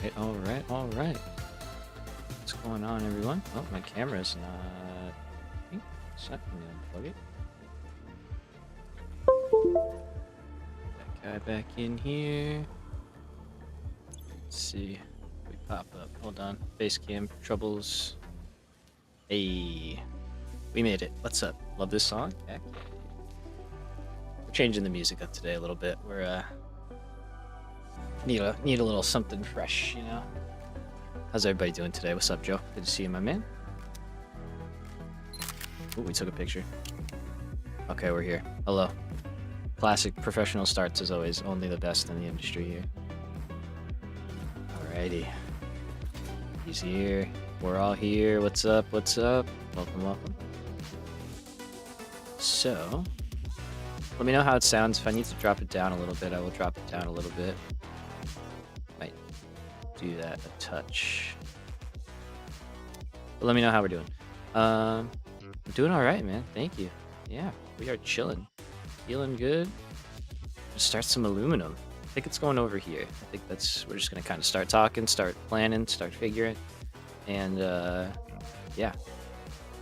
All right. What's going on, everyone? Oh, my camera's not. Let me unplug it. That guy back in here. Let's see. We pop up. Hold on. Face cam troubles. Hey, we made it. What's up? Love this song? Heck yeah. We're changing the music up today a little bit. We're need a little something fresh, you know. How's everybody doing today? What's up, Joe? Good to see you, my man. Ooh, we took a picture. Okay, we're here. Hello. Classic professional starts as always. Only the best in the industry here. Alrighty. He's here. We're all here. What's up? What's up? Welcome, welcome. So, let me know how it sounds. If I need to drop it down a little bit, I will drop it down a little bit. Might do that a touch. But let me know how we're doing. I'm doing all right, man. Thank you. Yeah, we are chilling. Feeling good. Just start some aluminum. I think it's going over here. I think we're just gonna kind of start talking, start planning, start figuring. And yeah,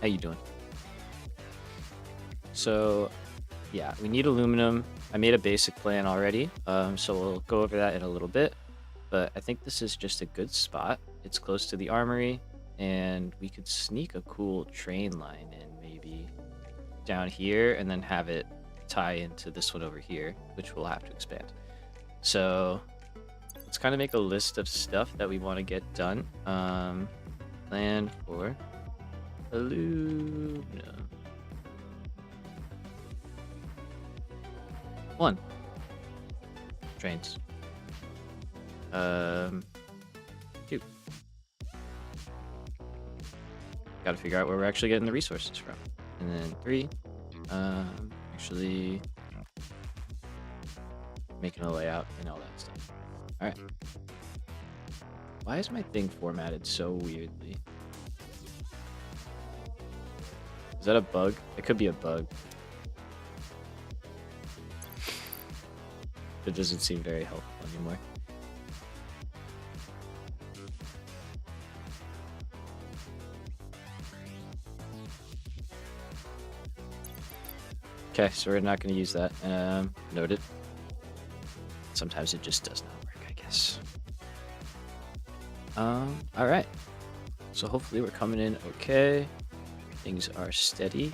how you doing? So yeah, we need aluminum. I made a basic plan already, so we'll go over that in a little bit. But I think this is just a good spot. It's close to the armory, and we could sneak a cool train line in maybe down here and then have it tie into this one over here, which we'll have to expand. So let's kind of make a list of stuff that we want to get done. Plan for aluminum. 1. Trains. 2. Got to figure out where we're actually getting the resources from. And then 3. Actually making a layout and all that stuff. All right. Why is my thing formatted so weirdly? Is that a bug? It could be a bug. It doesn't seem very helpful anymore. Okay, so we're not going to use that. Noted. Sometimes it just does not work, I guess. All right. So hopefully we're coming in okay. Things are steady.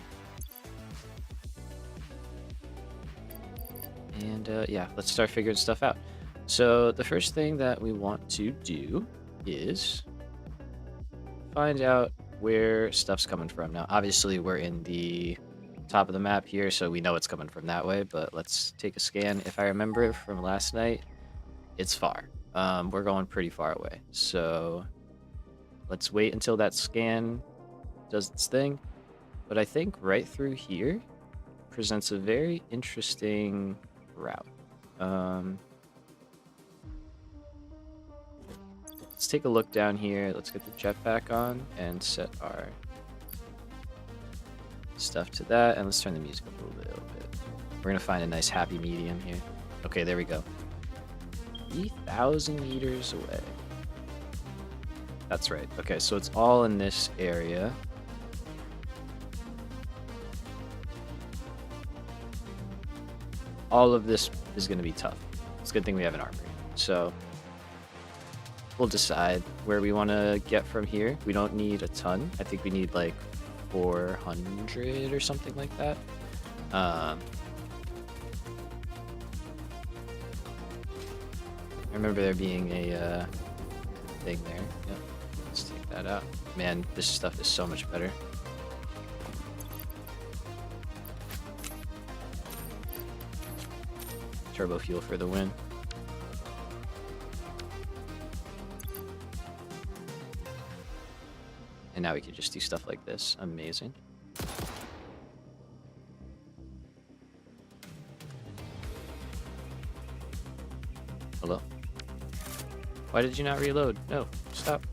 And yeah, let's start figuring stuff out. So the first thing that we want to do is find out where stuff's coming from. Now, obviously we're in the top of the map here, so we know it's coming from that way, but let's take a scan. If I remember from last night, it's far. We're going pretty far away, so let's wait until that scan does its thing. But I think right through here presents a very interesting route. Let's take a look down here. Let's get the jetpack on and set our stuff to that, and let's turn the music up a little bit. We're gonna find a nice happy medium here. Okay, there we go. 3,000 meters away. That's right. Okay, so it's all in this area. All of this is going to be tough. It's a good thing we have an armory. So we'll decide where we want to get from here. We don't need a ton. I think we need like 400 or something like that. I remember there being a thing there. Yep. Let's take that out. Man, this stuff is so much better. Turbo fuel for the win. And now we can just do stuff like this. Amazing. Hello? Why did you not reload? No, stop.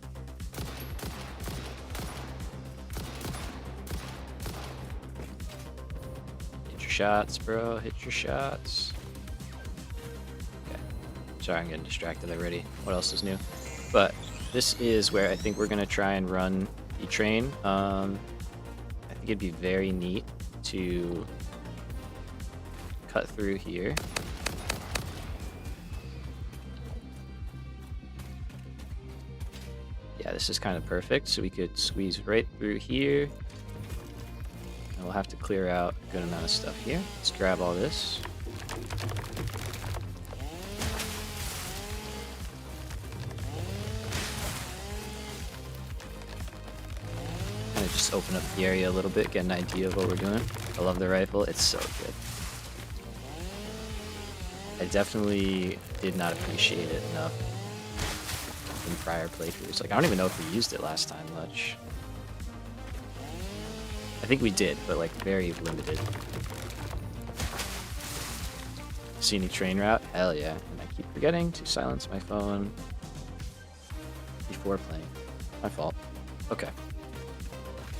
Hit your shots, bro. Hit your shots. Okay. Sorry, I'm getting distracted already. What else is new? But this is where I think we're gonna try and run the train. I think it'd be very neat to cut through here. Yeah, this is kind of perfect. So we could squeeze right through here. And we'll have to clear out a good amount of stuff here. Let's grab all this. Kind of just open up the area a little bit, get an idea of what we're doing. I love the rifle. It's so good. I definitely did not appreciate it enough in prior playthroughs. Like, I don't even know if we used it last time much. I think we did, but like very limited. See any train route? Hell yeah. And I keep forgetting to silence my phone before playing. My fault. Okay.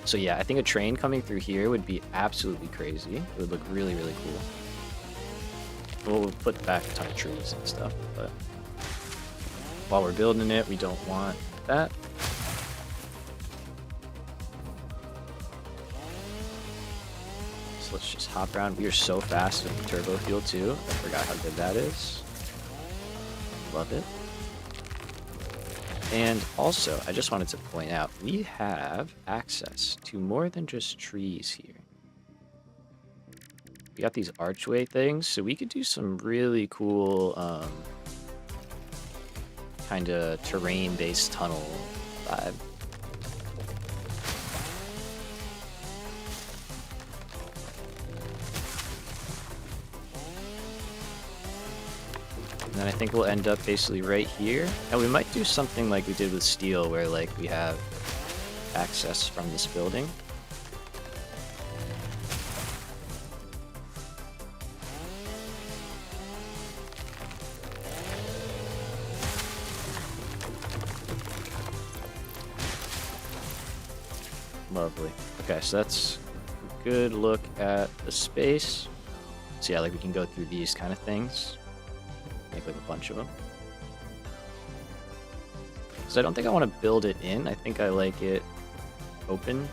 So yeah, I think a train coming through here would be absolutely crazy. It would look really, really cool. We'll put back a ton of trees and stuff, but while we're building it, we don't want that. So let's just hop around. We are so fast with the turbo fuel too. I forgot how good that is. Love it. And also, I just wanted to point out, we have access to more than just trees here. We got these archway things, so we could do some really cool kind of terrain-based tunnel vibe. And then I think we'll end up basically right here. And we might do something like we did with steel, where like we have access from this building. Lovely. Okay, so that's a good look at the space. So yeah, like we can go through these kind of things. Make like a bunch of them. So I don't think I want to build it in. I think I like it open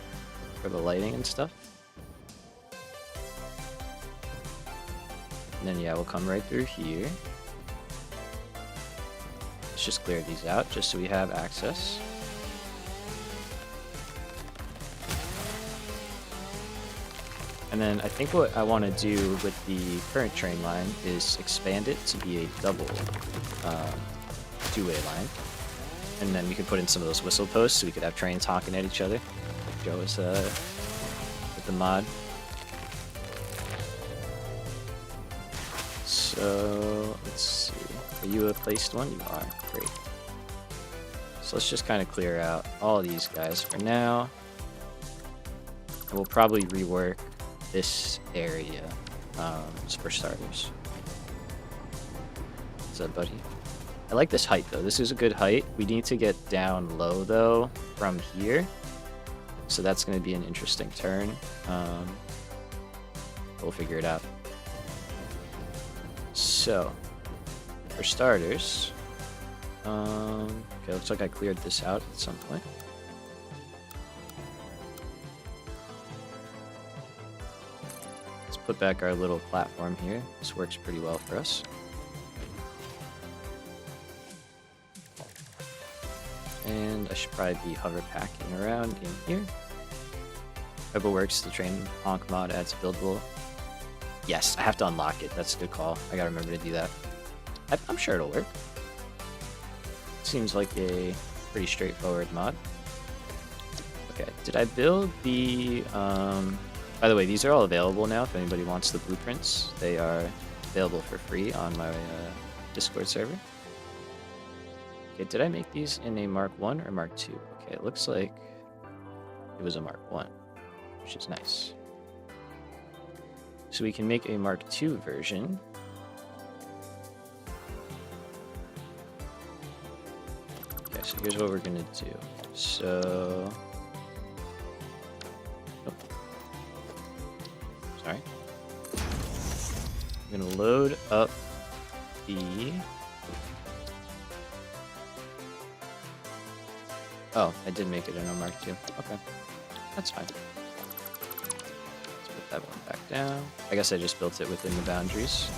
for the lighting and stuff. And then yeah, we'll come right through here. Let's just clear these out just so we have access. And then I think what I want to do with the current train line is expand it to be a double two-way line. And then we could put in some of those whistle posts so we could have trains honking at each other. Like Joe was with the mod. So let's see. Are you a placed one? You are. Great. So let's just kind of clear out all these guys for now. And we'll probably rework this area for starters. What's up, buddy? I like this height though. This is a good height. We need to get down low though from here, so that's going to be an interesting turn. We'll figure it out. So for starters, okay, looks like I cleared this out at some point. Put back our little platform here. This works pretty well for us. And I should probably be hover packing around in here. Hope it works. The train honk mod adds buildable. Yes, I have to unlock it. That's a good call. I gotta remember to do that. I'm sure it'll work. Seems like a pretty straightforward mod. Okay, did I build the by the way, these are all available now if anybody wants the blueprints. They are available for free on my Discord server. Okay, did I make these in a Mark 1 or Mark 2? Okay, it looks like it was a Mark 1, which is nice. So we can make a Mark 2 version. Okay, so here's what we're gonna do. So sorry. I'm gonna load up the Oh, I did make it an unmarked too. Okay, that's fine. Let's put that one back down. I guess I just built it within the boundaries.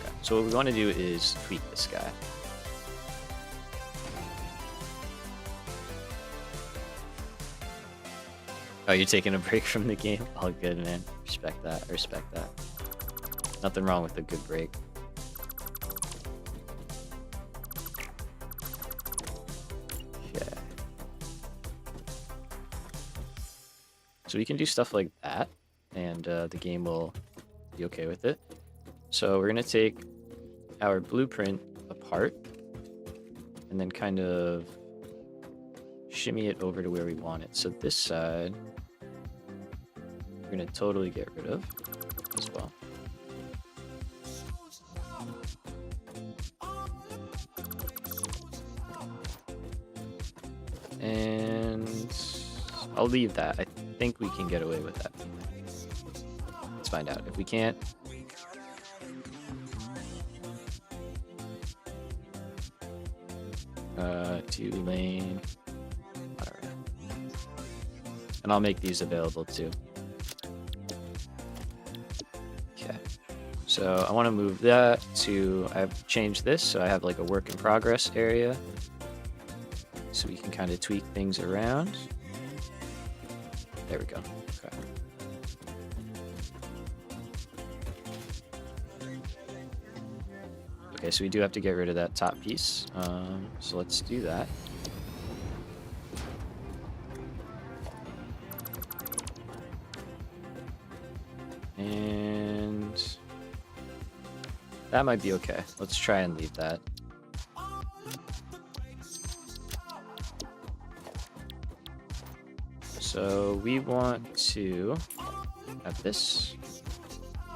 Okay, so what we want to do is tweak this guy. Oh, you're taking a break from the game? All good, man. Respect that. I respect that. Nothing wrong with a good break. Okay. So we can do stuff like that, and the game will be okay with it. So we're going to take our blueprint apart, and then kind of shimmy it over to where we want it. So this side, we're going to totally get rid of as well. And I'll leave that. I think we can get away with that. Let's find out. If we can't, two lane. Alright. And I'll make these available too. Okay. So I want to move that to, I've changed this so I have like a work in progress area. So we can kind of tweak things around. There we go. Okay. Okay, so we do have to get rid of that top piece. So let's do that. And that might be okay. Let's try and leave that. So we want to have this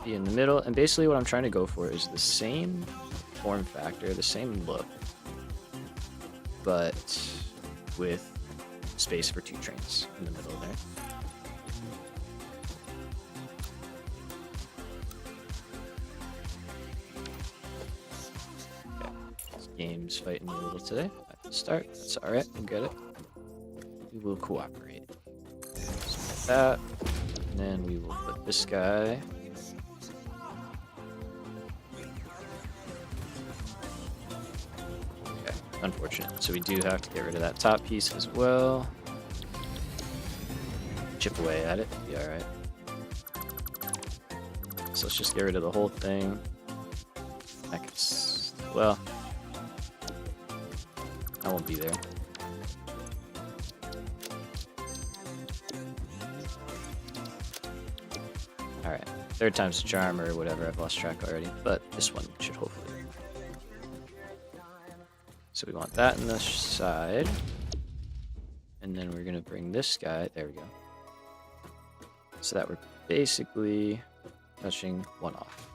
be in the middle, and basically what I'm trying to go for is the same form factor, the same look, but with space for two trains in the middle there. Okay. This game's fighting me a little today at the start. That's alright, we'll get it. We will cooperate. So that, and then we will put this guy. Okay, unfortunate. So we do have to get rid of that top piece as well. Chip away at it, be alright. So let's just get rid of the whole thing. I could, well, I won't be there. Alright, third time's the charm or whatever, I've lost track already, but this one should hopefully. So we want that in the side, and then we're gonna bring this guy, there we go. So that we're basically touching one off.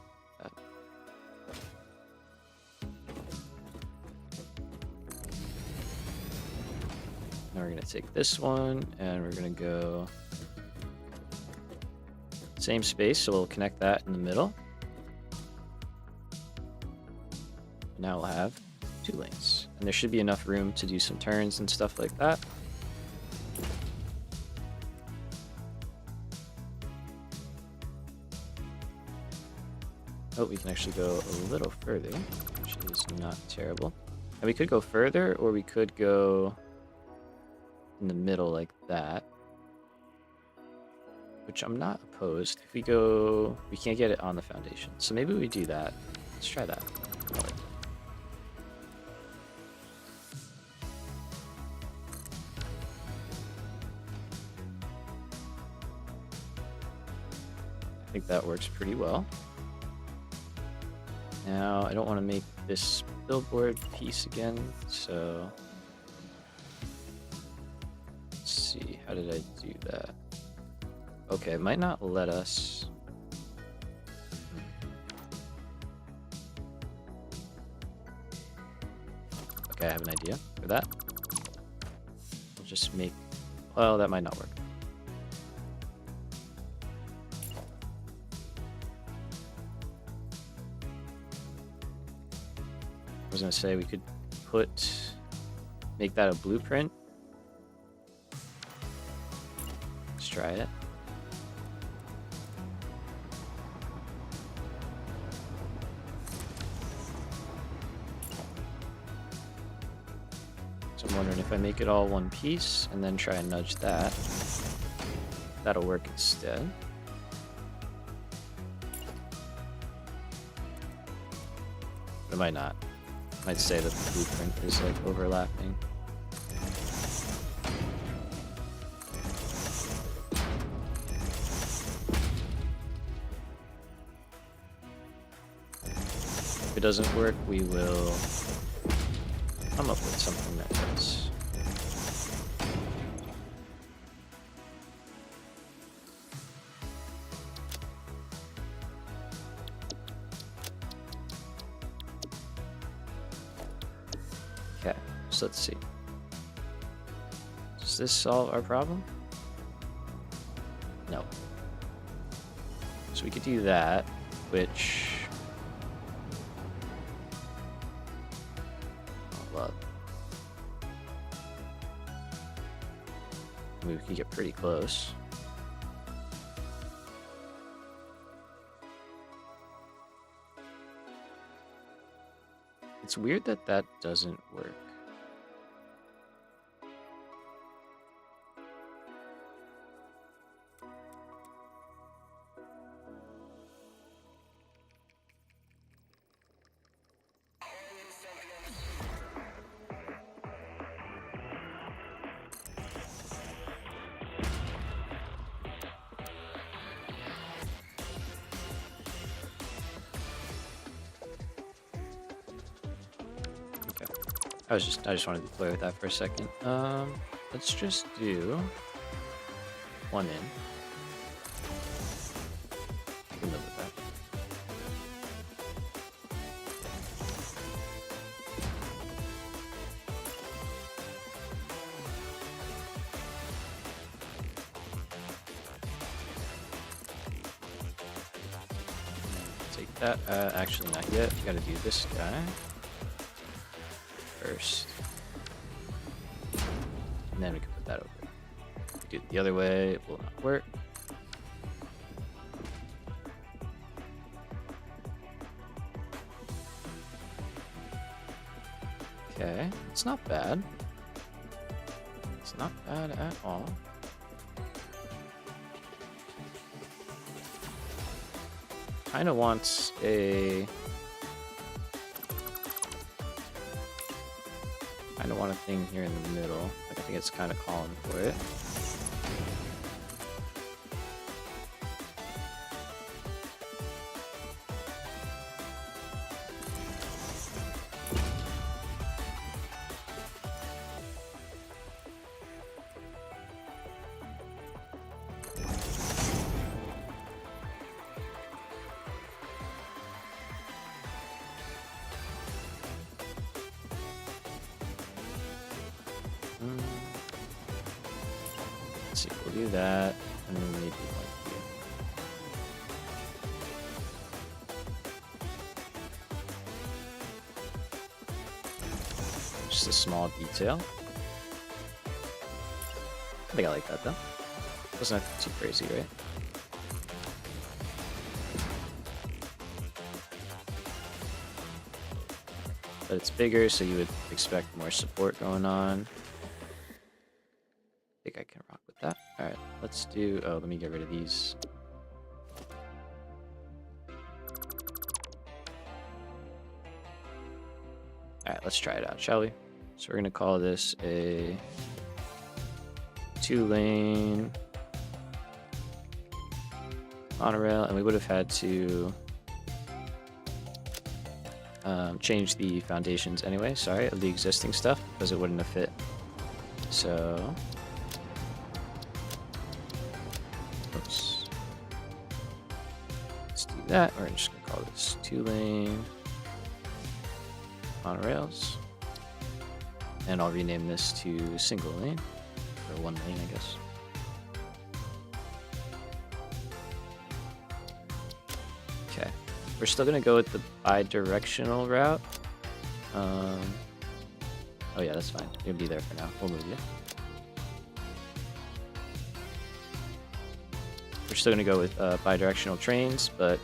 Now we're gonna take this one, and we're gonna go same space, so we'll connect that in the middle. Now we'll have two lanes, and there should be enough room to do some turns and stuff like that. Oh, we can actually go a little further, which is not terrible. And we could go further, or we could go in the middle like that, which I'm not opposed. If we go, we can't get it on the foundation, so maybe we do that. Let's try that. I think that works pretty well. Now, I don't want to make this billboard piece again, so let's see, how did I do that? Okay, it might not let us. Okay, I have an idea for that. We'll just make, well, that might not work. I was gonna say we could make that a blueprint. Let's try it. So I'm wondering if I make it all one piece and then try and nudge that, that'll work instead. But it might not. It might say that the blueprint is like overlapping. If it doesn't work, we will come up with something that does. Okay, so let's see. Does this solve our problem? No. So we could do that, which I love. We could get pretty close. It's weird that that doesn't work. I just wanted to play with that for a second. Let's just do one in. I can live with that. Take that. Actually, not yet. We gotta do this guy first, and then we can put that over. If we do it the other way, it will not work. Okay, it's not bad. It's not bad at all. Kind of wants a thing here in the middle. I think it's kind of calling for it. Let's see, we'll do that, and then maybe like here. Just a small detail. I think I like that though. Doesn't have to be too crazy, right? But it's bigger, so you would expect more support going on. I think I can rock with that. Alright, let's do... Oh, let me get rid of these. Alright, let's try it out, shall we? So we're going to call this a 2-lane monorail, and we would have had to change the foundations anyway, sorry, of the existing stuff, because it wouldn't have fit. So... Oops. Let's do that. We're just going to call this 2-lane monorails. And I'll rename this to single lane, or 1 lane, I guess. Okay. We're still going to go with the bi-directional route. Oh yeah, that's fine. You'll be there for now. We'll move you. We're still going to go with bidirectional trains, but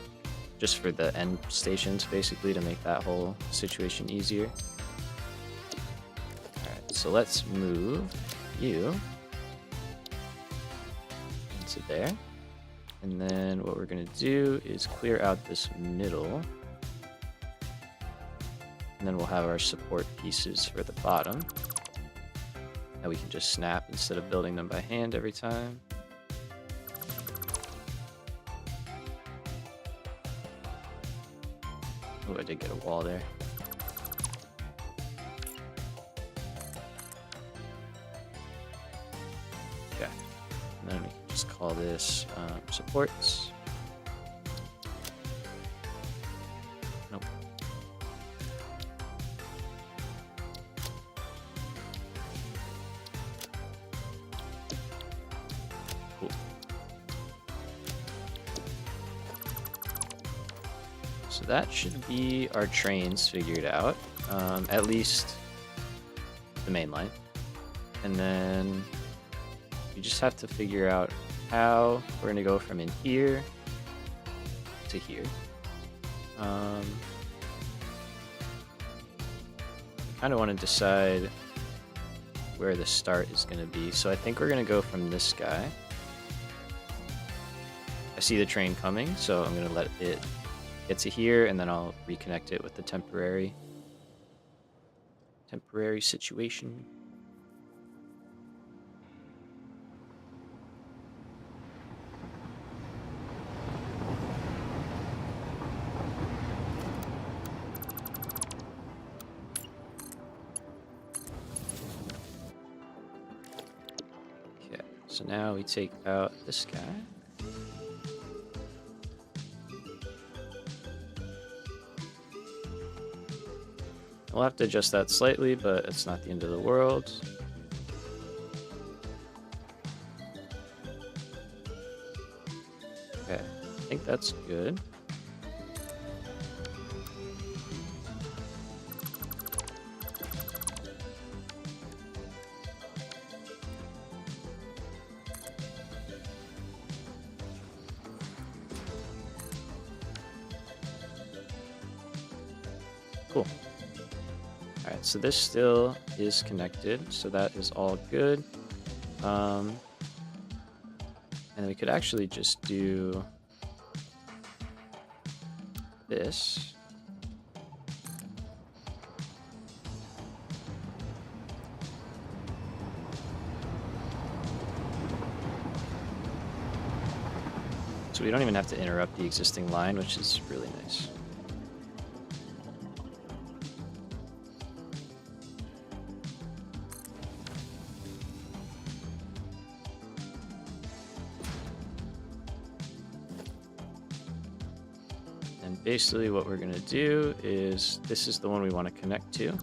just for the end stations, basically, to make that whole situation easier. Alright, so let's move you into there. And then what we're going to do is clear out this middle. And then we'll have our support pieces for the bottom that we can just snap instead of building them by hand every time. Oh, I did get a wall there. Okay. And then we can just call this supports. Nope. Cool. So that should be our trains figured out, at least the main line. And then we just have to figure out how we're going to go from in here to here. I kind of want to decide where the start is going to be. So I think we're going to go from this guy. I see the train coming, so I'm going to let it get to here, and then I'll reconnect it with the temporary situation. Okay, so now we take out this guy. We'll have to adjust that slightly, but it's not the end of the world. Okay, I think that's good. Cool. Alright, so this still is connected, so that is all good. And then we could actually just do this. So we don't even have to interrupt the existing line, which is really nice. And basically what we're going to do is, this is the one we want to connect to. Like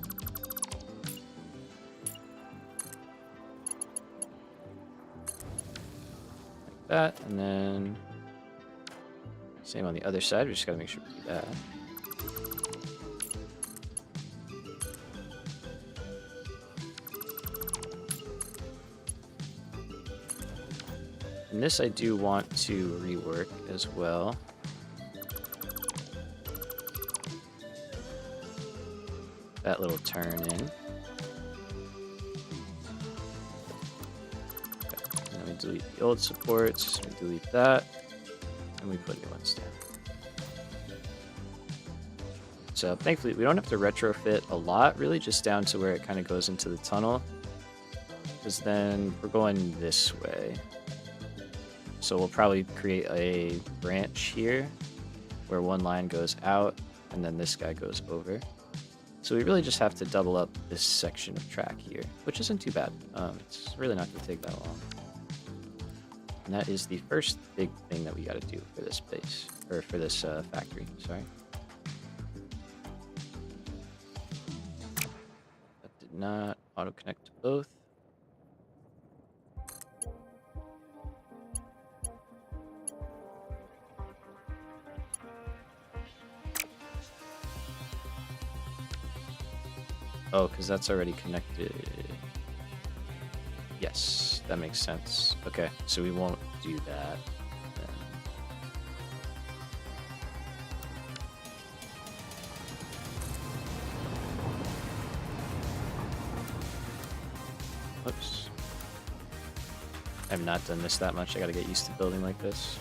that, and then same on the other side, we just got to make sure we do that. And this I do want to rework as well. That little turn in. Okay. And then we delete the old supports, we delete that, and we put new ones down. So thankfully we don't have to retrofit a lot, really, just down to where it kind of goes into the tunnel. Because then we're going this way. So we'll probably create a branch here where one line goes out and then this guy goes over. So we really just have to double up this section of track here, which isn't too bad. It's really not going to take that long. And that is the first big thing that we got to do for this base, or for this factory, sorry. That did not auto-connect to both. Oh, because that's already connected. Yes, that makes sense. Okay, so we won't do that then. Oops. I've not done this that much. I gotta get used to building like this.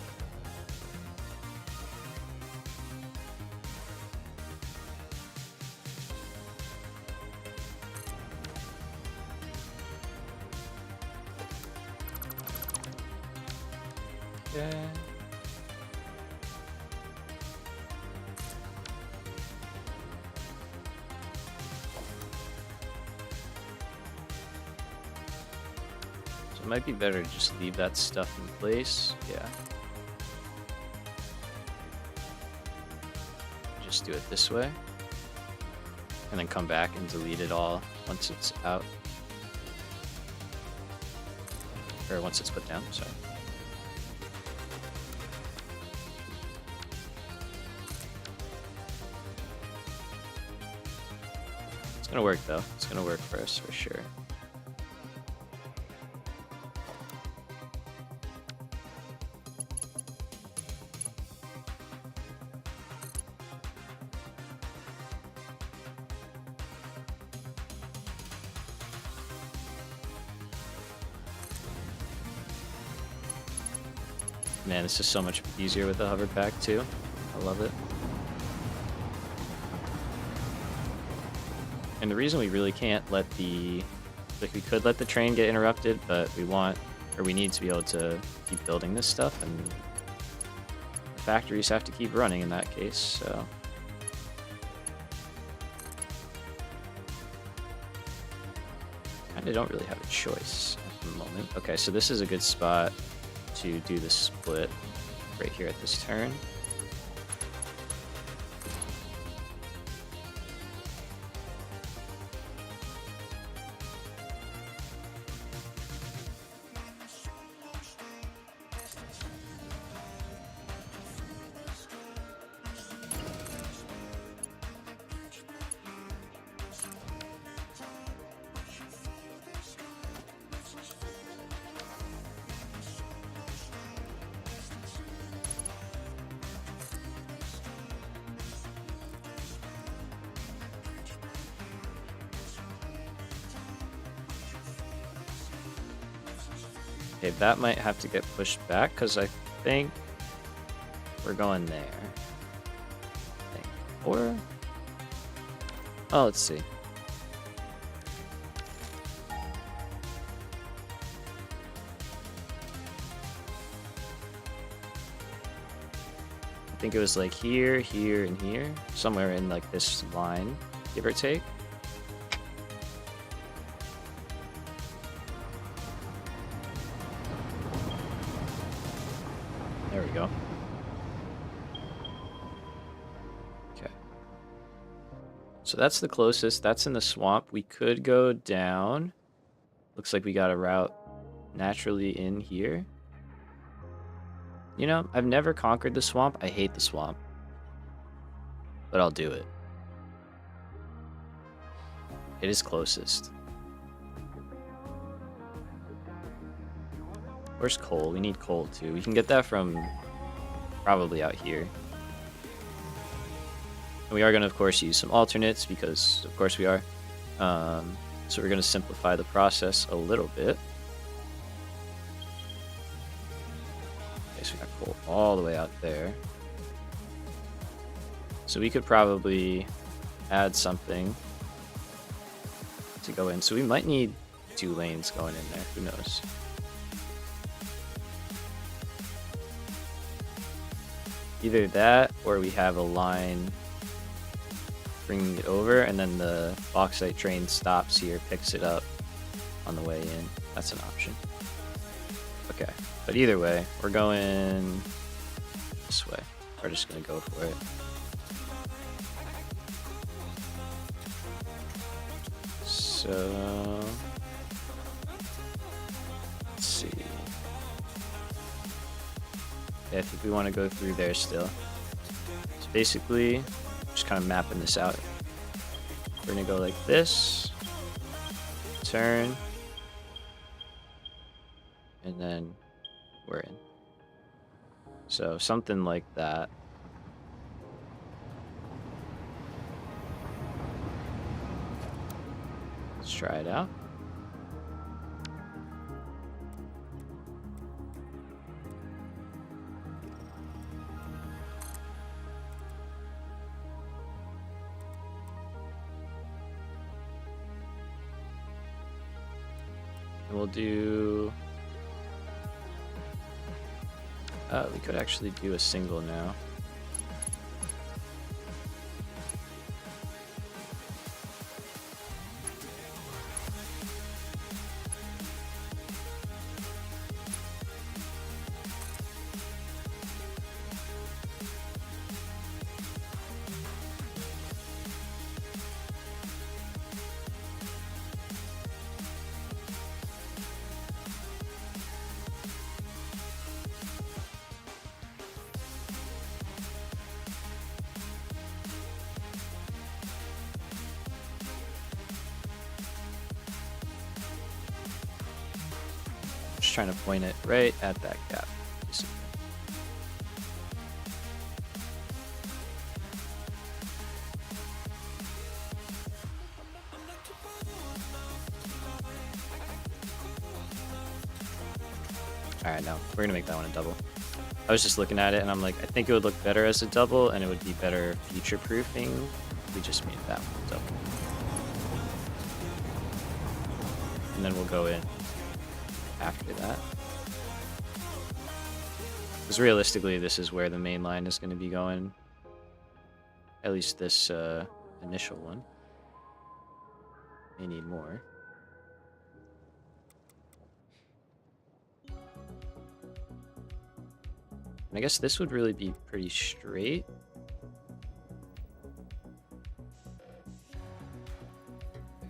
Okay. So it might be better to just leave that stuff in place. Yeah. Just do it this way. And then come back and delete it all once it's out. Or once it's put down, sorry. It's gonna work though. It's gonna work for us for sure. Man, this is so much easier with the hover pack too. I love it. And the reason we really can't let the, like we could let the train get interrupted, but we want, or we need to be able to keep building this stuff, and the factories have to keep running in that case, so. Kinda don't really have a choice at the moment. Okay, so this is a good spot to do the split right here at this turn. Okay, that might have to get pushed back because I think we're going there. I think. Or, oh, let's see. I think it was like here, here, and here, somewhere in like this line, give or take. There we go. Okay. So that's the closest. That's in the swamp. We could go down. Looks like we got a route naturally in here. You know, I've never conquered the swamp. I hate the swamp. But I'll do it. It is closest. Where's coal? We need coal too. We can get that from probably out here. And we are going to, of course, use some alternates because, of course, we are. So we're going to simplify the process a little bit. Okay, so we got coal all the way out there. So we could probably add something to go in. So we might need 2 lanes going in there. Who knows? Either that, or we have a line bringing it over, and then the bauxite train stops here, picks it up on the way in. That's an option. Okay, but either way, we're going this way. We're just gonna go for it. So let's see. Yeah, I think we want to go through there still. So basically, just kind of mapping this out. We're gonna go like this, turn, and then we're in. So something like that. Let's try it out. And we'll do... we could actually do a single now. Trying to point it right at that gap. Alright, now we're gonna make that one a double. I was just looking at it and I'm like, I think it would look better as a double and it would be better future proofing if we just made that one a double. And then we'll go in after that. Because realistically, this is where the main line is going to be going. At least this initial one. May need more. And I guess this would really be pretty straight.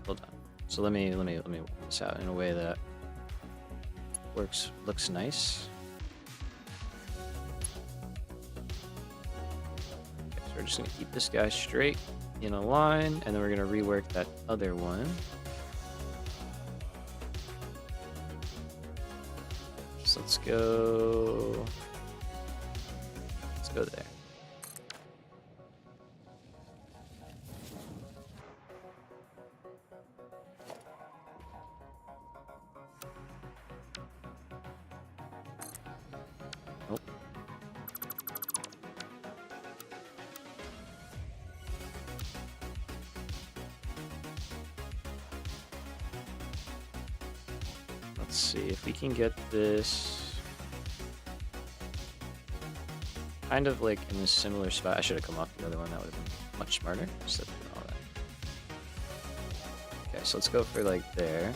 Hold on. So let me work this out in a way that looks nice. Okay, so we're just gonna keep this guy straight in a line, and then we're gonna rework that other one. So let's go there. Let's see if we can get this kind of like in a similar spot. I should have come off the other one. That would have been much smarter instead of doing all that. Okay, so let's go for like there.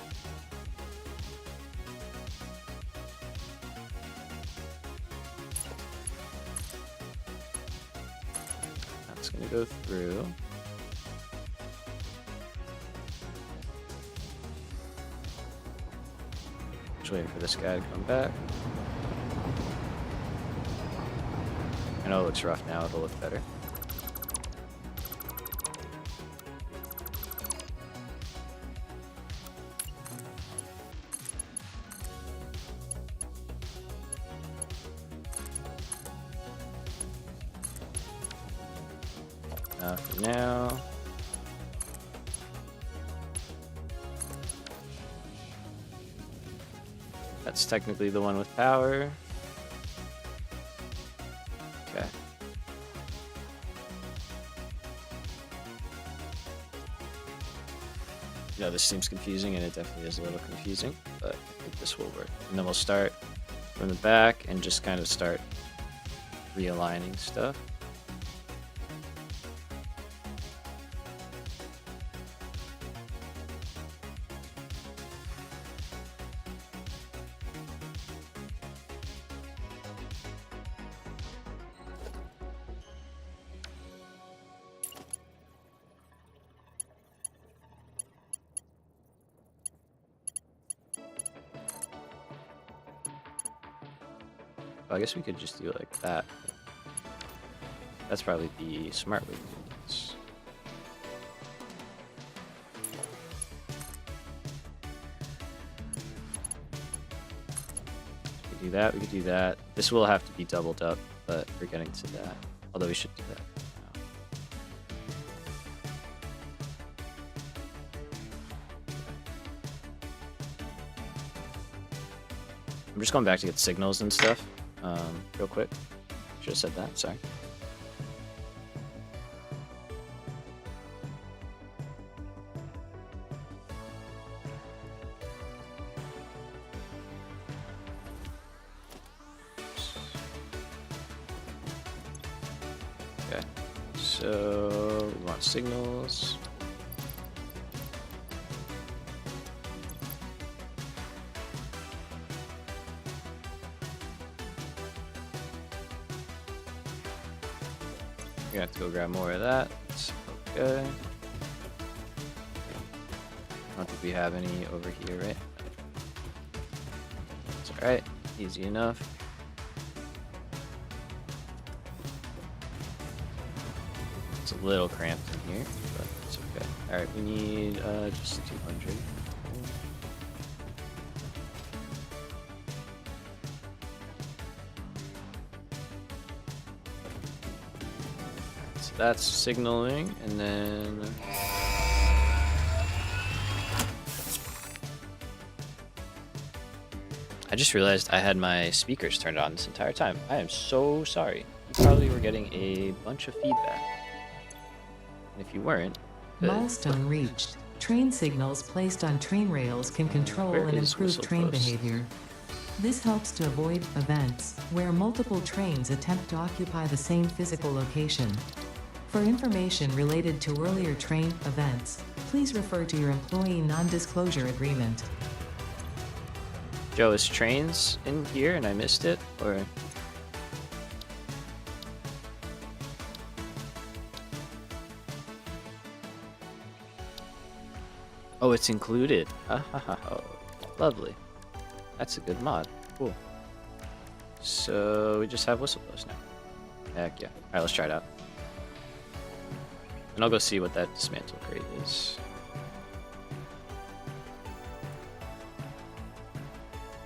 That's gonna go through. Waiting for this guy to come back. I know it looks rough now, it'll look better. For now. That's technically the one with power. Okay. You know, this seems confusing, and it definitely is a little confusing, but I think this will work. And then we'll start from the back and just kind of start realigning stuff. Well, I guess we could just do it like that. That's probably the smart way to do this. do that. We could do that. This will have to be doubled up, but we're getting to that. Although we should do that now. I'm just going back to get signals and stuff real quick. Should have said that, sorry. Okay, so we want signals. We have to go grab more of that. Okay. I don't think we have any over here, right? It's alright. Easy enough. It's a little cramped in here, but it's okay. Alright, we need just 200. That's signaling, and then I just realized I had my speakers turned on this entire time. I am so sorry. You probably were getting a bunch of feedback. And if you weren't, good. Milestone reached. Train signals placed on train rails can control and improve train behavior. This helps to avoid events where multiple trains attempt to occupy the same physical location. For information related to earlier train events, please refer to your employee non-disclosure agreement. Joe, is trains in here and I missed it, or? Oh, it's included. Oh, lovely. That's a good mod. Cool. So we just have whistle blows now. Heck yeah. Alright, let's try it out. And I'll go see what that dismantle crate is.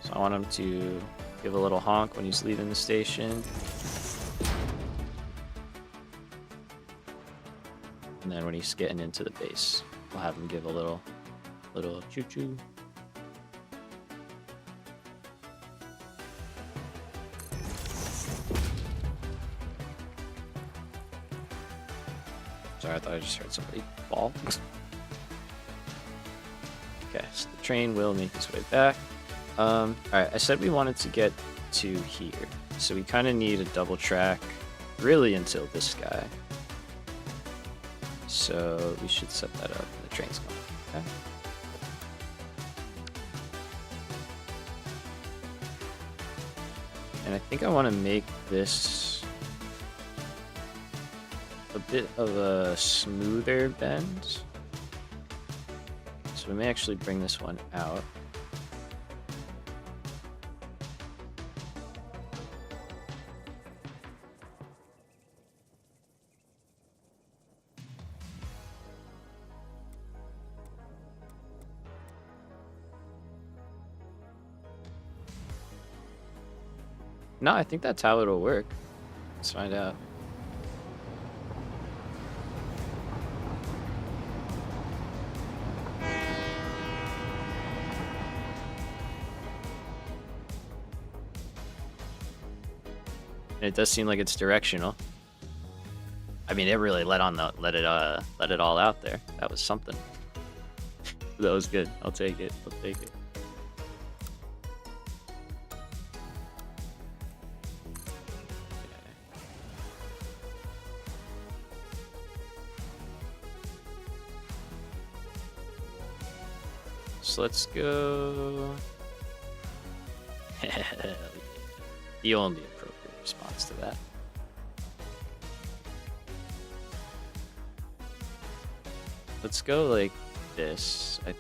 So I want him to give a little honk when he's leaving the station. And then when he's getting into the base, we'll have him give a little choo-choo. Sorry, I thought I just heard somebody fall. Okay, so the train will make its way back. Alright, I said we wanted to get to here. So we kind of need a double track, really until this guy. So we should set that up when the train's going. Okay. And I think I want to make this a bit of a smoother bend. So we may actually bring this one out. No, I think that's how it'll work. Let's find out. And it does seem like it's directional. I mean, it really let it all out there. That was something. That was good. I'll take it. I'll take it. So let's go. The only appropriate response to that. Let's go like this, I think.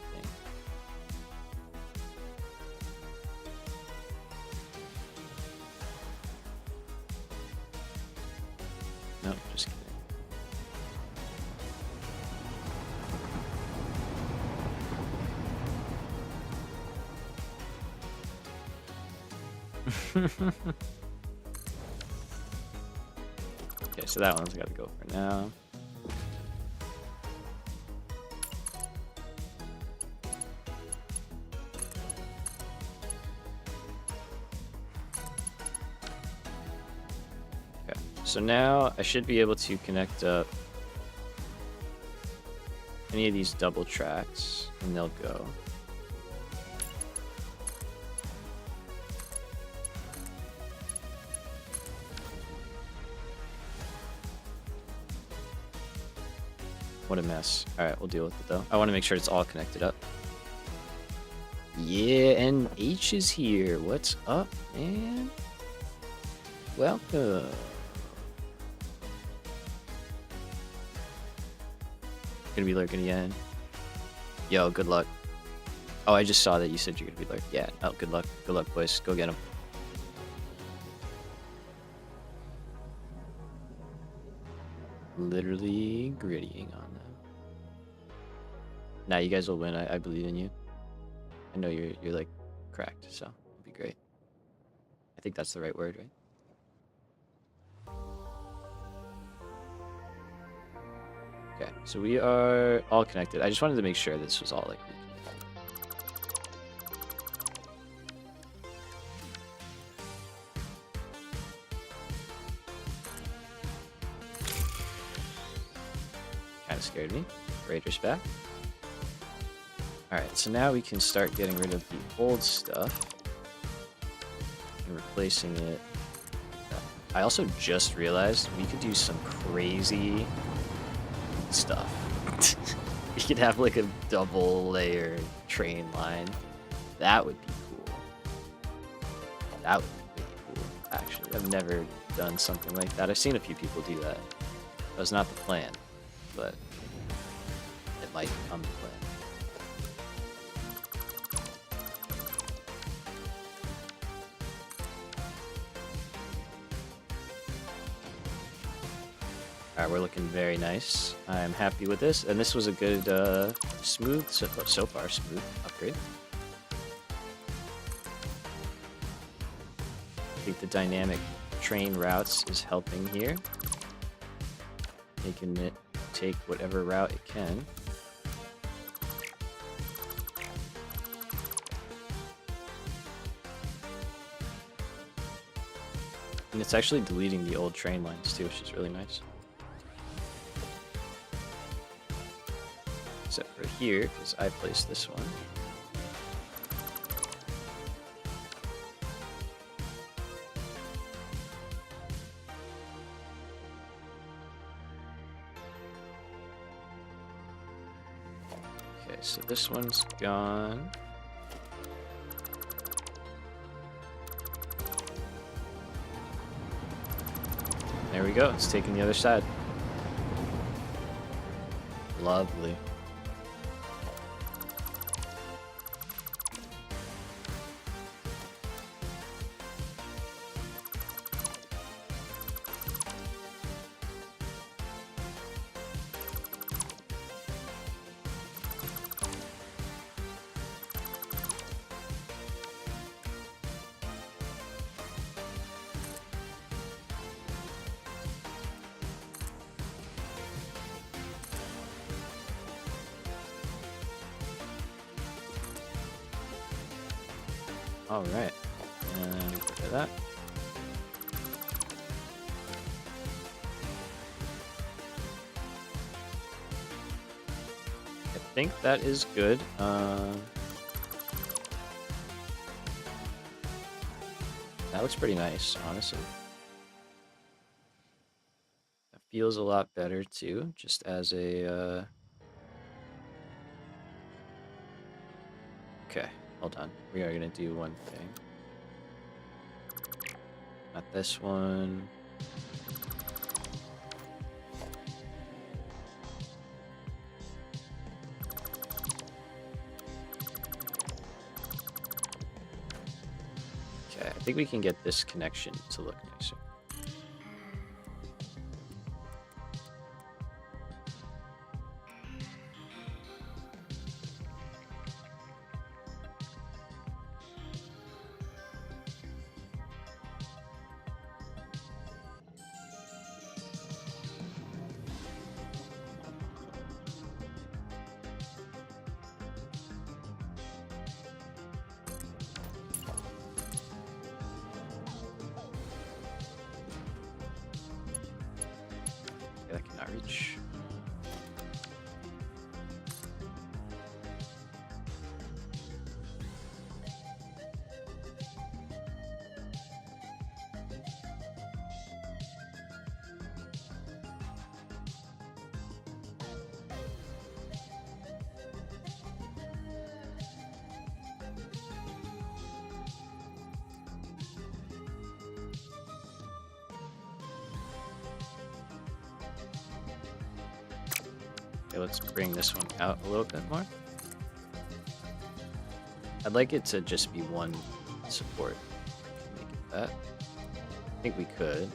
Nope, just kidding. Okay, so that one's got to go for now. Okay, so now I should be able to connect up any of these double tracks, and they'll go. What a mess. Alright, we'll deal with it though. I want to make sure it's all connected up. Yeah, and H is here. What's up, man? Welcome. Gonna be lurking again. Yo, good luck. Oh, I just saw that you said you're gonna be lurking. Yeah, oh, good luck. Good luck, boys. Go get him. Literally grittying on them. Nah, you guys will win. I believe in you. I know you're like cracked, so it'll be great. I think that's the right word, right? Okay, so we are all connected. I just wanted to make sure this was all like kind of scared me. Raider's back. Alright, so now we can start getting rid of the old stuff and replacing it. I also just realized we could do some crazy stuff. We could have like a double layer train line. That would be cool. That would be really cool, actually. I've never done something like that. I've seen a few people do that. That was not the plan, but it might become the plan. Alright, we're looking very nice. I'm happy with this, and this was a good, smooth, so far smooth upgrade. I think the dynamic train routes is helping here, making it take whatever route it can. And it's actually deleting the old train lines too, which is really nice. Except for here, because I placed this one. Okay, so this one's gone. There we go, it's taking the other side. Lovely. All right, and look at that. I think that is good. That looks pretty nice, honestly. That feels a lot better too, just as a. Okay. Hold on, we are gonna do one thing. Not this one. Okay, I think we can get this connection to look nicer. Okay, that cannot reach. Okay, let's bring this one out a little bit more. I'd like it to just be one support. Make it that. I think we could.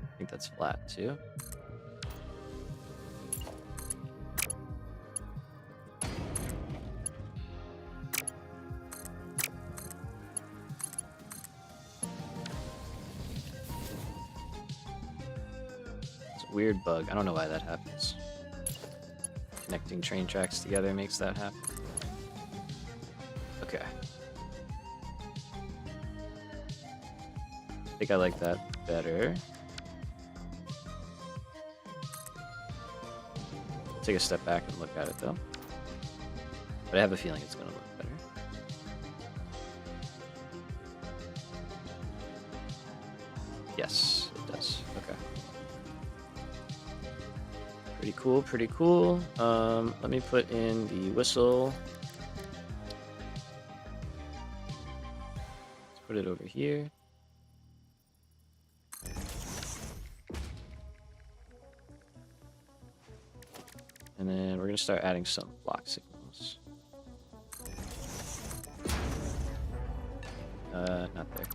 I think that's flat too. Weird bug. I don't know why that happens. Connecting train tracks together makes that happen. Okay. I think I like that better. Take a step back and look at it though. But I have a feeling it's going to look better. Yes, it does. Okay. Pretty cool, pretty cool. Let me put in the whistle. Let's put it over here. And then we're gonna start adding some block signals. Not there.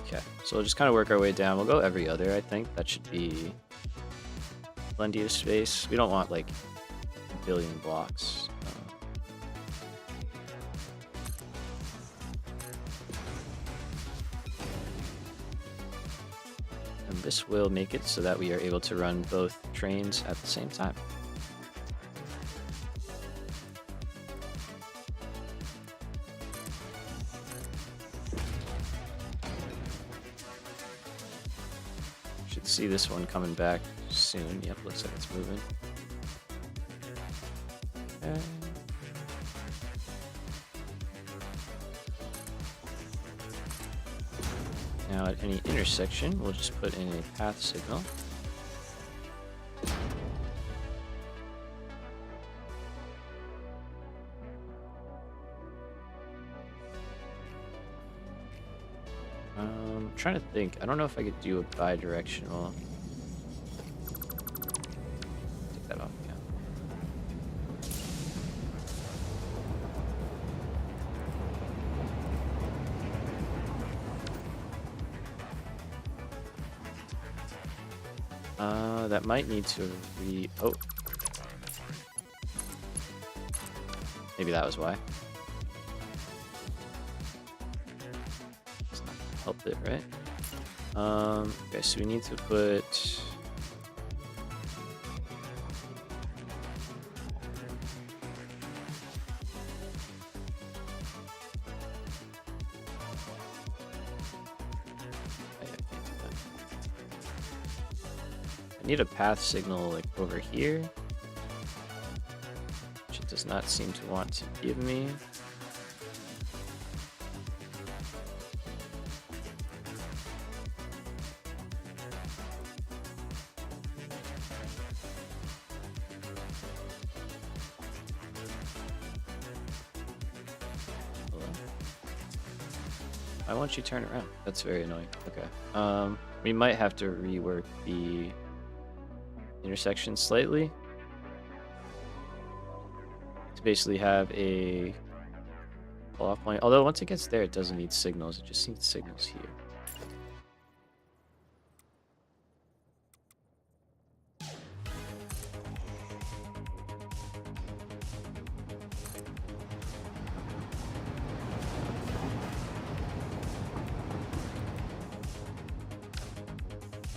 Okay, so we'll just kind of work our way down. We'll go every other, I think. That should be plenty of space. We don't want like a billion blocks. And this will make it so that we are able to run both trains at the same time. See this one coming back soon. Yep, looks like it's moving. Okay. Now at any intersection, we'll just put in a path signal. Trying to think. I don't know if I could do a bi-directional. Take that off again. That might need to oh. Maybe that was why. Helped it, right? Okay, so we need to put I need a path signal like over here, which it does not seem to want to give me. Why won't you turn around? That's very annoying. Okay. We might have to rework the intersection slightly to basically have a pull-off point. Although once it gets there, it doesn't need signals. It just needs signals here.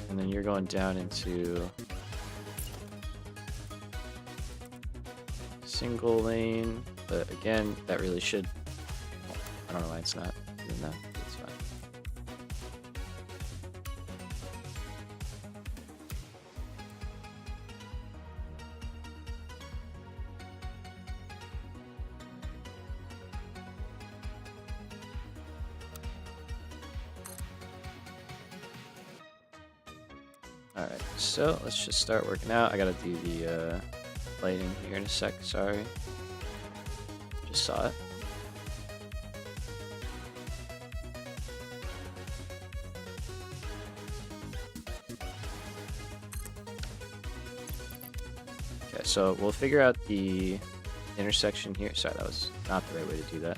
And then you're going down into single lane, but again, that really should. I don't know why it's not doing that. It's fine. Alright, so let's just start working out. I gotta do the lighting here in a sec, sorry. Just saw it. Okay, so we'll figure out the intersection here. Sorry, that was not the right way to do that.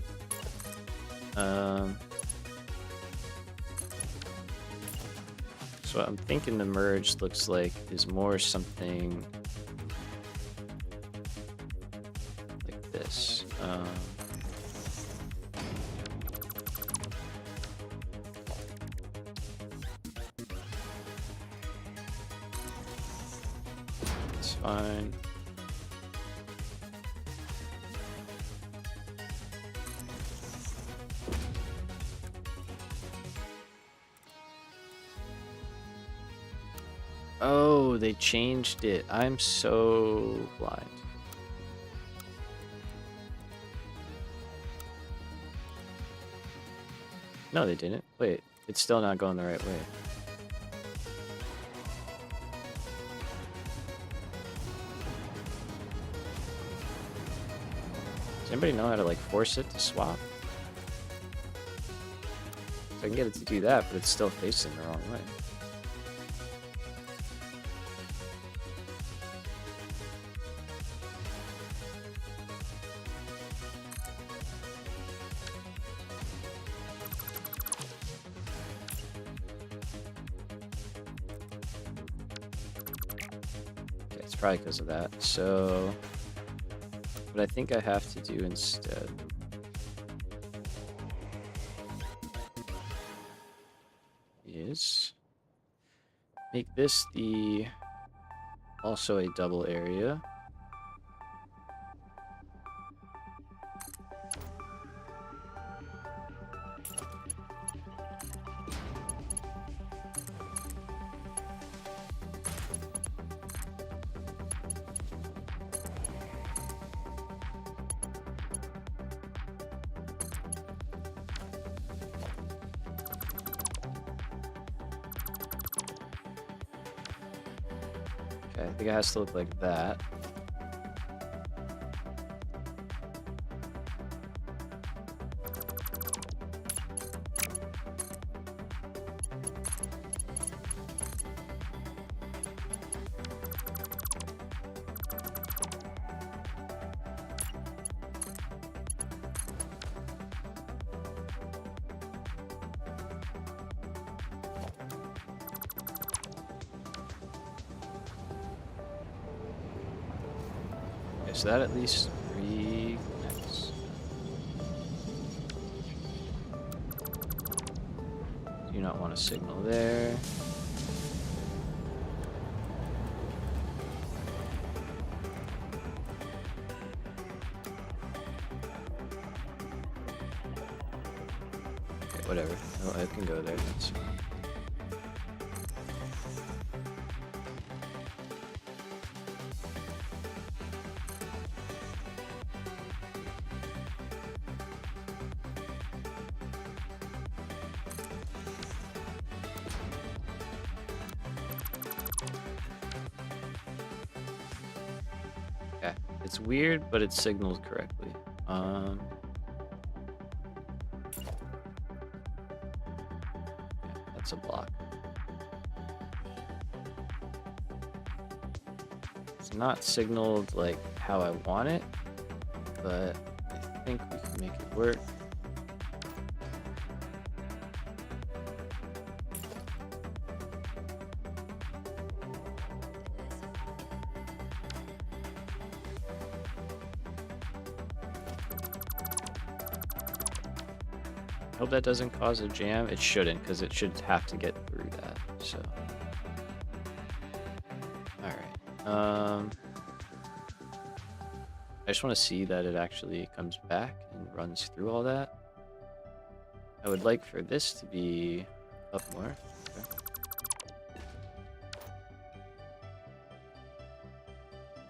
So what I'm thinking the merge looks like is more something like this. It's fine. Oh, they changed it. I'm so blind. No, they didn't. Wait, it's still not going the right way. Does anybody know how to like force it to swap? So I can get it to do that, but it's still facing the wrong way. It's probably because of that. So what I think I have to do instead is make this the also a double area. Okay, I think it has to look like that. So that at least reconnects. Do not want a signal there. Okay, whatever. Oh, it can go there. That's fine. Okay, it's weird, but it's signaled correctly. Yeah, that's a block. It's not signaled like how I want it. but I think we can make it work. Hope that doesn't cause a jam. It shouldn't, because it should have to get through that. So, all right. I just want to see that it actually comes back and runs through all that. I would like for this to be up more. Okay.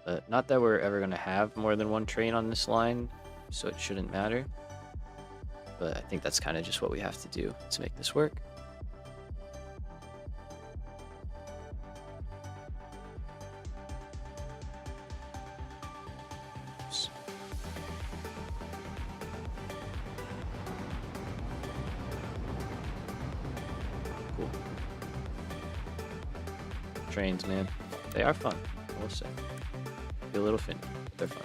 But not that we're ever going to have more than one train on this line, so it shouldn't matter. But I think that's kind of just what we have to do to make this work. Oops. Cool. Trains, man. They are fun, I will say. Be a little finicky, but they're fun.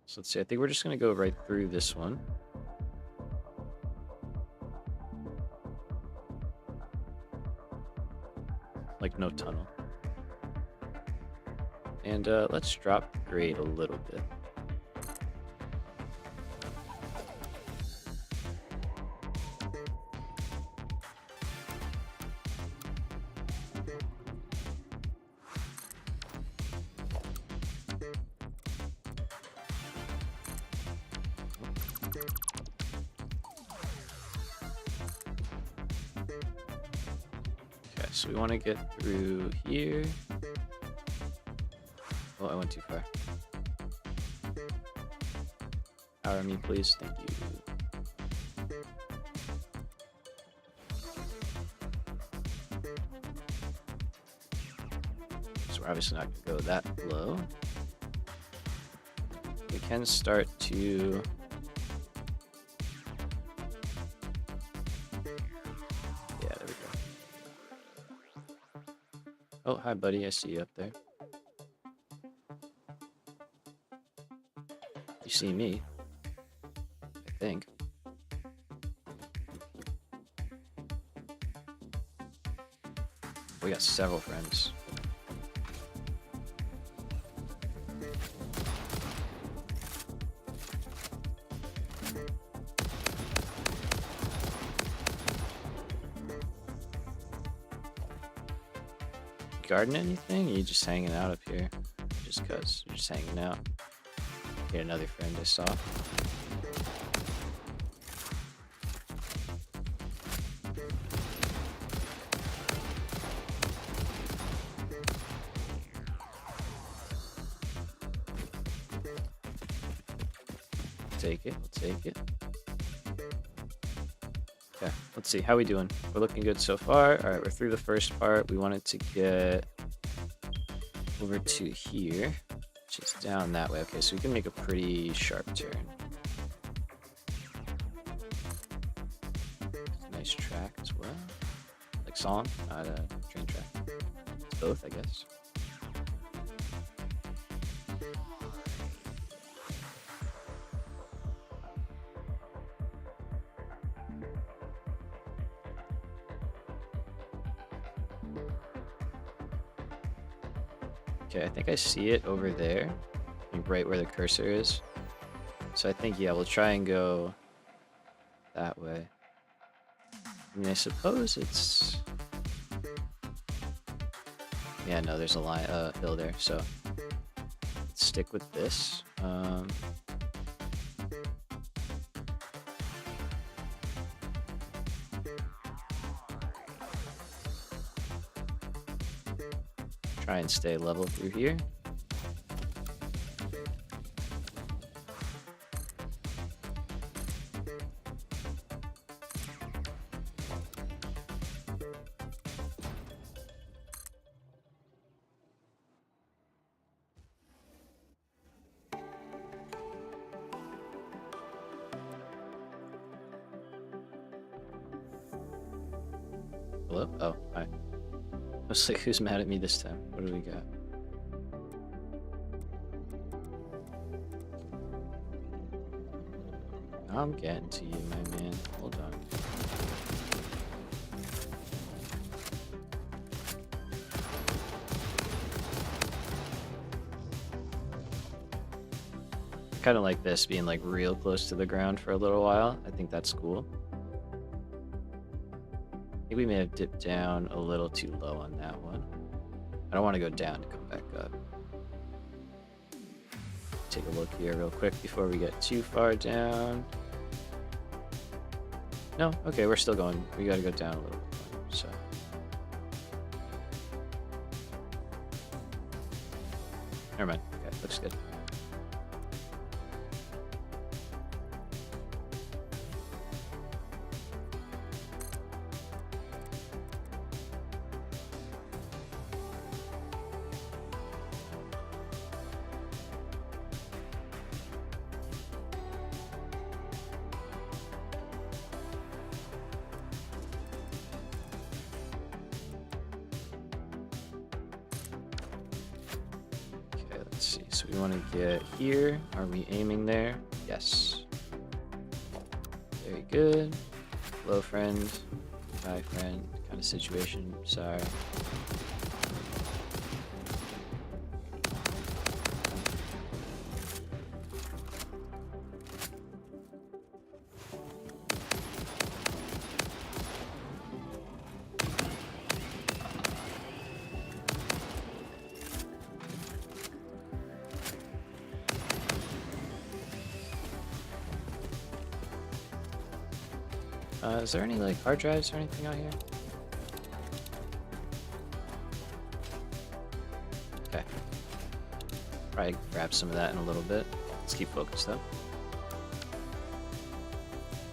So let's see, I think we're just going to go right through this one. Like no tunnel. And let's drop grade a little bit. So we want to get through here. Oh, I went too far. Power me, please. Thank you. So we're obviously not going to go that low. We can start to... Oh, hi, buddy. I see you up there. You see me, I think. We got several friends. Garden anything? Or are you just hanging out up here? Just cause you're just hanging out. Get another friend I saw. Take it, I'll take it. Okay, let's see, how we doing? We're looking good so far. All right, we're through the first part. We wanted to get over to here, which is down that way. Okay, so we can make a pretty sharp turn. Nice track as well. Like song, not a train track. It's both, I guess. Okay, I think I see it over there, like right where the cursor is. So I think, yeah, we'll try and go that way. I mean, I suppose it's... Yeah, no, there's a line, hill there, so let's stick with this. Try and stay level through here. Hello? Oh, hi. I was like, who's mad at me this time? What do we got? I'm getting to you, my man. Hold on. Kind of like this being like real close to the ground for a little while. I think that's cool. I think we may have dipped down a little too low on that one. I don't want to go down to come back up. Take a look here real quick before we get too far down. No? Okay, we're still going. We gotta go down a little bit more, so. Never mind. Okay, looks good. Let's see, so we want to get here. Are we aiming there? Yes. Very good. Hello, friend. Hi, friend. Kind of situation. Sorry. Is there any like hard drives or anything out here? Okay. Probably grab some of that in a little bit. Let's keep focused though.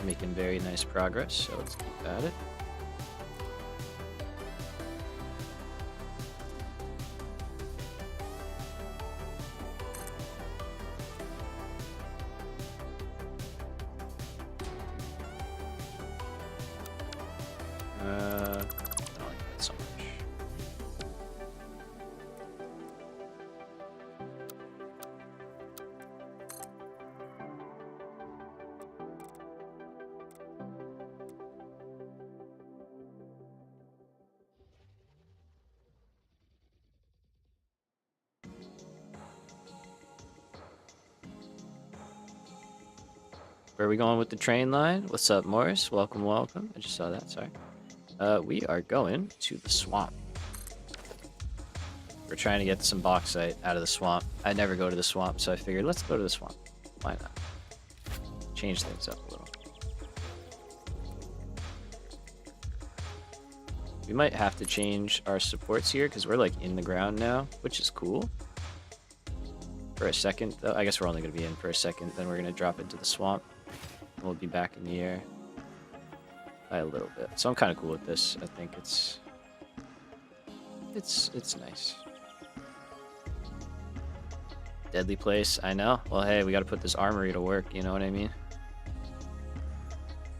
Making very nice progress, so let's keep at it. I don't like that so much. Where are we going with the train line? What's up, Morris? Welcome, welcome. I just saw that, sorry. We are going to the swamp. We're trying to get some bauxite out of the swamp. I never go to the swamp, so I figured let's go to the swamp. Why not? Change things up a little. We might have to change our supports here because we're like in the ground now, which is cool. For a second, though, I guess we're only going to be in for a second, then we're going to drop into the swamp. And we'll be back in the air. By a little bit. So I'm kind of cool with this. I think it's nice. Deadly place, I know. Well, hey, we got to put this armory to work, you know what I mean?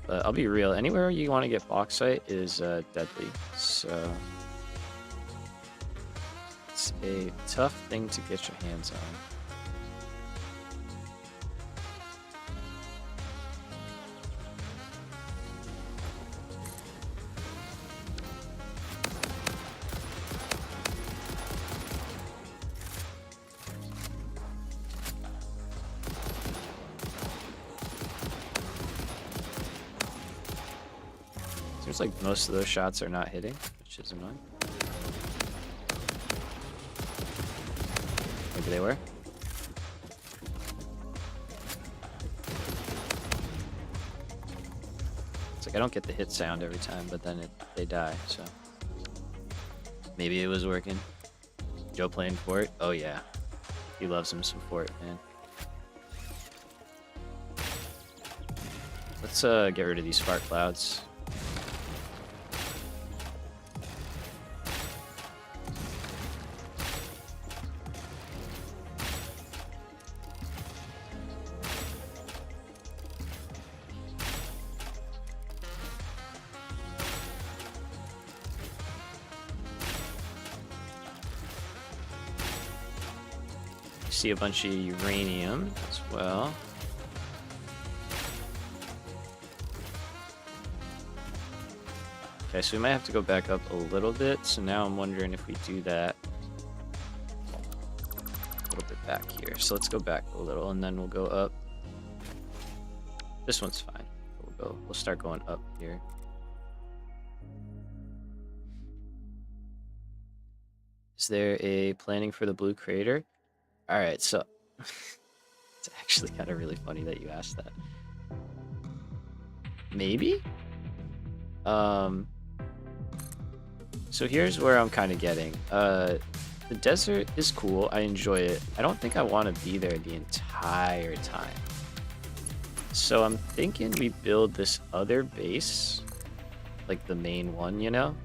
But I'll be real, anywhere you want to get bauxite is deadly. So it's a tough thing to get your hands on. Seems like most of those shots are not hitting, which is annoying. Maybe they were. It's like I don't get the hit sound every time, but then they die, so. Maybe it was working. Joe playing Fort? Oh yeah. He loves him some Fort, man. Let's get rid of these fart clouds. see a bunch of uranium as well. Okay, so we might have to go back up a little bit. So now I'm wondering if we do that a little bit back here. So let's go back a little and then we'll go up. This one's fine. We'll start going up here. Is there a planning for the blue crater? All right, so it's actually kind of really funny that you asked that. Maybe? So here's where I'm kind of getting. The desert is cool. I enjoy it. I don't think I want to be there the entire time. So I'm thinking we build this other base, like the main one, you know,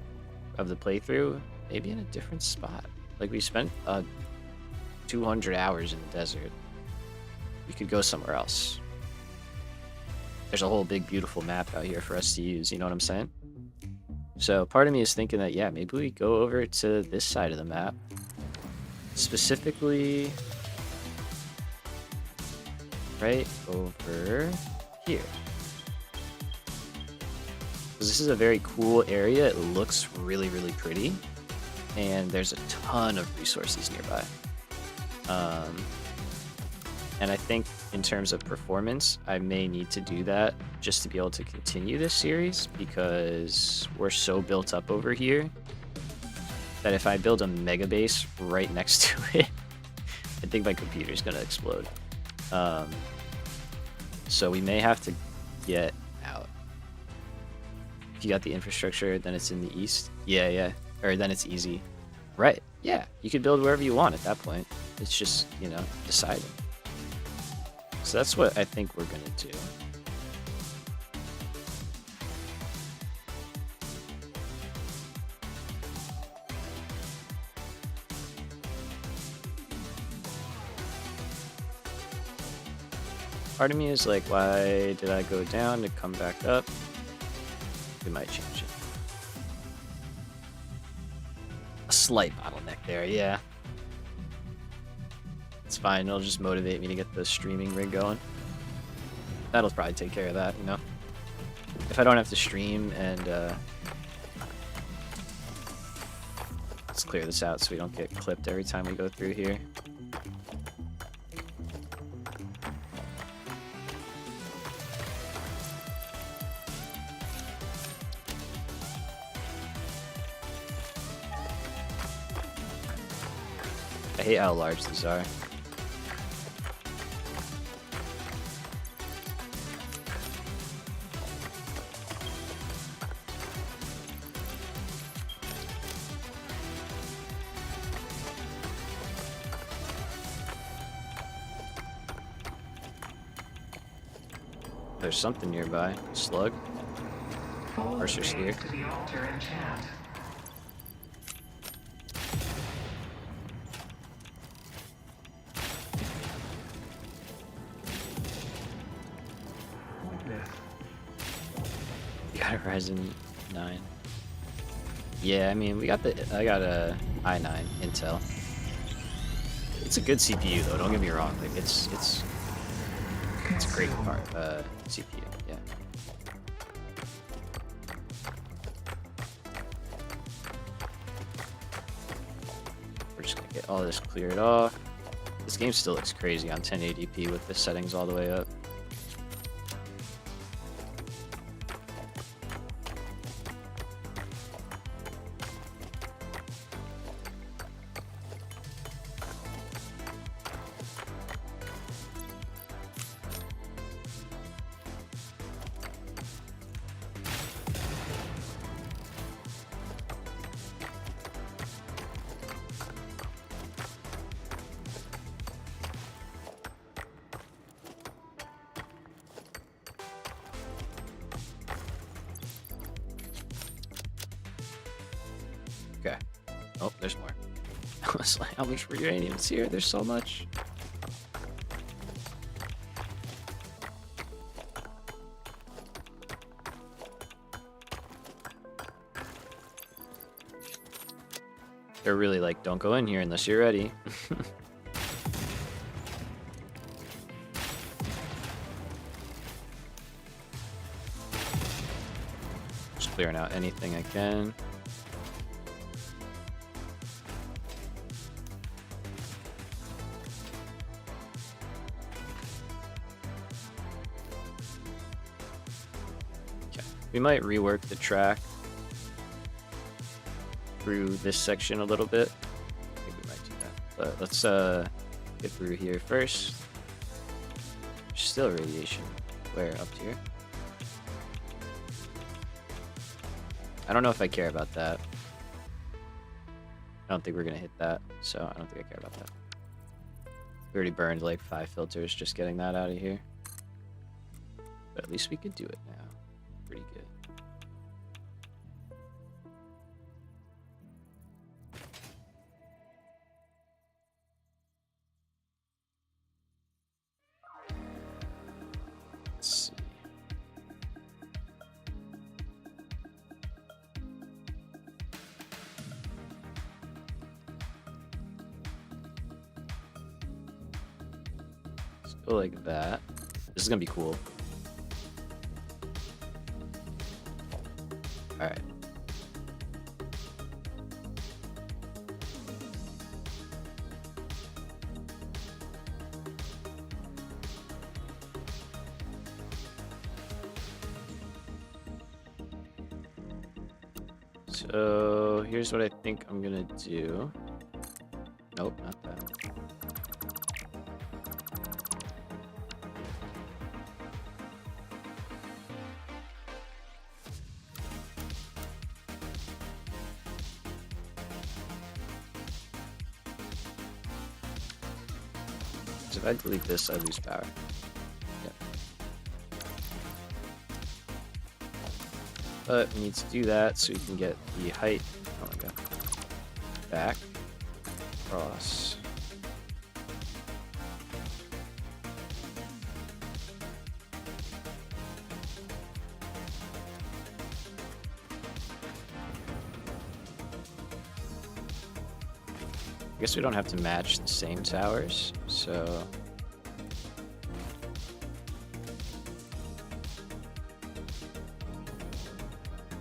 of the playthrough, maybe in a different spot. Like we spent 200 hours in the desert. We could go somewhere else. There's a whole big beautiful map out here for us to use, you know what I'm saying? So part of me is thinking that, yeah, maybe we go over to this side of the map. Specifically, right over here. Because this is a very cool area. It looks really, really pretty. And there's a ton of resources nearby. And I think in terms of performance, I may need to do that just to be able to continue this series, because we're so built up over here that if I build a mega base right next to it, I think my computer's gonna explode. So we may have to get out. If you got the infrastructure, then it's in the east. Yeah. Or then it's easy. Right. Yeah. You could build wherever you want at that point. It's just, you know, deciding. So that's what I think we're going to do. Part of me is like, why did I go down to come back up? We might change it. A slight bottleneck there, yeah. It's fine, it'll just motivate me to get the streaming rig going. That'll probably take care of that, you know? If I don't have to stream and, let's clear this out so we don't get clipped every time we go through here. I hate how large these are. There's something nearby. Slug. Mercer Sphere. You got a Ryzen 9. Yeah, I mean, I got a i9 Intel. It's a good CPU though, don't get me wrong. Like it's a great part CPU, yeah. We're just gonna get all this cleared off. This game still looks crazy on 1080p with the settings all the way up. Okay. Oh, there's more. I was like, how much uranium is here? There's so much. They're really like, don't go in here unless you're ready. clearing out anything I can. Okay, we might rework the track through this section a little bit. I think we might do that. But let's get through here first. There's still radiation. Where? Up here? I don't know if I care about that. I don't think we're gonna hit that, so I don't think I care about that. We already burned like 5 filters just getting that out of here. But at least we could do it now. Pretty good. Let's see. Let's go like that. This is gonna be cool. Alright. So here's what I think I'm gonna do. Nope, not that. So if I delete this, I lose power. Yep. But we need to do that so we can get the height, oh my god, back, across. I guess we don't have to match the same towers, so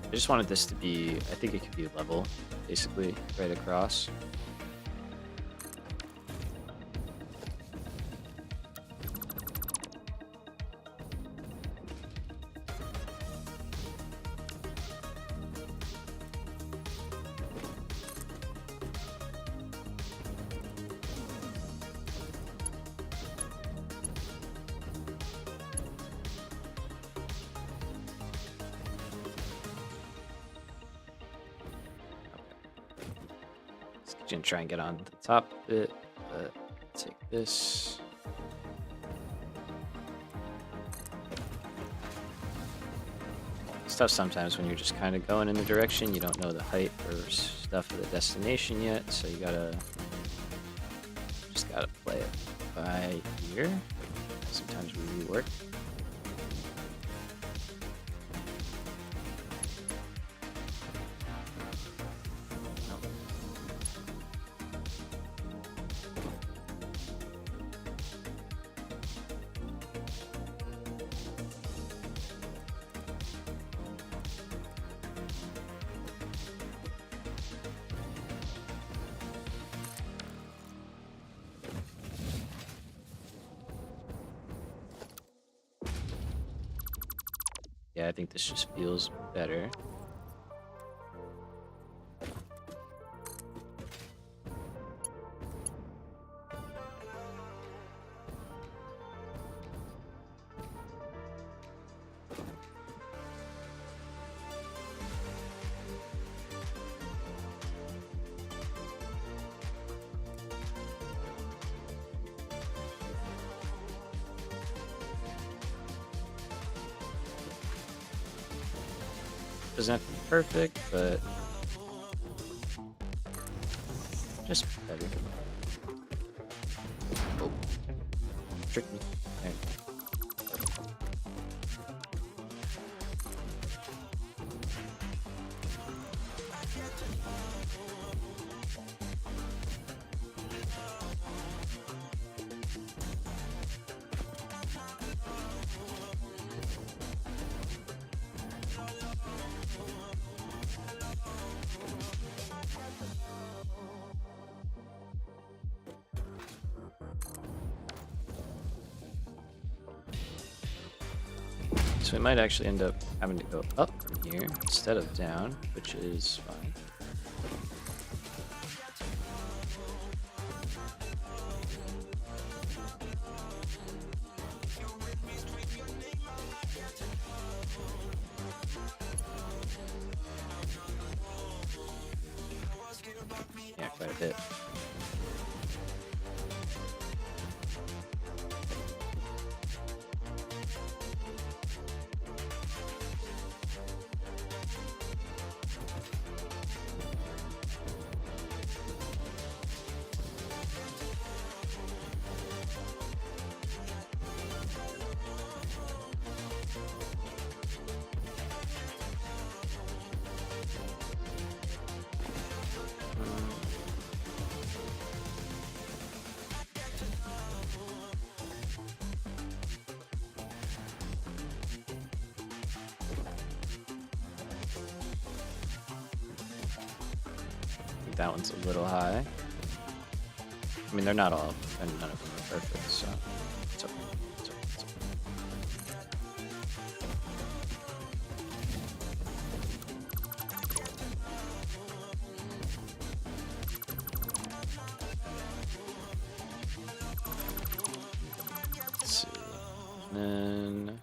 I just wanted this to be, I think it could be level, basically, right across. Gonna try and get on the top bit, but take this. It's tough sometimes when you're just kind of going in the direction, you don't know the height or stuff of the destination yet, so you just gotta play it by ear. Sometimes we rework. Yeah, I think this just feels better. Doesn't have to be perfect, but just better. Oh, tricked me. There. So we might actually end up having to go up from here instead of down, which is fine. Yeah, quite a bit. That one's a little high. I mean, they're not all, and none of them are perfect, so it's okay. It's okay. It's okay. Let's see. And then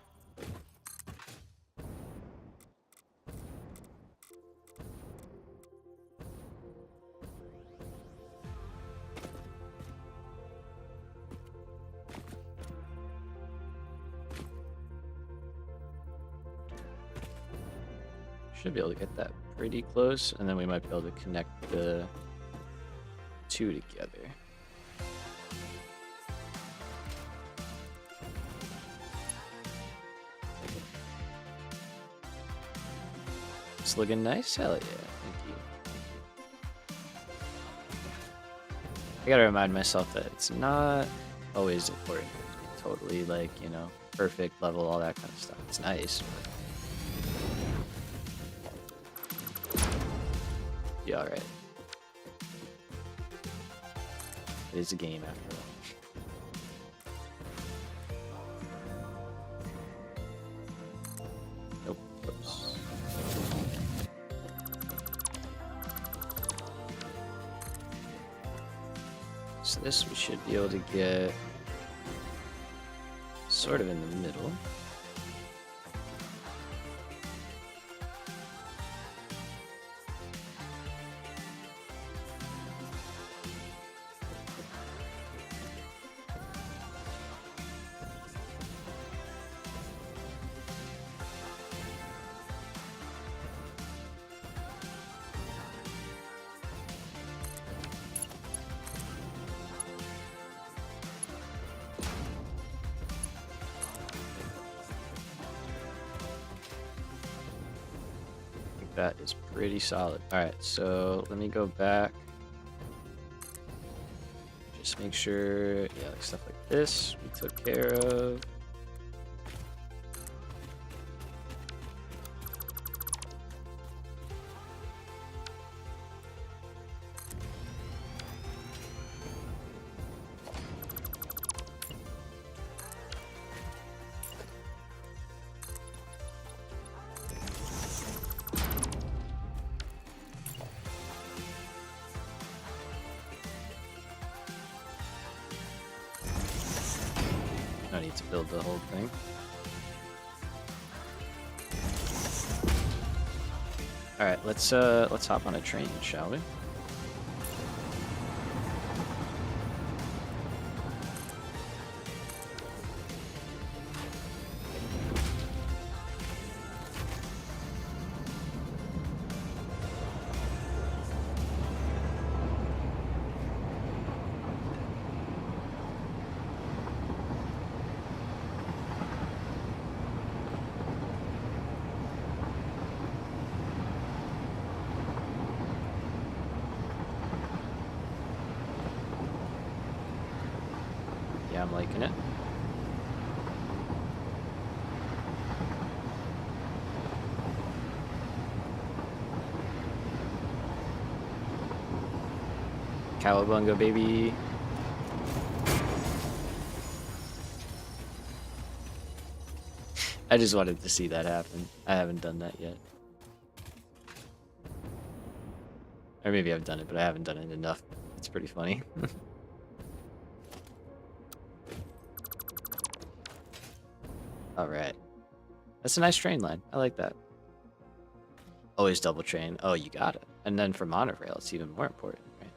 should be able to get that pretty close, and then we might be able to connect the two together. It's looking nice. Hell yeah. Thank you. I gotta remind myself that it's not always important to be totally, like, you know, perfect level, all that kind of stuff. It's nice, but yeah, alright. It is a game after all. Nope. Whoops. So this we should be able to get sort of in the middle. That is pretty solid. Alright, so let me go back. Just make sure, yeah, like stuff like this we took care of. I need to build the whole thing. All right, let's hop on a train, shall we? Yeah, I'm liking it. Cowabunga, baby. I just wanted to see that happen. I haven't done that yet. Or maybe I've done it, but I haven't done it enough. It's pretty funny. Alright. That's a nice train line. I like that. Always double train. Oh, you got it. And then for monorail, it's even more important, right?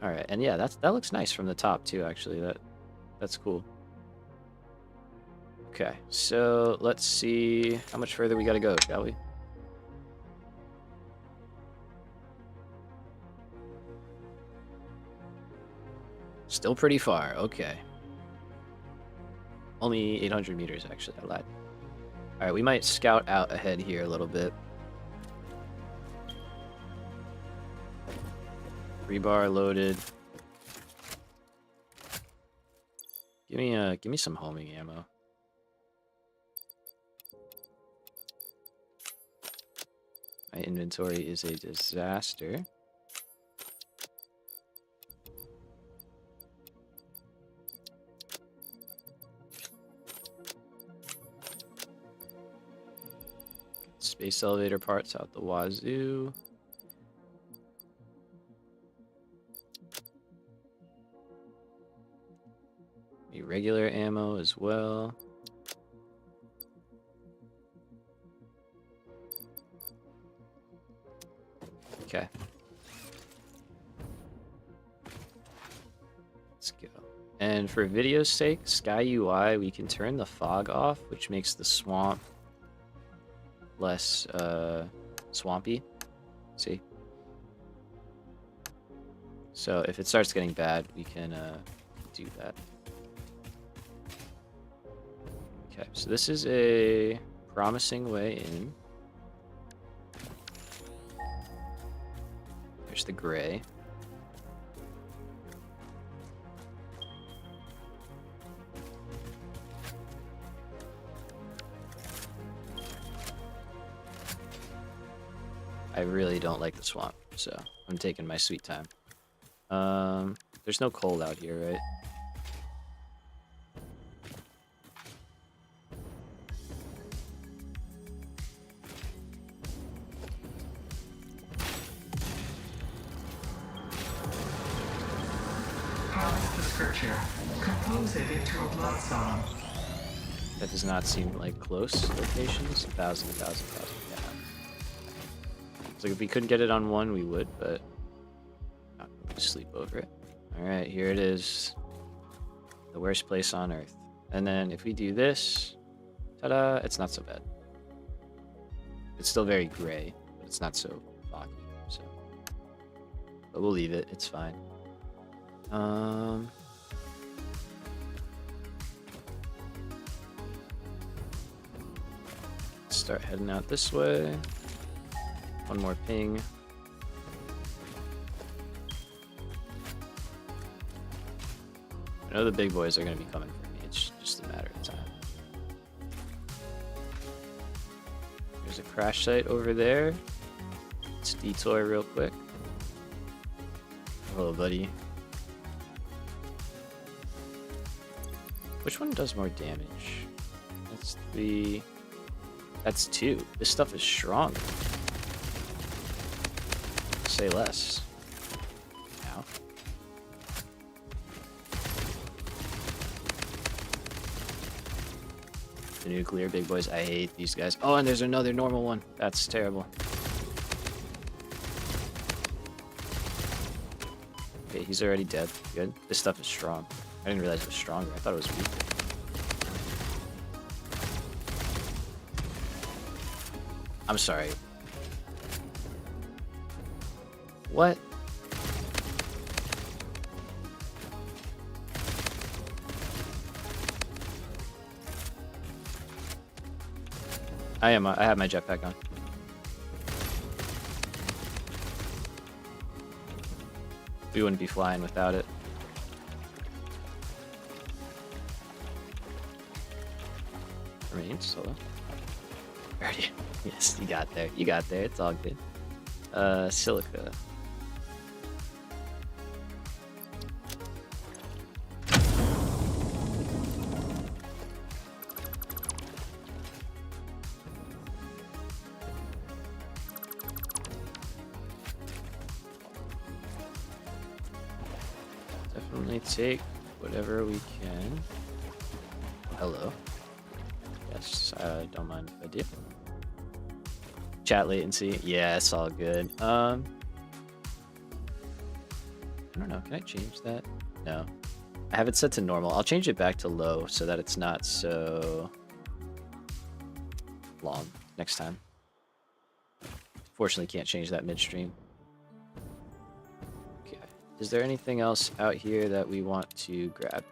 Alright, and yeah, that looks nice from the top too, actually. That's cool. Okay, so let's see how much further we gotta go, shall we? Still pretty far, okay. Only 800 meters, actually, I lied. Alright, we might scout out ahead here a little bit. Rebar loaded. Give me some homing ammo. My inventory is a disaster. Space elevator parts out the wazoo. Regular ammo as well. Okay. Let's go. And for video's sake, SkyUI, we can turn the fog off, which makes the swamp less swampy. See? So if it starts getting bad, we can do that. Okay, so this is a promising way in. There's the gray. I really don't like the swamp, so I'm taking my sweet time. There's no coal out here, right? Compose it into a blood song. That does not seem like close locations. 1,000, 1,000, 1,000. Yeah. So if we couldn't get it on one, we would, but not going to sleep over it. All right, here it is. The worst place on Earth. And then if we do this, ta-da! It's not so bad. It's still very gray, but it's not so foggy. So, but we'll leave it. It's fine. Start heading out this way. One more ping. I know the big boys are going to be coming for me. It's just a matter of time. There's a crash site over there. Let's detour real quick. Hello, buddy. Which one does more damage? That's 3. That's 2. This stuff is strong. Say less. Ow. The nuclear big boys. I hate these guys. Oh, and there's another normal one. That's terrible. Okay, he's already dead. Good. This stuff is strong. I didn't realize it was stronger. I thought it was weaker. I'm sorry. What? I have my jetpack on. We wouldn't be flying without it. Remain solo. Already. Yes, you got there. You got there. It's all good. Silica. definitely take whatever we can. Hello. Yes, I don't mind if I do. Chat latency. Yeah, it's all good. I don't know. Can I change that? No. I have it set to normal. I'll change it back to low so that it's not so long next time. Fortunately, can't change that midstream. Okay. Is there anything else out here that we want to grab?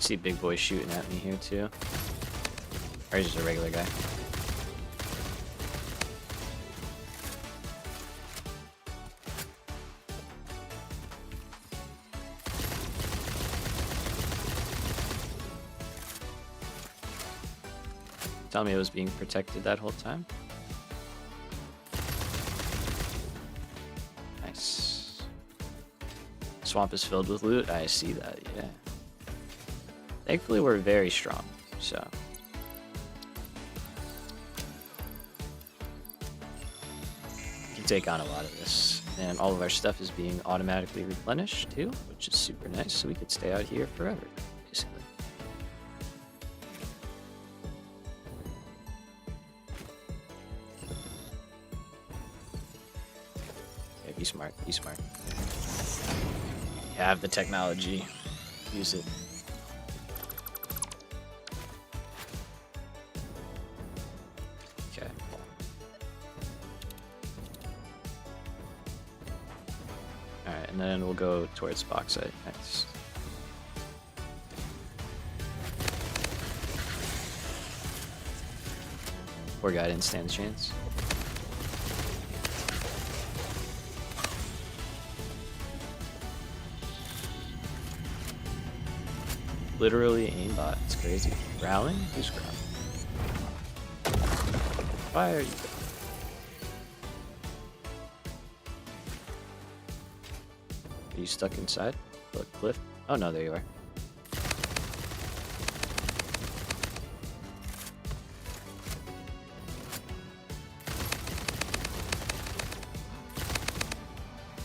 See big boy shooting at me here too. Or he's just a regular guy. Tell me it was being protected that whole time. Nice. Swamp is filled with loot. I see that, yeah. Thankfully, we're very strong, so. We can take on a lot of this. And all of our stuff is being automatically replenished, too, which is super nice, so we could stay out here forever, basically. Okay, be smart, be smart. You have the technology. Use it. And then we'll go towards bauxite next. Poor guy didn't stand a chance. Literally aimbot. It's crazy. Growling? Who's growling? Why are you? Are you stuck inside the cliff? Oh no, there you are.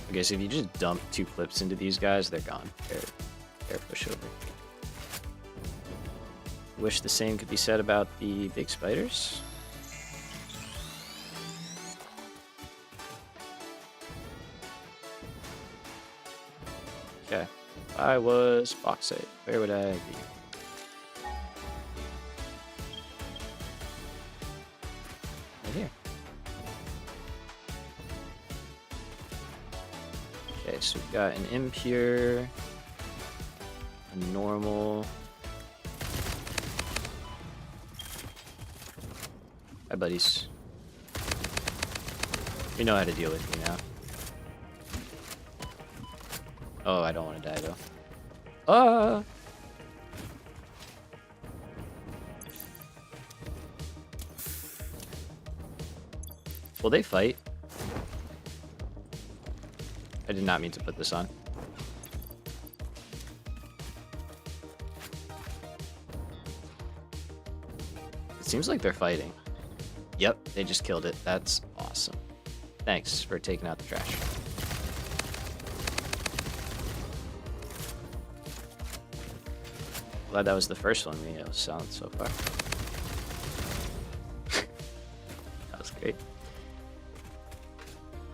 Okay, so if you just dump 2 clips into these guys, they're gone. They're pushover. Wish the same could be said about the big spiders. Okay, if I was bauxite, where would I be? Right here. Okay, so we've got an impure, a normal. Hi, buddies. We know how to deal with you now. Oh, I don't want to die though. Will they fight? I did not mean to put this on. It seems like they're fighting. Yep, they just killed it. That's awesome. Thanks for taking out the trash. Glad that was the first one we sound so far. That was great.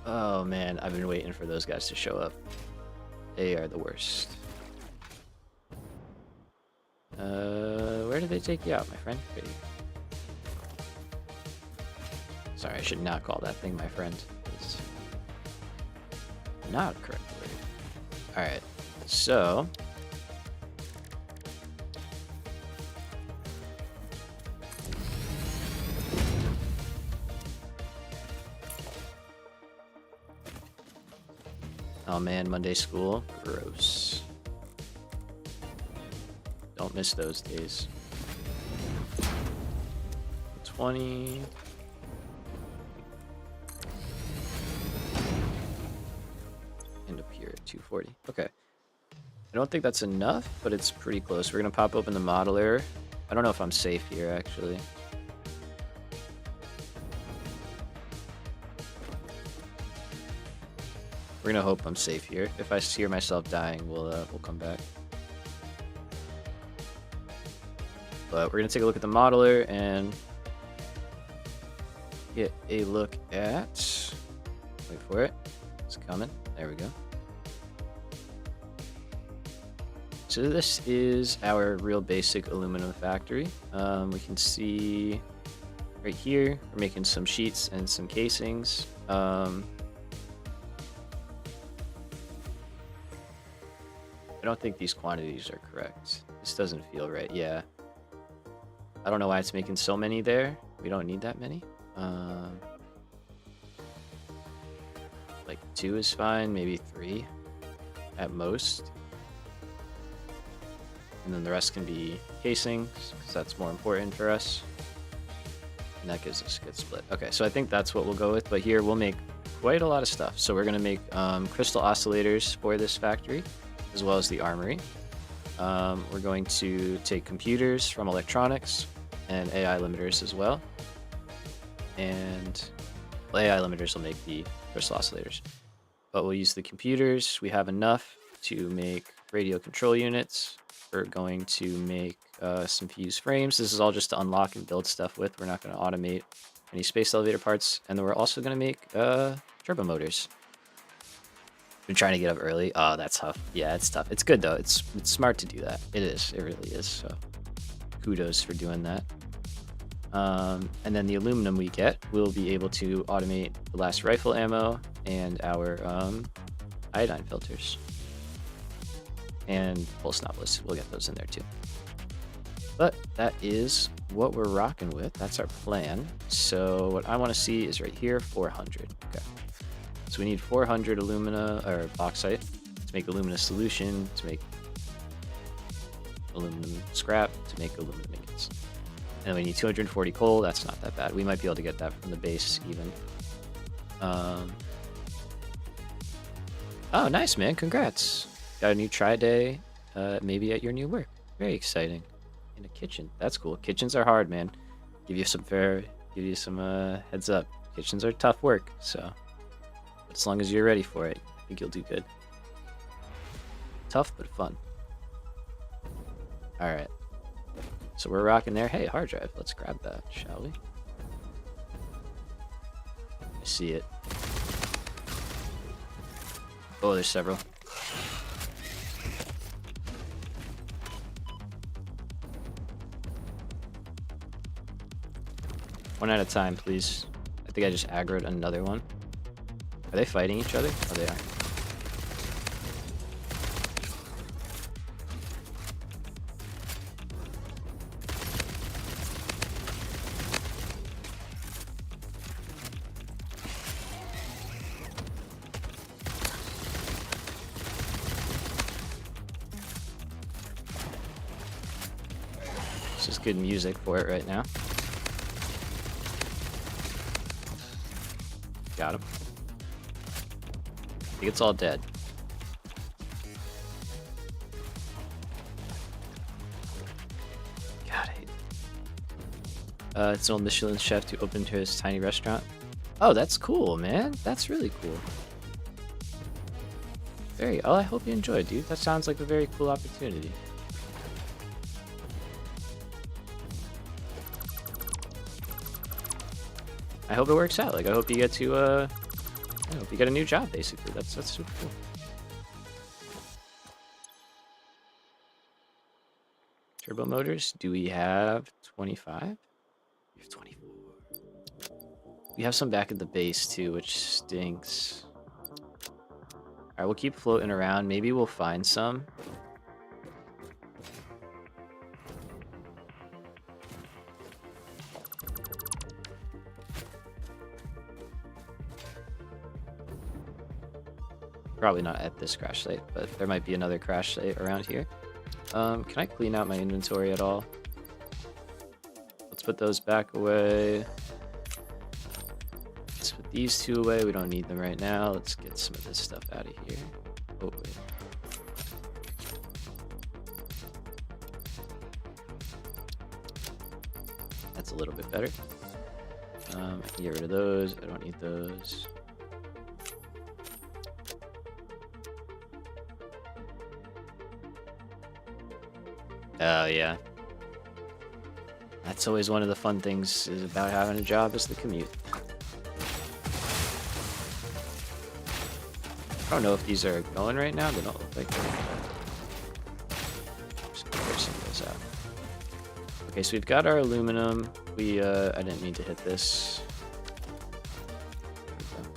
Oh man, I've been waiting for those guys to show up. They are the worst. Where did they take you out, my friend? Wait. Sorry, I should not call that thing my friend. It's not a correct word. Alright, so... Oh man, Monday school? Gross. Don't miss those days. 220. And up here at 240. Okay. I don't think that's enough, but it's pretty close. We're going to pop open the Modular. I don't know if I'm safe here, actually. We're going to hope I'm safe here. If I hear myself dying, we'll come back. But we're going to take a look at the Modular and get a look at... Wait for it. It's coming. There we go. So this is our real basic aluminum factory. We can see right here, we're making some sheets and some casings. I don't think these quantities are correct. This doesn't feel right. Yeah. I don't know why it's making so many there. We don't need that many. Like 2 is fine, maybe 3 at most. And then the rest can be casings, because that's more important for us. And that gives us a good split. Okay, so I think that's what we'll go with. But here we'll make quite a lot of stuff. So we're going to make crystal oscillators for this factory, as well as the armory. We're going to take computers from electronics and AI limiters as well. And AI limiters will make the crystal oscillators. But we'll use the computers. We have enough to make radio control units. We're going to make some fused frames. This is all just to unlock and build stuff with. We're not going to automate any space elevator parts. And then we're also going to make turbo motors. Been trying to get up early. Oh, that's tough. Yeah, it's tough. It's good, though. It's smart to do that. It is. It really is. So kudos for doing that. And then the aluminum we get, we'll be able to automate the last rifle ammo and our iodine filters. And pulse novelist, we'll get those in there too. But that is what we're rocking with. That's our plan. So what I want to see is right here, 400. Okay. So we need 400 alumina or bauxite to make alumina solution, to make aluminum scrap, to make aluminum ingots. And we need 240 coal. That's not that bad. We might be able to get that from the base even. Oh, nice, man. Congrats. Got a new try-day, maybe at your new work. Very exciting. In a kitchen. That's cool. Kitchens are hard, man. Give you some heads up. Kitchens are tough work, so. But as long as you're ready for it, I think you'll do good. Tough, but fun. Alright. So we're rocking there. Hey, hard drive. Let's grab that, shall we? I see it. Oh, there's several. One at a time, please. I think I just aggroed another one. Are they fighting each other? Oh, they are. This is good music for it right now. Got him. I think it's all dead. God, I hate it. It's an old Michelin chef to open his tiny restaurant. Oh, that's cool, man. That's really cool. I hope you enjoyed, dude. That sounds like a very cool opportunity. I hope it works out. Like, I hope you get to, I hope you get a new job, basically. That's super cool. Turbo motors, do we have 25? We have 24. We have some back at the base, too, which stinks. Alright, we'll keep floating around. Maybe we'll find some. Probably not at this crash site, but there might be another crash site around here. Can I clean out my inventory at all? Let's put those back away. Let's put these two away. We don't need them right now. Let's get some of this stuff out of here. Oh, wait. That's a little bit better. I can get rid of those. I don't need those. Oh, yeah. That's always one of the fun things is about having a job is the commute. I don't know if these are going right now. They don't look like they're. Just clear some of those out. Okay, so we've got our aluminum. I didn't mean to hit this. There we go.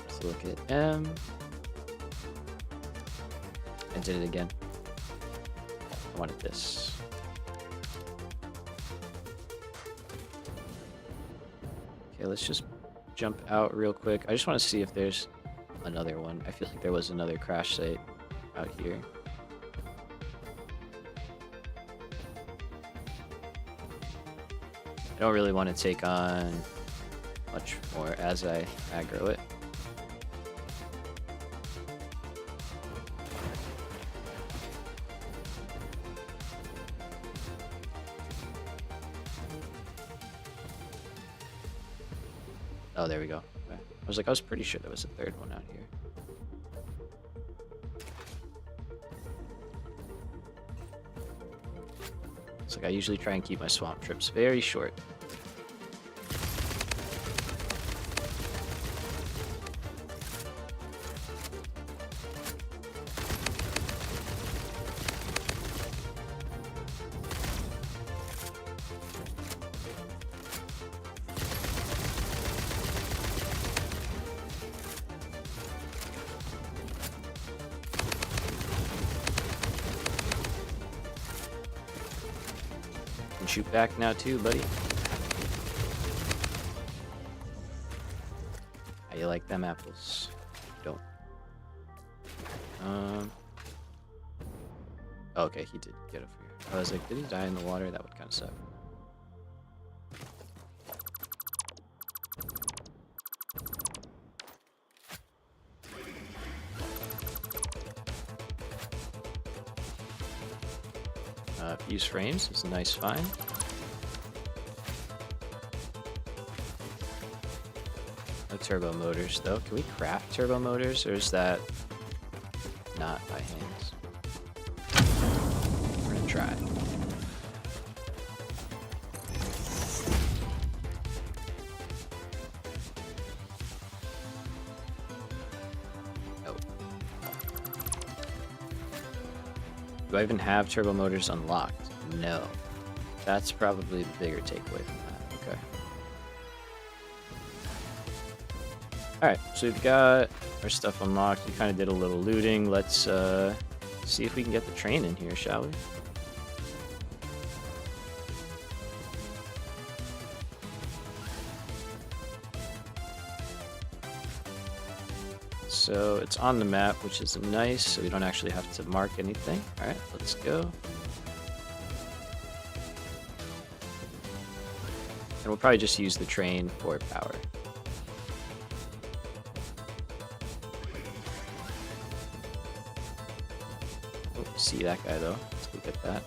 Let's look at M. I did it again. I wanted this. Okay, let's just jump out real quick. I just want to see if there's another one. I feel like there was another crash site out here. I don't really want to take on much more as I aggro it. Oh, there we go. Okay. I was pretty sure there was a third one out here. It's like I usually try and keep my swamp trips very short. Shoot back now too, buddy. How you like them apples? Don't. Okay, he did get over here. I was like, did he die in the water? That would kind of suck. Fuse frames is a nice find. No turbo motors though. Can we craft turbo motors or is that not by hands? We're gonna try. Do I even have turbo motors unlocked? No. That's probably the bigger takeaway from that. Okay. Alright, so we've got our stuff unlocked. We kind of did a little looting. Let's see if we can get the train in here, shall we? So it's on the map, which is nice, so we don't actually have to mark anything. All right, let's go. And we'll probably just use the train for power. Oh, see that guy though. Let's go get that.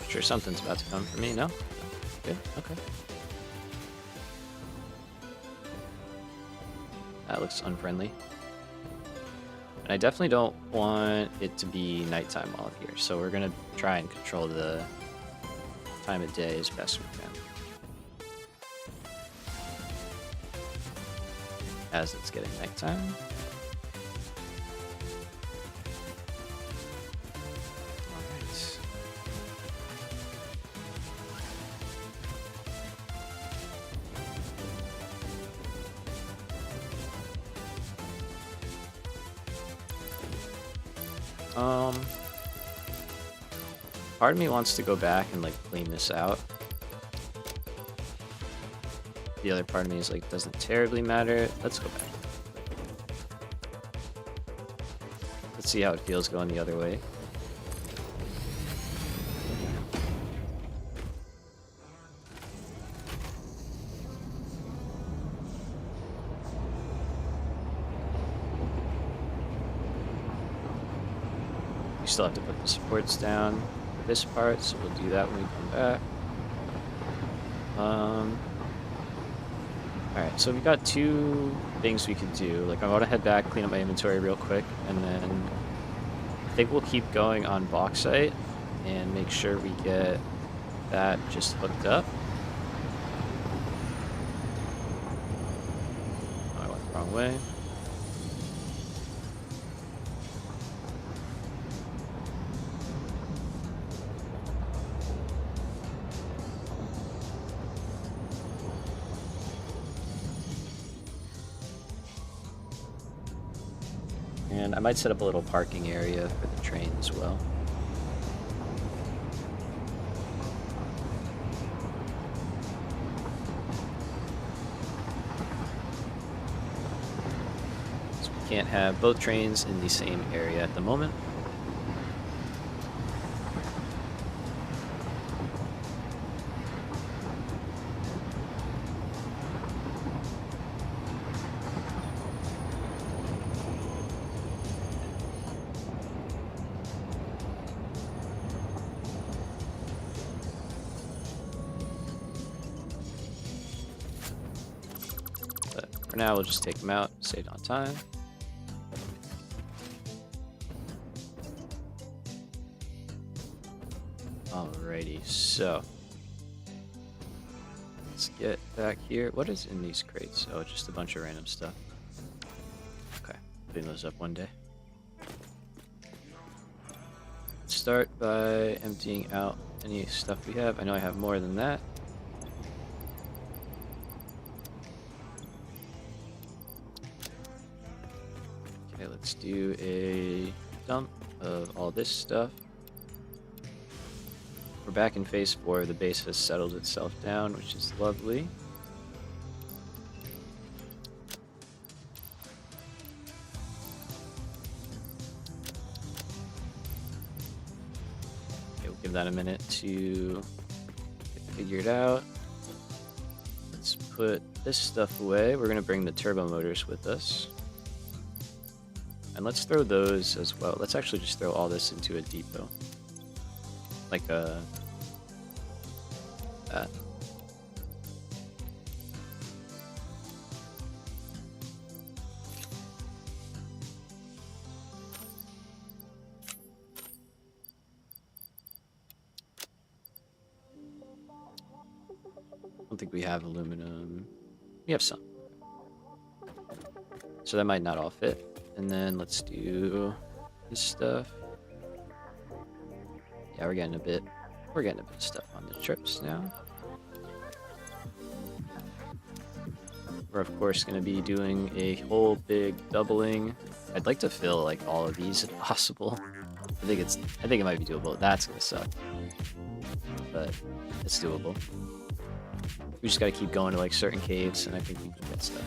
Sure, something's about to come for me, no? Good, okay. That looks unfriendly. And I definitely don't want it to be nighttime while I'm here, so we're gonna try and control the time of day as best we can. As it's getting nighttime. Part of me wants to go back and like clean this out. The other part of me is like, doesn't terribly matter. Let's go back. Let's see how it feels going the other way. We still have to put the supports down for this part, so we'll do that when we come back. Alright, so we got two things we could do. Like, I want to head back, clean up my inventory real quick, and then I think we'll keep going on bauxite and make sure we get that just hooked up. Oh, I went the wrong way. And I might set up a little parking area for the train as well. So we can't have both trains in the same area at the moment. For now, we'll just take them out, save on time. Alrighty, so let's get back here. What is in these crates? Oh, just a bunch of random stuff. Okay, clean those up one day. Let's start by emptying out any stuff we have. I know I have more than that. Okay, let's do a dump of all this stuff. We're back in phase 4. The base has settled itself down, which is lovely. Okay, we'll give that a minute to get figured out. Let's put this stuff away. We're going to bring the turbo motors with us. And let's throw those as well. Let's actually just throw all this into a depot. Like that. I don't think we have aluminum. We have some. So that might not all fit. And then let's do this stuff. Yeah, we're getting a bit of stuff on the trips now. We're of course going to be doing a whole big doubling. I'd like to fill like all of these if possible. I think it might be doable. That's going to suck, but it's doable. We just got to keep going to like certain caves, and I think we can get stuff.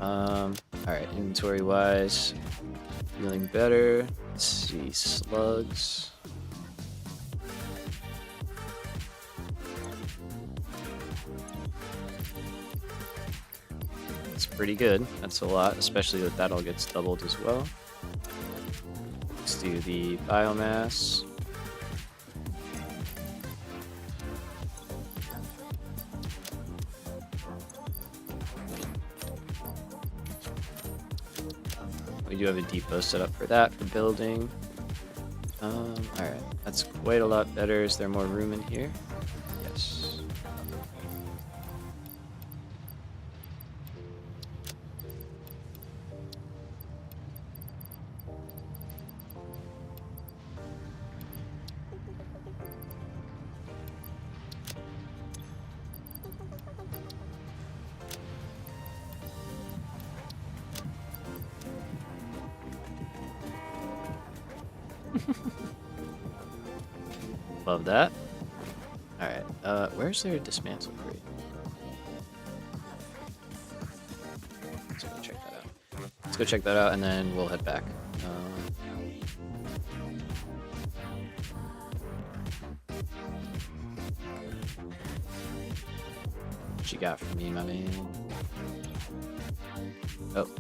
Alright, inventory wise, feeling better. Let's see, slugs. That's pretty good. That's a lot, especially if that all gets doubled as well. Let's do the biomass. We do have a depot set up for that, for building. Alright, that's quite a lot better. Is there more room in here? Yes. Love that. Alright, where's their dismantle crate? to go check that out. Let's go check that out, and then we'll head back. What you got for me, my man? Oh. Okay.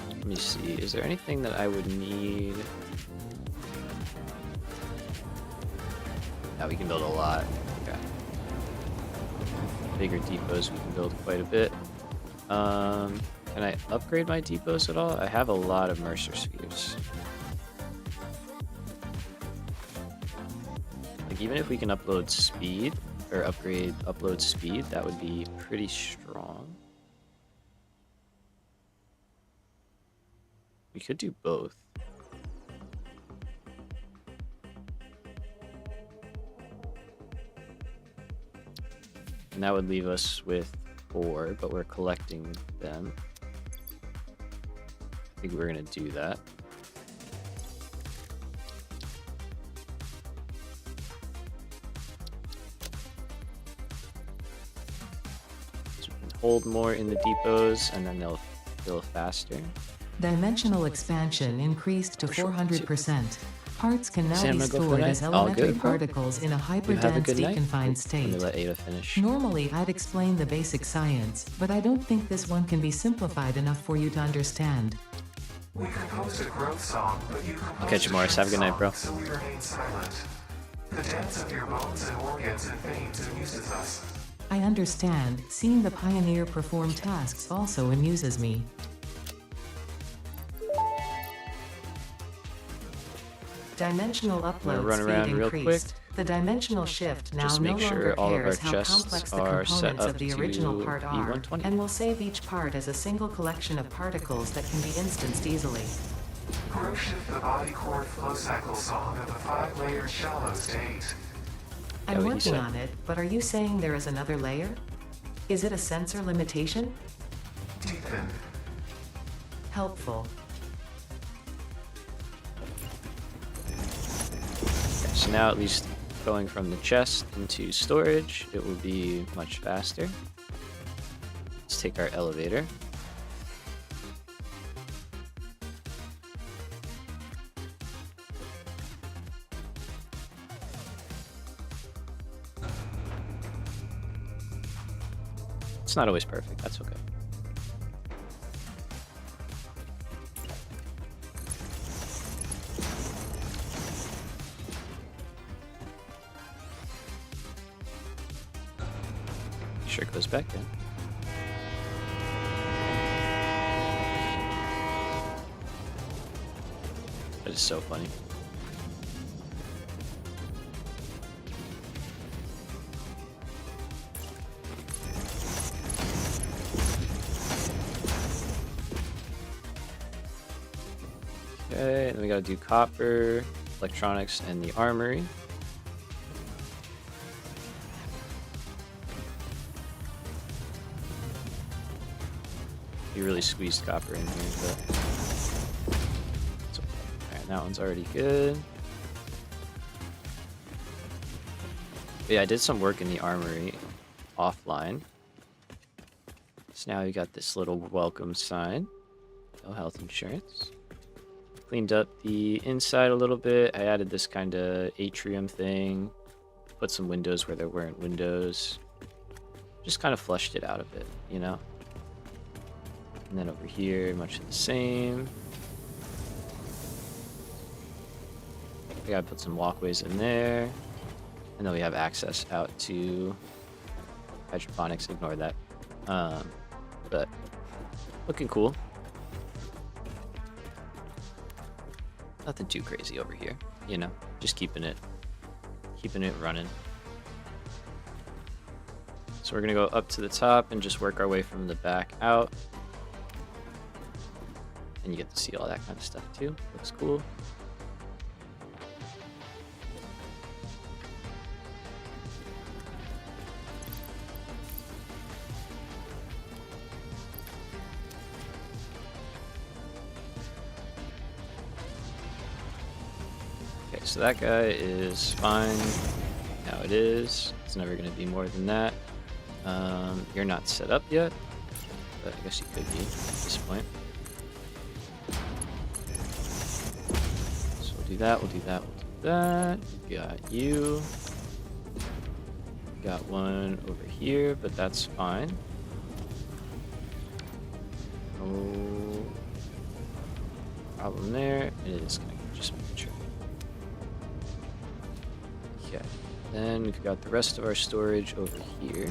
Let me see. Is there anything that I would need? Yeah, we can build a lot. Okay. Bigger depots, we can build quite a bit. Can I upgrade my depots at all? I have a lot of Mercer spheres. Like, even if we can upload speed, or upload speed, that would be pretty strong. We could do both. And that would leave us with 4, but we're collecting them. I think we're gonna do that. So we can hold more in the depots, and then they'll fill faster. Dimensional expansion increased to 400%. Parts can now Sam, be I'm gonna go for stored the as night. All elementary good, bro. particles in a You have a hyperdense good night. deconfined Let state. me let Ada finish. Normally, I'd explain the basic science, but I don't think this one can be simplified enough for you to understand. We composed a growth song, but you composed I'll catch you, Morris. Have a good night, bro. so we remain silent. The dance of your bones and organs and veins amuses us. I understand. Seeing the pioneer perform tasks also amuses me. Dimensional upload run around speed real increased. The dimensional shift now Just no make longer sure all of our cares how chests complex the are set components up of the to original part are, E120. and will save each part as a single collection of particles that can be instanced easily. Grow shift the body core flow cycle song of the 5-layered shallow state. I'm what he working said. on it, but are you saying there is another layer? Is it a sensor limitation? Deepen. Helpful. So now at least going from the chest into storage, it will be much faster. Let's take our elevator. It's not always perfect, that's okay. Sure it goes back in. That is so funny. Okay, then we gotta do copper, electronics, and the armory. You really squeezed copper in here, but it's okay. Alright, that one's already good. But yeah, I did some work in the armory offline. So now we got this little welcome sign. No health insurance. Cleaned up the inside a little bit. I added this kind of atrium thing. Put some windows where there weren't windows. Just kind of flushed it out a bit, you know? And then over here, much the same. I gotta put some walkways in there. And then we have access out to hydroponics. Ignore that. But looking cool. Nothing too crazy over here, you know? Just keeping it running. So we're gonna go up to the top and just work our way from the back out. And you get to see all that kind of stuff too. Looks cool. Okay, so that guy is fine. Now it is. It's never going to be more than that. You're not set up yet, but I guess you could be at this point. So we'll do that, we'll do that, we'll do that. Got you. Got one over here, but that's fine. No problem there. It is going to just make sure. Okay. Then we've got the rest of our storage over here.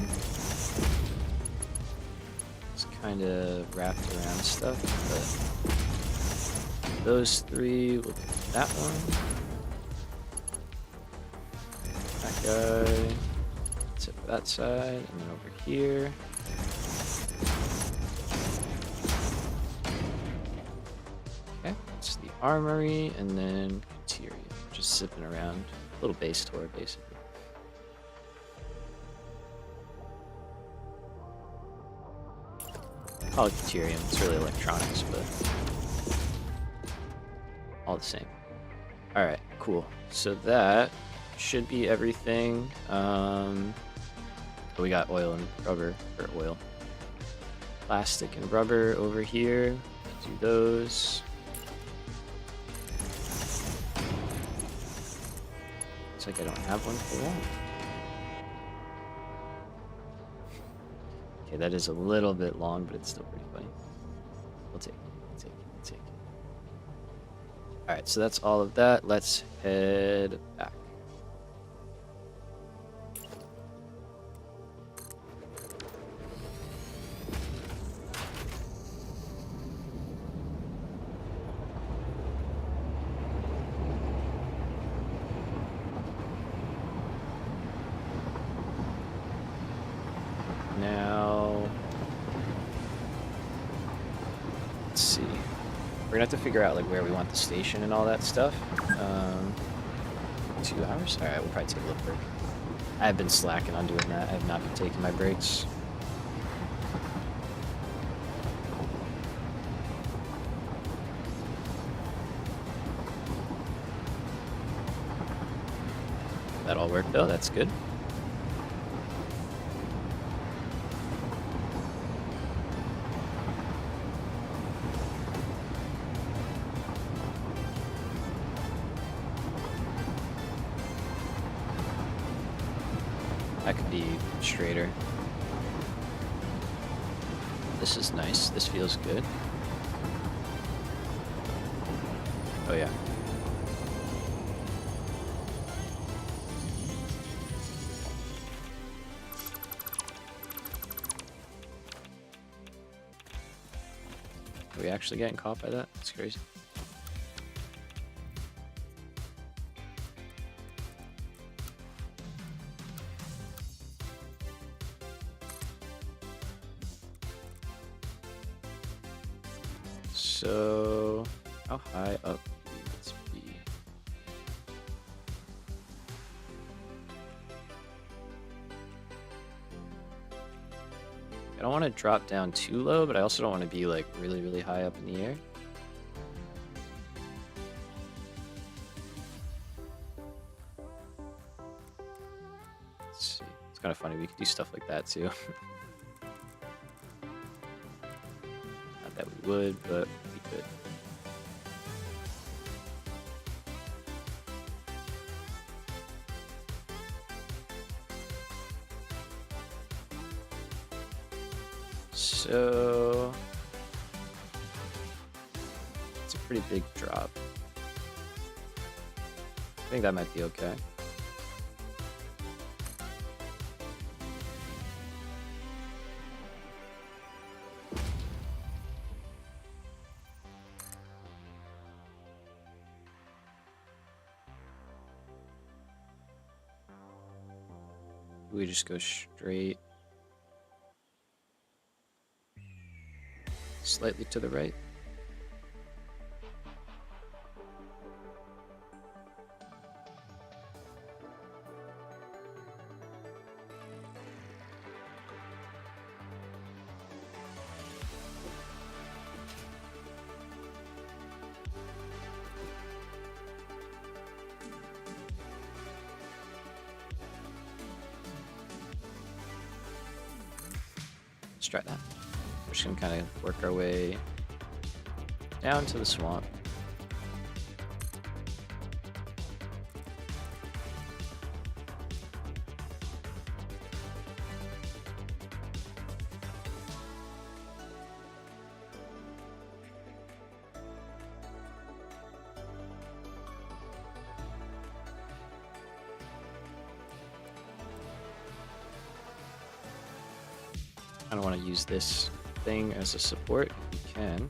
It's kind of wrapped around stuff, but those three, we'll do that one. That guy. That's it for that side. And then over here. Okay, that's the armory, and then interior. Just zipping around. A little base tour, basically. Call it Deuterium, it's really electronics, but all the same. Alright, cool. So that should be everything. We got oil and rubber, or oil. Plastic and rubber over here. Do those. Looks like I don't have one for that. Okay, that is a little bit long, but it's still pretty funny. We'll take it, we'll take it, we'll take it. Alright, so that's all of that. Let's head back. Now, let's see. We're gonna have to figure out like where we want the station and all that stuff. 2 hours? All right, we'll probably take a little break. I have been slacking on doing that. I have not been taking my breaks. That all worked though. That's good. That could be straighter. This is nice. This feels good. Oh yeah. Are we actually getting caught by that? That's crazy. So, how high up do we need to be? I don't want to drop down too low, but I also don't want to be like really, really high up in the air. Let's see. It's kind of funny. We could do stuff like that too. Not that we would, but we could. So it's a pretty big drop. I think that might be okay. We just go straight. Slightly to the right. try that. We're just gonna kind of work our way down to the swamp. I don't want to use this thing as a support if you can.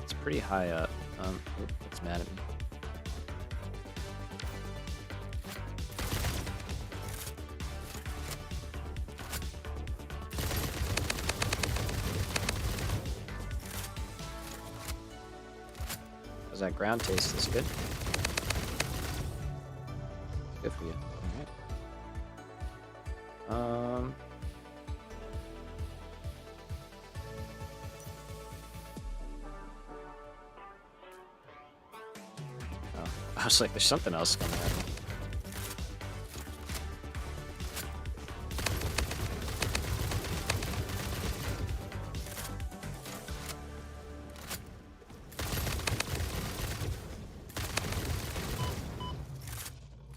It's pretty high up. It's mad at me. Does that ground taste this good? Good for you. Alright. I was like, there's something else coming at me.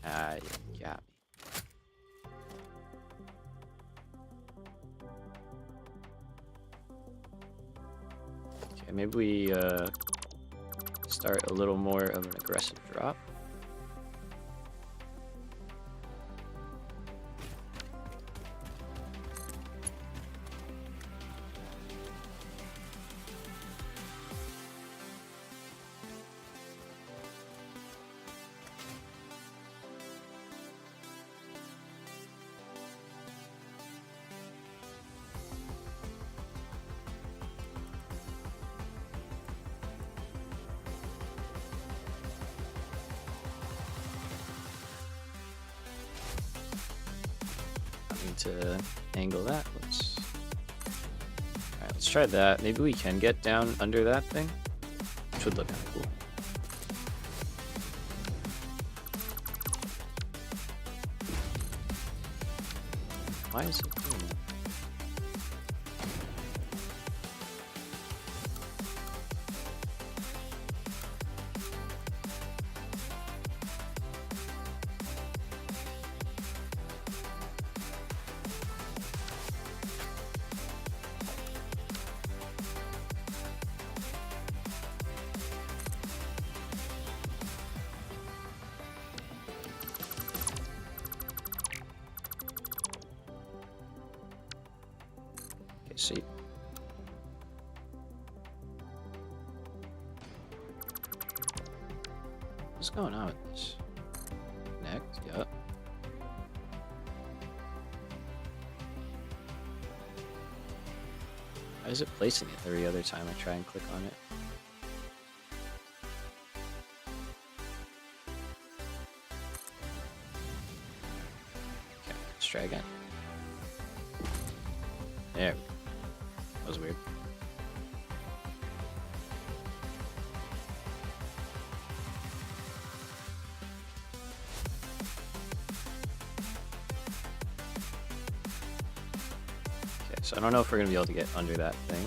Ah, you got me. Okay, maybe we start a little more of an aggressive drop. To angle that. Alright, let's try that. Maybe we can get down under that thing, which would look kind of cool. Why is it doing that? See. What's going on with this? Connect, yup. Why is it placing it every other time I try and click on it? Okay, let's try again. There we go. That was weird. Okay, so I don't know if we're gonna be able to get under that thing.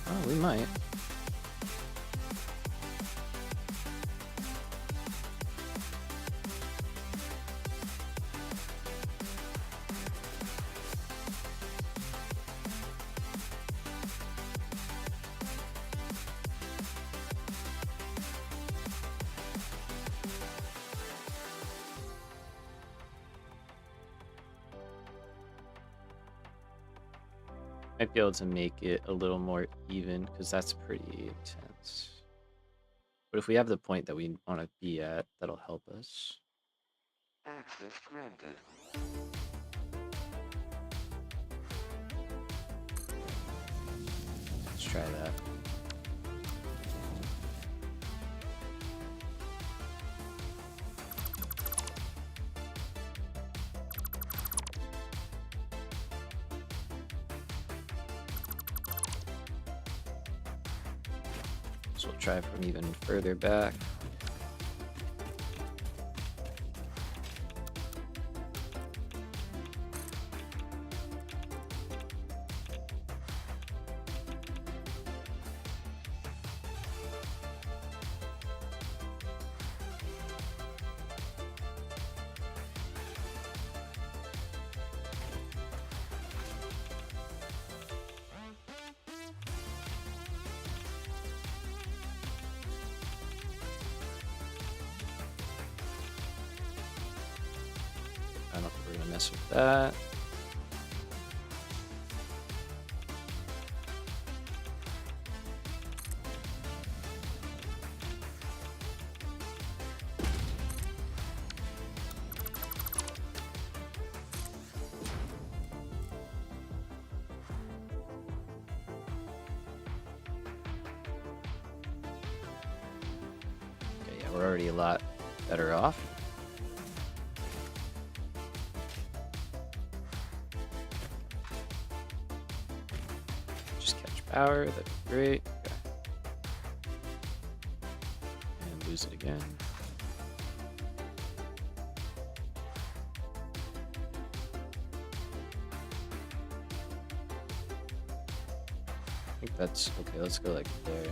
Oh, we might. Might be able to make it a little more even because that's pretty intense. But if we have the point that we want to be at, that'll help us. Access granted. Let's try that. So we'll try from even further back. I don't think we're gonna mess with that. Okay, yeah, we're already a lot better off. Power, that'd be great. Okay. And lose it again. I think that's okay. Let's go like there.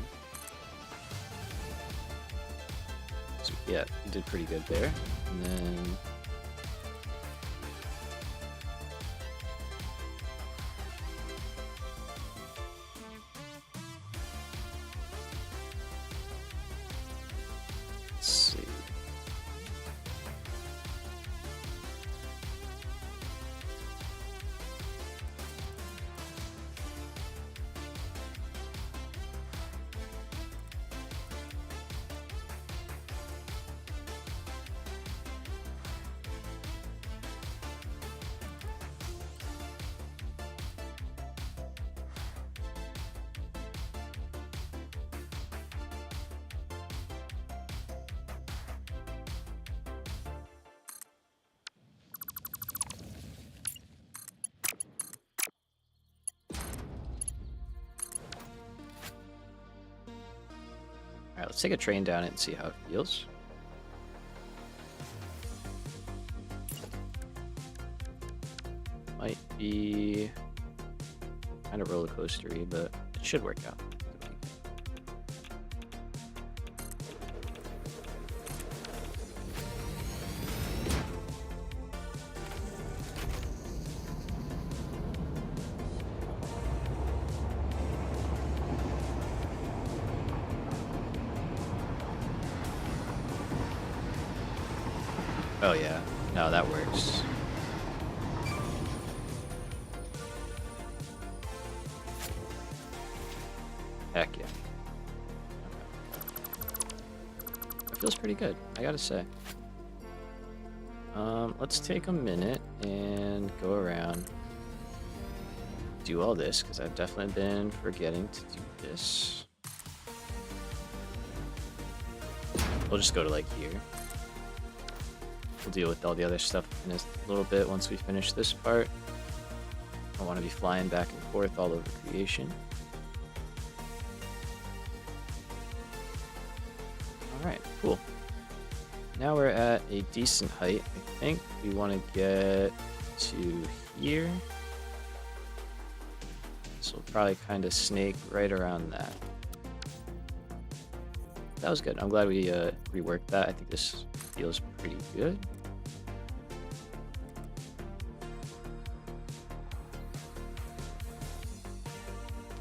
So yeah, we did pretty good there. And then let's see. All right, let's take a train down it and see how it feels. Might be kind of roller coastery, but it should work out. Oh yeah, no, that works. Heck yeah. Okay. It feels pretty good, I gotta say. Let's take a minute and go around, do all this, because I've definitely been forgetting to do this. We'll just go to like here. We'll deal with all the other stuff in a little bit once we finish this part. I want to be flying back and forth all over creation. Alright, cool. Now we're at a decent height. I think we want to get to here. This will probably kind of snake right around that. That was good. I'm glad we reworked that. I think this feels pretty good.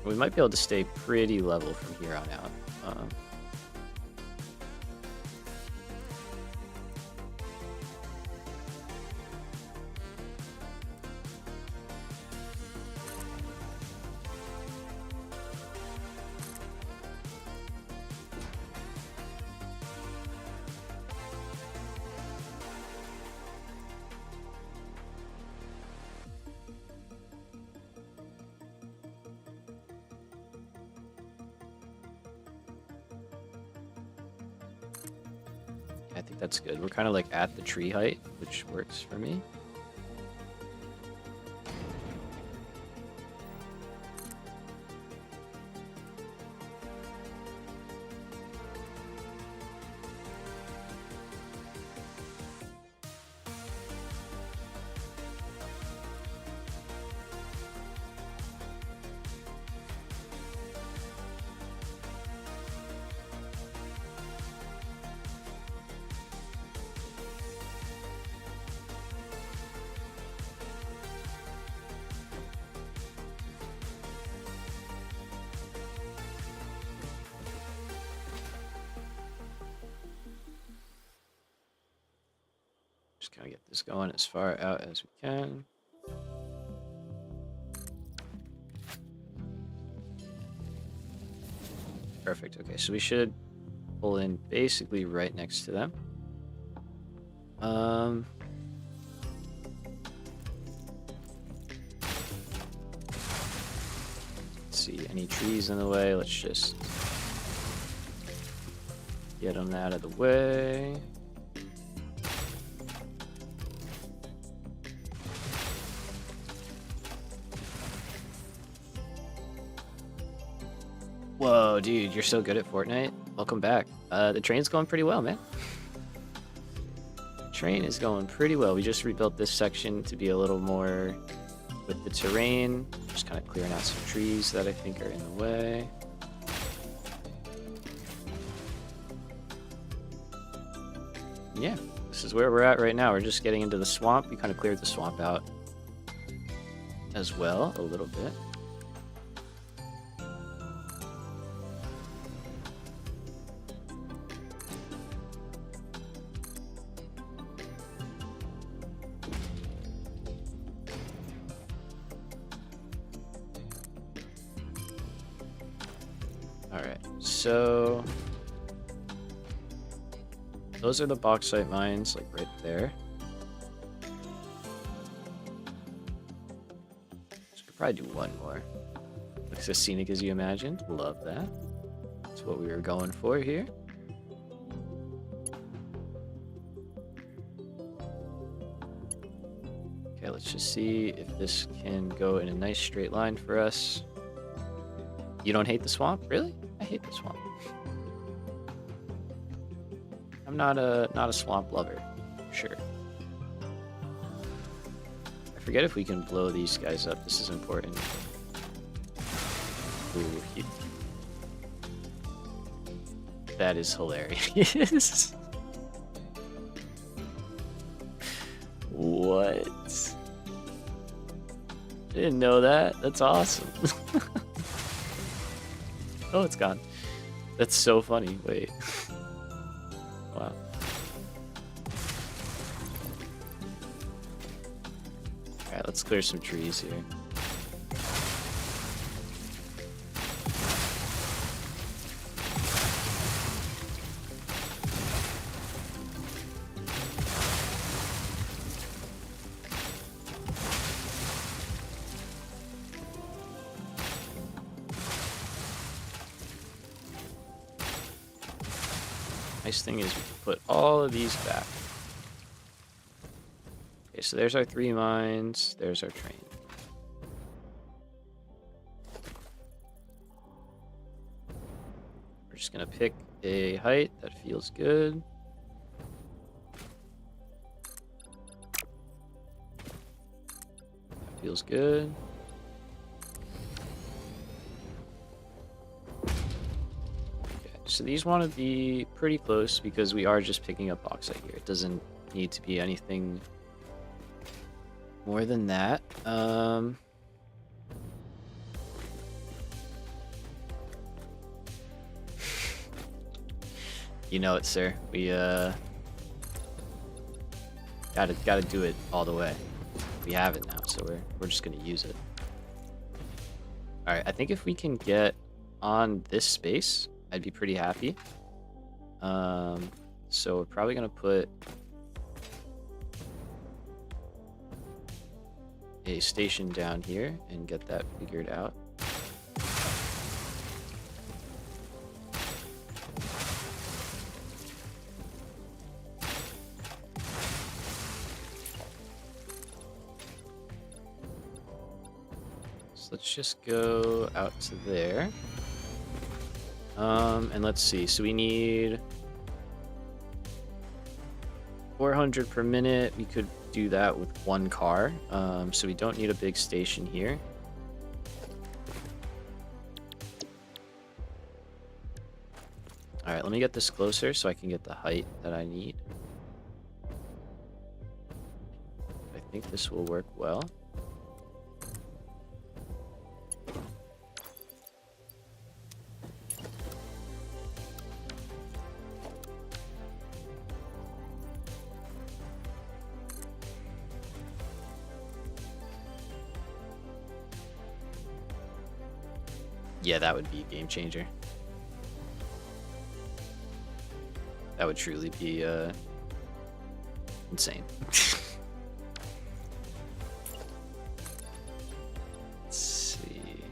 We might be able to stay pretty level from here on out. I think that's good. We're kind of like at the tree height, which works for me. Just kind of get this going as far out as we can. Perfect. Okay, so we should pull in basically right next to them. Let's see, any trees in the way? Let's just get them out of the way. Whoa, dude, you're so good at Fortnite. Welcome back. The train's going pretty well, man. The train is going pretty well. We just rebuilt this section to be a little more with the terrain. Just kind of clearing out some trees that I think are in the way. Yeah, this is where we're at right now. We're just getting into the swamp. We kind of cleared the swamp out as well a little bit. Alright, so those are the bauxite mines, like right there. So we could probably do one more. Looks as scenic as you imagined. Love that. That's what we were going for here. Okay, let's just see if this can go in a nice straight line for us. You don't hate the swamp? Really? I hate the swamp. I'm not a swamp lover, sure. I forget if we can blow these guys up. This is important. Ooh, that is hilarious. What? I didn't know that. That's awesome. Oh, it's gone. That's so funny. Wait. Wow. Alright, let's clear some trees here. Nice thing is we can put all of these back. Okay, so there's our 3 mines. There's our train. We're just gonna pick a height that feels good. That feels good. So these want to be pretty close because we are just picking up bauxite here. It doesn't need to be anything more than that. You know it, sir. We gotta do it all the way. We have it now, so we're just gonna use it. All right, I think if we can get on this space, I'd be pretty happy. So we're probably gonna put a station down here and get that figured out. So let's just go out to there. And let's see. So we need 400 per minute. We could do that with one car. So we don't need a big station here. All right, let me get this closer so I can get the height that I need. I think this will work well. Yeah, that would be a game changer. That would truly be insane. Let's see.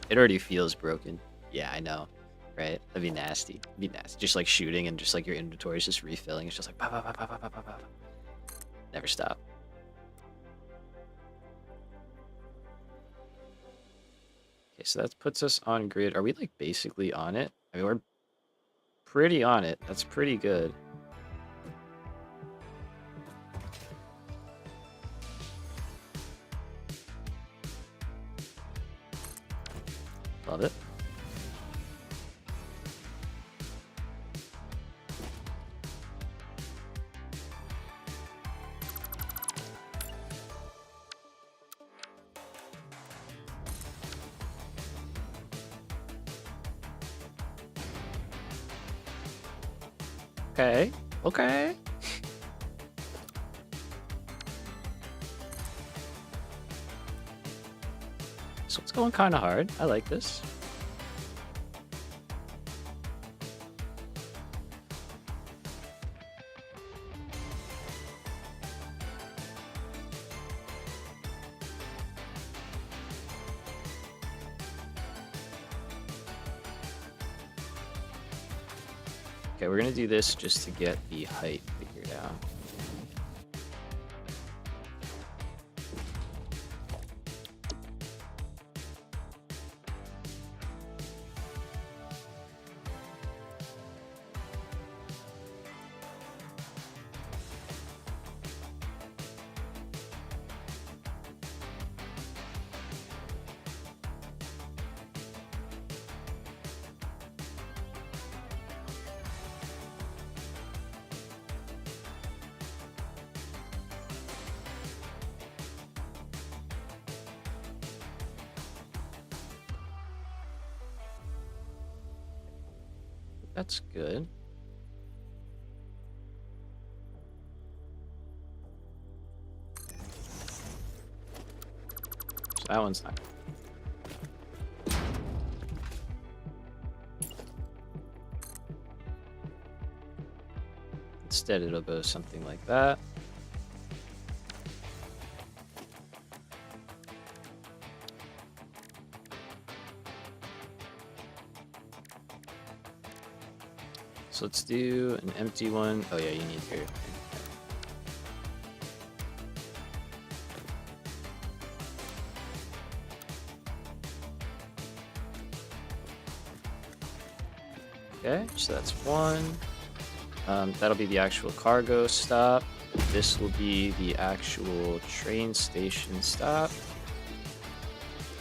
It already feels broken. Yeah, I know. Right? That'd be nasty. It'd be nasty. Just like shooting and just like your inventory is just refilling. It's just like pop, pop, pop, pop, pop, pop, pop. Never stop. Okay, so that puts us on grid. Are we like basically on it? I mean, we're pretty on it. That's pretty good. Love it. Okay. Okay. So it's going kind of hard. I like this. Okay, we're gonna do this just to get the height figured out. That's good. So that one's not. Instead, it'll go something like that. So let's do an empty one. Oh yeah, you need your... Okay, so that's one. That'll be the actual cargo stop. This will be the actual train station stop.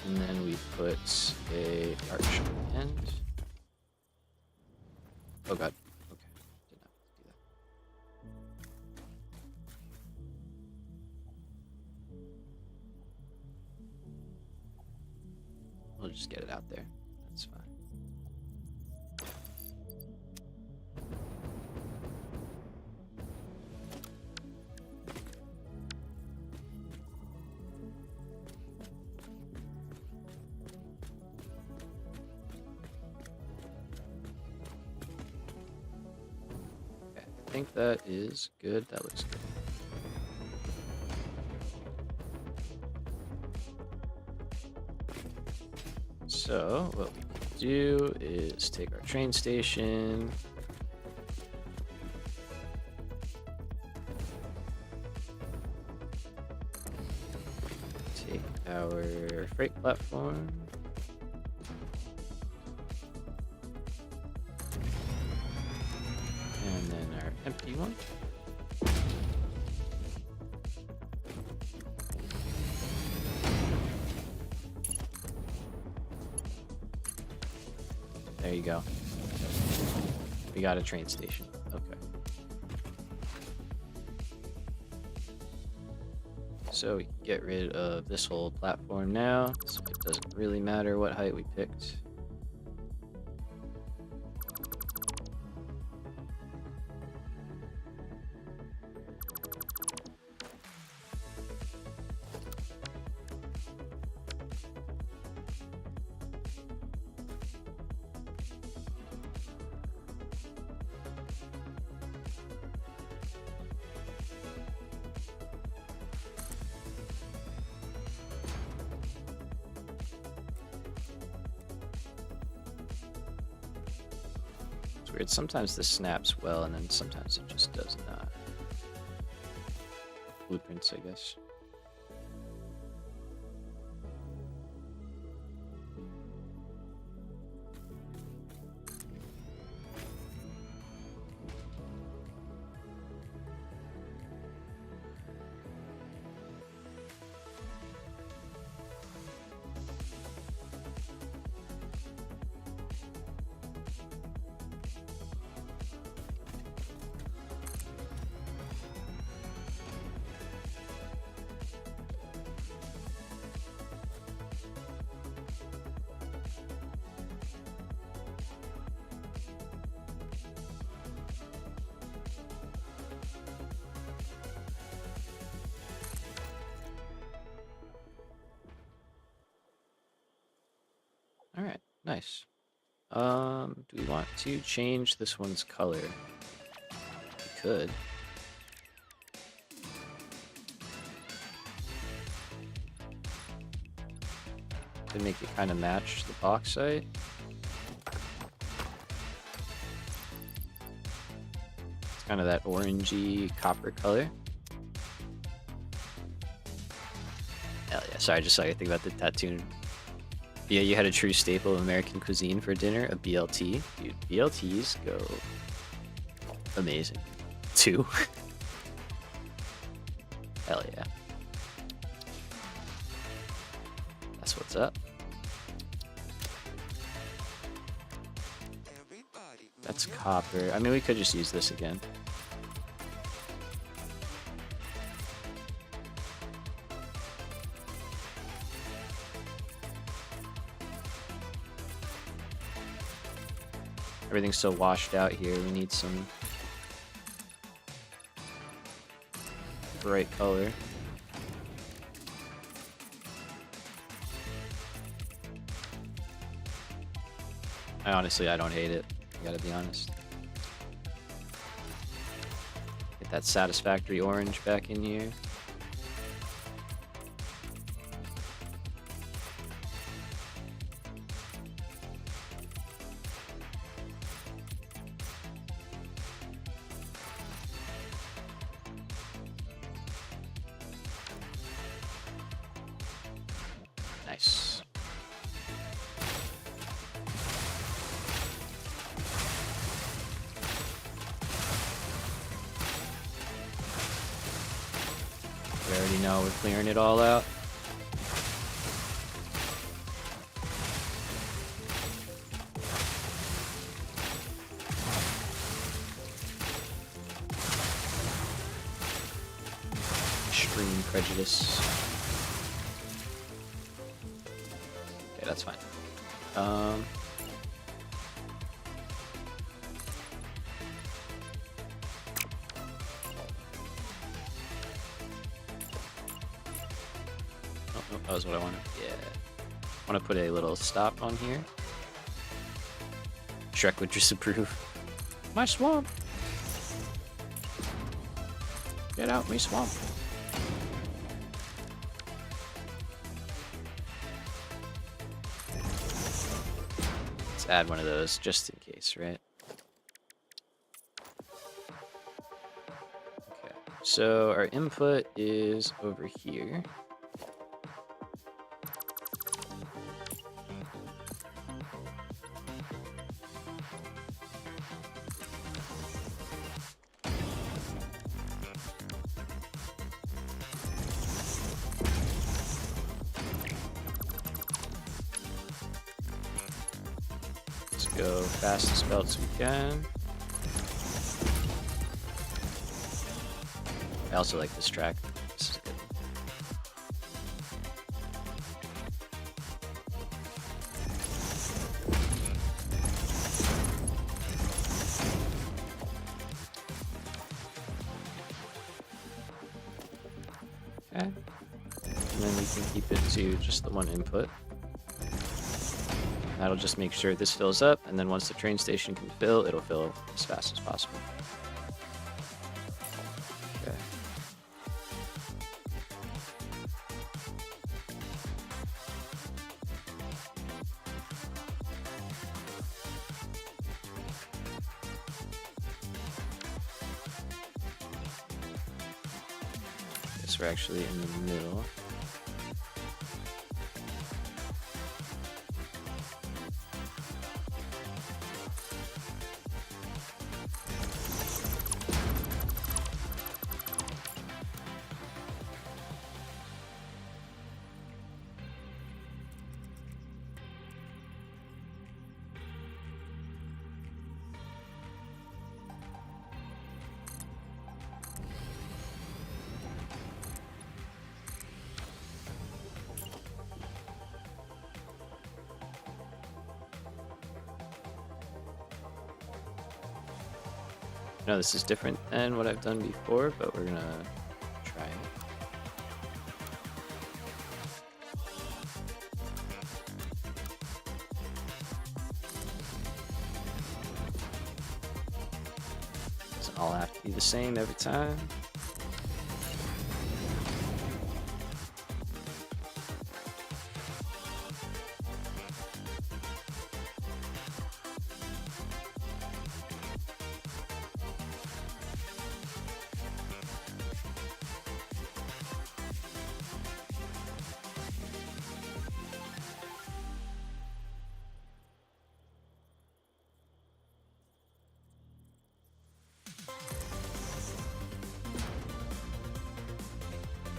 And then we put a arch on the end. Oh god. Okay. Did not do that. We'll just get it out there. That's fine. I think that is good. That looks good. So what we can do is take our train station. Take our freight platform. And then our empty one. There you go. We got a train station. Okay. So we can get rid of this whole platform now. So it doesn't really matter what height we picked. It's weird. Sometimes this snaps well, and then sometimes it just does not. Blueprints, I guess. All right, nice. Do we want to change this one's color? We could. To make it kind of match the bauxite. It's kind of that orangey copper color. Hell yeah, sorry, I just saw you think about the tattoo. Yeah, you had a true staple of American cuisine for dinner, a BLT. Dude, BLTs go amazing. 2. Hell yeah. That's what's up. That's copper. I mean, we could just use this again. Everything's so washed out here. We need some bright color. I don't hate it. I gotta be honest. Get that satisfactory orange back in here. Nice. We already know we're clearing it all out. screen prejudice. Okay, that's fine. Oh, no, that was what I wanted. Yeah. I want to put a little stop on here. Shrek would disapprove. My swamp! Get out, me swamp! Let's add one of those just in case, right? Okay, so our input is over here. Go fast as belts we can. I also like this track. This is good. Okay. And then we can keep it to just the one input. That'll just make sure this fills up, and then once the train station can fill, it'll fill as fast as possible. Okay. Guess we're actually in the middle. No, this is different than what I've done before, but we're gonna try it. Doesn't all have to be the same every time.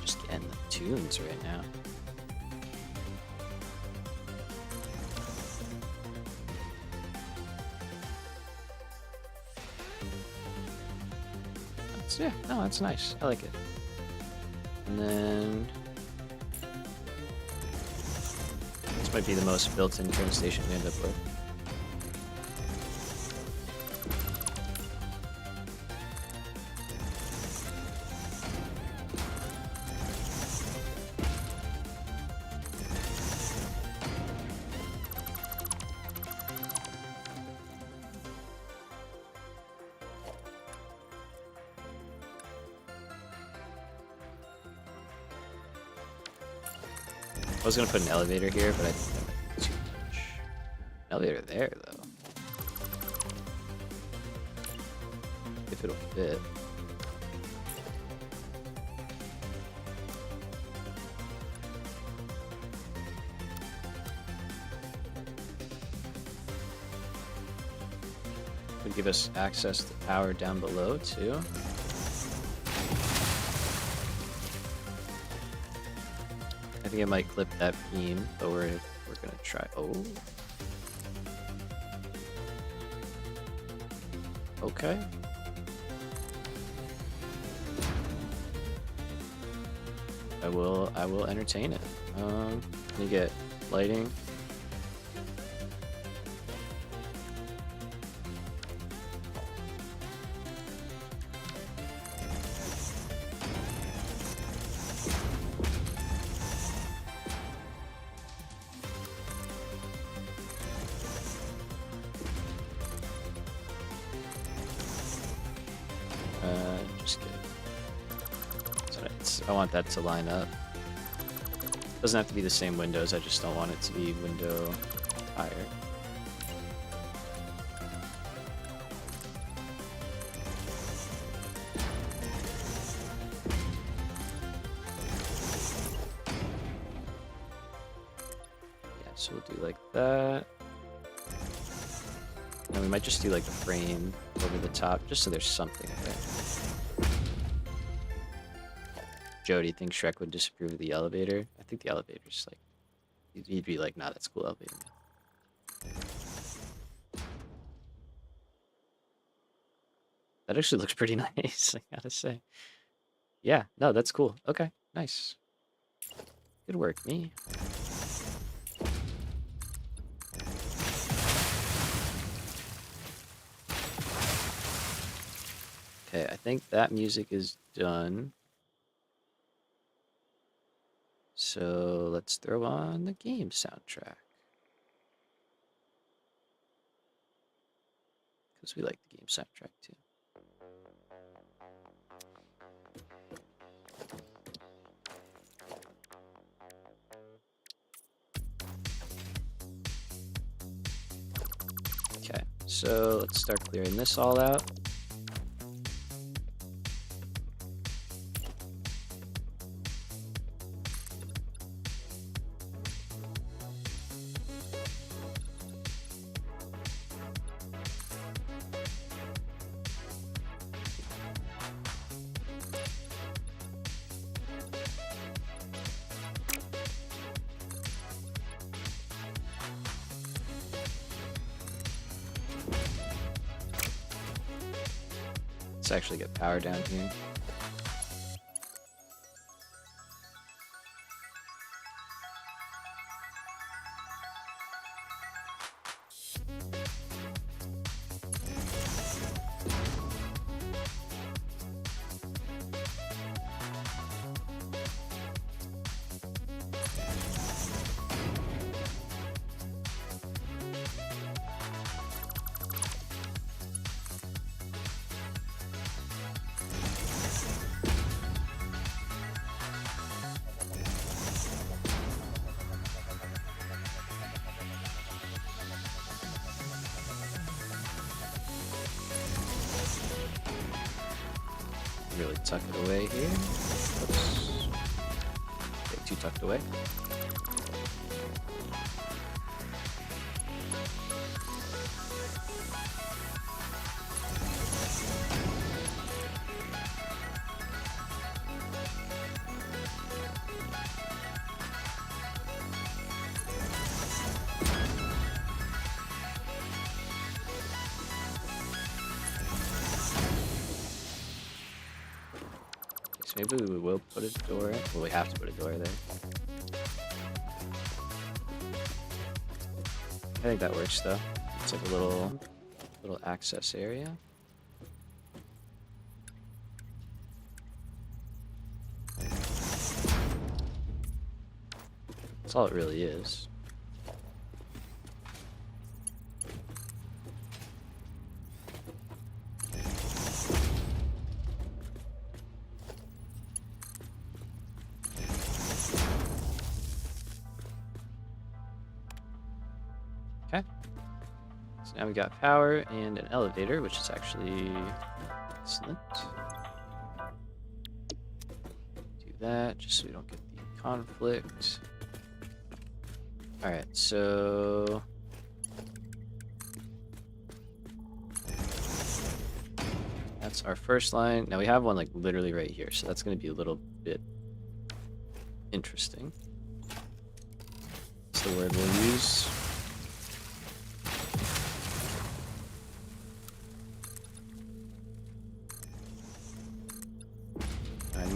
Just getting the tunes right now. Yeah, no, that's nice. I like it. And then this might be the most built-in train station we end up with. I was gonna put an elevator here, but I think that might be too much. Elevator there, though. If it'll fit. Would give us access to power down below, too. I think I might clip that beam, but we're gonna try. Oh. Okay. I will entertain it. Can you get lighting? Just kidding. I want that to line up. Doesn't have to be the same windows, I just don't want it to be window higher. Yeah, so we'll do like that. And we might just do like the frame over the top, just so there's something there. Jody thinks Shrek would disapprove of the elevator. I think the elevator's like, he'd be like, nah, that's cool elevator. That actually looks pretty nice, I gotta say. Yeah, no, that's cool. Okay, nice. Good work, me. Okay, I think that music is done. So let's throw on the game soundtrack. Because we like the game soundtrack too. Okay, so let's start clearing this all out. Let's actually get power down here. Really tuck it away here. Oops. Okay, too tucked away. Maybe we will put a door in. Well, we have to put a door there. I think that works though. It's like a little access area. That's all it really is. Okay. So now we got power and an elevator, which is actually excellent. Do that just so we don't get the conflict. Alright, so that's our first line. Now we have one like literally right here, so that's going to be a little bit interesting. That's the word we'll use.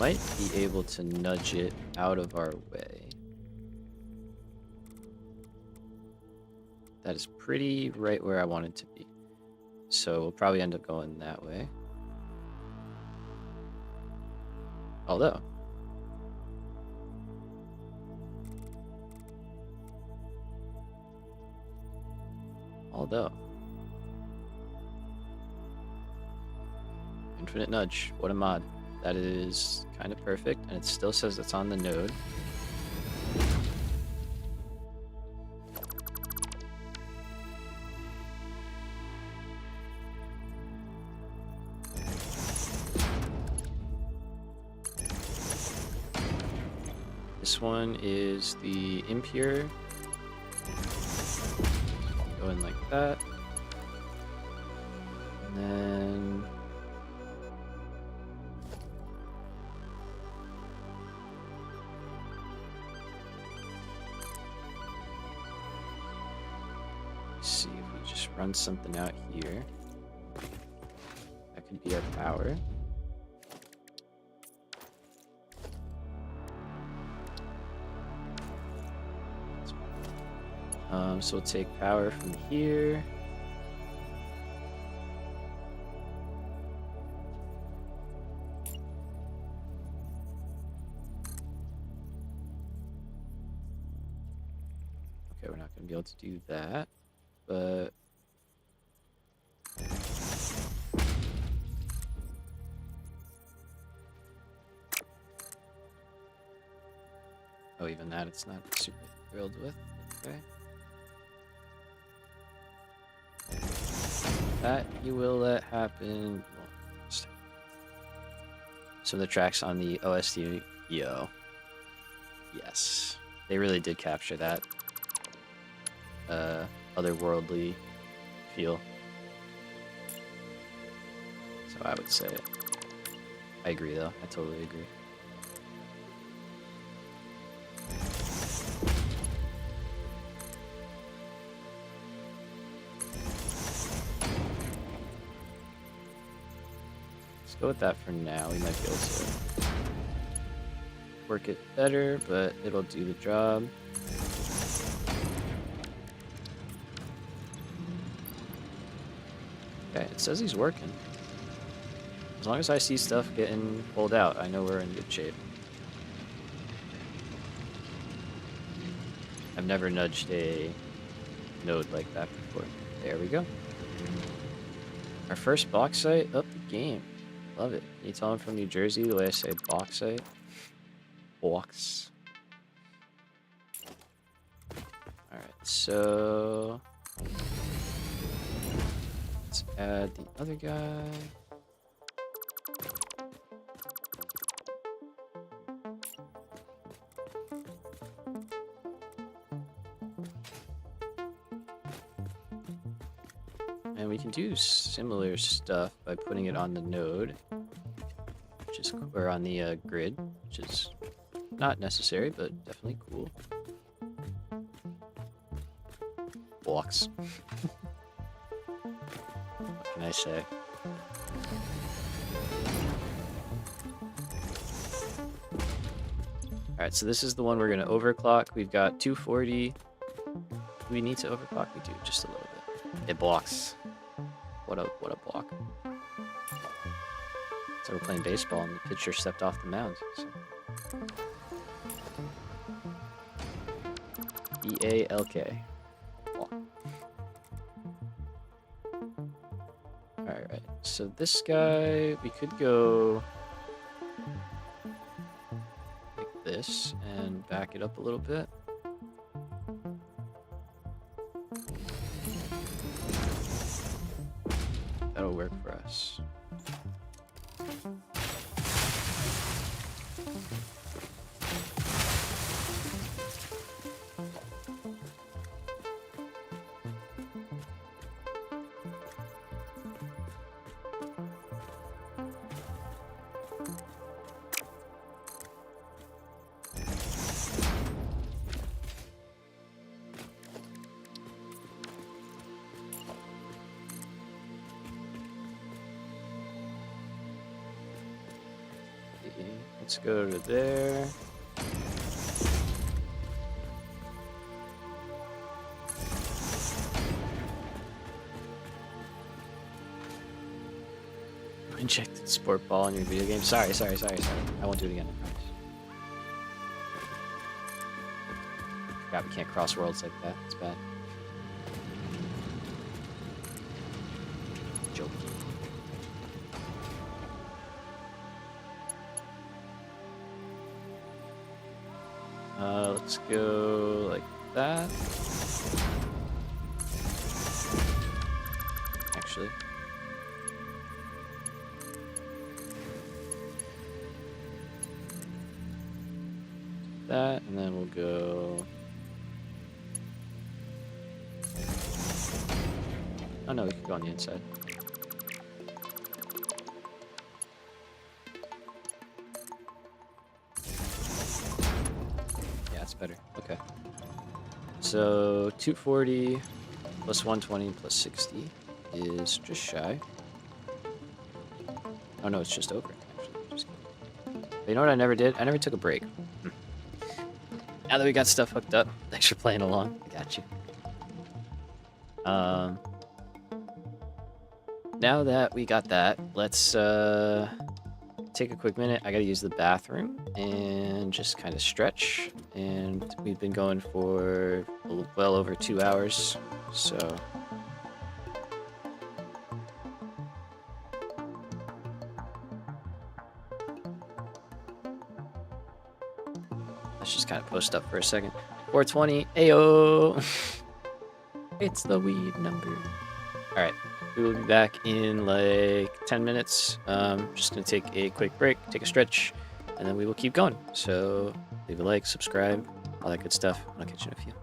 might be able to nudge it out of our way. That is pretty right where I want it to be. So we'll probably end up going that way. Although, infinite nudge, what a mod. That is kind of perfect, and it still says it's on the node. This one is the impure. Go in like that. And then let's see if we just run something out here. That could be our power. So we'll take power from here. Okay, we're not going to be able to do that, but oh, even that it's not super thrilled with. Okay. That you will let happen. Some of the tracks on the OST, yo. Yes. They really did capture that otherworldly feel. So I would say it. I agree though. I totally agree. Go with that for now. We might be able to work it better, but it'll do the job. Okay, it says he's working. As long as I see stuff getting pulled out, I know we're in good shape. I've never nudged a node like that before. There we go. Our first bauxite up the game. Love it. Can you tell I'm from New Jersey the way I say bauxite? Box. Alright, so let's add the other guy. And we can do similar stuff by putting it on the node, which is, or on the grid, which is not necessary, but definitely cool. Blocks. What can I say? Alright, so this is the one we're going to overclock. We've got 240. Do we need to overclock? We do, just a little bit. It blocks. What a block. So we're playing baseball and the pitcher stepped off the mound. So. B-A-L-K. Block. Alright, so this guy, we could go like this and back it up a little bit. That'll work for us. Let's go to there. Injected sport ball in your video game. Sorry. I won't do it again, I promise. God, we can't cross worlds like that. It's bad. Joke. Let's go like that. Actually. That, and then we'll go... Oh no, we can go on the inside. Yeah, that's better. Okay. So 240 plus 120 plus 60 is just shy. Oh no, it's just over, actually. Just kidding. But you know what I never did? I never took a break. Now that we got stuff hooked up, thanks for playing along. I got you. Now that we got that, let's take a quick minute. I gotta use the bathroom and just kind of stretch. And we've been going for well over 2 hours, so... Let's just kind of post up for a second. 420, ayo! It's the weed number. Alright, we will be back in like 10 minutes. Just gonna take a quick break, take a stretch, and then we will keep going. So leave a like, subscribe, all that good stuff. I'll catch you in a few.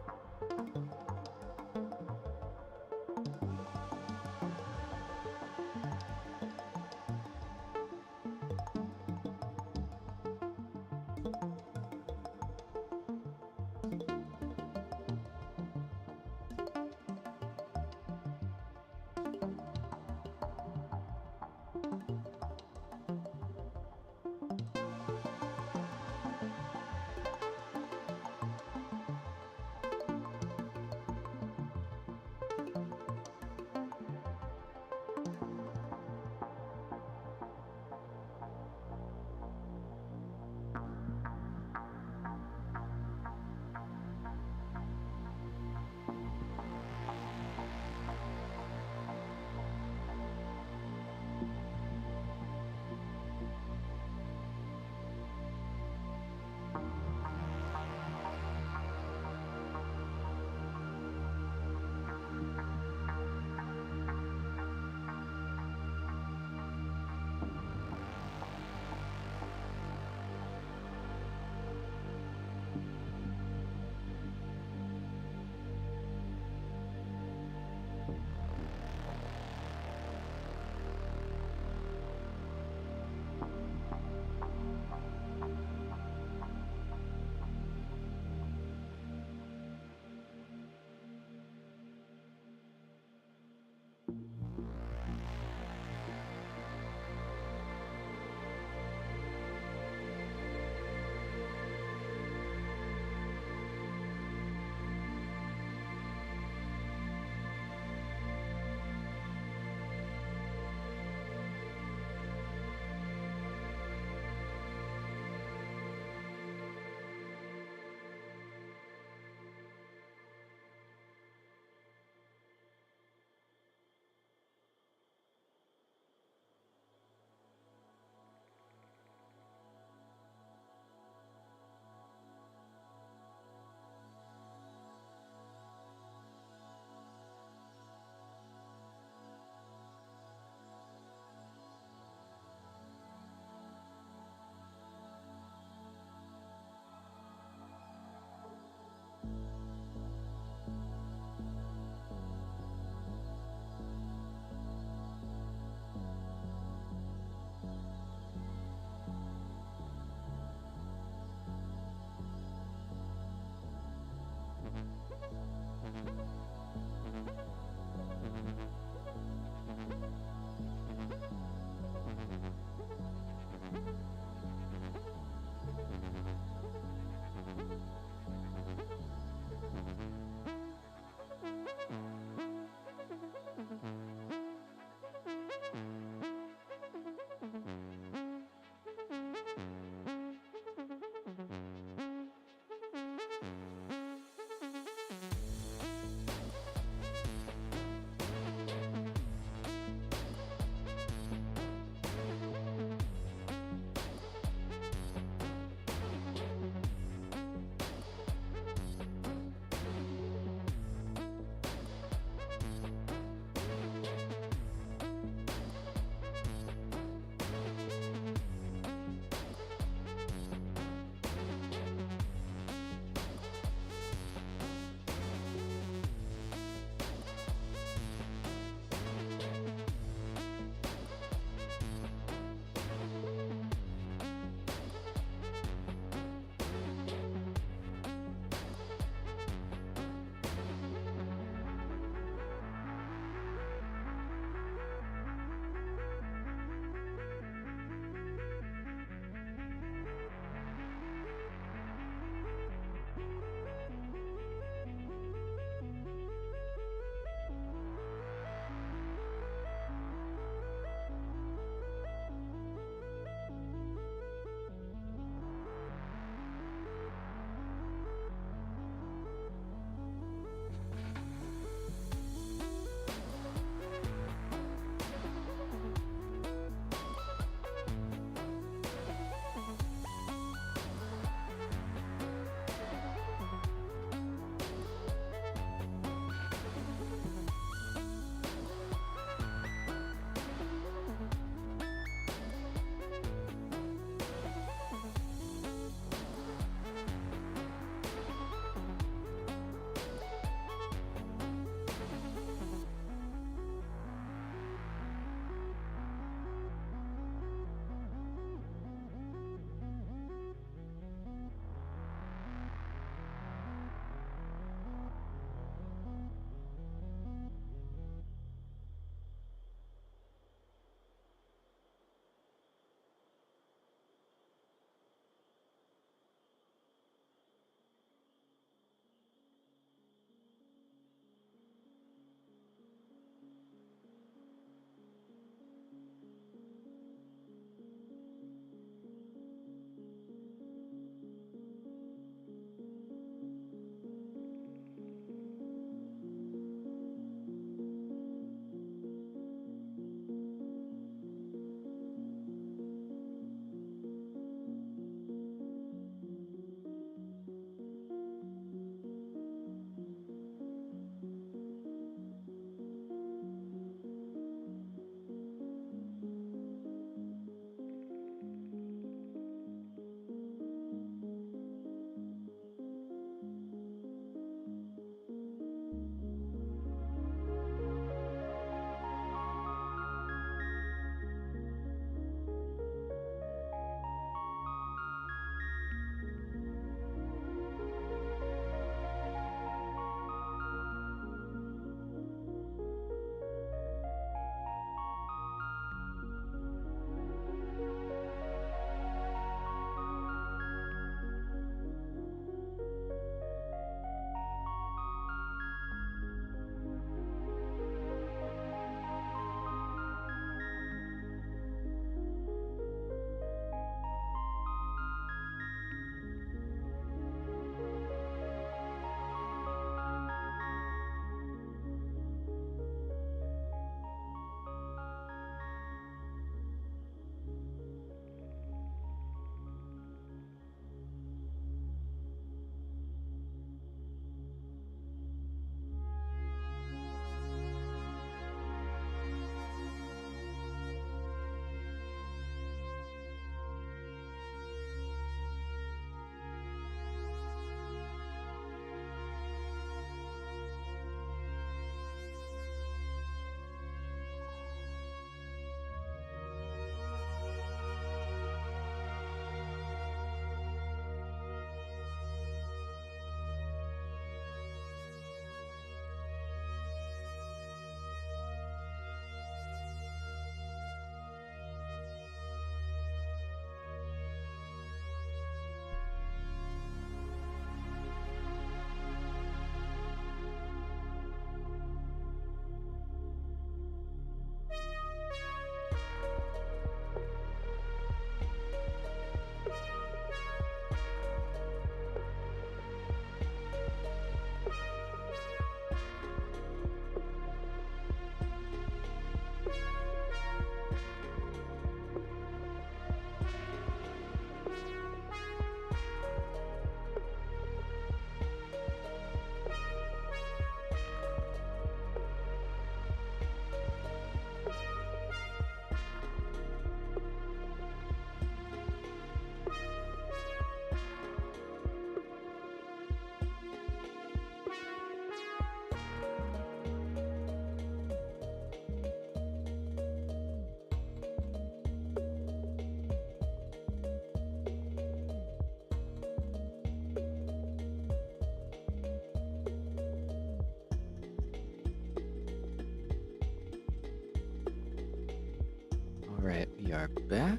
Alright, we are back.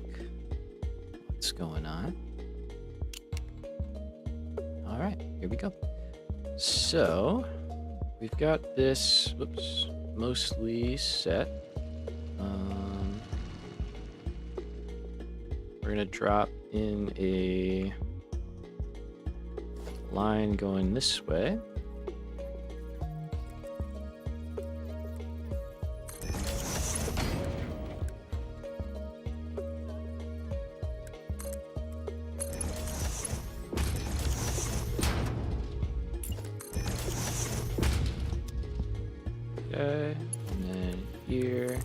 What's going on? Alright, here we go. So, we've got this, whoops, mostly set. We're gonna drop in a line going this way. Okay, and then here.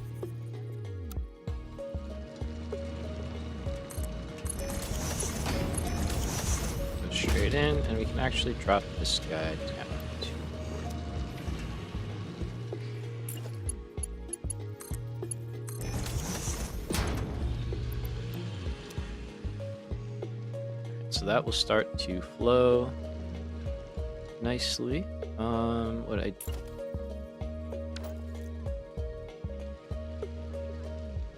Go straight in, and we can actually drop this guy down. So that will start to flow nicely.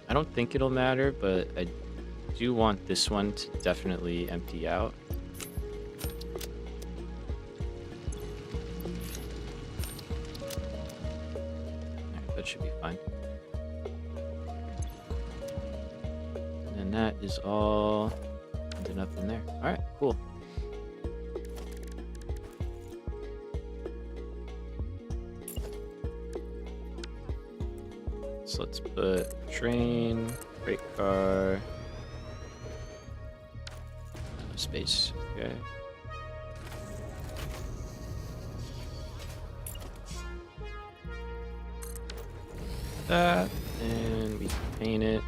I don't think it'll matter, but I do want this one to definitely empty out. Alright, that should be fine. And then that is all ended up in there. Alright, cool. So let's put train, freight car, space, okay. That, and we can paint it.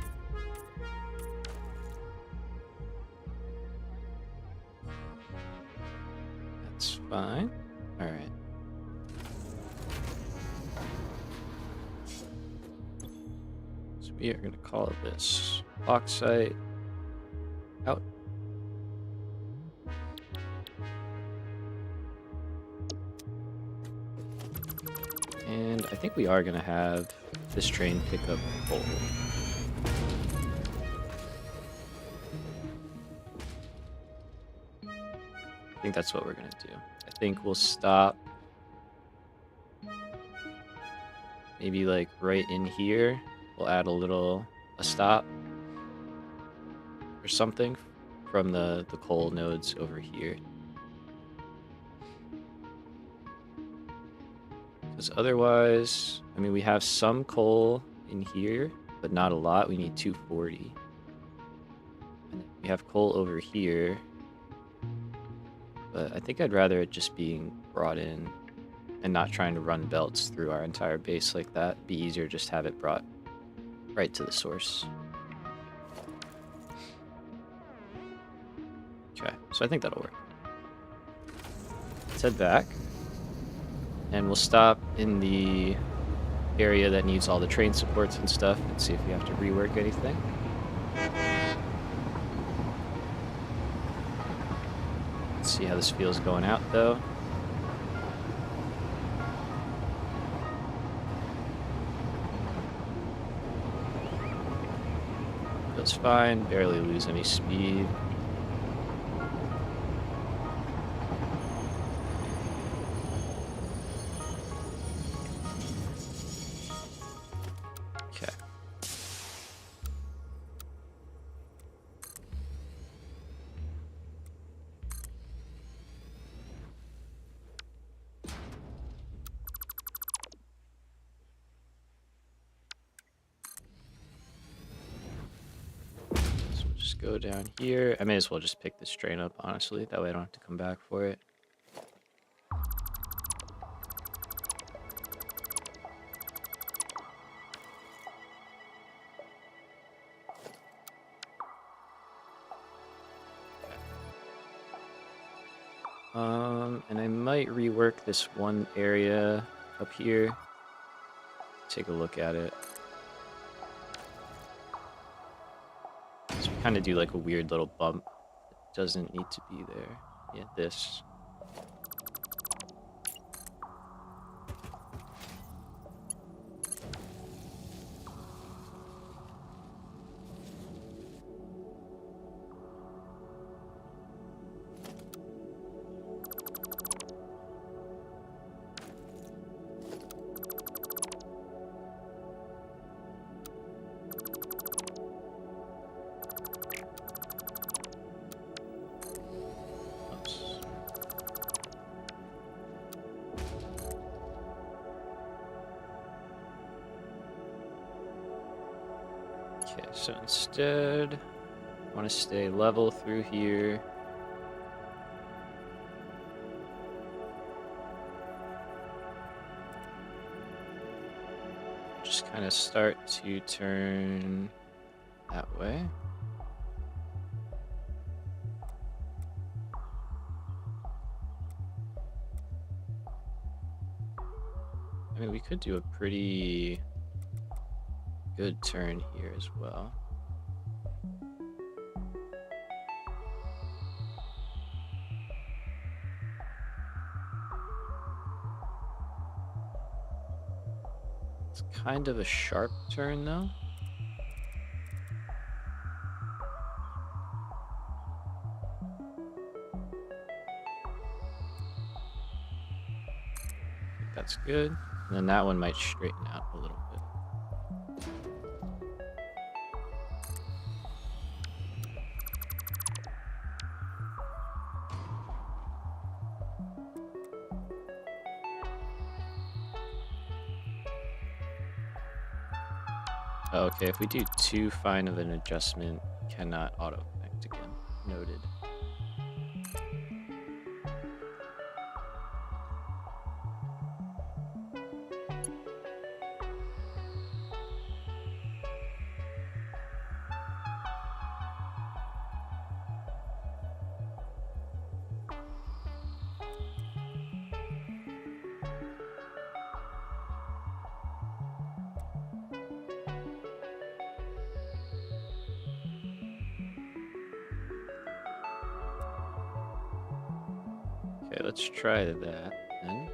That's fine. All right. We are going to call this bauxite out. And I think we are going to have this train pick up coal. I think that's what we're going to do. I think we'll stop maybe like right in here. We'll add a stop or something from the coal nodes over here. Because otherwise, I mean, we have some coal in here, but not a lot. We need 240. And we have coal over here, but I think I'd rather it just being brought in and not trying to run belts through our entire base like that. It'd be easier just have it brought right to the source. Okay, so I think that'll work. Let's head back. And we'll stop in the area that needs all the train supports and stuff and see if we have to rework anything. Let's see how this feels going out though. Feels fine, barely lose any speed. Okay. Go down here. I may as well just pick this train up, honestly. That way I don't have to come back for it. And I might rework this one area up here. Take a look at it. Kind of do like a weird little bump. It doesn't need to be there. Yeah, this. Okay, so instead, I want to stay level through here. Just kind of start to turn that way. I mean, we could do a pretty good turn here as well. It's kind of a sharp turn though. That's good. And then that one might straighten out a little bit. Okay, if we do too fine of an adjustment, cannot auto-connect again. Noted. Okay, let's try that then.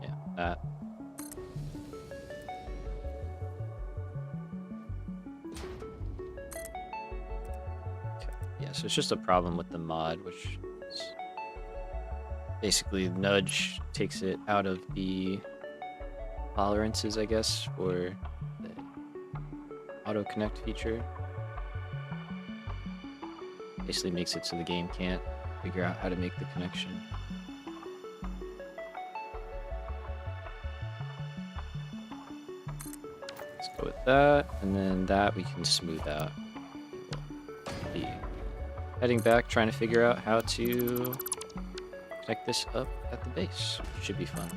Yeah, that. Okay, yeah, so it's just a problem with the mod, which is basically nudge takes it out of the tolerances, I guess, for the auto connect feature. Basically makes it so the game can't figure out how to make the connection. Let's go with that, and then that we can smooth out. We'll be heading back, trying to figure out how to connect this up at the base. Should be fun.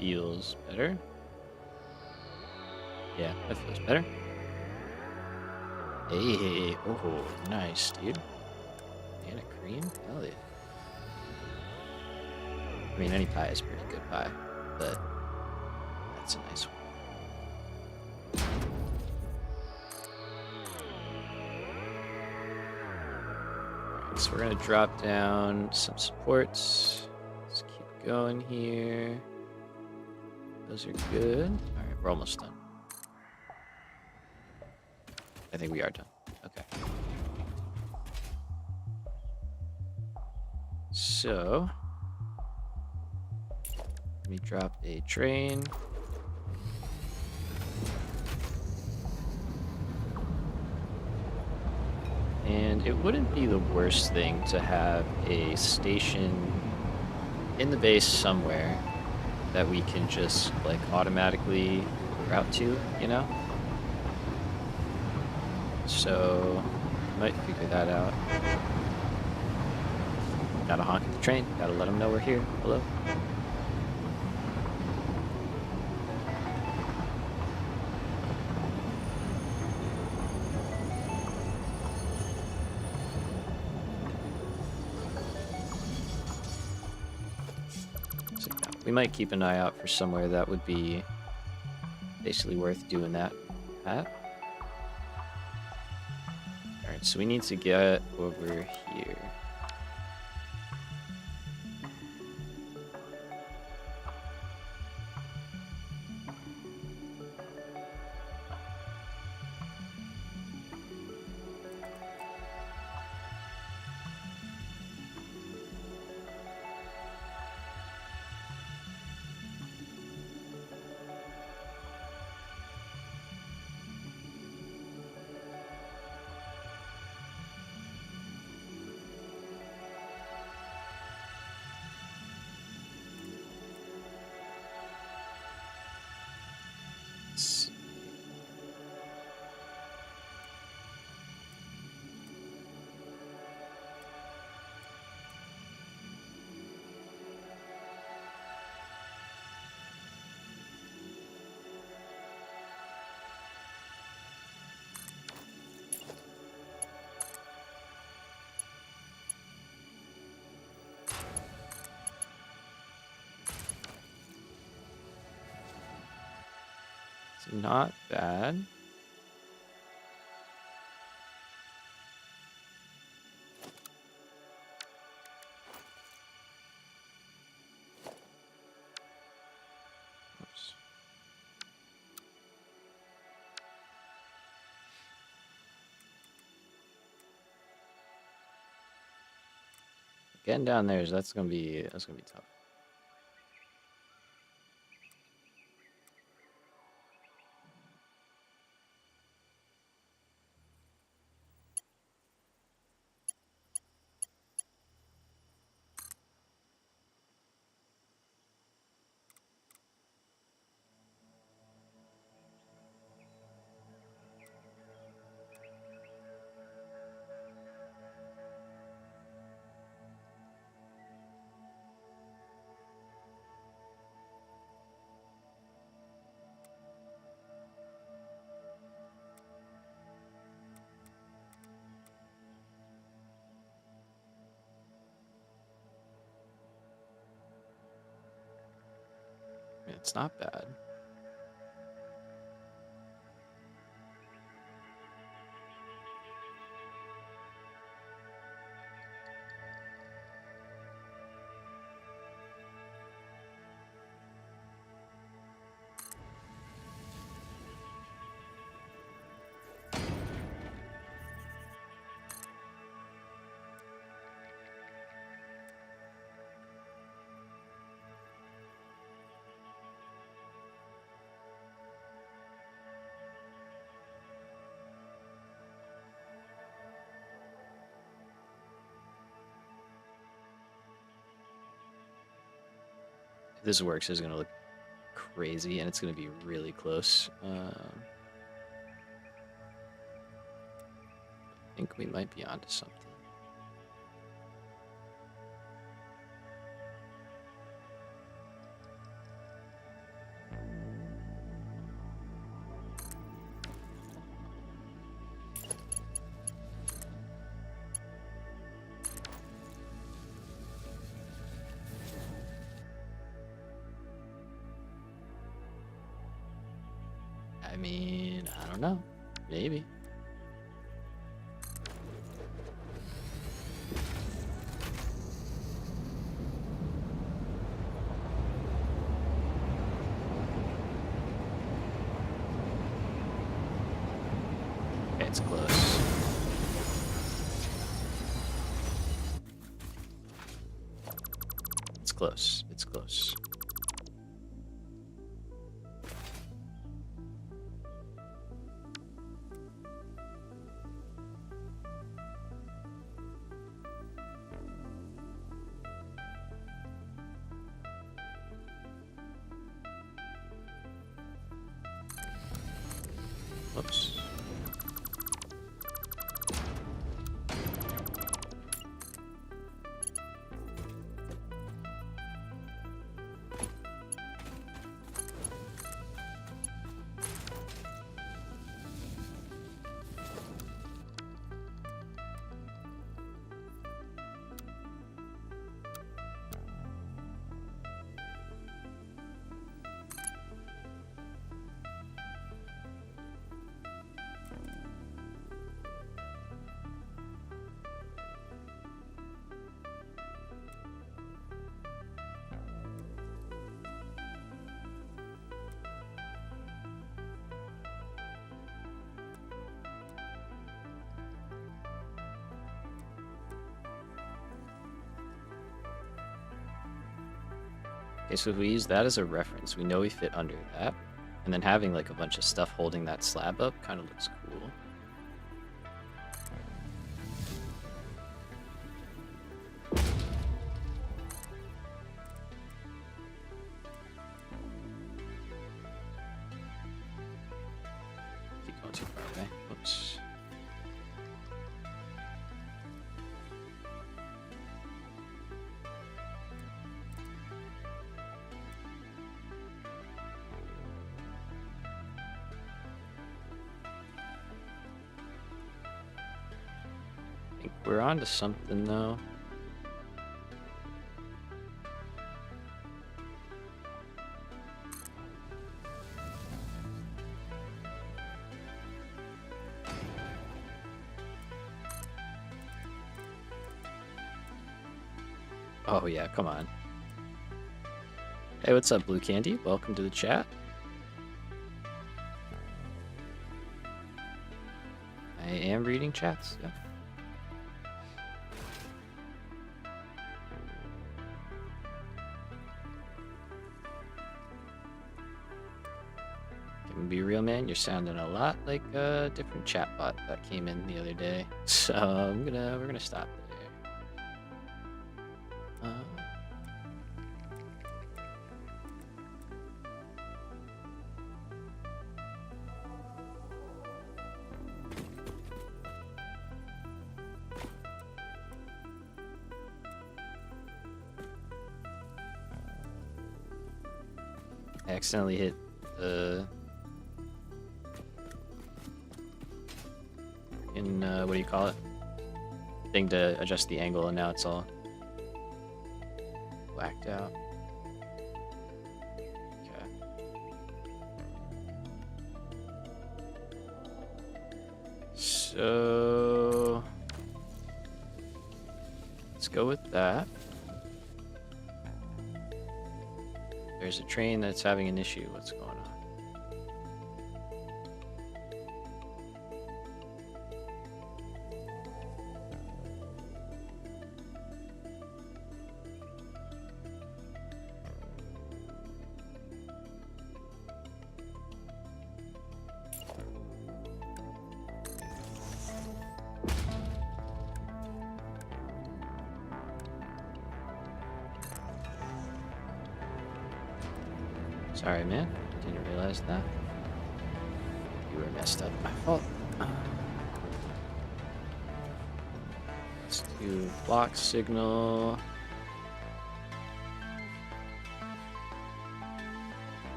Feels better. Yeah, that feels better. Hey, oh, nice, dude. And a cream? Hell yeah. I mean, any pie is pretty good pie, but that's a nice one. Alright, so we're gonna drop down some supports. Let's keep going here. Those are good. Alright, we're almost done. I think we are done. Okay. So, let me drop a train. And it wouldn't be the worst thing to have a station in the base somewhere that we can just like automatically route to, you know? So, might figure that out. Gotta honk at the train. Gotta let them know we're here. Hello. So, yeah, we might keep an eye out for somewhere that would be basically worth doing that at. Alright, so we need to get over here. It's not bad. Oops. Getting down there, that's gonna be tough. It's not bad. If this works, it's gonna look crazy, and it's gonna be really close. I think we might be onto something. I mean, I don't know. Maybe. Okay, it's close. It's close. It's close. Whoops. Okay, so if we use that as a reference, we know we fit under that. And then having like a bunch of stuff holding that slab up kind of looks cool. Keep going too far away. Oops. I think we're on to something though. Oh yeah, come on. Hey, what's up, Blue Candy? Welcome to the chat. I am reading chats, yeah. Can be real, man. You're sounding a lot like a different chatbot that came in the other day. So we're gonna stop there. I accidentally hit the what do you call it? Thing to adjust the angle, and now it's all whacked out. Okay. So let's go with that. There's a train that's having an issue. What's going on? Sorry, man. Didn't realize that. You were messed up. My fault. Let's do block signal.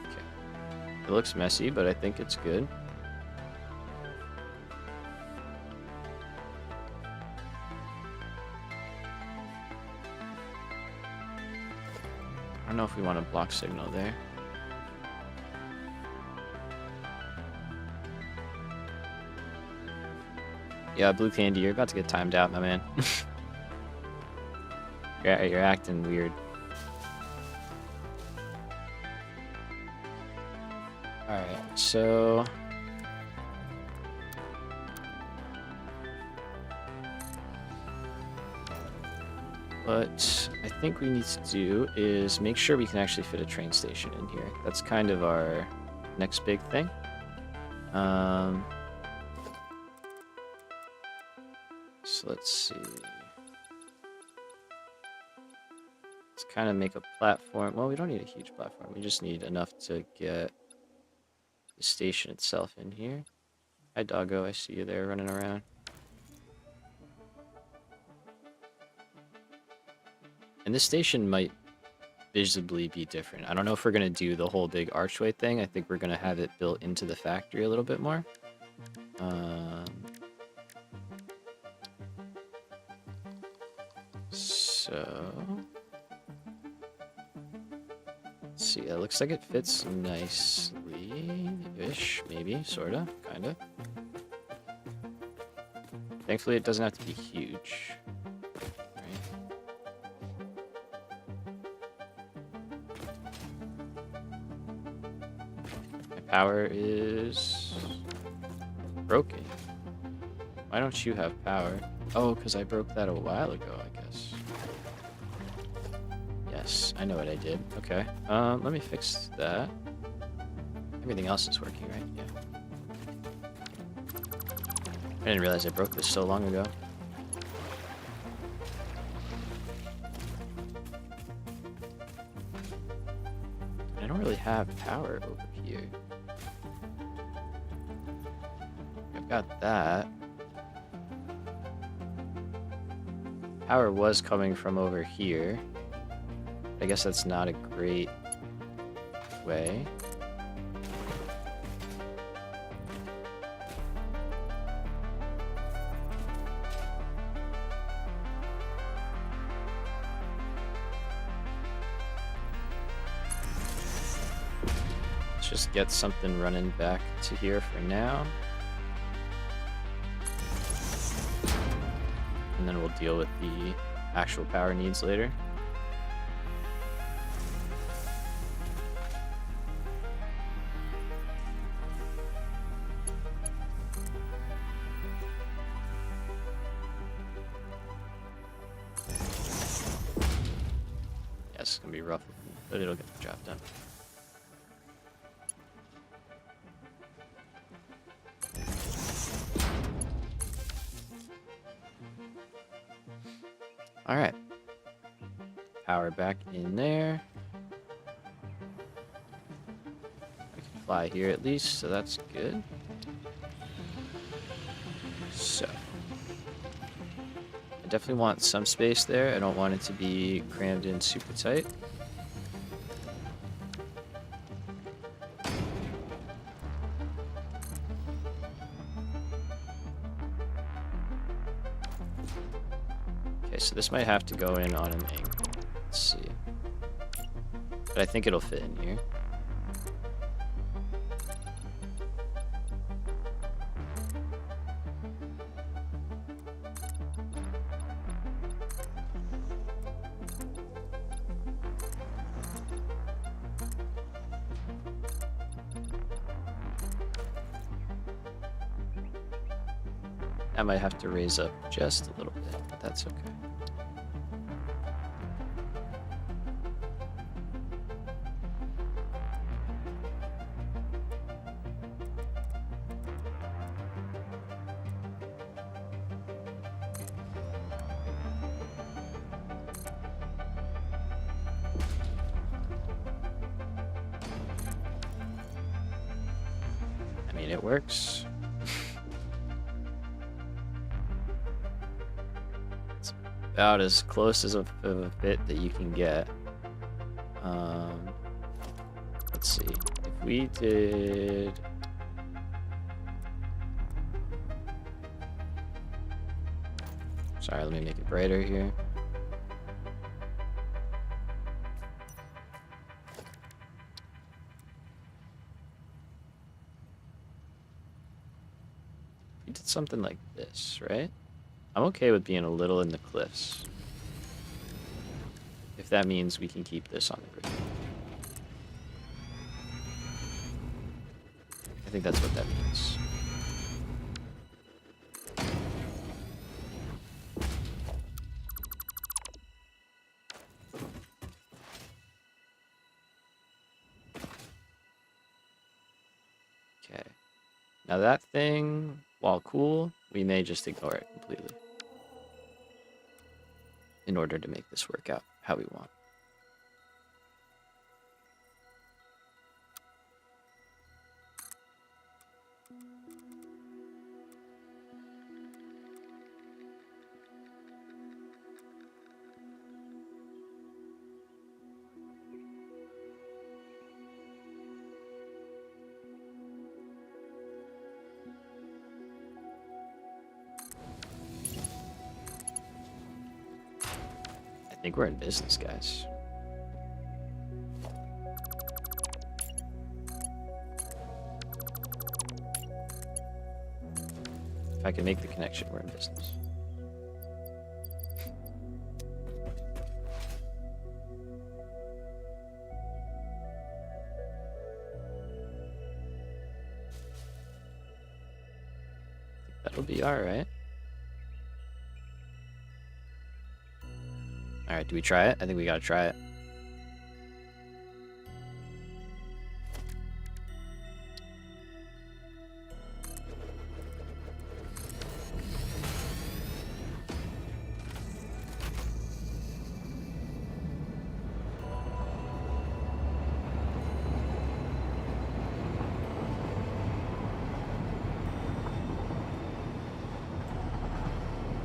Okay. It looks messy, but I think it's good. I don't know if we want a block signal there. Yeah, Blue Candy, you're about to get timed out, my man. You're acting weird. Alright, so... what I think we need to do is make sure we can actually fit a train station in here. That's kind of our next big thing. So let's see. Let's kind of make a platform. Well, we don't need a huge platform. We just need enough to get the station itself in here. Hi, doggo. I see you there running around. And this station might visibly be different. I don't know if we're going to do the whole big archway thing. I think we're going to have it built into the factory a little bit more. So... let's see. It looks like it fits nicely-ish, maybe, sort of, kind of. Thankfully, it doesn't have to be huge. Power is broken. Why don't you have power? Oh, because I broke that a while ago, I guess. Yes, I know what I did. Okay. Let me fix that. Everything else is working, right? Yeah. I didn't realize I broke this so long ago. I don't really have power over here. I've got that. Power was coming from over here. I guess that's not a great way. Let's just get something running back to here for now. And then we'll deal with the actual power needs later. Yeah, it's gonna be rough, but it'll get the job done. All right, power back in there. I can fly here at least, so that's good. So, I definitely want some space there. I don't want it to be crammed in super tight. Okay, so this might have to go in on an angle. Let's see. But I think it'll fit in here. I might have to raise up just a little bit, but that's okay. I mean, it works. About as close as of a fit that you can get. Let's see. If we did... Sorry, let me make it brighter here. We did something like this, right? I'm okay with being a little in the cliffs. If that means we can keep this on the grid. I think that's what that means. Okay. Now that thing, while cool, we may just ignore it completely in order to make this work out how we want. I think we're in business, guys. If I can make the connection, we're in business. That'll be alright. Alright, do we try it? I think we gotta try it.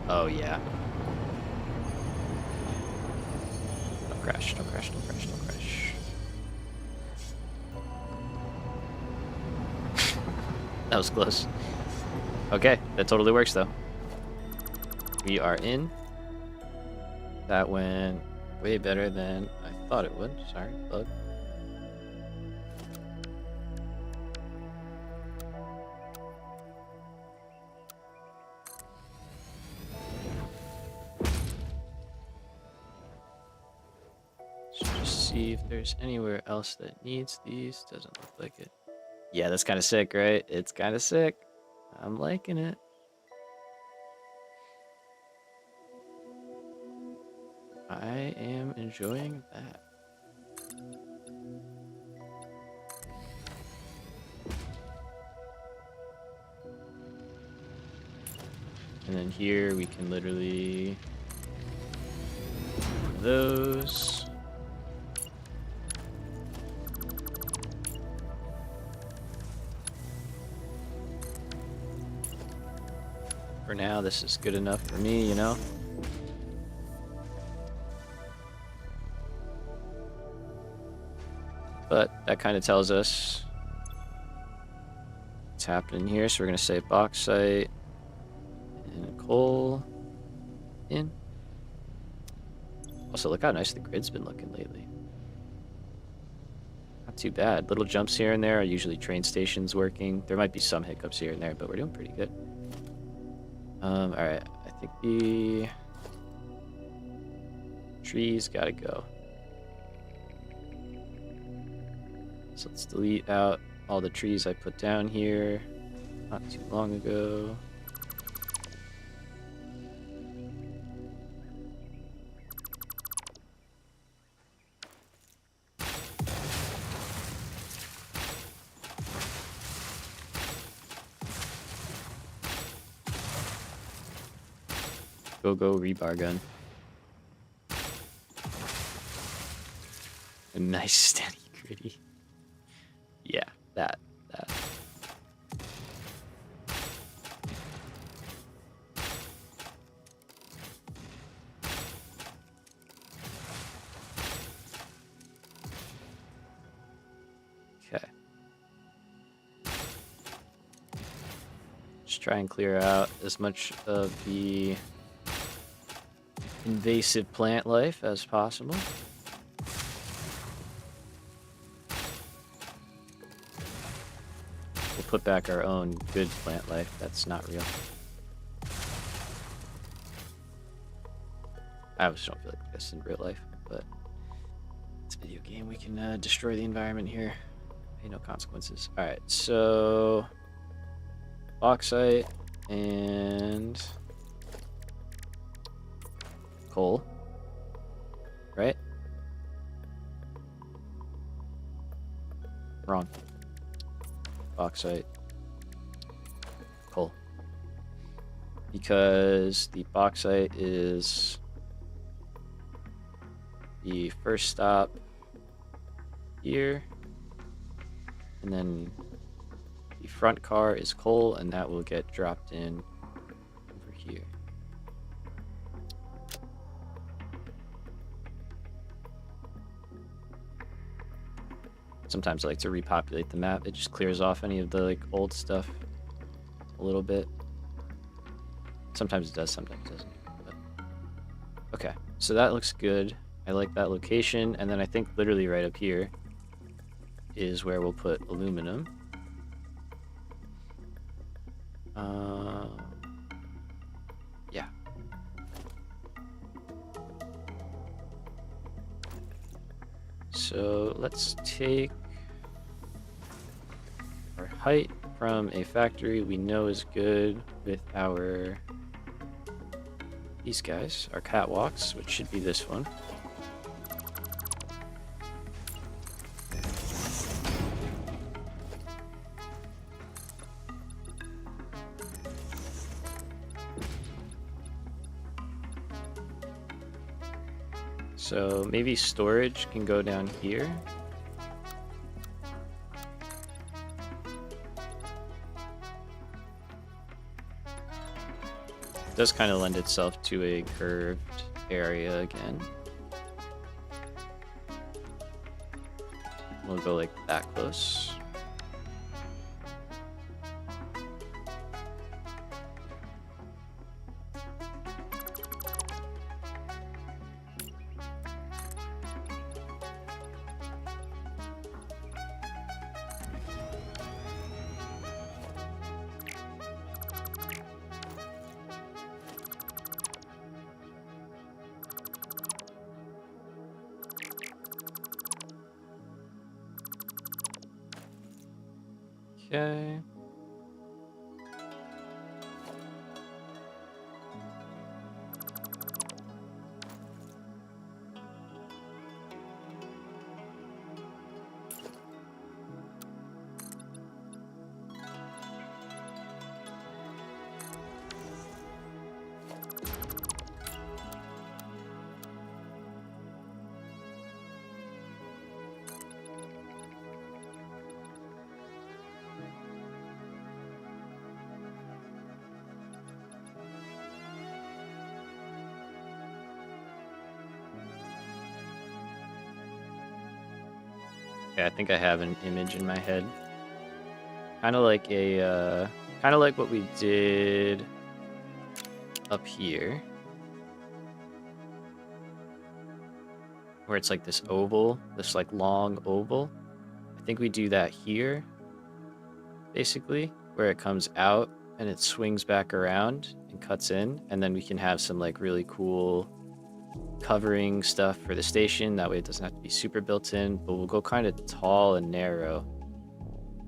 Oh, yeah. Don't crash, don't crash, don't crash, don't crash. That was close. Okay, that totally works, though. We are in. That went way better than I thought it would. Sorry, bug. Just see if there's anywhere else that needs these. Doesn't look like it. Yeah, that's kind of sick, right? It's kind of sick. I'm liking it. I am enjoying that. And then here we can literally those. For now, this is good enough for me, you know? But that kind of tells us what's happening here. So we're going to say bauxite and coal in. Also, look how nice the grid's been looking lately. Not too bad. Little jumps here and there are usually train stations working. There might be some hiccups here and there, but we're doing pretty good. Alright, I think the trees gotta go. So let's delete out all the trees I put down here not too long ago. Go rebar gun. A nice steady gritty. Yeah, that. Okay. Just try and clear out as much of the invasive plant life as possible. We'll put back our own good plant life that's not real. I just don't feel like this in real life, but it's a video game. We can destroy the environment here. Pay no consequences. Alright, so bauxite and coal, right? Wrong. Bauxite, coal. Because the bauxite is the first stop here, and then the front car is coal, and that will get dropped in over here. Sometimes I like to repopulate the map. It just clears off any of the old stuff a little bit. Sometimes it does, sometimes it doesn't. But... okay, so that looks good. I like that location, and then I think literally right up here is where we'll put aluminum. Yeah. So let's take our height from a factory we know is good with these guys, our catwalks, which should be this one. So maybe storage can go down here. It does kind of lend itself to a curved area again. We'll go like that close. Okay. Okay, I think I have an image in my head. Kind of like what we did up here. Where it's like this oval, this like long oval. I think we do that here, basically, where it comes out and it swings back around and cuts in, and then we can have some like really cool covering stuff for the station. That way it doesn't have to be super built in, but we'll go kind of tall and narrow,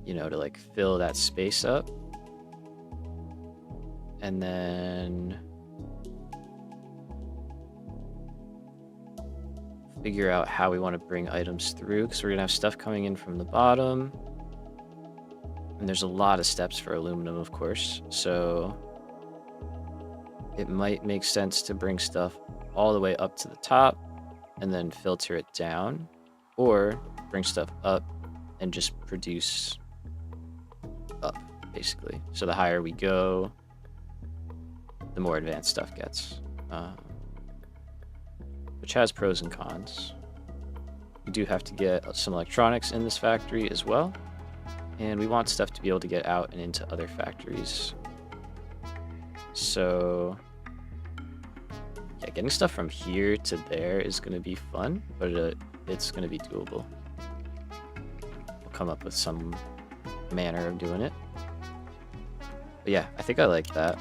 you know, to like fill that space up. And then figure out how we want to bring items through, because we're gonna have stuff coming in from the bottom, and there's a lot of steps for aluminum, of course, so it might make sense to bring stuff all the way up to the top and then filter it down, or bring stuff up and just produce up, basically. So the higher we go, the more advanced stuff gets, which has pros and cons. We do have to get some electronics in this factory as well, and we want stuff to be able to get out and into other factories. So yeah, getting stuff from here to there is going to be fun, but it's going to be doable. We'll come up with some manner of doing it. But yeah, I think I like that.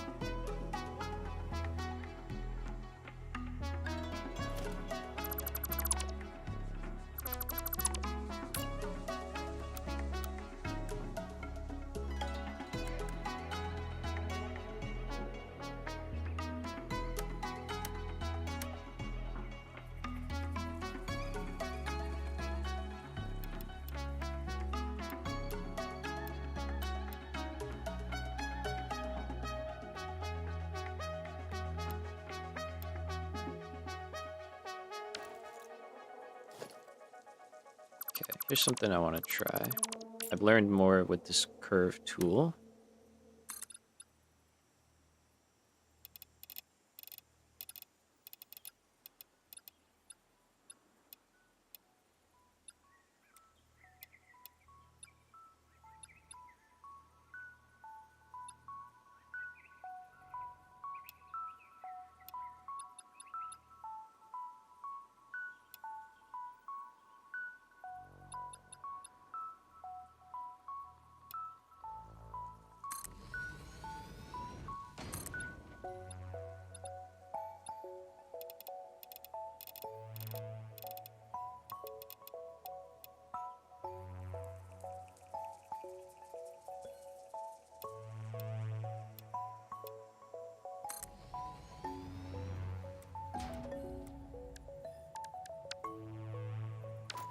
Okay, here's something I want to try. I've learned more with this curve tool.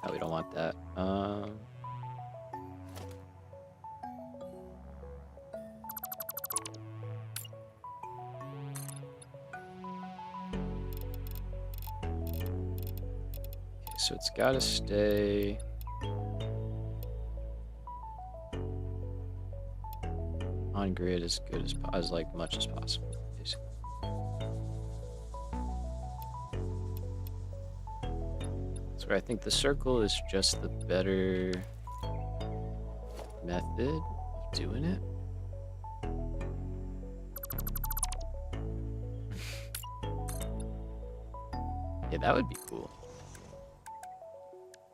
No, we don't want that. Okay, so it's got to stay on grid as good as like much as possible, basically. So I think the circle is just the better method of doing it. Yeah, that would be cool.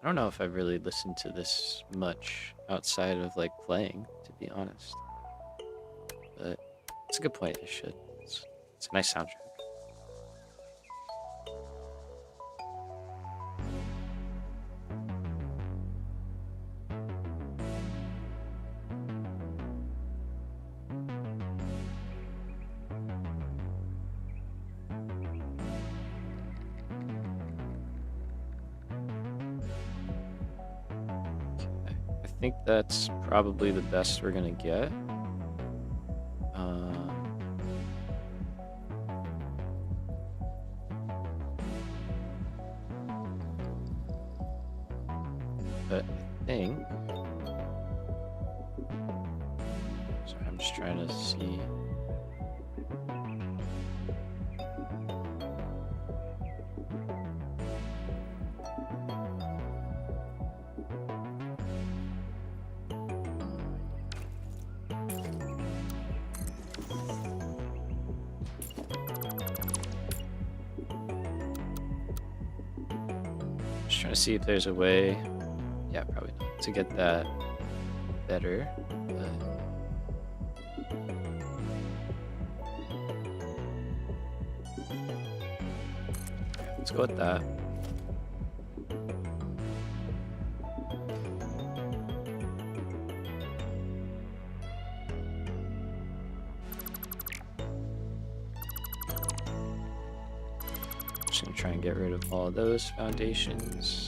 I don't know if I've really listened to this much outside of like playing, to be honest. But it's a good point. I should. It's a nice soundtrack. I think that's probably the best we're gonna get. But I think. Sorry, I'm just trying to see. Just trying to see if there's a way. Yeah, probably not. To get that better. Let's go with that. Just gonna try and get rid of all of those foundations.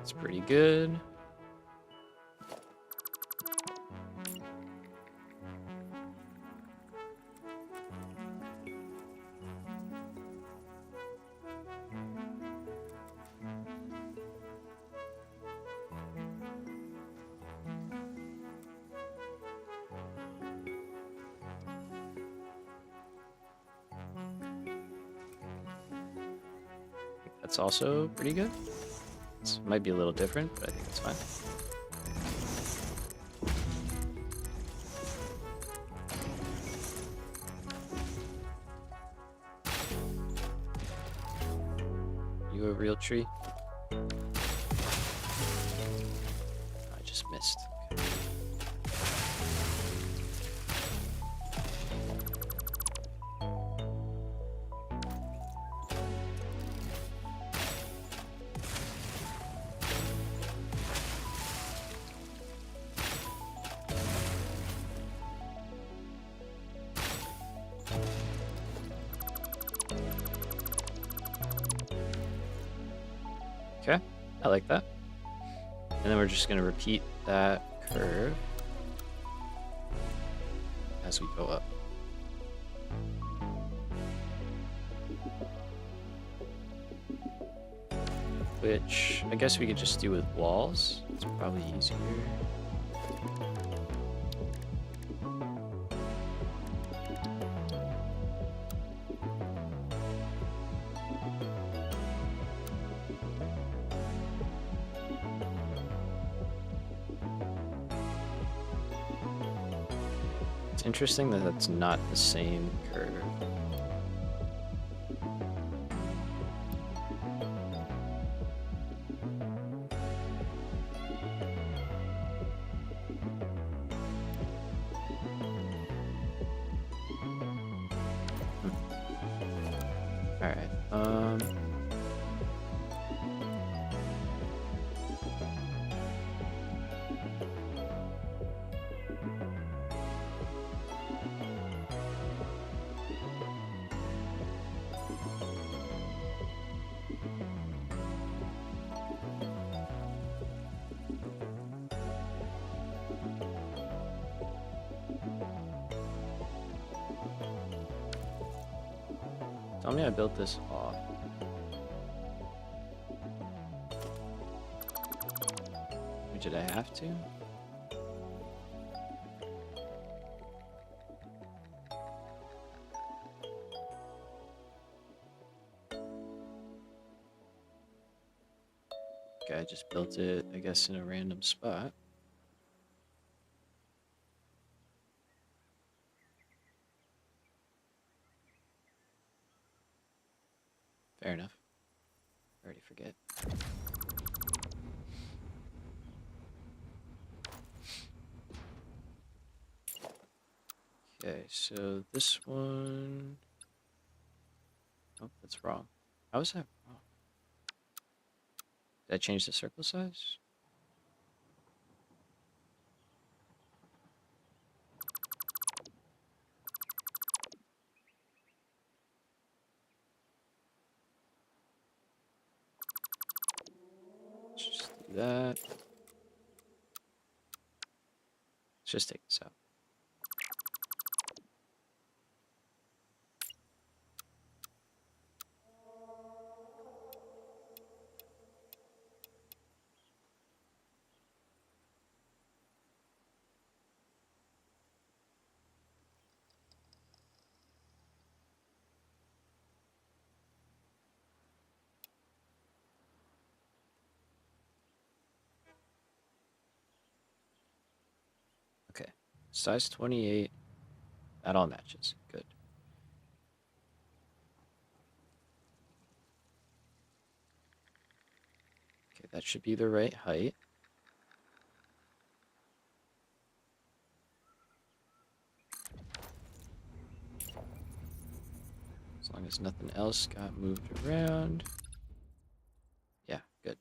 It's pretty good. That's also pretty good. It might be a little different, but I think it's fine. You a real tree? I just missed. Okay, I like that. And then we're just going to repeat that curve as we go up. Which I guess we could just do with walls. It's probably easier. It's interesting that that's not the same curve. All right. Tell me I built this off. Or did I have to? Okay, I just built it, I guess, in a random spot. Fair enough. I already forget. Okay, so this one... Oh, that's wrong. How is that wrong? Did I change the circle size? Let's just do that. Let's just take this out. Okay, size 28. That all matches. Good. Okay, that should be the right height. As long as nothing else got moved around. Yeah, good.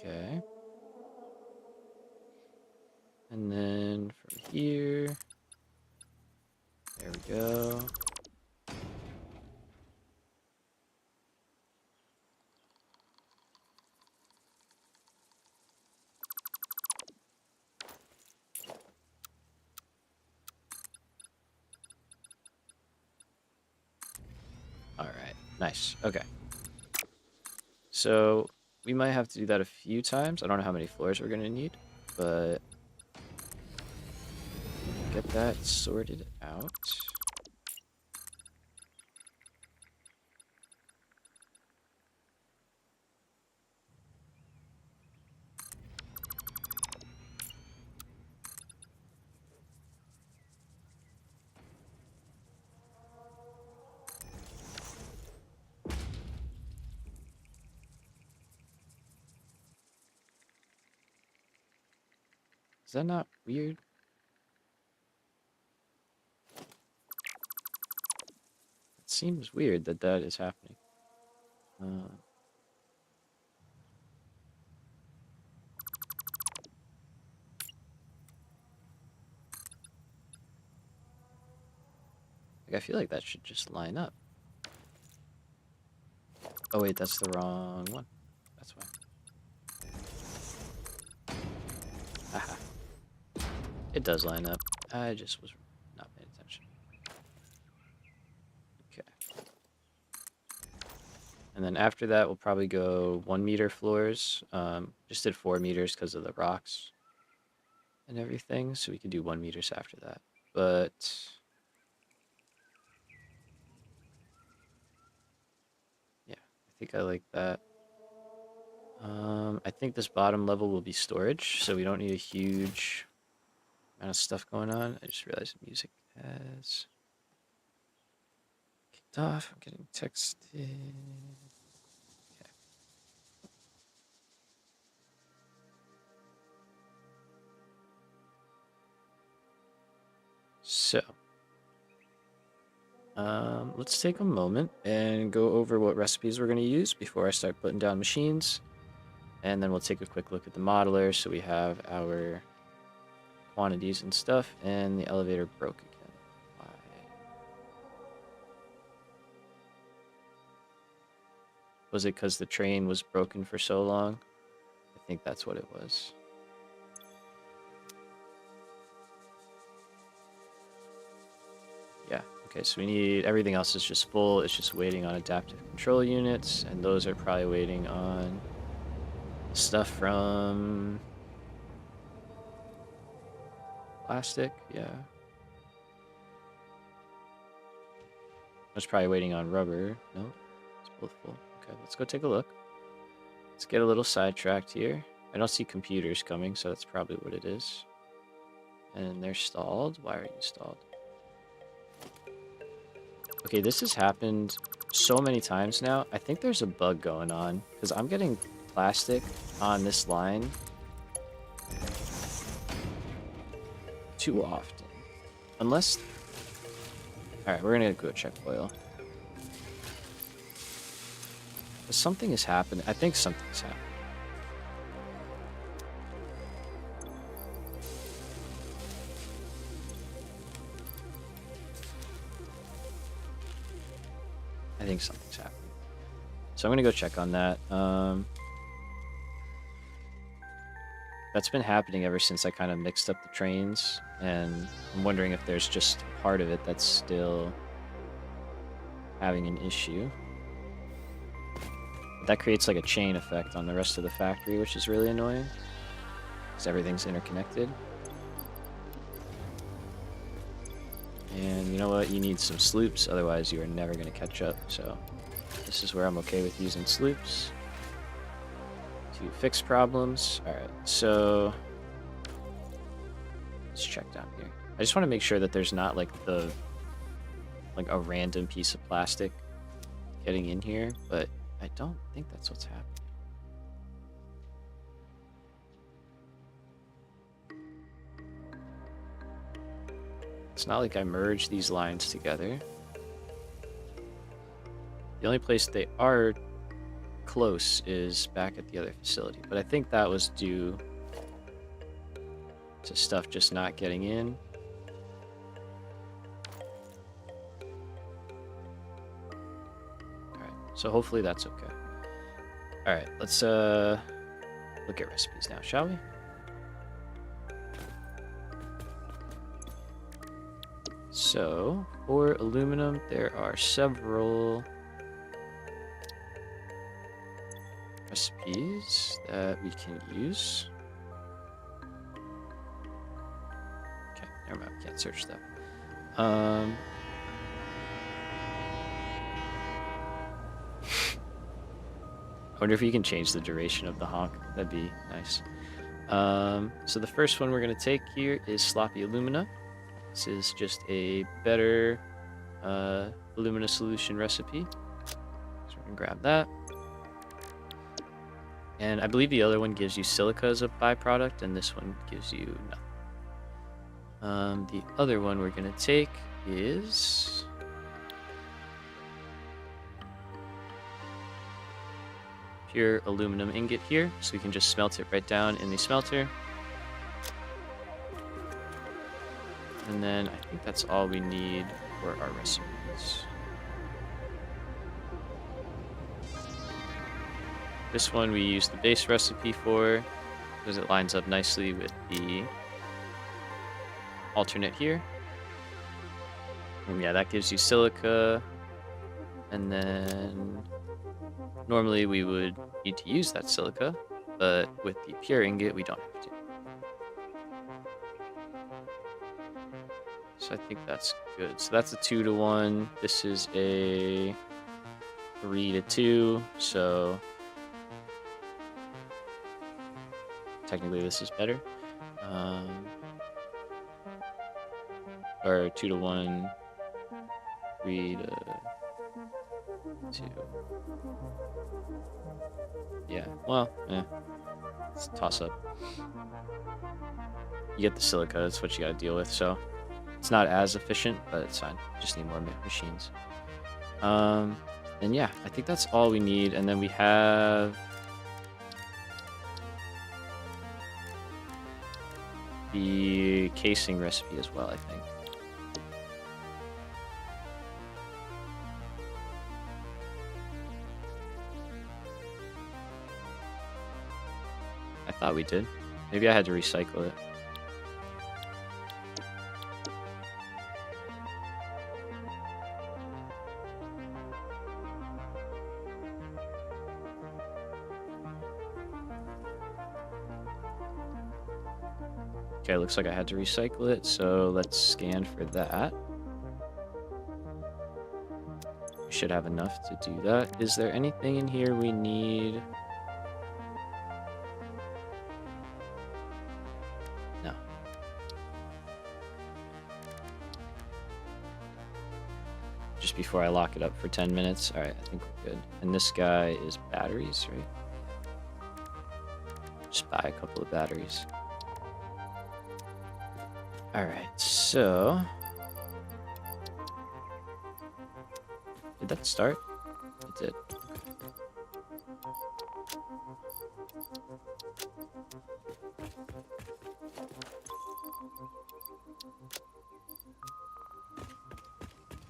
Okay. And then from here, there we go. All right, nice. Okay. So we might have to do that a few times. I don't know how many floors we're gonna need, but get that sorted out. Is that not weird? It seems weird that that is happening. Like, I feel like that should just line up. Oh wait, that's the wrong one. That's why. Haha. It does line up. I just was not paying attention. Okay. And then after that, we'll probably go 1 meter floors. Just did 4 meters because of the rocks and everything, so we could do 1 meters after that. But yeah, I think I like that. I think this bottom level will be storage, so we don't need a huge amount of stuff going on. I just realized the music has kicked off. I'm getting texted. Okay. So, let's take a moment and go over what recipes we're going to use before I start putting down machines. And then we'll take a quick look at the modeler so we have our quantities and stuff. And the elevator broke again. Why? Was it because the train was broken for so long? I think that's what it was. Yeah, okay, so we need, everything else is just full. It's just waiting on adaptive control units, and those are probably waiting on stuff from plastic, yeah. It's probably waiting on rubber. No, it's both full. Okay, let's go take a look. Let's get a little sidetracked here. I don't see computers coming, so that's probably what it is. And they're stalled. Why are you stalled? Okay, this has happened so many times now. I think there's a bug going on because I'm getting plastic on this line too often. Unless... Alright, we're gonna go check oil. Something is happening. I think something's happening. I think something's happening. So I'm gonna go check on that. That's been happening ever since I kind of mixed up the trains, and I'm wondering if there's just part of it that's still having an issue. That creates like a chain effect on the rest of the factory, which is really annoying, because everything's interconnected. And you know what? You need some sloops, otherwise you are never going to catch up. So this is where I'm okay with using sloops to fix problems. Alright, so let's check down here. I just want to make sure that there's not like a random piece of plastic getting in here, but I don't think that's what's happening. It's not like I merged these lines together. The only place they are close is back at the other facility, but I think that was due to stuff just not getting in. Alright, so hopefully that's okay. Alright, let's look at recipes now, shall we? So, for aluminum, there are several recipes that we can use. Okay, never mind, we can't search that. I wonder if you can change the duration of the honk. That'd be nice. So the first one we're going to take here is sloppy alumina. This is just a better alumina solution recipe. So we're going to grab that. And I believe the other one gives you silica as a byproduct, and this one gives you nothing. The other one we're going to take is pure aluminum ingot here, so we can just smelt it right down in the smelter. And then I think that's all we need for our recipes. This one we use the base recipe for because it lines up nicely with the alternate here. And yeah, that gives you silica. And then normally we would need to use that silica, but with the pure ingot we don't have to. So I think that's good. So that's a 2-to-1. This is a 3-to-2. So technically this is better. Or 2 to 1, 3 to 2. Yeah, well, it's a toss-up. You get the silica, that's what you gotta deal with, so it's not as efficient, but it's fine. Just need more machines. And yeah, I think that's all we need, and then we have the casing recipe as well, I think. I thought we did. Maybe I had to recycle it. Okay, looks like I had to recycle it, so let's scan for that. We should have enough to do that. Is there anything in here we need? No. Just before I lock it up for 10 minutes. All right, I think we're good. And this guy is batteries, right? Just buy a couple of batteries. All right, so did that start? It did.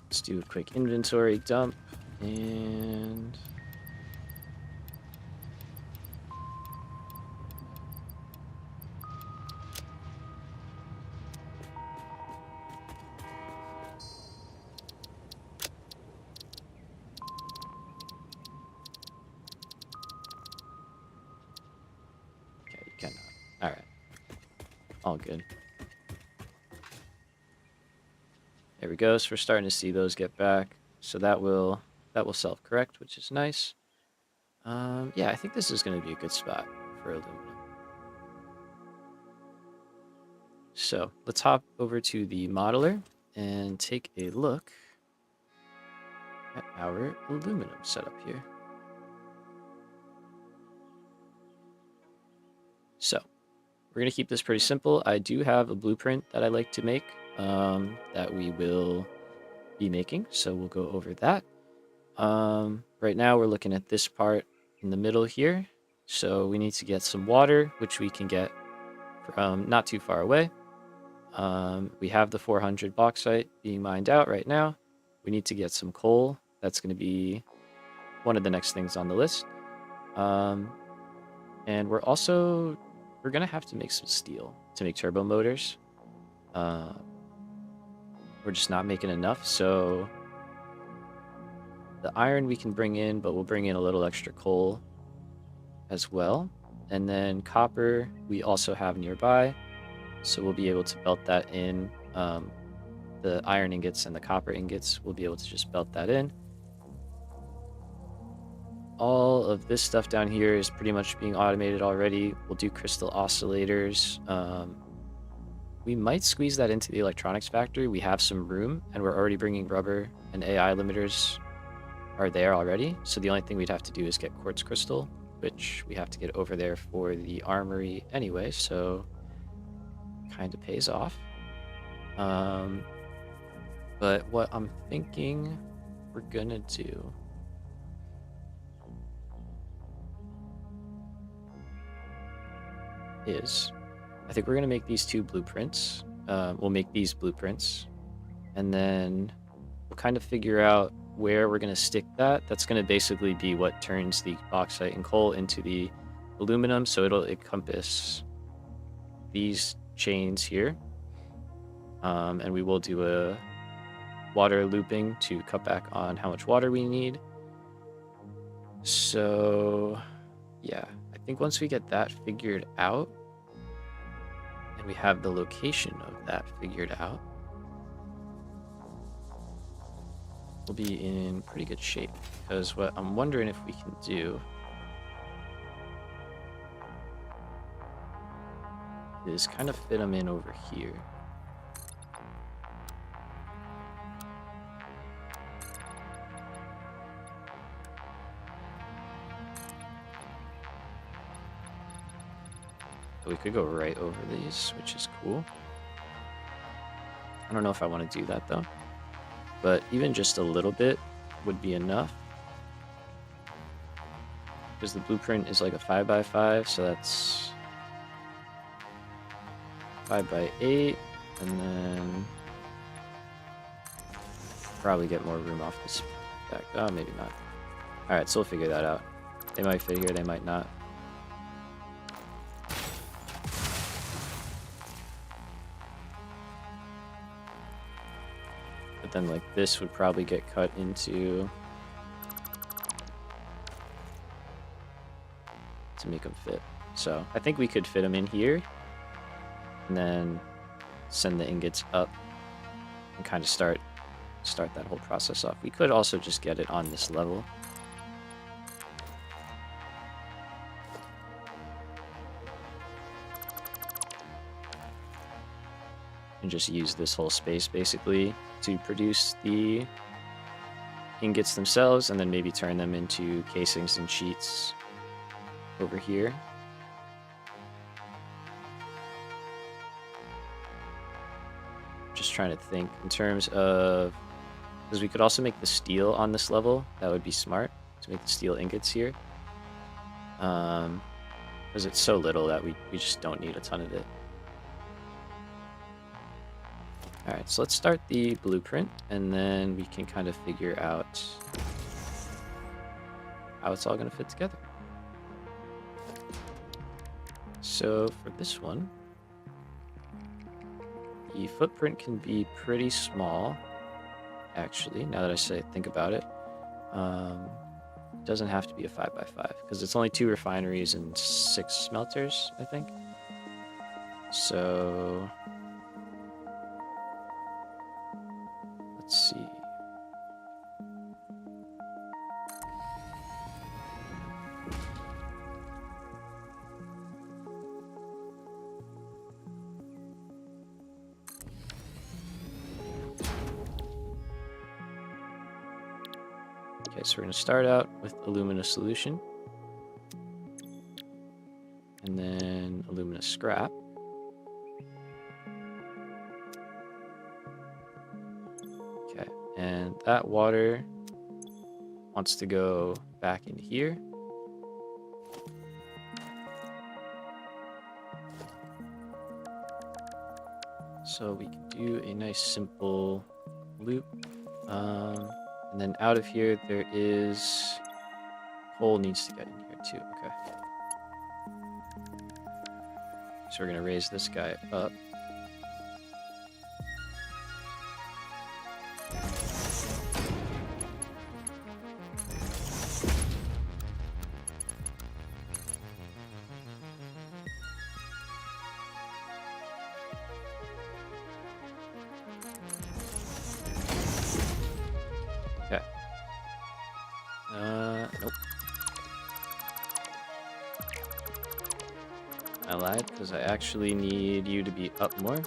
Let's do a quick inventory dump and all right. All good. There we go. So we're starting to see those get back. So that will self-correct, which is nice. Yeah, I think this is going to be a good spot for aluminum. So let's hop over to the modeler and take a look at our aluminum setup here. So we're going to keep this pretty simple. I do have a blueprint that I like to make that we will be making. So we'll go over that. Right now we're looking at this part in the middle here. So we need to get some water, which we can get from not too far away. We have the 400 bauxite being mined out right now. We need to get some coal. That's going to be one of the next things on the list. And we're going to have to make some steel to make turbo motors. We're just not making enough, so the iron we can bring in, but we'll bring in a little extra coal as well. And then copper we also have nearby, so we'll be able to belt that in. The iron ingots and the copper ingots, we'll be able to just belt that in. All of this stuff down here is pretty much being automated already. We'll do crystal oscillators. We might squeeze that into the electronics factory. We have some room, and we're already bringing rubber, and AI limiters are there already. So the only thing we'd have to do is get quartz crystal, which we have to get over there for the armory anyway, so kind of pays off. But what I'm thinking we're gonna do is, I think we're going to make these two blueprints. We'll make these blueprints, and then we'll kind of figure out where we're going to stick that. That's going to basically be what turns the bauxite and coal into the aluminum, so it'll encompass these chains here. And we will do a water looping to cut back on how much water we need. So yeah, I think once we get that figured out, and we have the location of that figured out, we'll be in pretty good shape. Because what I'm wondering if we can do is kind of fit them in over here. We could go right over these, which is cool. I don't know if I want to do that though, but even just a little bit would be enough. Because the blueprint is like a 5x5, so that's 5x8, and then probably get more room off this back. Oh, maybe not. Alright, so we'll figure that out. They might fit here, they might not. But then like this would probably get cut into to make them fit. So I think we could fit them in here and then send the ingots up and kind of start that whole process off. We could also just get it on this level. And just use this whole space basically to produce the ingots themselves, and then maybe turn them into casings and sheets over here. Just trying to think in terms of, because we could also make the steel on this level. That would be smart to make the steel ingots here, because it's so little that we just don't need a ton of it. Alright, so let's start the blueprint, and then we can kind of figure out how it's all going to fit together. So for this one, the footprint can be pretty small, actually, now that I think about it. It doesn't have to be a 5x5, because it's only 2 refineries and 6 smelters, I think. So let's see. Okay, so we're going to start out with alumina solution, and then alumina scrap. Okay, and that water wants to go back in here. So we can do a nice simple loop. And then out of here, there is coal needs to get in here too. Okay. So we're going to raise this guy up. Okay. Nope. I lied, because I actually need you to be up more. So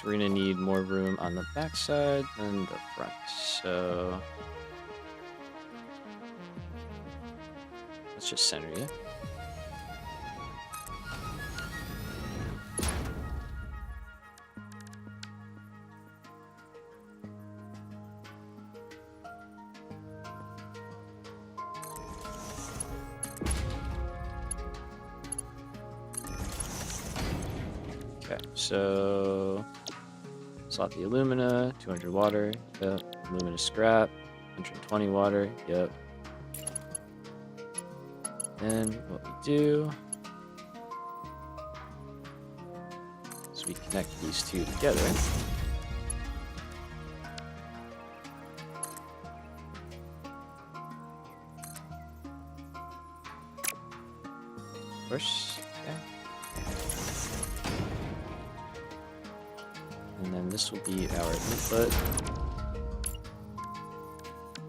we're gonna need more room on the back side than the front. So let's just center you. Okay, so slot the alumina, 200 water, yep. Alumina scrap, 120 water, yep. Then what we do is we connect these two together. Of course, okay. And then this will be our input.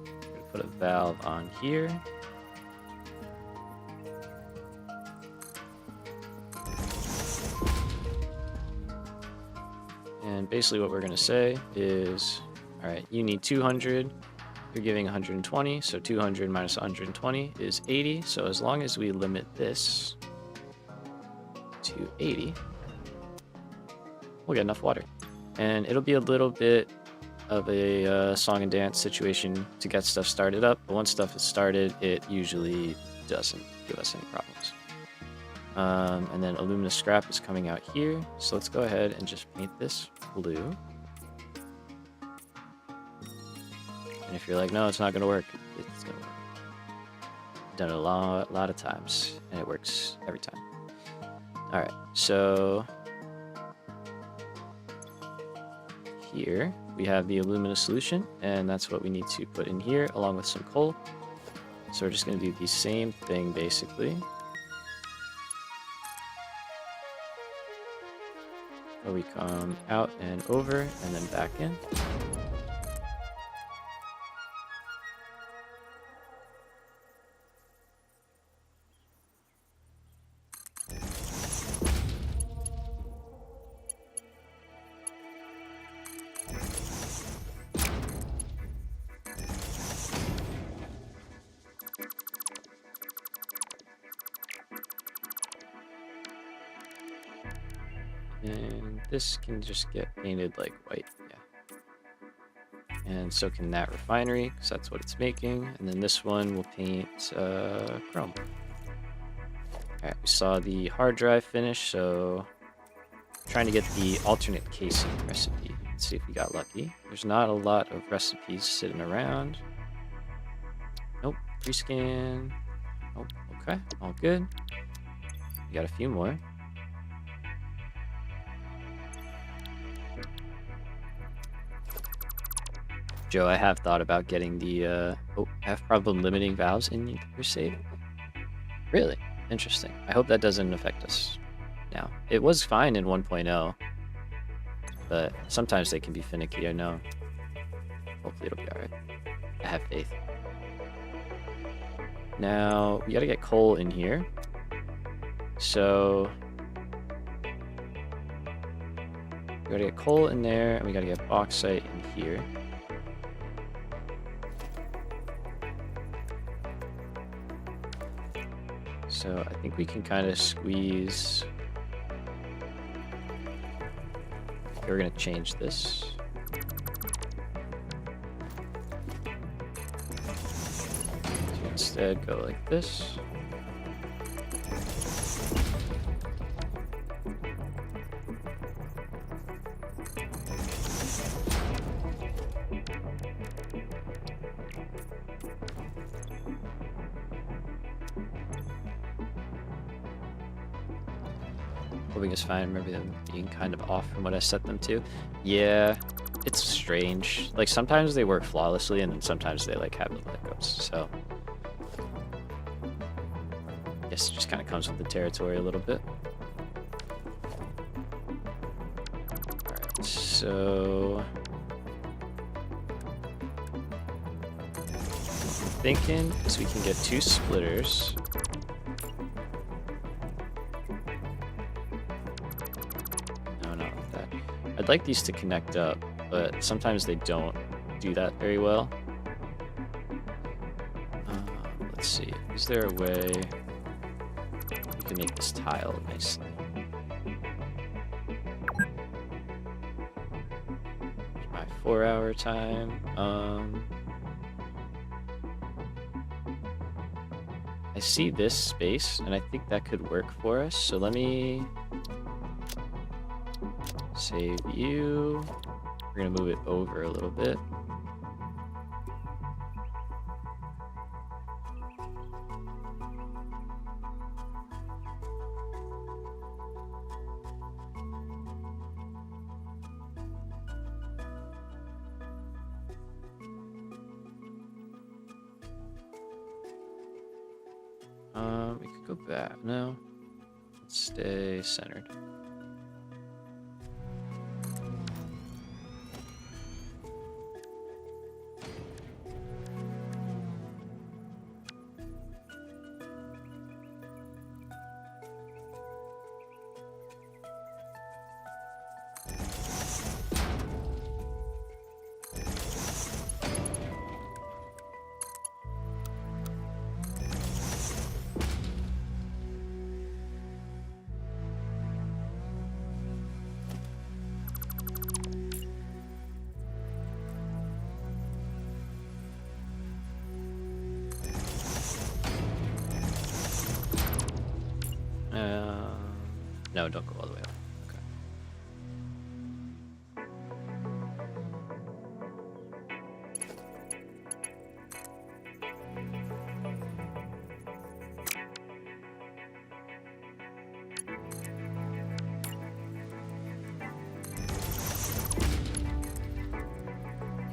We're going to put a valve on here. And basically what we're going to say is, all right, you need 200. You're giving 120, so 200 minus 120 is 80. So as long as we limit this to 80, we'll get enough water. And it'll be a little bit of a song and dance situation to get stuff started up, but once stuff is started, it usually doesn't give us any problems. And then alumina scrap is coming out here, so let's go ahead and just paint this blue. And if you're like, no, it's not going to work, it's going to work. I've done it a lot of times, and it works every time. All right, so here we have the alumina solution, and that's what we need to put in here along with some coal. So we're just going to do the same thing basically. Where we come out and over and then back in. And this can just get painted like white, yeah. And so can that refinery, because that's what it's making. And then this one will paint chrome. Alright, we saw the hard drive finish, so I'm trying to get the alternate casing recipe. Let's see if we got lucky. There's not a lot of recipes sitting around. Nope, rescan. Nope, okay, all good. We got a few more. Joe, I have thought about getting the, have problem limiting valves in your save. Really? Interesting. I hope that doesn't affect us now. It was fine in 1.0, but sometimes they can be finicky, I know. Hopefully it'll be alright. I have faith. Now, we gotta get coal in here. So we gotta get coal in there, and we gotta get bauxite in here. So I think we can kind of squeeze. Okay, we're gonna change this. So instead, go like this. Moving is fine. Remember them being kind of off from what I set them to. Yeah, it's strange. Like sometimes they work flawlessly, and then sometimes they like have little hiccups. So I guess it just kind of comes with the territory a little bit. All right, so what I'm thinking is we can get 2 splitters. I'd like these to connect up, but sometimes they don't do that very well. Let's see. Is there a way we can make this tile nicely? My 4-hour time. I see this space, and I think that could work for us. So let me save you. We're gonna move it over a little bit. We could go back. No, let's stay centered. No, don't go all the way up.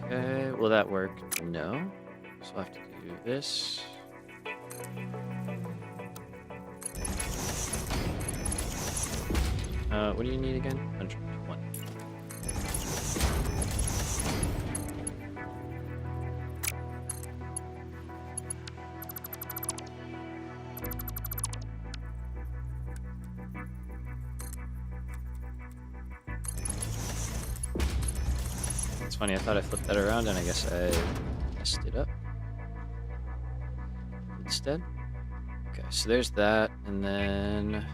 Okay, will that work? No. So I'll have to do this. What do you need again? 120. It's funny, I thought I flipped that around and I guess I messed it up instead. Okay, so there's that, and then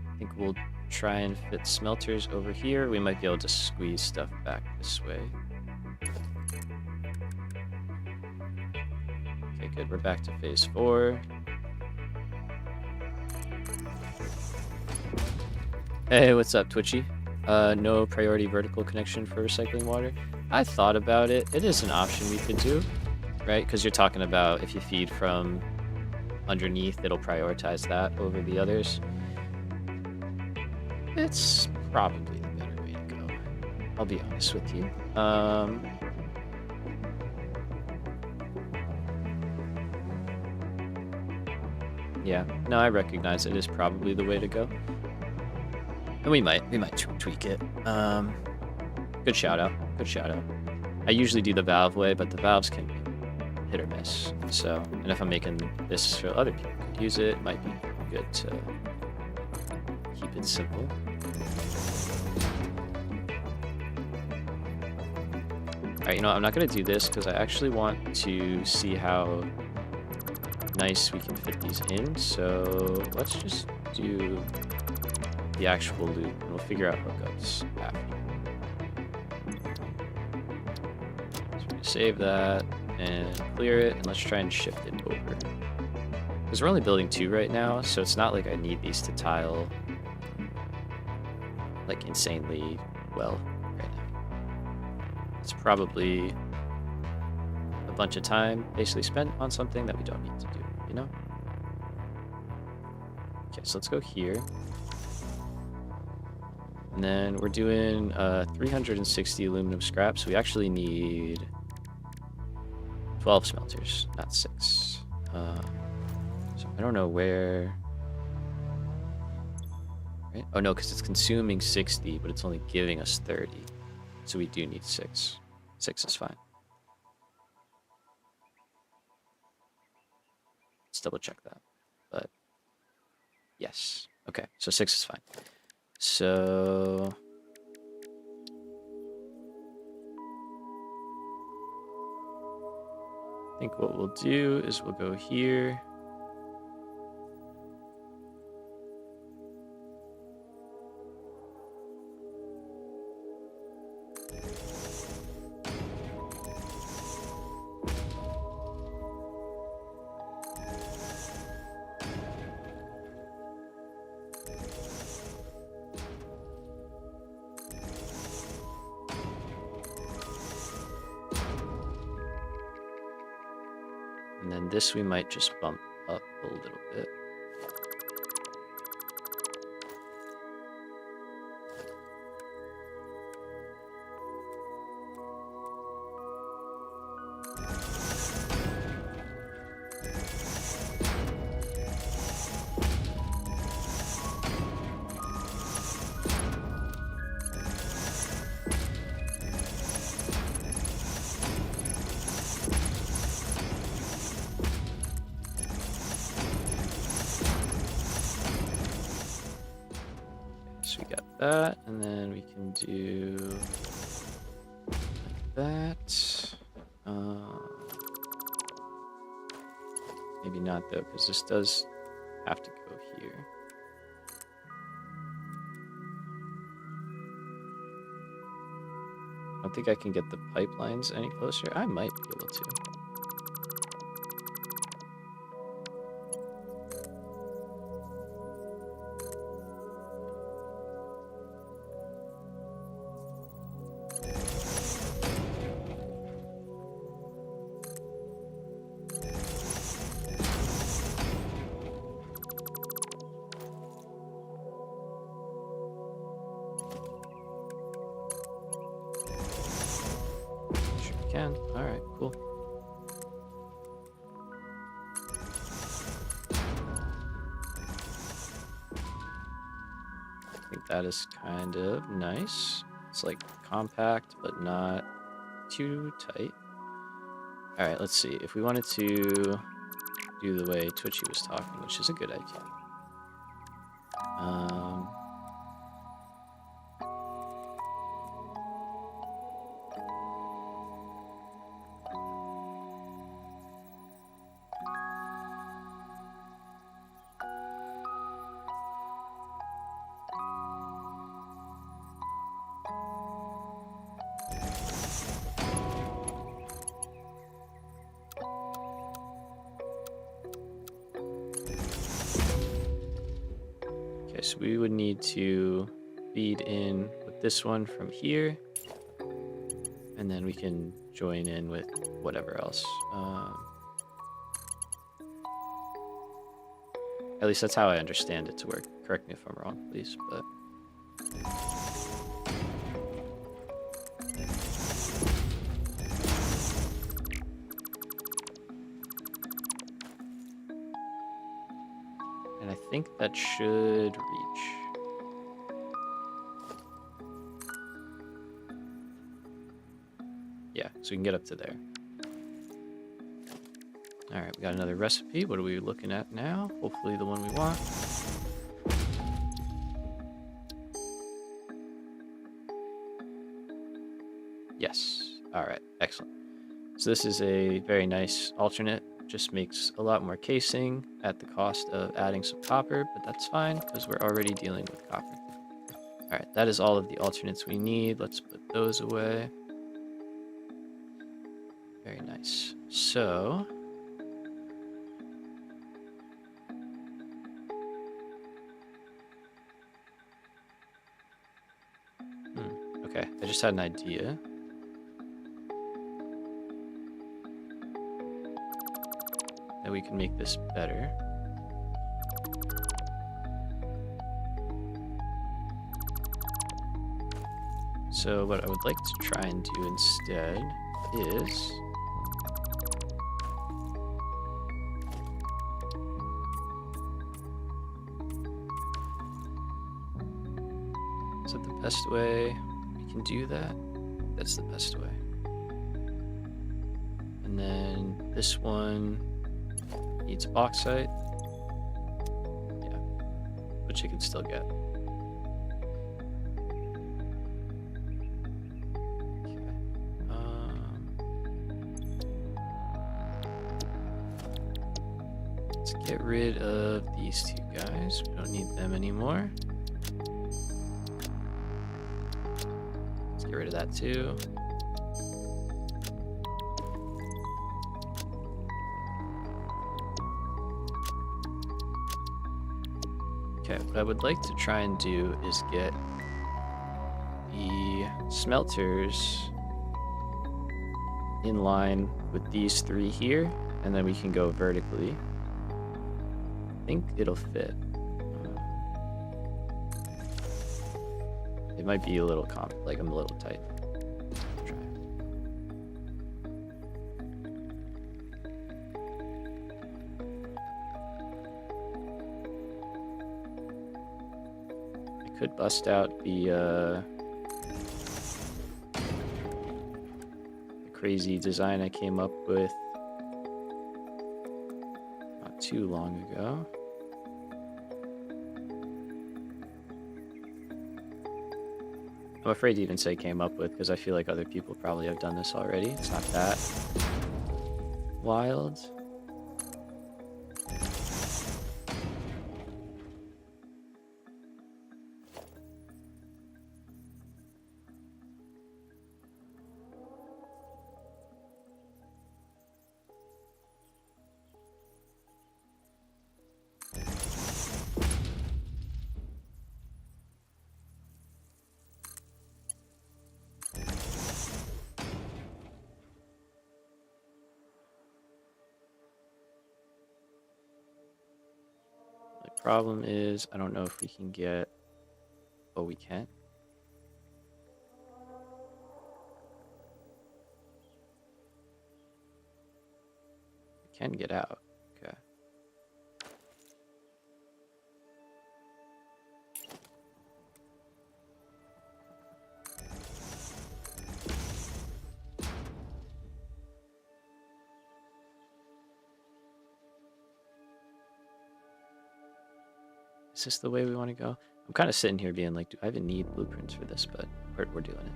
I think we'll try and fit smelters over here. We might be able to squeeze stuff back this way. Okay, good. We're back to phase 4. Hey, what's up, Twitchy? No priority vertical connection for recycling water. I thought about it. It is an option we could do, right? Because you're talking about if you feed from underneath, it'll prioritize that over the others. It's probably the better way to go. I'll be honest with you. Yeah, no, I recognize it is probably the way to go. And we might tweak it. Good shout out. Good shout out. I usually do the valve way, but the valves can be hit or miss. So, and if I'm making this so other people could use it, it might be good to keep it simple. Alright, you know what? I'm not going to do this because I actually want to see how nice we can fit these in. So let's just do the actual loop and we'll figure out hookups after. So we're going to save that and clear it, and let's try and shift it over. Because we're only building 2 right now, so it's not like I need these to tile like insanely well right now. It's probably a bunch of time basically spent on something that we don't need to do, you know? Okay, so let's go here. And then we're doing 360 aluminum scrap, so we actually need 12 smelters, not 6. So I don't know where... Right? Oh no, because it's consuming 60, but it's only giving us 30. So we do need 6. 6 is fine. Let's double check that. But yes. Okay, so 6 is fine. So I think what we'll do is we'll go here. And then this we might just bump up a little bit. So we got that, and then we can do like that. Maybe not though, because this does have to go here. I don't think I can get the pipelines any closer. I might be able to. can. All right, cool. I think that is kind of nice. It's like compact, but not too tight. All right, let's see. If we wanted to do the way Twitchy was talking, which is a good idea. Okay, so we would need to feed in with this one from here, and then we can join in with whatever else. At least that's how I understand it to work. Correct me if I'm wrong, please. But and I think that should reach. Yeah, so we can get up to there. All right, we got another recipe. What are we looking at now? Hopefully the one we want. Yes. All right, excellent. So this is a very nice alternate. Just makes a lot more casing at the cost of adding some copper, but that's fine because we're already dealing with copper. All right, that is all of the alternates we need. Let's put those away. Very nice. So okay, I just had an idea. That we can make this better. So what I would like to try and do instead is is that the best way we can do that? That's the best way. And then this one needs bauxite. Yeah, which you can still get. Okay. Let's get rid of these two guys. We don't need them anymore. Let's get rid of that too. Okay, what I would like to try and do is get the smelters in line with these three here, and then we can go vertically. I think it'll fit. It might be a little like I'm a little tight. Try. Could bust out the crazy design I came up with not too long ago. I'm afraid to even say came up with because I feel like other people probably have done this already. It's not that wild. Problem is, I don't know if we can get... Oh, we can't? can get out. Okay. Is this the way we want to go? I'm kind of sitting here being like, do I even need blueprints for this? But we're doing it.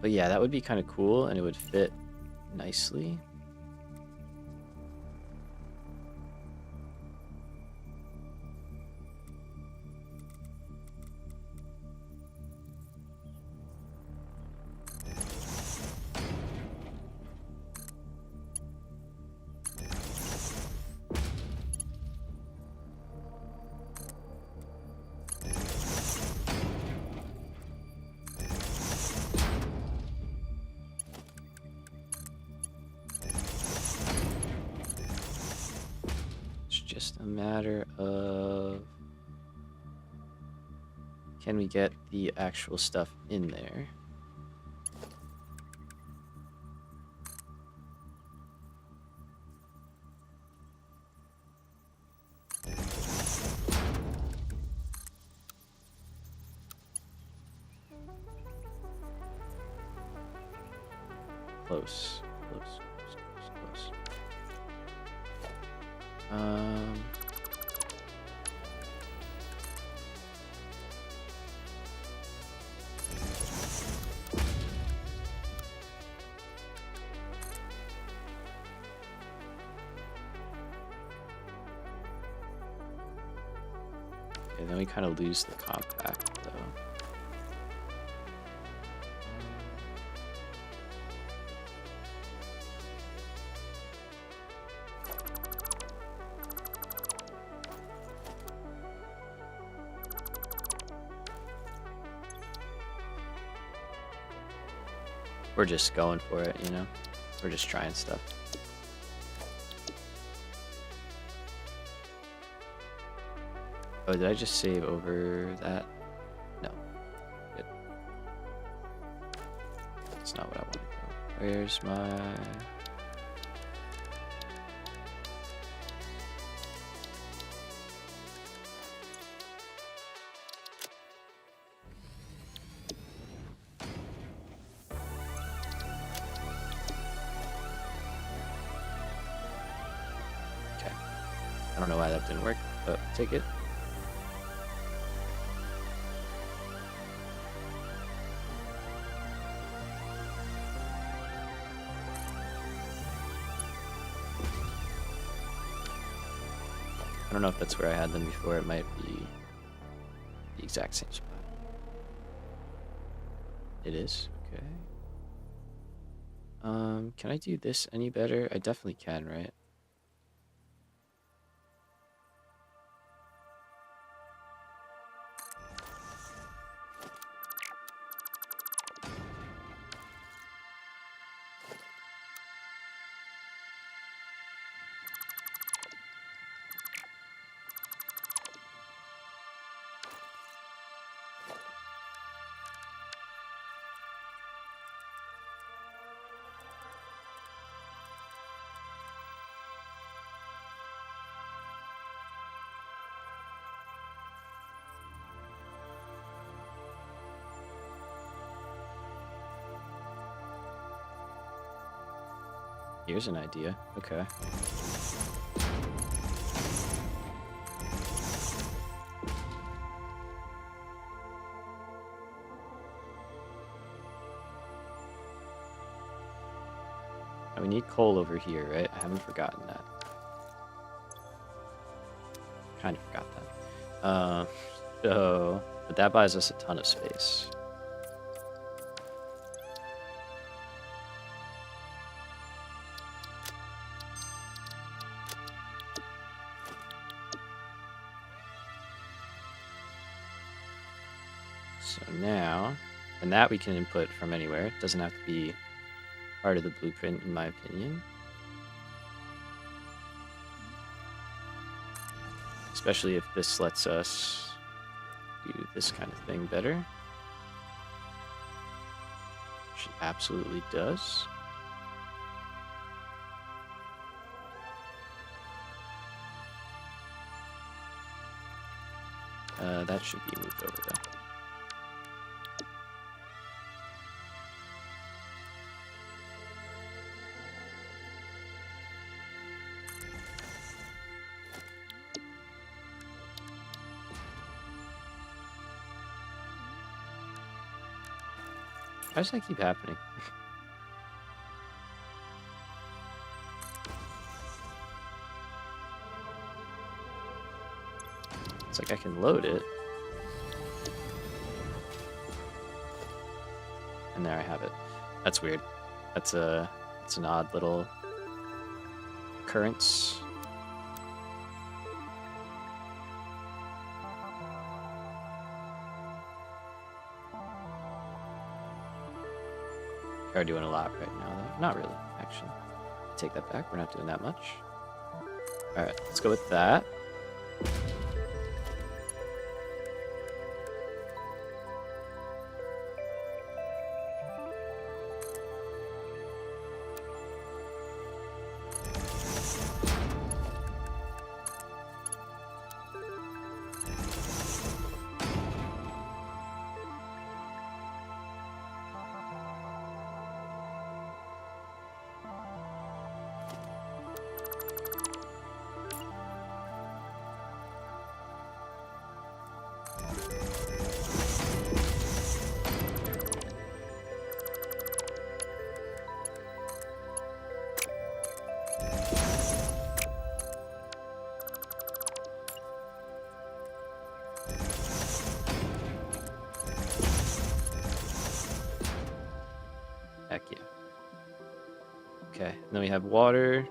But yeah, that would be kind of cool, and it would fit nicely. Just a matter of, can we get the actual stuff in there? Close, close, close, close, close. Okay, then we kind of lose the compact though. We're just going for it, you know? We're just trying stuff. Oh, did I just save over that? No. Good. That's not what I want to go. Where's my... Okay. I don't know why that didn't work, but take it. I don't know if that's where I had them before. It might be the exact same spot. It is? Okay. Can I do this any better? I definitely can, right? Here's an idea. Okay. And we need coal over here, right? I haven't forgotten that. Kind of forgot that. But that buys us a ton of space. So now, and that we can input from anywhere. It doesn't have to be part of the blueprint, in my opinion. Especially if this lets us do this kind of thing better. Which it absolutely does. That should be moved over though. Why does that keep happening? It's like I can load it. And there I have it. That's weird. It's an odd little occurrence. We are doing a lot right now, though. Not really, actually. Take that back. We're not doing that much. All right, let's go with that. Heck yeah. Okay, and then we have water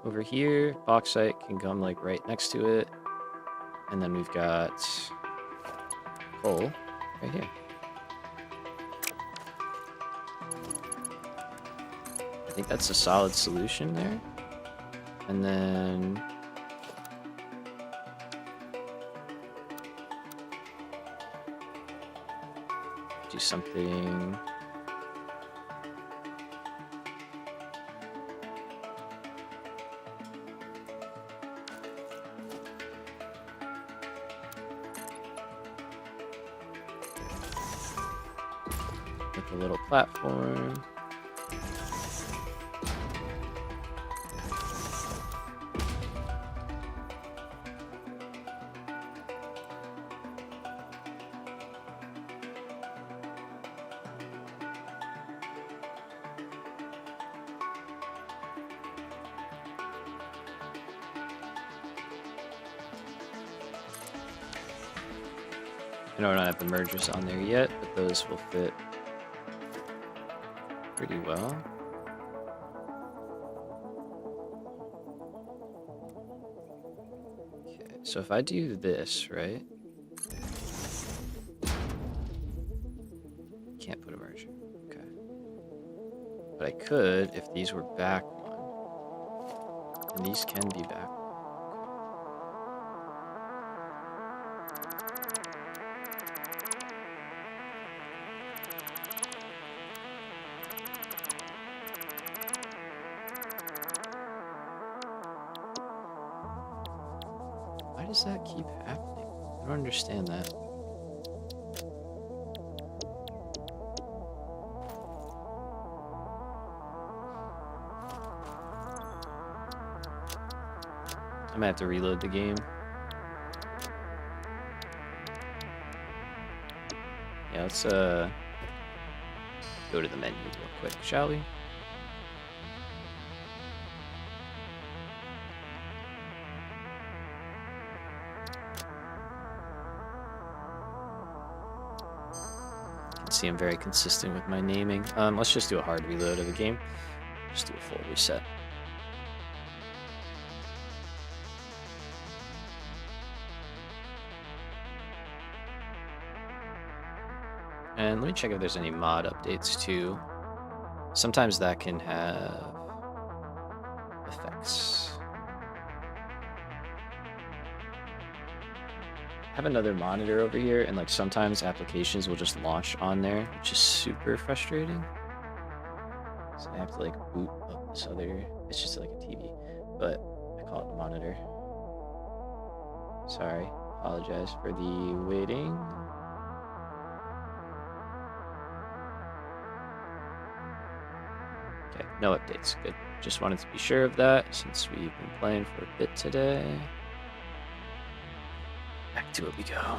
over here. Bauxite can come like right next to it. And then we've got coal right here. I think that's a solid solution there. And then do something. With a little platform. I know I don't have the mergers on there yet, but those will fit pretty well. Okay, so if I do this, right? Can't put a merger. Okay. But I could if these were back one. And these can be back. Why does that keep happening? I don't understand that. I might have to reload the game. Yeah, let's go to the menu real quick, shall we? See, I'm very consistent with my naming. Let's just do a hard reload of the game. Just do a full reset. And let me check if there's any mod updates too. Sometimes that can have effects. I have another monitor over here, and like sometimes applications will just launch on there, which is super frustrating. So I have to like boot up this other, it's just like a TV, but I call it the monitor. Sorry. Apologize for the waiting. Okay, no updates. Good. Just wanted to be sure of that since we've been playing for a bit today. Back to it we go.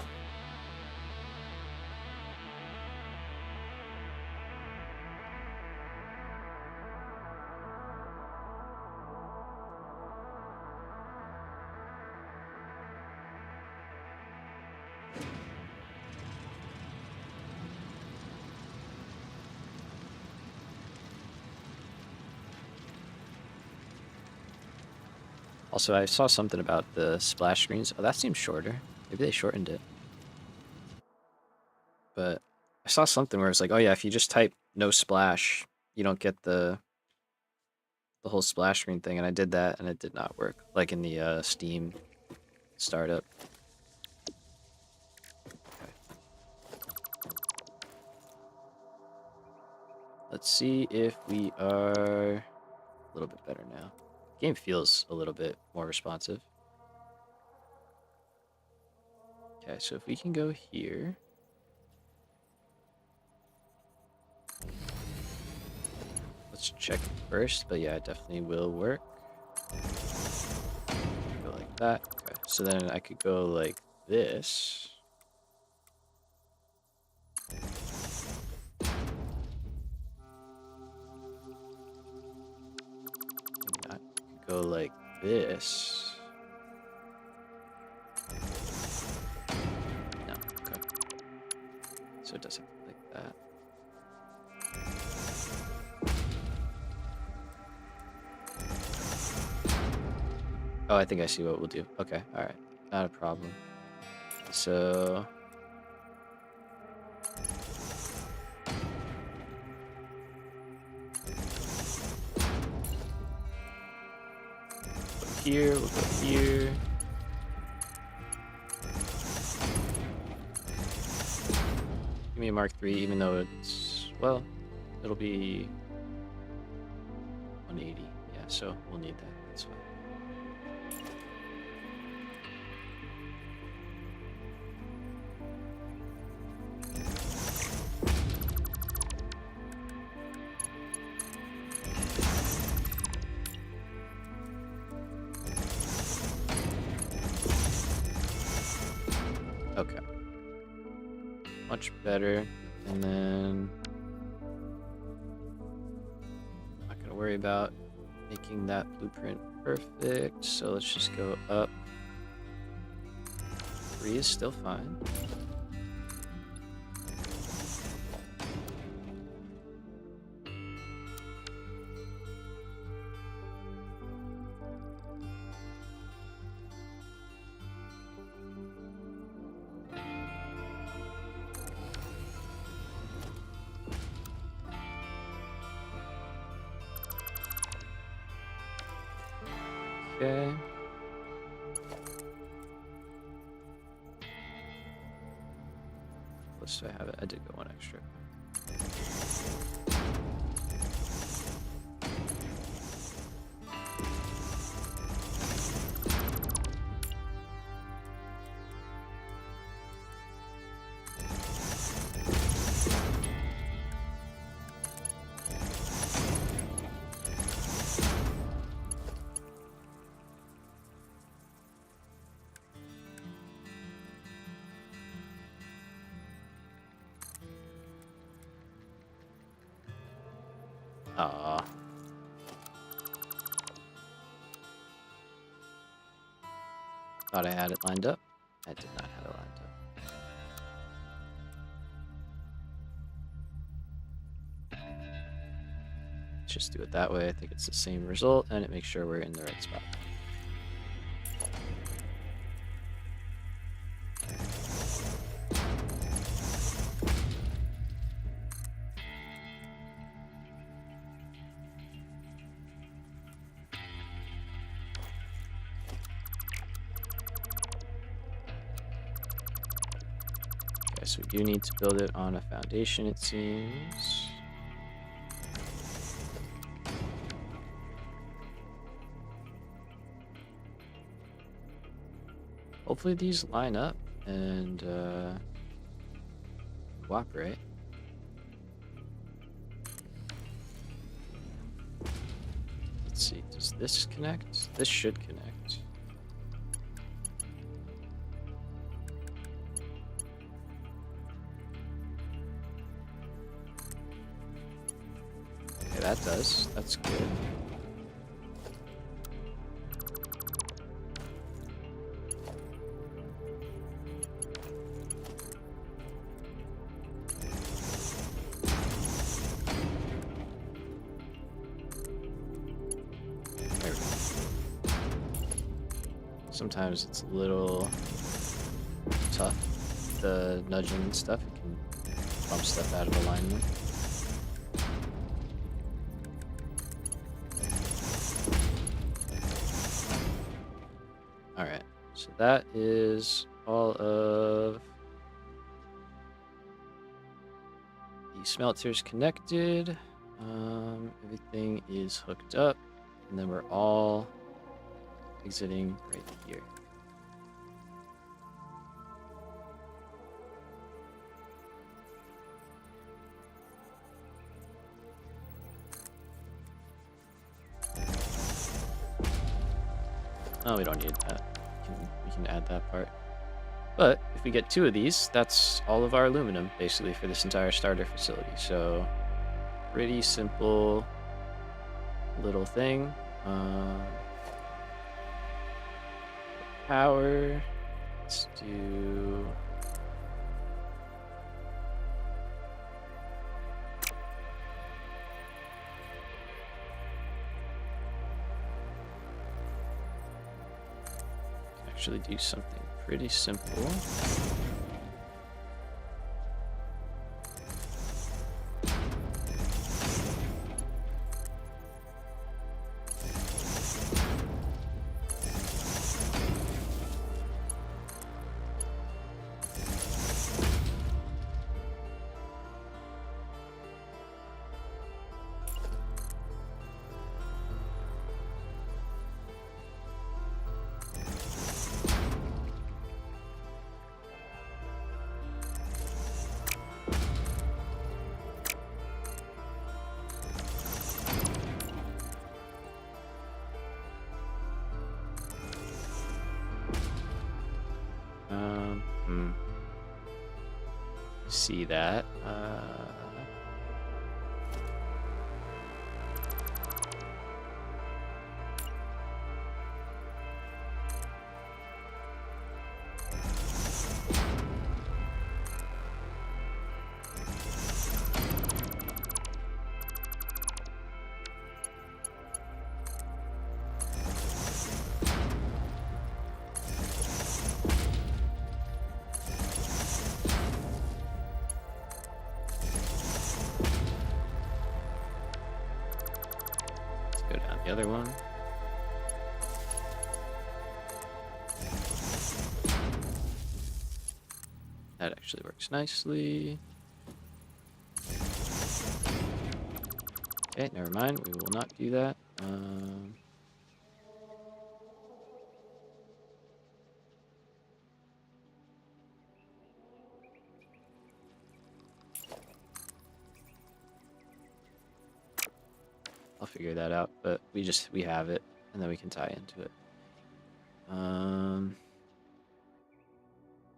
Also, I saw something about the splash screens. Oh, that seems shorter. Maybe they shortened it. But I saw something where it's like, oh yeah, if you just type no splash, you don't get the whole splash screen thing. And I did that, and it did not work. Like in the Steam startup. Okay. Let's see if we are a little bit better now. Game feels a little bit more responsive. Okay, so if we can go here. Let's check it first, but yeah, it definitely will work. Go like that. Okay, so then I could go like this. Maybe not. I could go like this. No, okay. So it does have to be like that. Oh, I think I see what we'll do. Okay, alright. Not a problem. So... here, we'll go here. Give me a Mark III, even though it's, well, it'll be 180. Yeah, so we'll need that. That's fine. Okay. Much better. And then not gonna worry about making that blueprint perfect. So let's just go up. 3 is still fine. Okay. Let's do I have it? I did go one extra. Aw. Thought I had it lined up. I did not have it lined up. Let's just do it that way. I think it's the same result, and it makes sure we're in the right spot. So we do need to build it on a foundation, it seems. hopefully these line up and cooperate. Let's see, does this connect? This should connect. Okay, that does. That's good. There we go. Sometimes it's a little tough, the nudging and stuff. It can bump stuff out of alignment. Alright, so that is all of the smelters connected. Everything is hooked up, and then we're all exiting right here. Oh, we don't need that. We can add that part. But if we get 2 of these, that's all of our aluminum, basically, for this entire starter facility. So, pretty simple little thing. Power. Let's do... actually do something pretty simple. See that. Go down the other one. That actually works nicely. Okay, never mind. We will not do that. I'll figure that out, but we have it, and then we can tie into it. I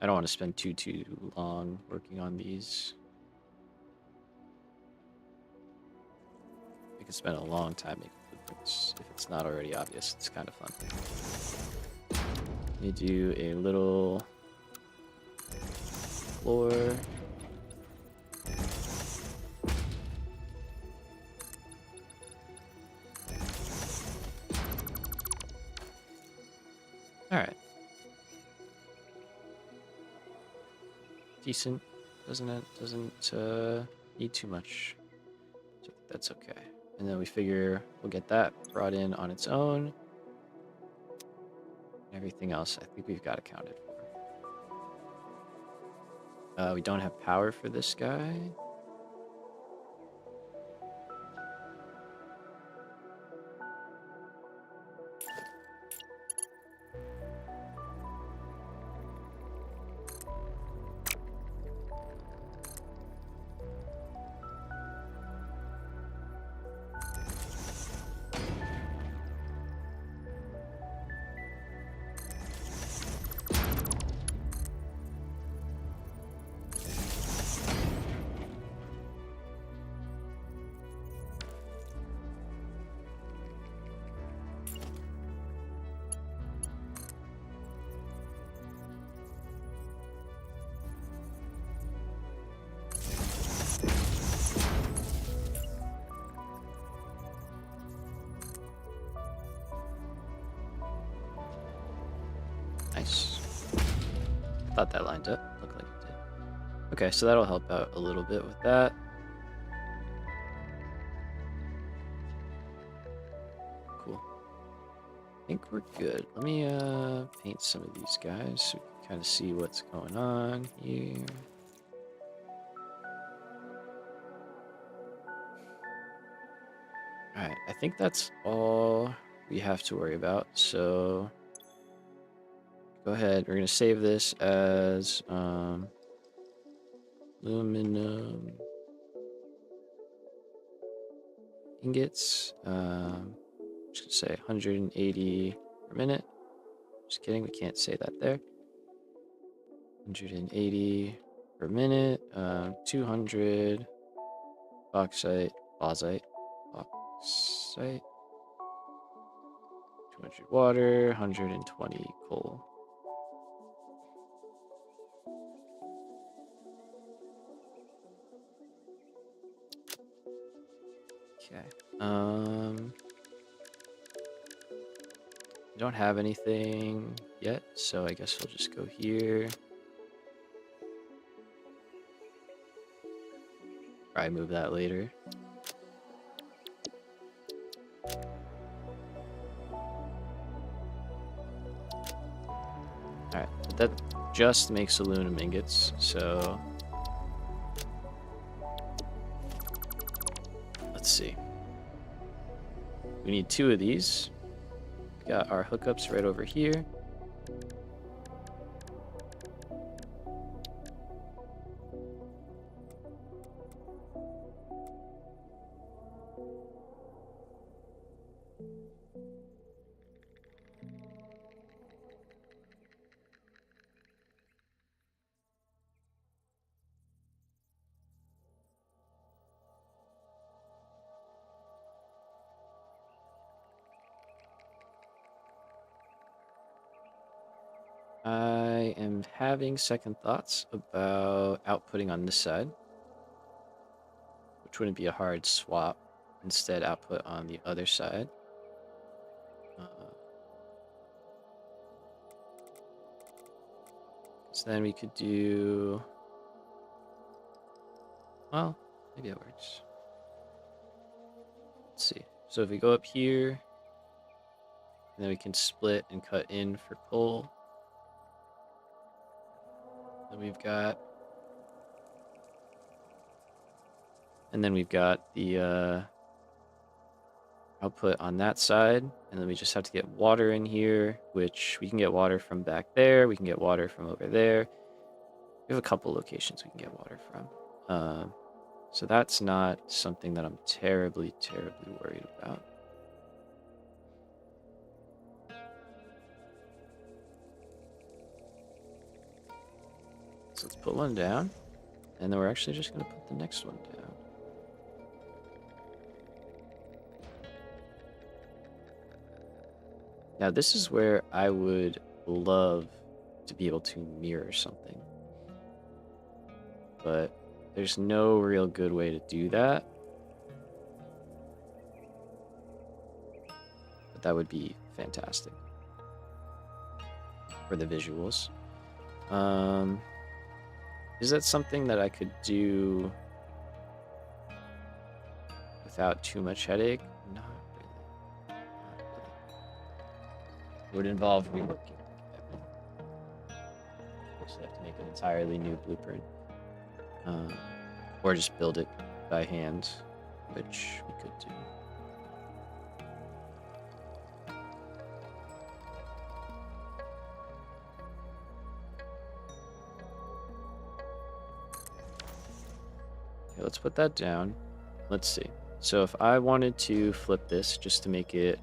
don't want to spend too long working on these. We could spend a long time making blueprints if it's not already obvious. It's kind of fun. Let me do a little floor. Alright. Decent, doesn't it? Doesn't need too much. So that's okay. And then we figure we'll get that brought in on its own. Everything else, I think we've got accounted for. We don't have power for this guy. Nice. Thought that lined up. Looked like it did. Okay, so that'll help out a little bit with that. Cool. I think we're good. Let me paint some of these guys so we can kind of see what's going on here. Alright, I think that's all we have to worry about, so go ahead. We're going to save this as aluminum ingots. Just going to say 180 per minute. Just kidding, we can't say that there. 180 per minute, 200 bauxite, 200 water, 120 coal. Okay. I don't have anything yet, so I guess we'll just go here. Probably move that later. Alright, that just makes aluminum ingots, so let's see. We need 2 of these. We got our hookups right over here. I am having second thoughts about outputting on this side, which wouldn't be a hard swap. Instead, output on the other side. So then we could do, well, maybe that works. Let's see. So if we go up here, and then we can split and cut in for coal. Then we've got, and then we've got the output on that side, and then we just have to get water in here, which we can get water from back there, we can get water from over there. We have a couple locations we can get water from. So that's not something that I'm terribly worried about. So let's put one down, and then we're actually just going to put the next one down. Now this is where I would love to be able to mirror something, but there's no real good way to do that. But that would be fantastic for the visuals. Is that something that I could do without too much headache? Not really. It would involve reworking everything. So I have to make an entirely new blueprint. Or just build it by hand, which we could do. Okay, let's put that down. Let's see. So if I wanted to flip this just to make it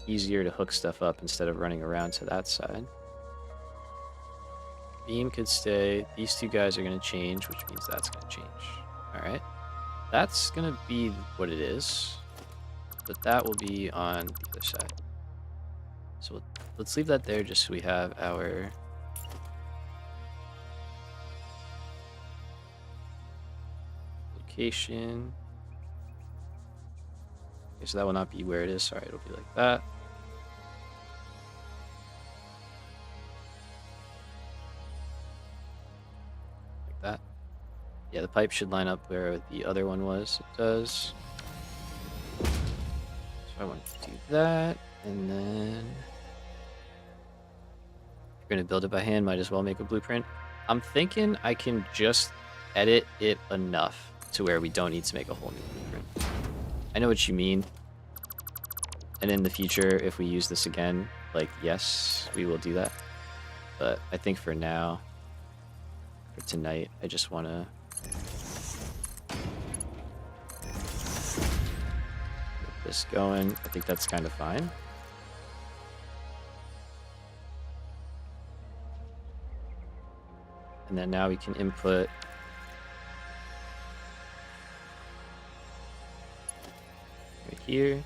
easier to hook stuff up instead of running around to that side, beam could stay. These 2 guys are going to change, which means that's going to change. All right. That's going to be what it is, but that will be on the other side. So let's leave that there just so we have our location. Okay, so that will not be where it is. Sorry, it'll be like that. that. Yeah, the pipe should line up where the other one was. It does. So I want to do that, and then if you're gonna build it by hand, might as well make a blueprint. I'm thinking I can just edit it enough to where we don't need to make a whole new blueprint. I know what you mean. And in the future, if we use this again, like, yes, we will do that. But I think for now, for tonight, I just want to get this going. I think that's kind of fine. And then now we can input right here.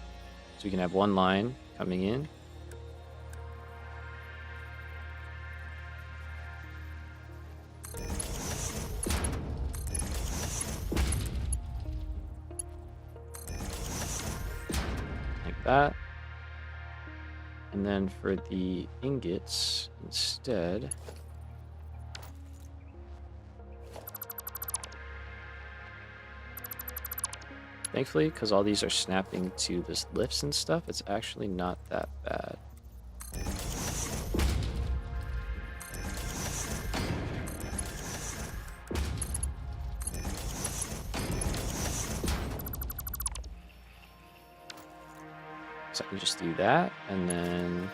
So we can have one line coming in. Like that. And then for the ingots, instead, thankfully, because all these are snapping to this lifts and stuff, it's actually not that bad. So I can just do that, and then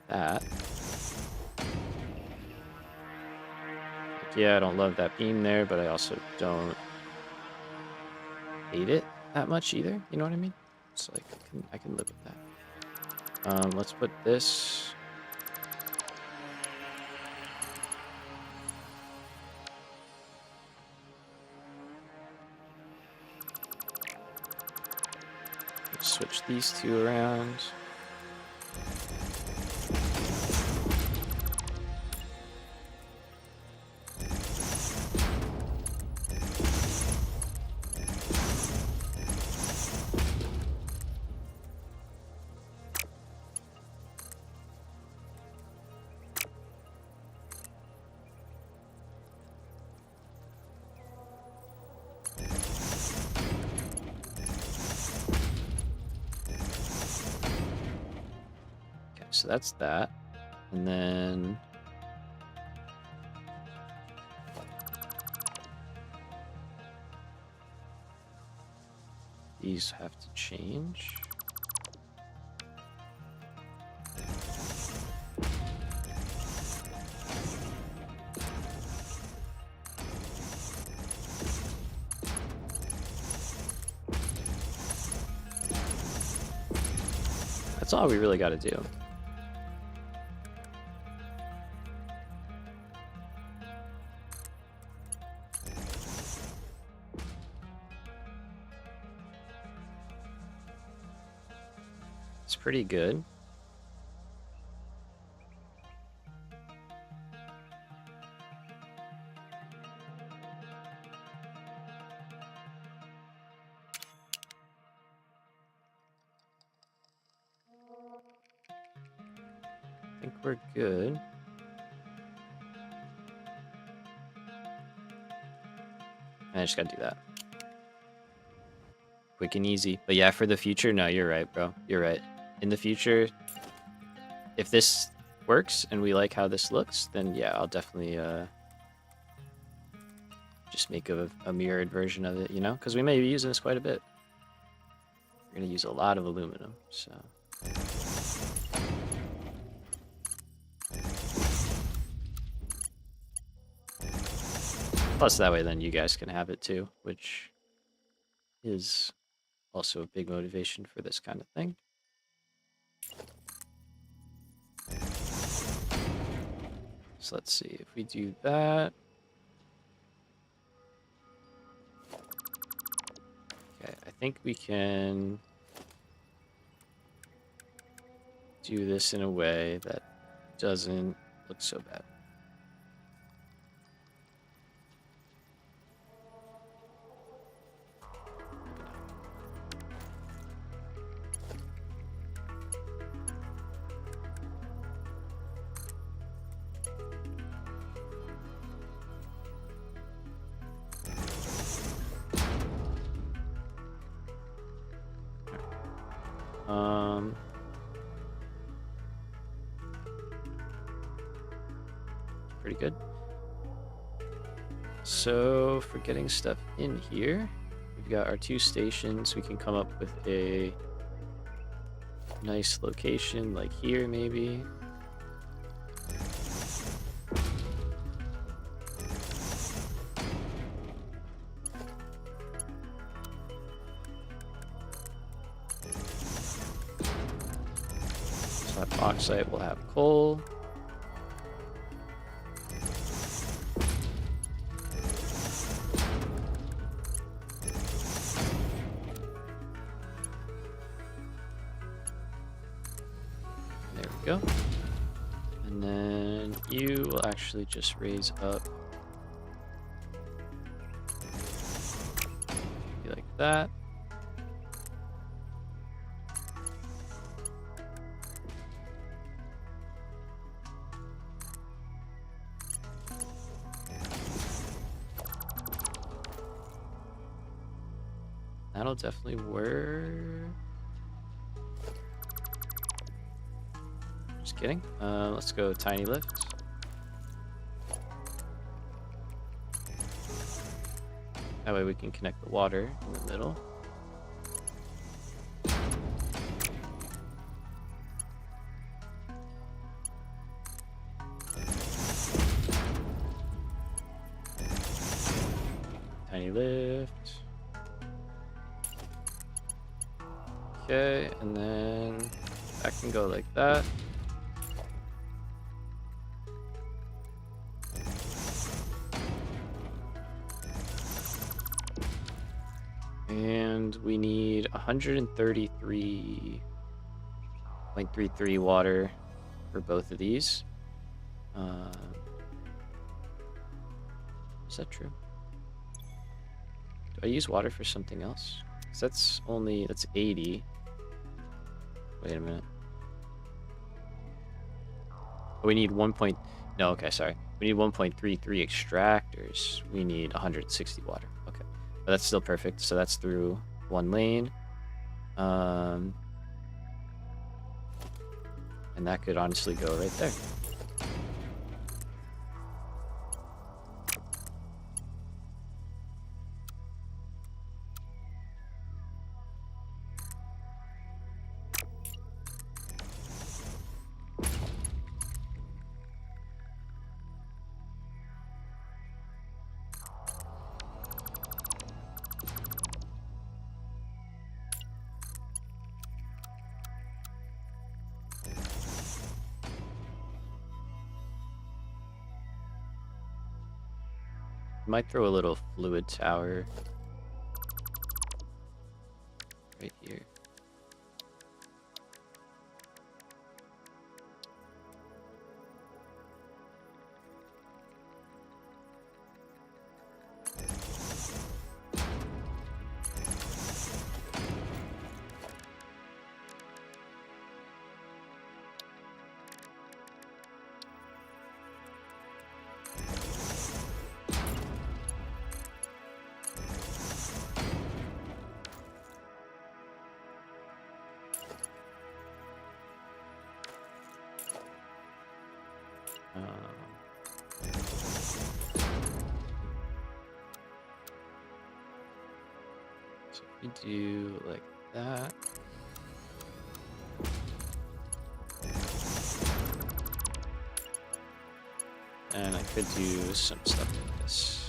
that. Yeah, I don't love that beam there, but I also don't hate it that much either. You know what I mean? It's like I can live with that. Let's put this. Let's switch these two around. So that's that. And then these have to change. That's all we really got to do. Pretty good. I think we're good. I just gotta do that. Quick and easy. But yeah, for the future, no, you're right, bro. You're right. In the future, if this works and we like how this looks, then yeah, I'll definitely just make a mirrored version of it, you know? Because we may be using this quite a bit. We're going to use a lot of aluminum, so... Plus, that way then you guys can have it too, which is also a big motivation for this kind of thing. So let's see, if we do that... Okay, I think we can do this in a way that doesn't look so bad. Pretty good. So for getting stuff in here, we've got our 2 stations. We can come up with a nice location like here maybe. So that bauxite will have coal. There we go. And then you will actually just raise up like that. That'll definitely work. Just kidding. Let's go tiny lift. That way we can connect the water in the middle. Tiny lift. Okay, and then that can go like that. And we need 133.33 water for both of these. Is that true? Do I use water for something else? 'Cause that's 80. Wait a minute. Oh, we need no, okay, sorry. We need 1.33 extractors. We need 160 water. Okay. But that's still perfect. So that's through 1 lane. And that could honestly go right there. Might throw a little fluid tower right here. So if we do like that. And I could do some stuff like this.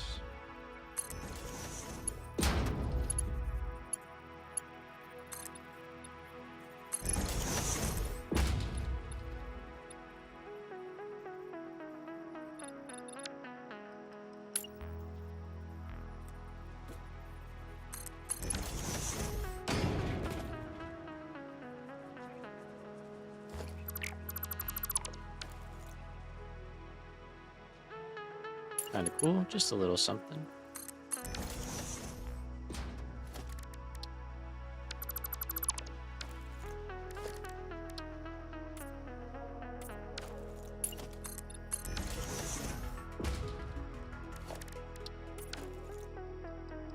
Kind of cool, just a little something.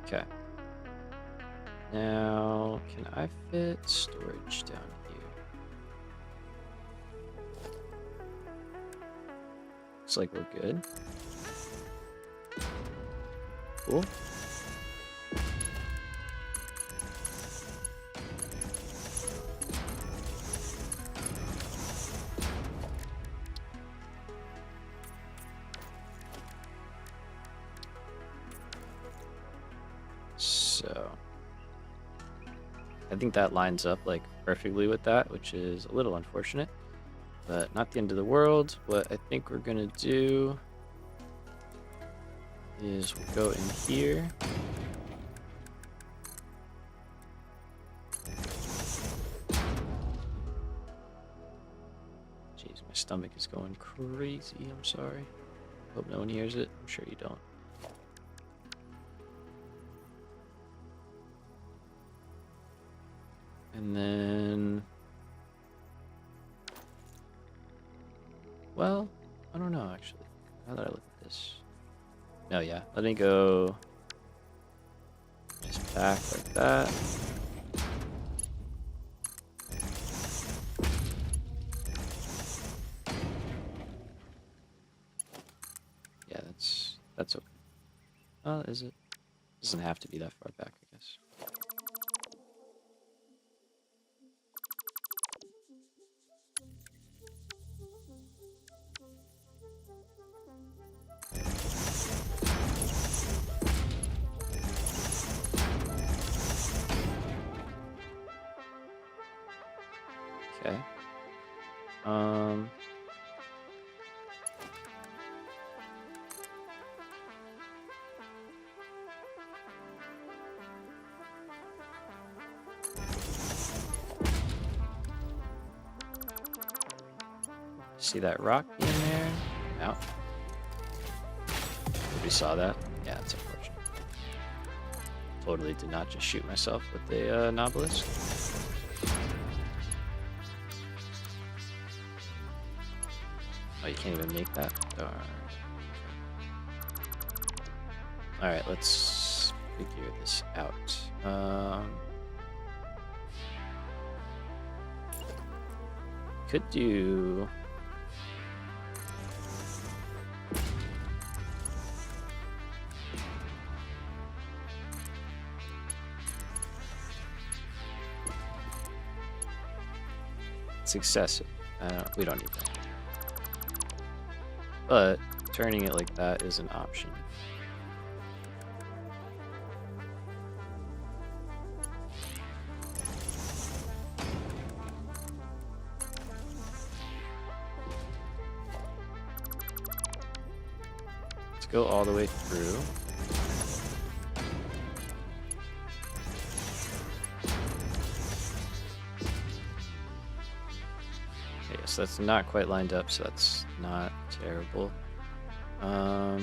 Okay. Now, can I fit storage down Looks like we're good. Cool. So I think that lines up like perfectly with that, which is a little unfortunate, but not the end of the world. What I think we're gonna do is we'll go in here. Jeez, my stomach is going crazy. I'm sorry. Hope no one hears it. I'm sure you don't. And then, well, I don't know actually. Now that I look at this. No, yeah, let me go just back like that. Yeah, that's okay. Oh, is it? Doesn't have to be that far back, I guess. Okay. See that rock in there? No. We saw that? Yeah, that's unfortunate. Totally did not just shoot myself with a Nautilus. Oh, you can't even make that? Darn. Alright, let's figure this out. Could do... It's excessive. We don't need that. But turning it like that is an option. Let's go all the way through. So that's not quite lined up, so that's not terrible. I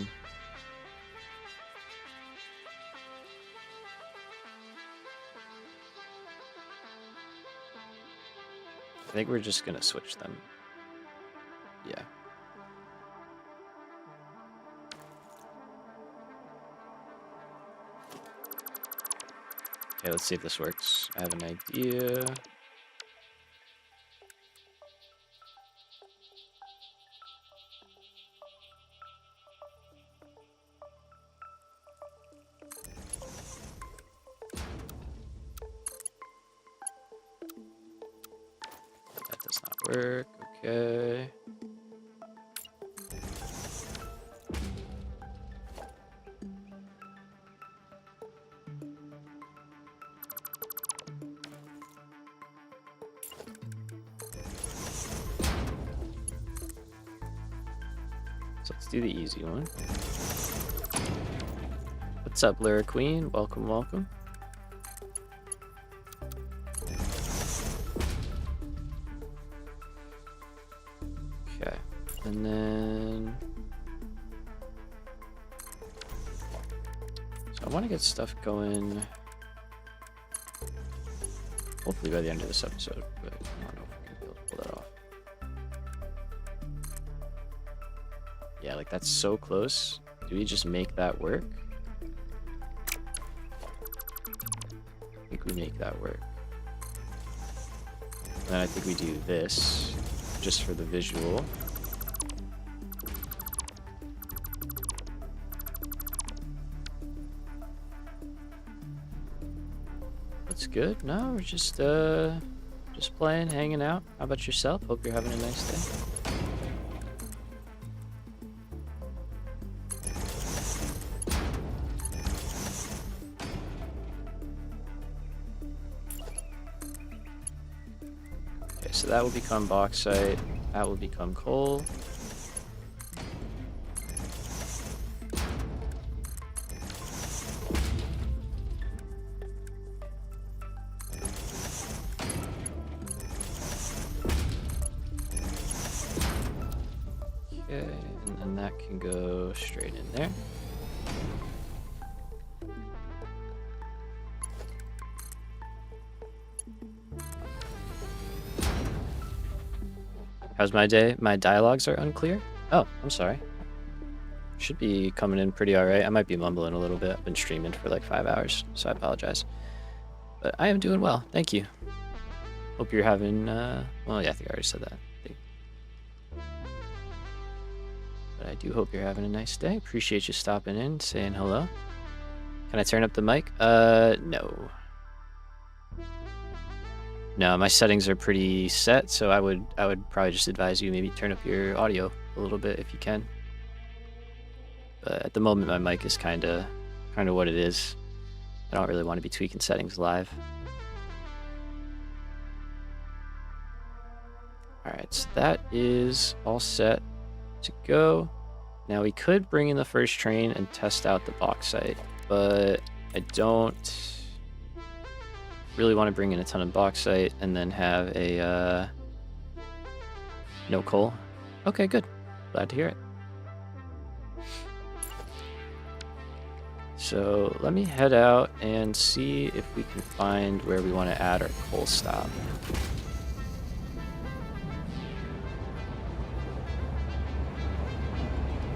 think we're just gonna switch them. Yeah. Okay, let's see if this works. I have an idea. Work, okay. So let's do the easy one. What's up, Lyra Queen? Welcome, welcome. And then, so I want to get stuff going, hopefully by the end of this episode, but I don't know if we can be able to pull that off. Yeah, like that's so close. Do we just make that work? I think we make that work. And I think we do this just for the visual. good. No, we're just playing, hanging out. How about yourself? Hope you're having a nice day. Okay, so that will become bauxite. That will become coal. Okay, and then that can go straight in there. How's my day? My dialogues are unclear? Oh, I'm sorry. Should be coming in pretty alright. I might be mumbling a little bit. I've been streaming for like 5 hours, so I apologize. But I am doing well. Thank you. Hope you're having, well, yeah, I think I already said that. But I do hope you're having a nice day. Appreciate you stopping in, saying hello. Can I turn up the mic? No. No, my settings are pretty set, so I would probably just advise you maybe turn up your audio a little bit if you can. But at the moment, my mic is kind of what it is. I don't really want to be tweaking settings live. All right, so that is all set to go. Now we could bring in the first train and test out the bauxite, but I don't really want to bring in a ton of bauxite and then have a no coal. Okay, good. Glad to hear it. So let me head out and see if we can find where we want to add our coal stop.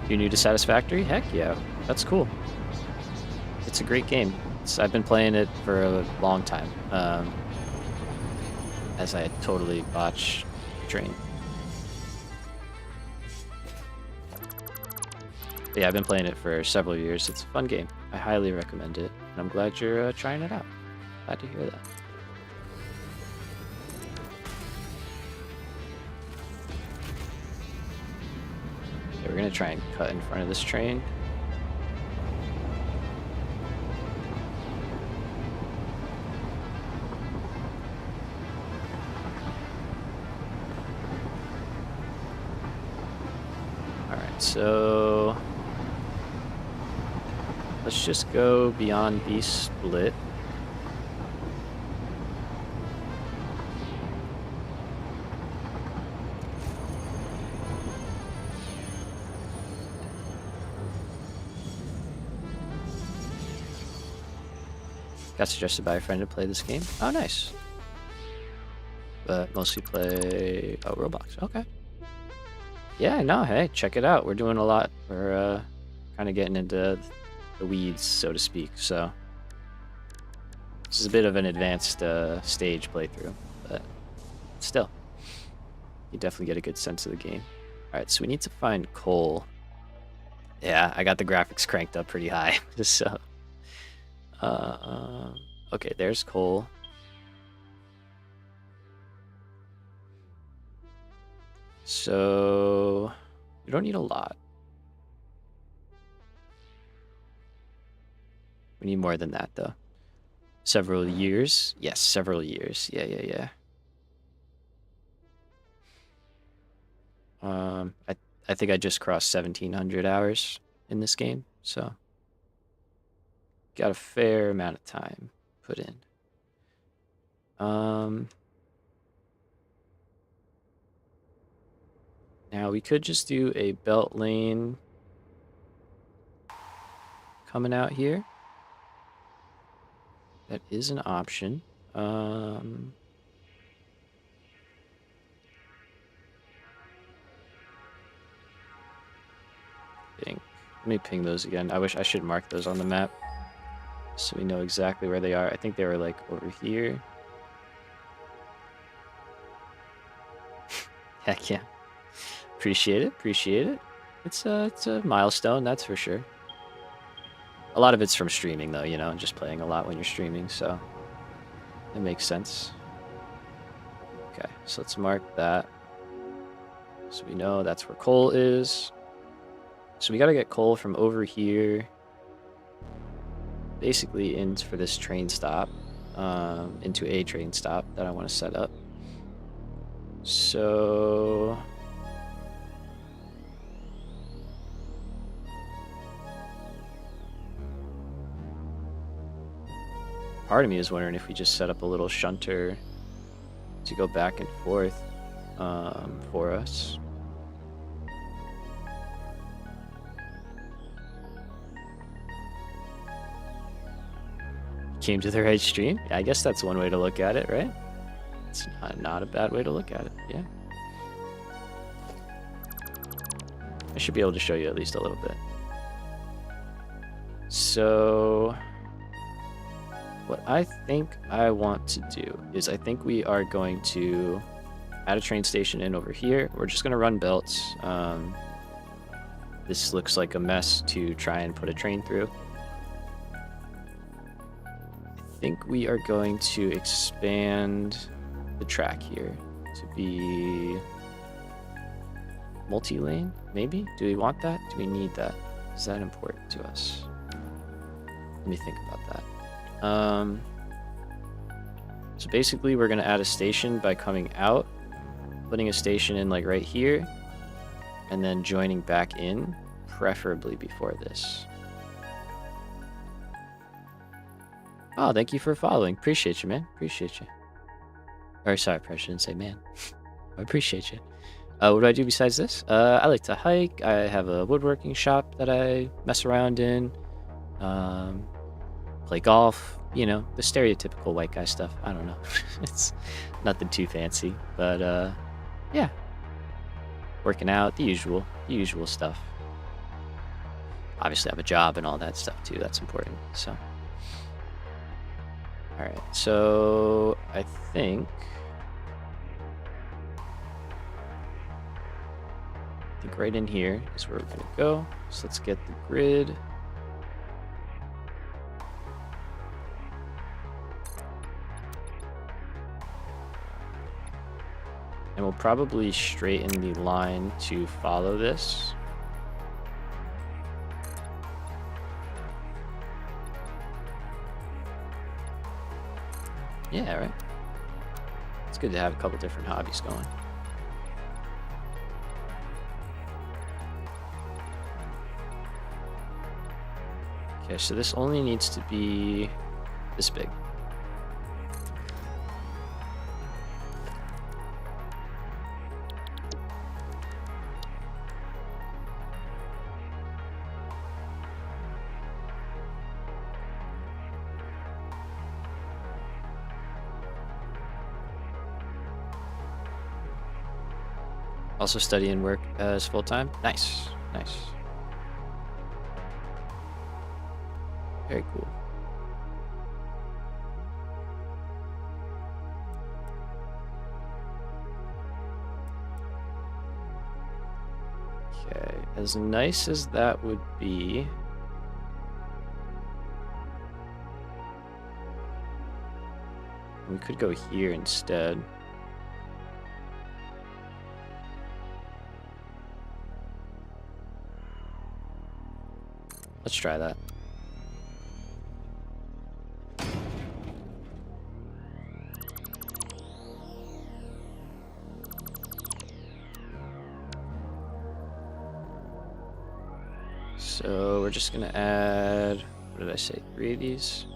You're new to Satisfactory? Heck yeah, that's cool. It's a great game. I've been playing it for a long time, as I totally botched train. But yeah, I've been playing it for several years. It's a fun game. I highly recommend it, and I'm glad you're trying it out. Glad to hear that. Okay, we're gonna try and cut in front of this train. So let's just go beyond B split. Got suggested by a friend to play this game. Oh, nice. But mostly play Roblox. Okay. Yeah, no, hey, check it out. We're doing a lot. We're kind of getting into the weeds, so to speak. So this is a bit of an advanced stage playthrough, but still, you definitely get a good sense of the game. All right, so we need to find coal. Yeah, I got the graphics cranked up pretty high. So, okay, there's coal. So we don't need a lot. We need more than that, though. Several years? Yes, several years. Yeah. I think I just crossed 1,700 hours in this game, so got a fair amount of time put in. Now we could just do a belt lane coming out here. That is an option. Let me ping those again. I wish I should mark those on the map so we know exactly where they are. I think they were like over here. Heck yeah. Appreciate it. It's a milestone, that's for sure. A lot of it's from streaming though, you know, just playing a lot when you're streaming, so That makes sense. Okay, so let's mark that. So we know that's where coal is. So we got to get coal from over here, basically in for this train stop, into a train stop that I want to set up. So part of me is wondering if we just set up a little shunter to go back and forth for us. Came to the right stream? I guess that's one way to look at it, right? It's not a bad way to look at it, yeah. I should be able to show you at least a little bit. So what I think I want to do is I think we are going to add a train station in over here. We're just going to run belts. This looks like a mess to try and put a train through. I think we are going to expand the track here to be multi-lane, maybe? Do we want that? Do we need that? Is that important to us? Let me think about that. So basically we're going to add a station by coming out, putting a station in like right here, and then joining back in, preferably before this. Oh, thank you for following. Appreciate you, man. Appreciate you. Or sorry, I shouldn't say man. I appreciate you. What do I do besides this? I like to hike. I have a woodworking shop that I mess around in. Play golf. You know, the stereotypical white guy stuff. I don't know. It's nothing too fancy. But, yeah. Working out, the usual stuff. Obviously, I have a job and all that stuff, too. That's important, so... Alright, so I think right in here is where we're going to go. So let's get the grid. And we'll probably straighten the line to follow this. Yeah, right. It's good to have a couple different hobbies going. Okay, so this only needs to be this big. Also study and work as full-time. Nice, nice. Very cool. Okay, as nice as that would be, we could go here instead. Let's try that. So we're just gonna add, what did I say, 3 of these?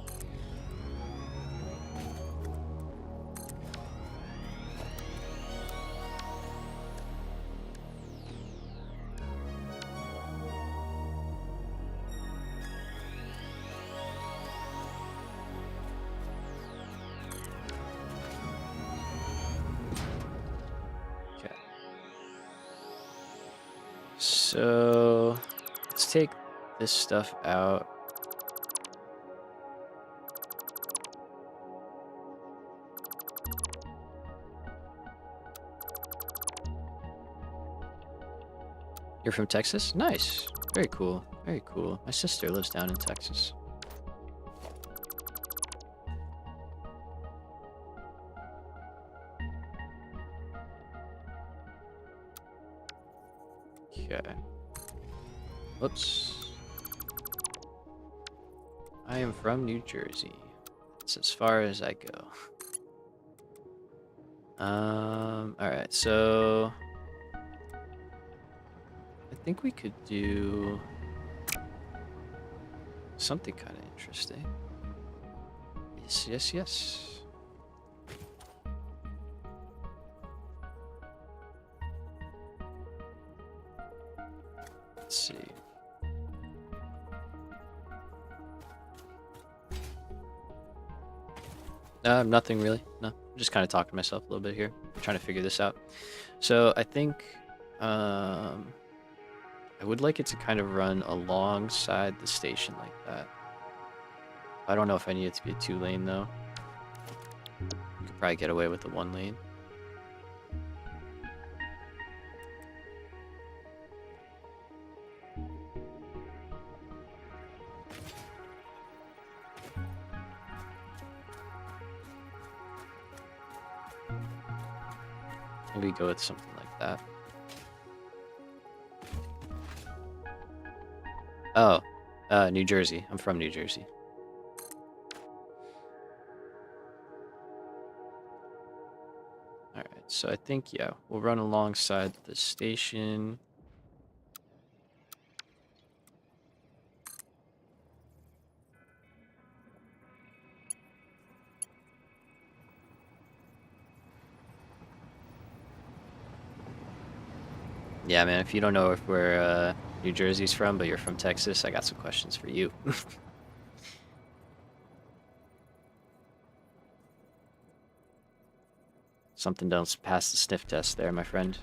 So let's take this stuff out. You're from Texas? Nice. Very cool. Very cool. My sister lives down in Texas. Okay. Whoops. I am from New Jersey. That's as far as I go. Alright, so I think we could do something kind of interesting. Yes, yes, yes. Let's see. Nothing really. No, I'm just kind of talking to myself a little bit here. I'm trying to figure this out. So I think I would like it to kind of run alongside the station like that. I don't know if I need it to be a 2-lane though. You could probably get away with the 1-lane. Maybe go with something like that. Oh, New Jersey. I'm from New Jersey. Alright, so I think, yeah, we'll run alongside the station. Yeah, man, if you don't know if where New Jersey's from, but you're from Texas, I got some questions for you. Something don't pass the sniff test there, my friend.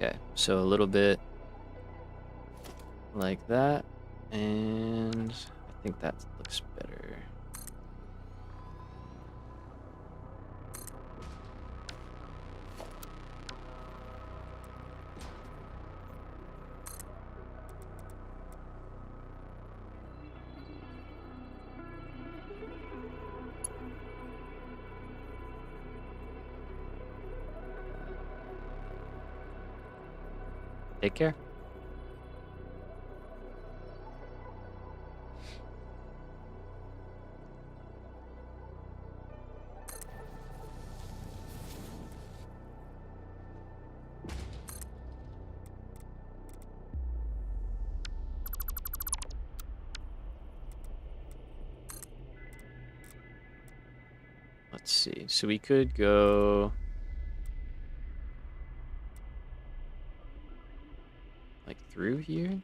Okay, so a little bit like that, and I think that looks better. Take care. Let's see. So we could go like through here.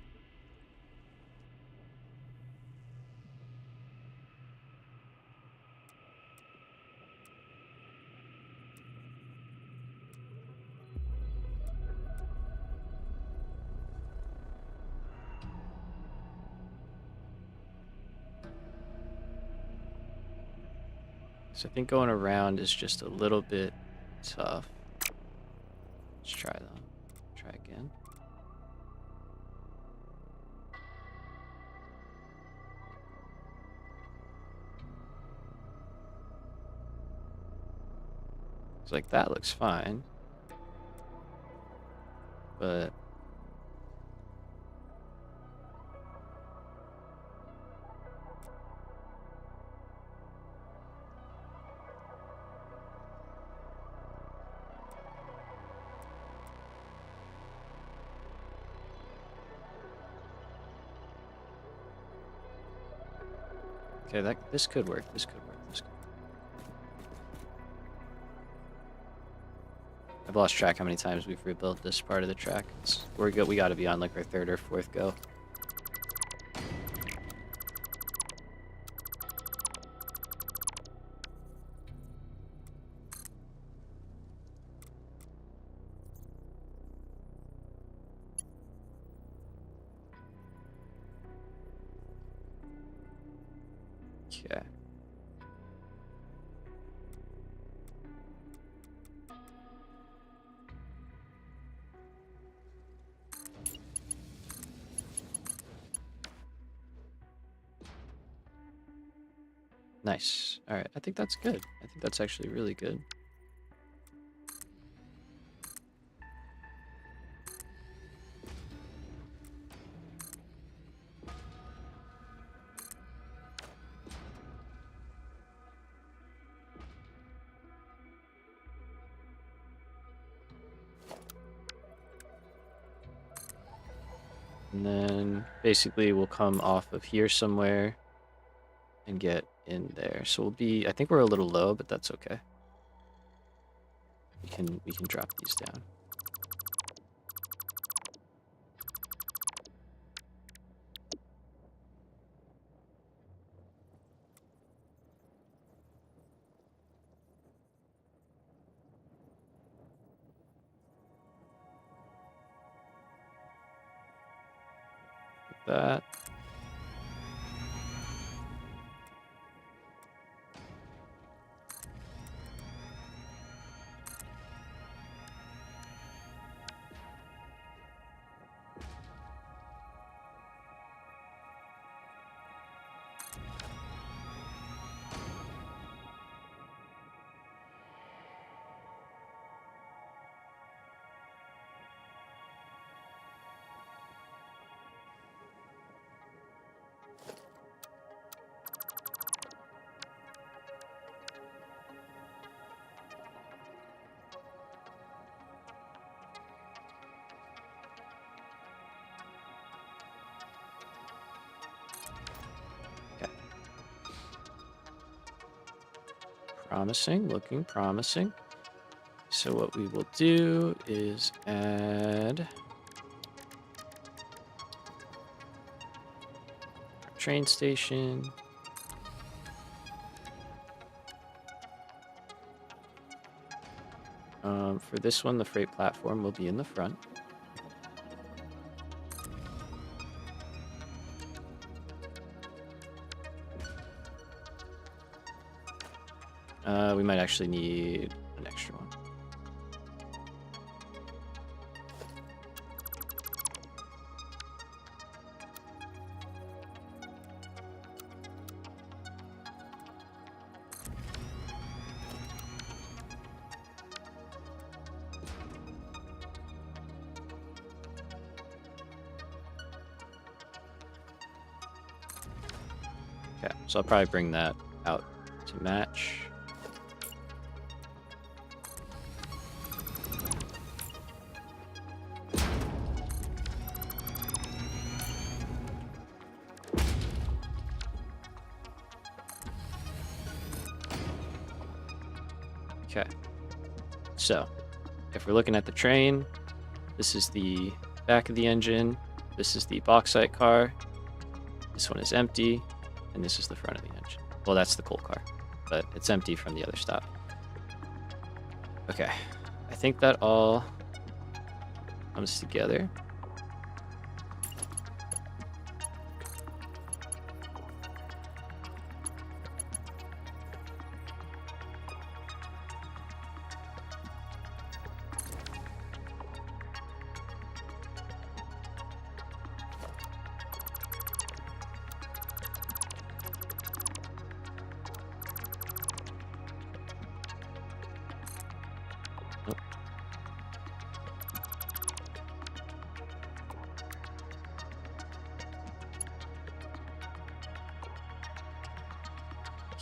So I think going around is just a little bit tough. Let's try though. Try again. It's like that looks fine. But okay, this could work. This could work. This could work. I've lost track how many times we've rebuilt this part of the track. We got to be on like our 3rd or 4th go. Okay. Nice. All right. I think that's good. I think that's actually really good. And then basically we'll come off of here somewhere and get in there. So we'll be, I think we're a little low, but that's okay. We can drop these down. Like that. Promising, looking promising. So what we will do is add our train station. For this one, the freight platform will be in the front. We might actually need an extra one. Okay, so I'll probably bring that out to match. Okay, so if we're looking at the train, this is the back of the engine, this is the bauxite car, this one is empty, and this is the front of the engine. Well, that's the coal car, but it's empty from the other stop. Okay, I think that all comes together.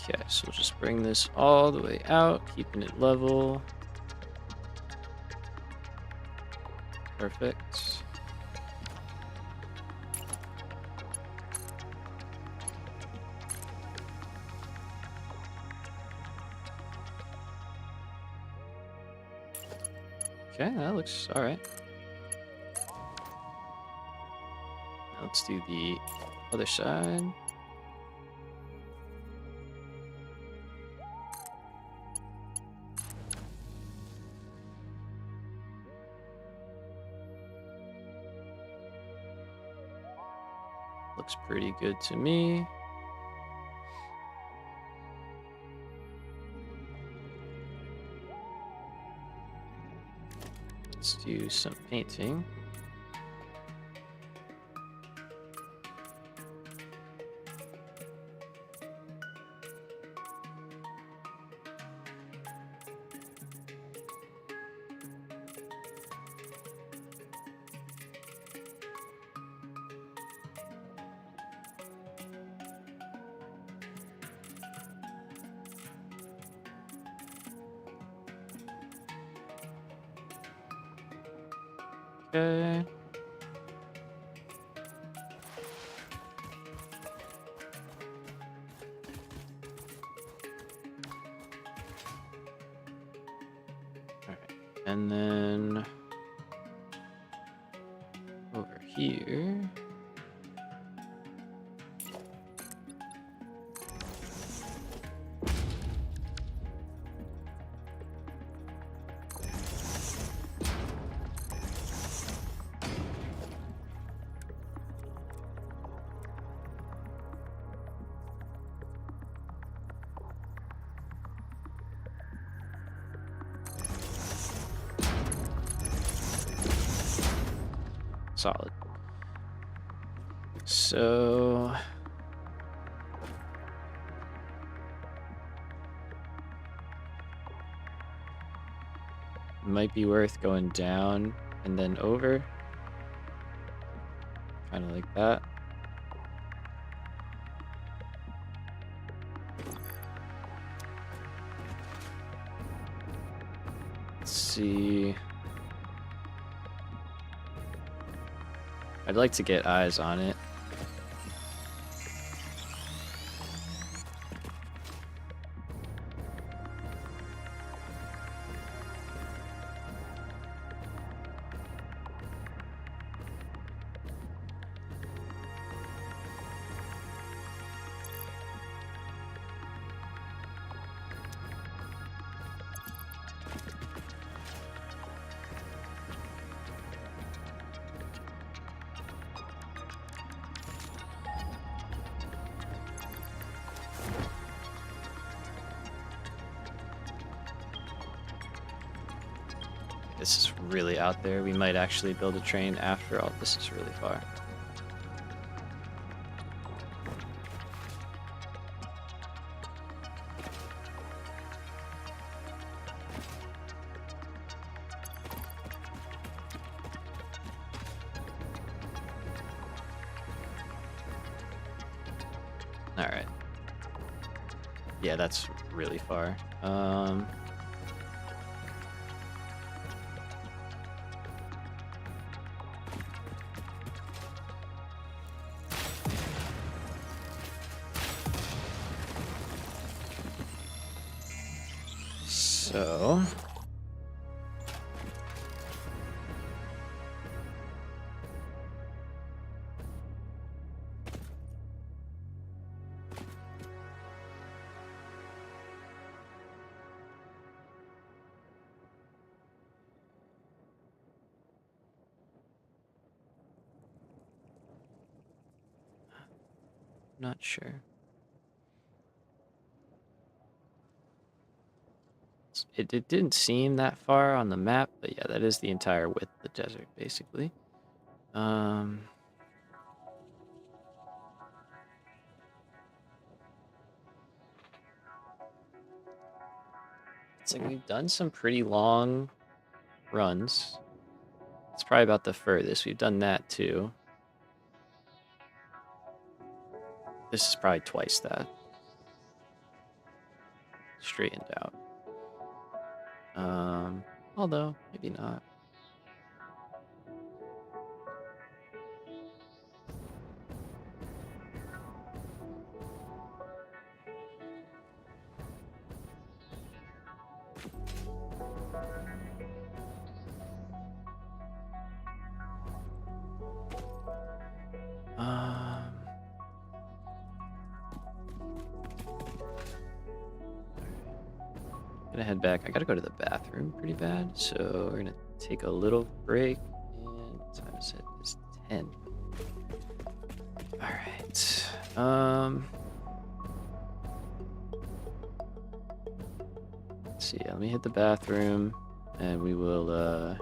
Okay, so we'll just bring this all the way out, keeping it level. Perfect. Okay, that looks all right. Now let's do the other side. Looks pretty good to me. Let's do some painting. Okay. Alright, and then over here. Solid. So might be worth going down and then over. Kind of like that. Let's see. I'd like to get eyes on it. This is really out there. We might actually build a train after all. This is really far. All right. Yeah, that's really far. So not sure. It didn't seem that far on the map, but yeah, that is the entire width of the desert, basically. It's like we've done some pretty long runs. It's probably about the furthest. We've done that too. This is probably twice that. Straightened out. Although, maybe not. Gonna head back. I gotta go to the bathroom pretty bad, so we're gonna take a little break. And what time is it? It's 10. All right. Let's see. Let me hit the bathroom, and we will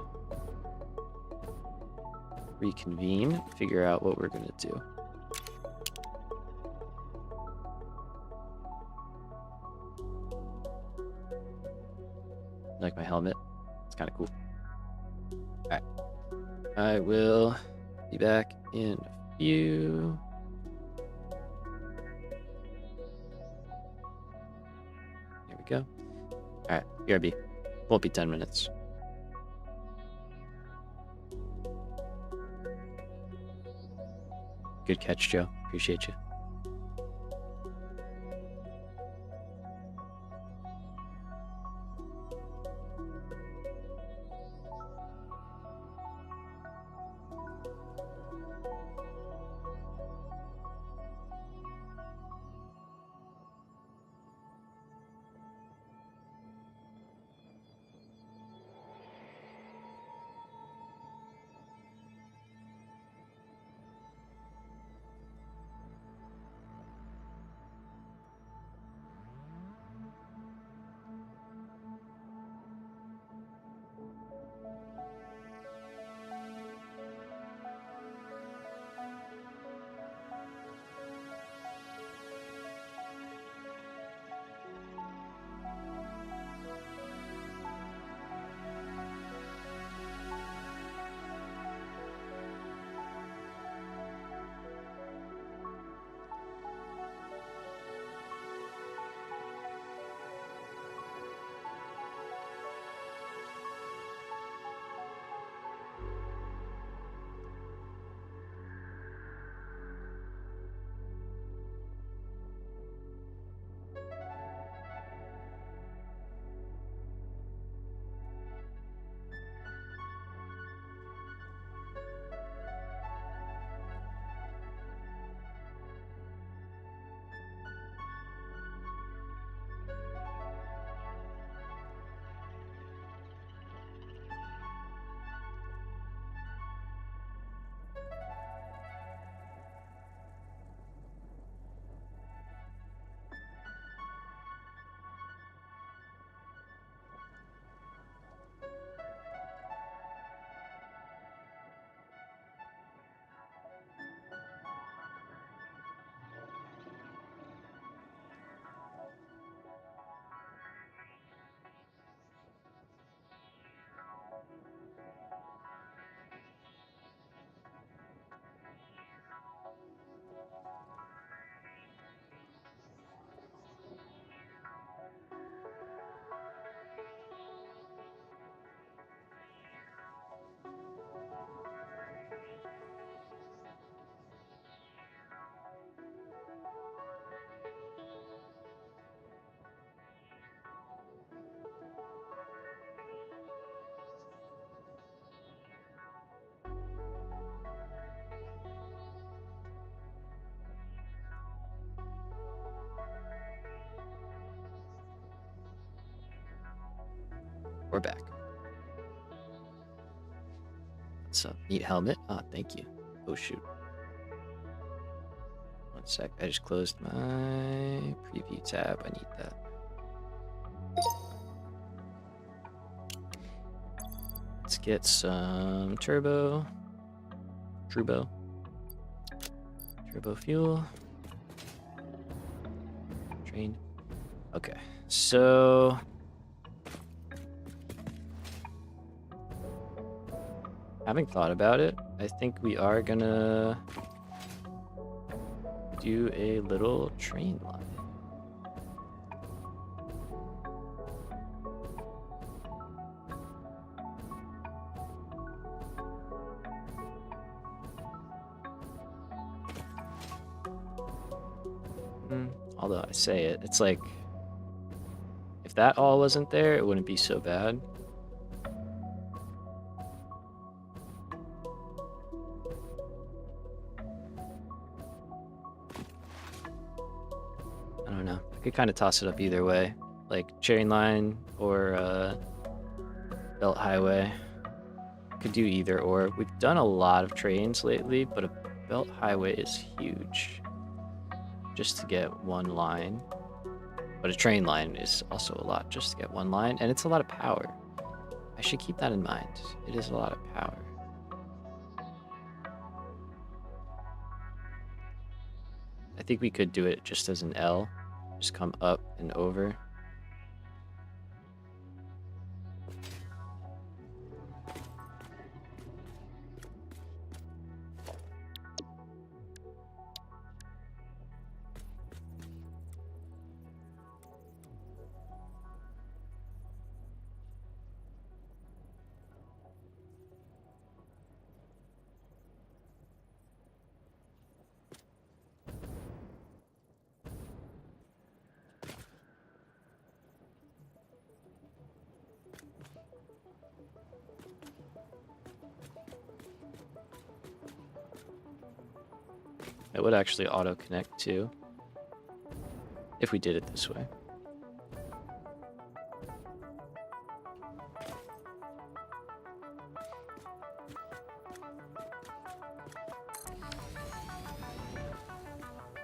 reconvene, figure out what we're going to do. Like my helmet. It's kind of cool. Alright. I will be back in a few. Here we go. Alright, BRB. Won't be 10 minutes. Good catch, Joe. Appreciate you. We're back. What's up? Neat helmet. Ah, thank you. Oh, shoot. One sec. I just closed my preview tab. I need that. Let's get some turbo fuel. Train. Okay. So having thought about it, I think we are gonna do a little train line. Although I say it, it's like, if that all wasn't there, it wouldn't be so bad. I don't know. I could kind of toss it up either way, like train line or belt highway. Could do either or. We've done a lot of trains lately, but a belt highway is huge just to get one line. But a train line is also a lot just to get one line, and it's a lot of power. I should keep that in mind. It is a lot of power. I think we could do it just as an L. Just come up and over. It would actually auto-connect too, if we did it this way.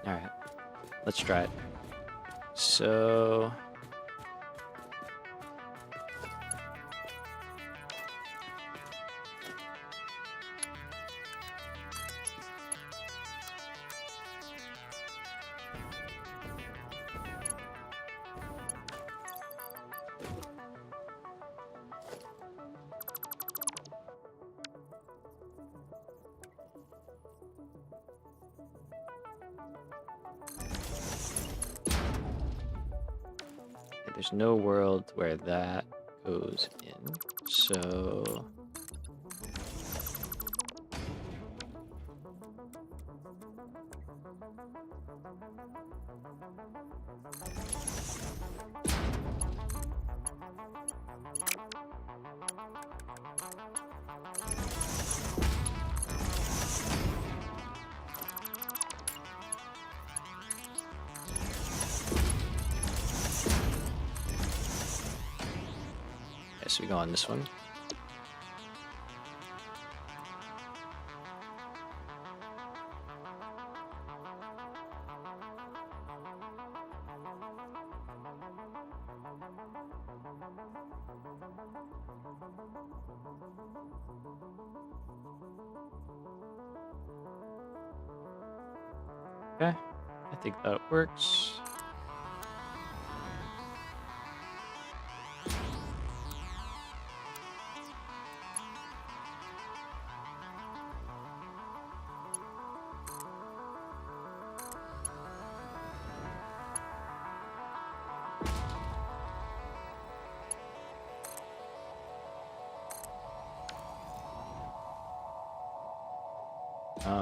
Alright, let's try it. So... there's no world where that goes in, so... So we go on this one. Okay, I think that works.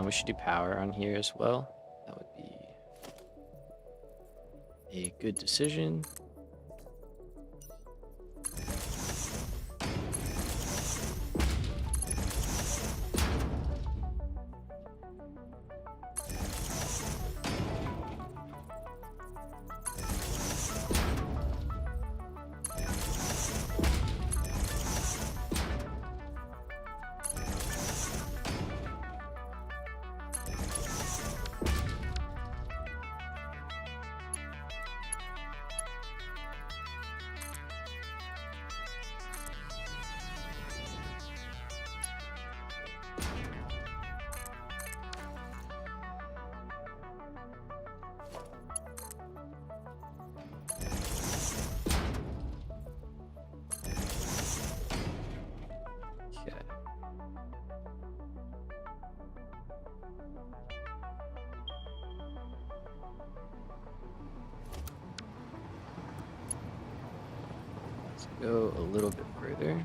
We should do power on here as well. That would be a good decision. Go a little bit further.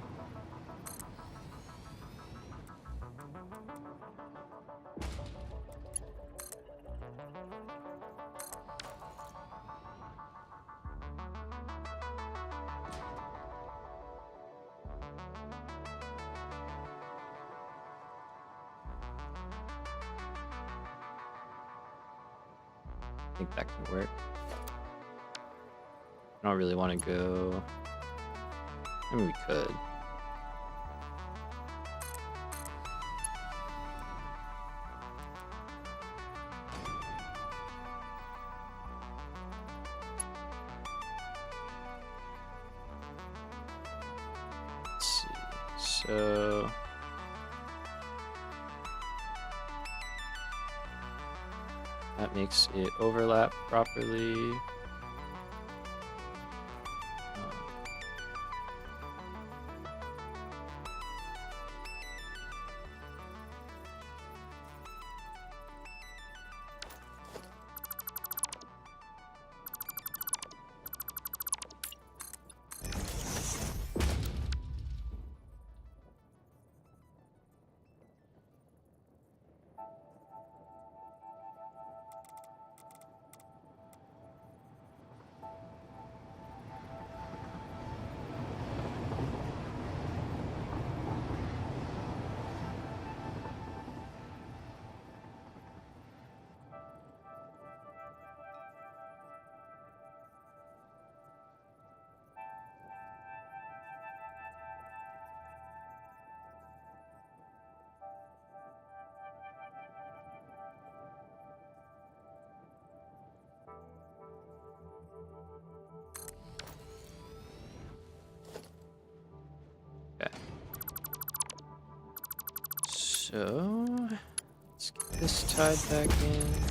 I think that can work. I don't really want to go... I mean, we could. Let's see. So... That makes it overlap properly. So, let's get this tied back in.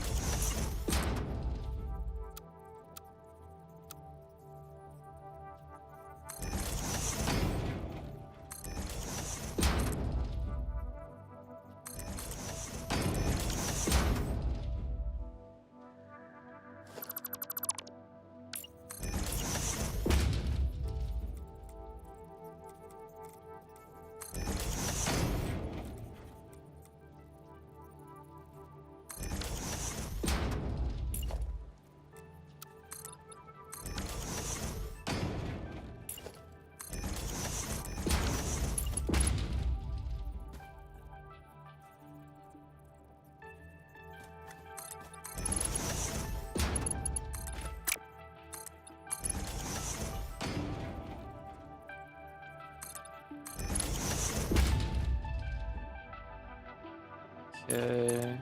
Okay.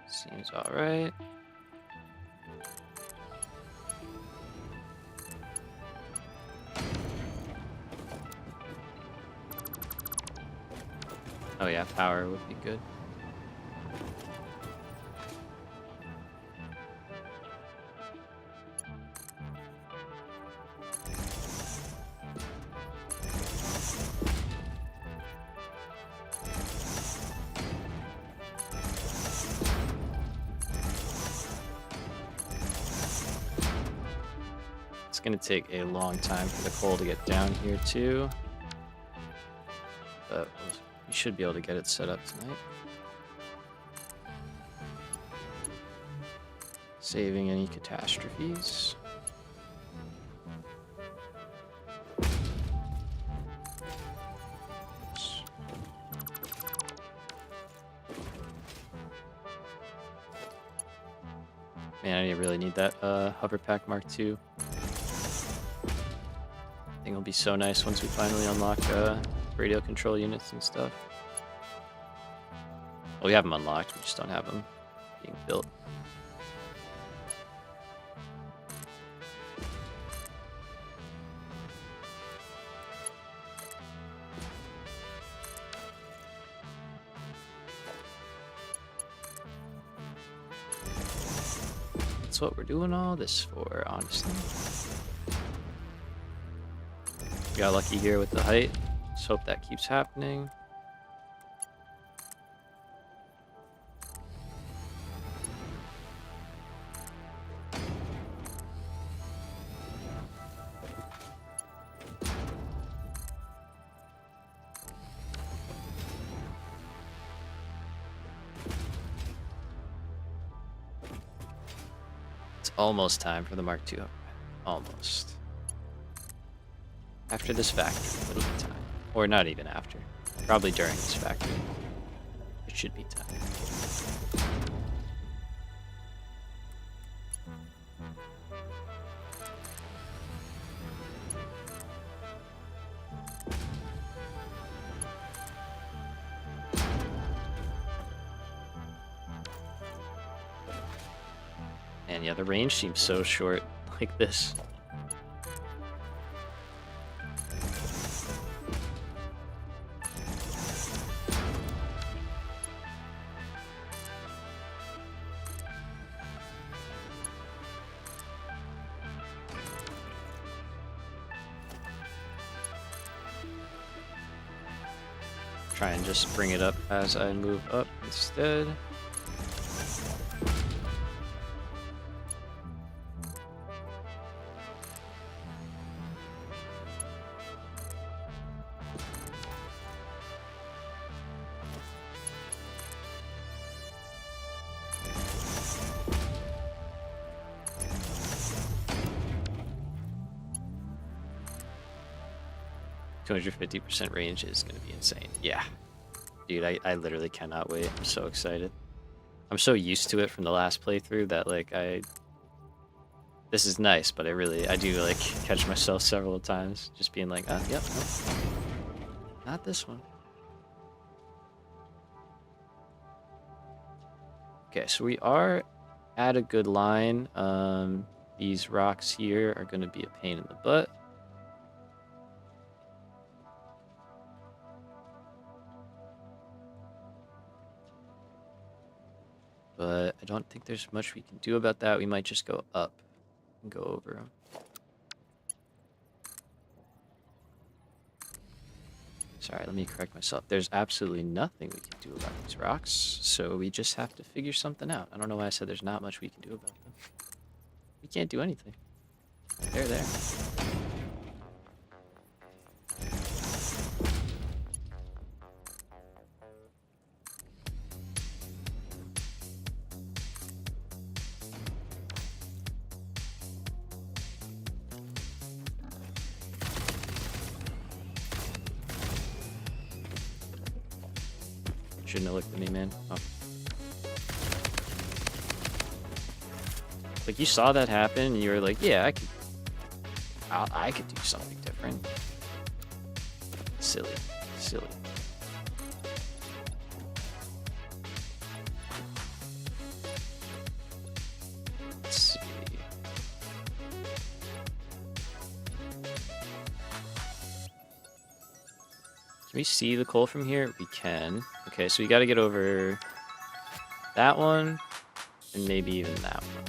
Seems all right. Oh yeah, power would be good. It's gonna take a long time for the coal to get down here too, but we should be able to get it set up tonight. Saving any catastrophes. Man, I really need that hover pack Mark II. I think it'll be so nice once we finally unlock radio control units and stuff. Well, we have them unlocked, we just don't have them being built. That's what we're doing all this for, honestly. Got lucky here with the height. Just hope that keeps happening. It's almost time for the Mark II. Almost. After this factory, it'll be time. Or not even after. Probably during this factory. It should be time. And yeah, the range seems so short like this. try and just bring it up as I move up instead. %250% range is going to be insane. Yeah. Dude, I literally cannot wait. I'm so excited. I'm so used to it from the last playthrough that, like, this is nice, but I do, like, catch myself several times just being like, yep, nope. Not this one. Okay, so we are at a good line. These rocks here are going to be a pain in the butt. But I don't think there's much we can do about that. We might just go up and go over them. Sorry, let me correct myself. There's absolutely nothing we can do about these rocks, so we just have to figure something out. I don't know why I said there's not much we can do about them. We can't do anything. They're there. Shouldn't have looked at me, man. Oh. Like, you saw that happen, and you were like, yeah, I could do something different. Silly. Silly. Let's see. Can we see the coal from here? We can. Okay, so we got to get over that one, and maybe even that one.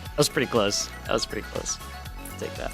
That was pretty close. That was pretty close. I'll take that.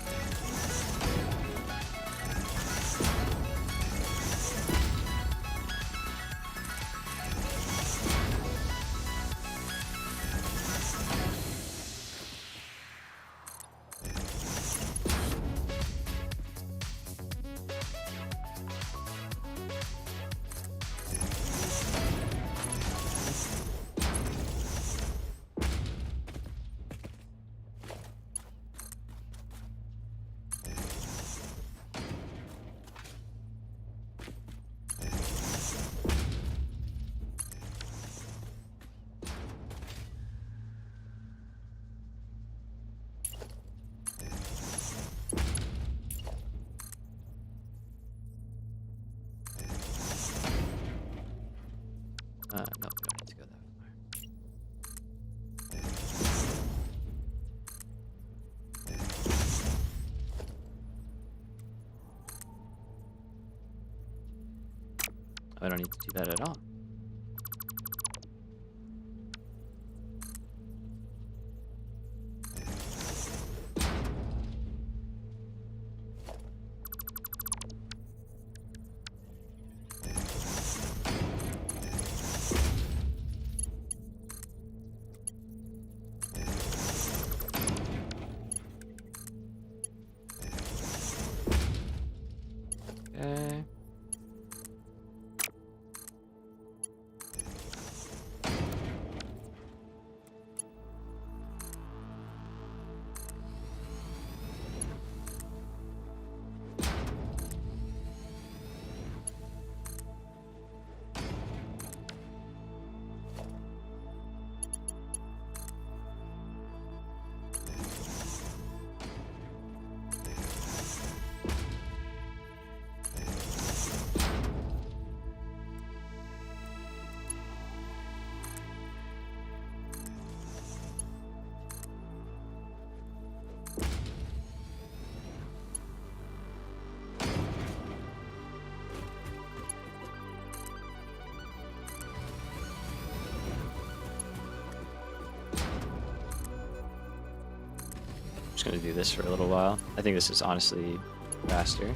No, we don't need to go that far. I don't need to do that at all. Okay. just gonna do this for a little while. I think this is honestly faster.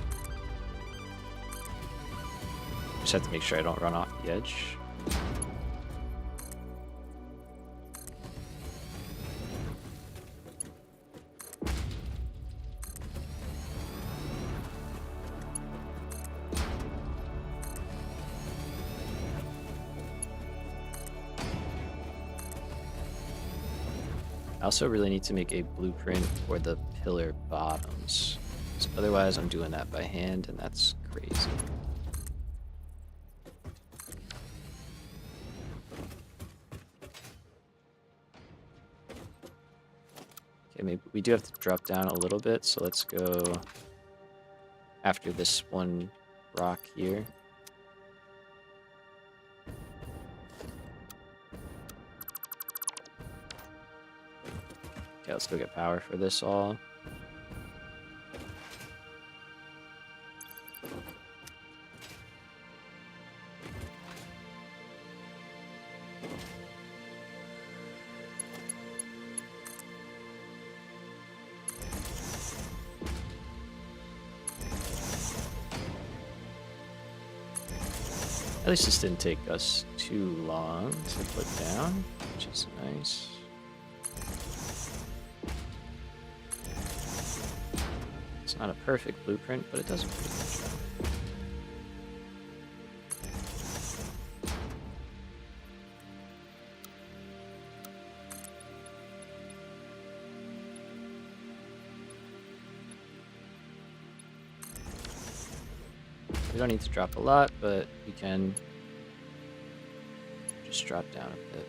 Just have to make sure I don't run off the edge. I also really need to make a blueprint for the pillar bottoms. So otherwise I'm doing that by hand and that's crazy. Okay, maybe we do have to drop down a little bit, so let's go after this one rock here. Okay, let's go get power for this all. At least this didn't take us too long to put down, which is nice. It's not a perfect blueprint, but it does a pretty good job. We don't need to drop a lot, but we can just drop down a bit.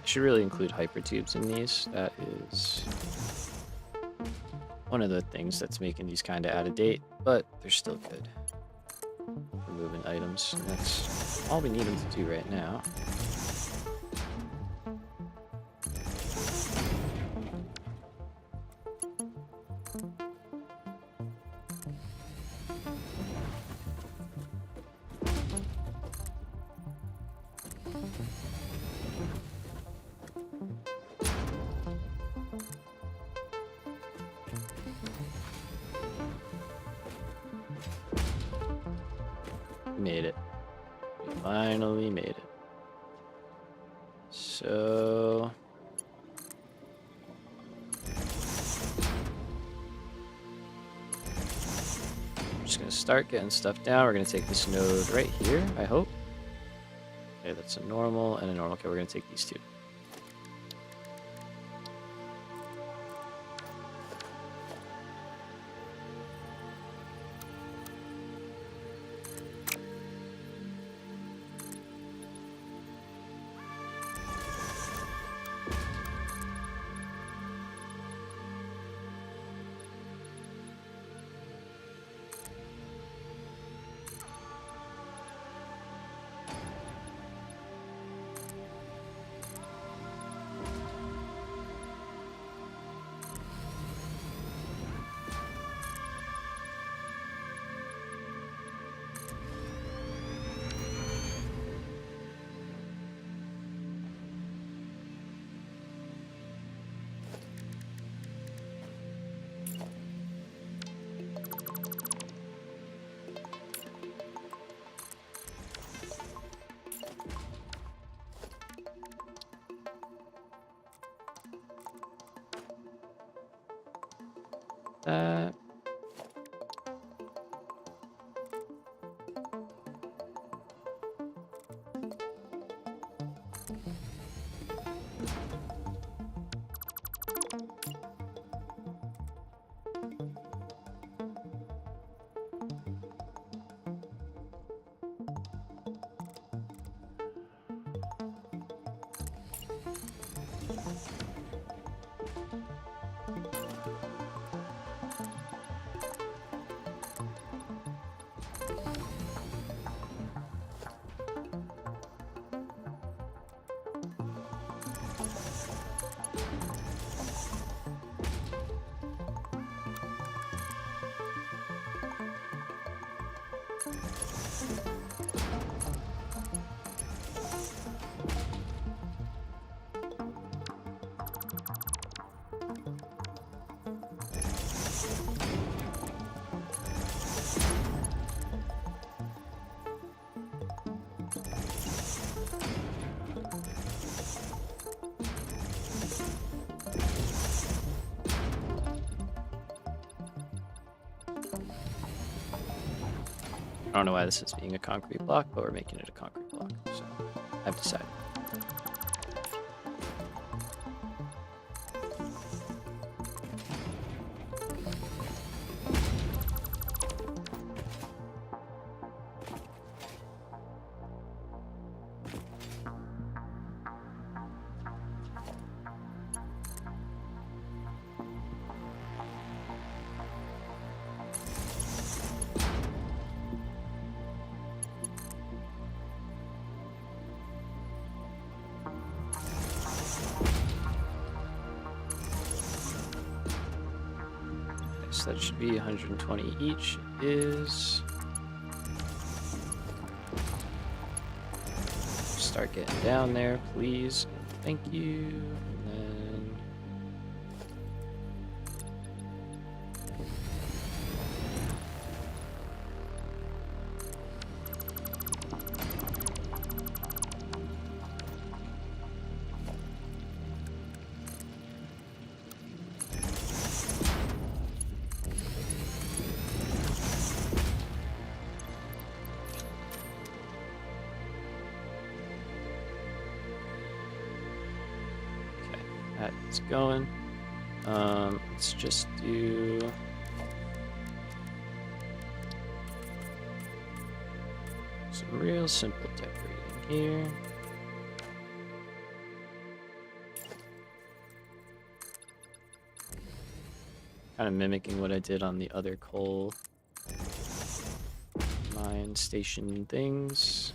Should really include hypertubes in these. That is one of the things that's making these kind of out of date, but they're still good for moving items. And that's all we need them to do right now. Made it. We finally made it. So we're just gonna start getting stuff down. We're gonna take this node right here, I hope. Okay, that's a normal and a normal. Okay, we're gonna take these two. that. I don't know why this is being a concrete block, but we're making it a concrete block, so I've decided. So that should be 120 each. Is start getting down there, please. Thank you. And then that's going. Let's just do some real simple decorating here. Kind of mimicking what I did on the other coal mine station things.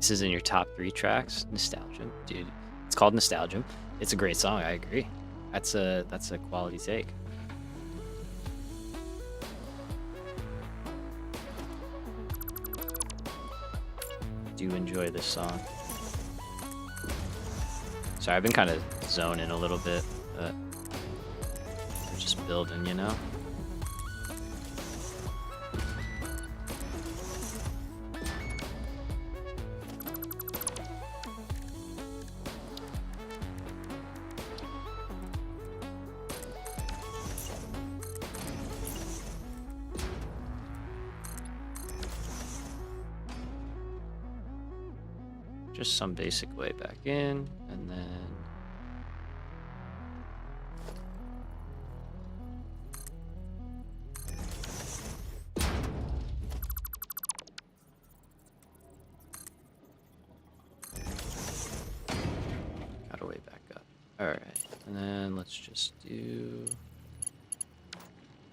This is in your top 3 tracks. Nostalgia, dude. It's called Nostalgia. It's a great song. I agree. That's a quality take. Do enjoy this song. Sorry, I've been kind of zoning a little bit, but we're just building, you know? Just some basic way back in, and then got a way back up. All right, and then let's just do.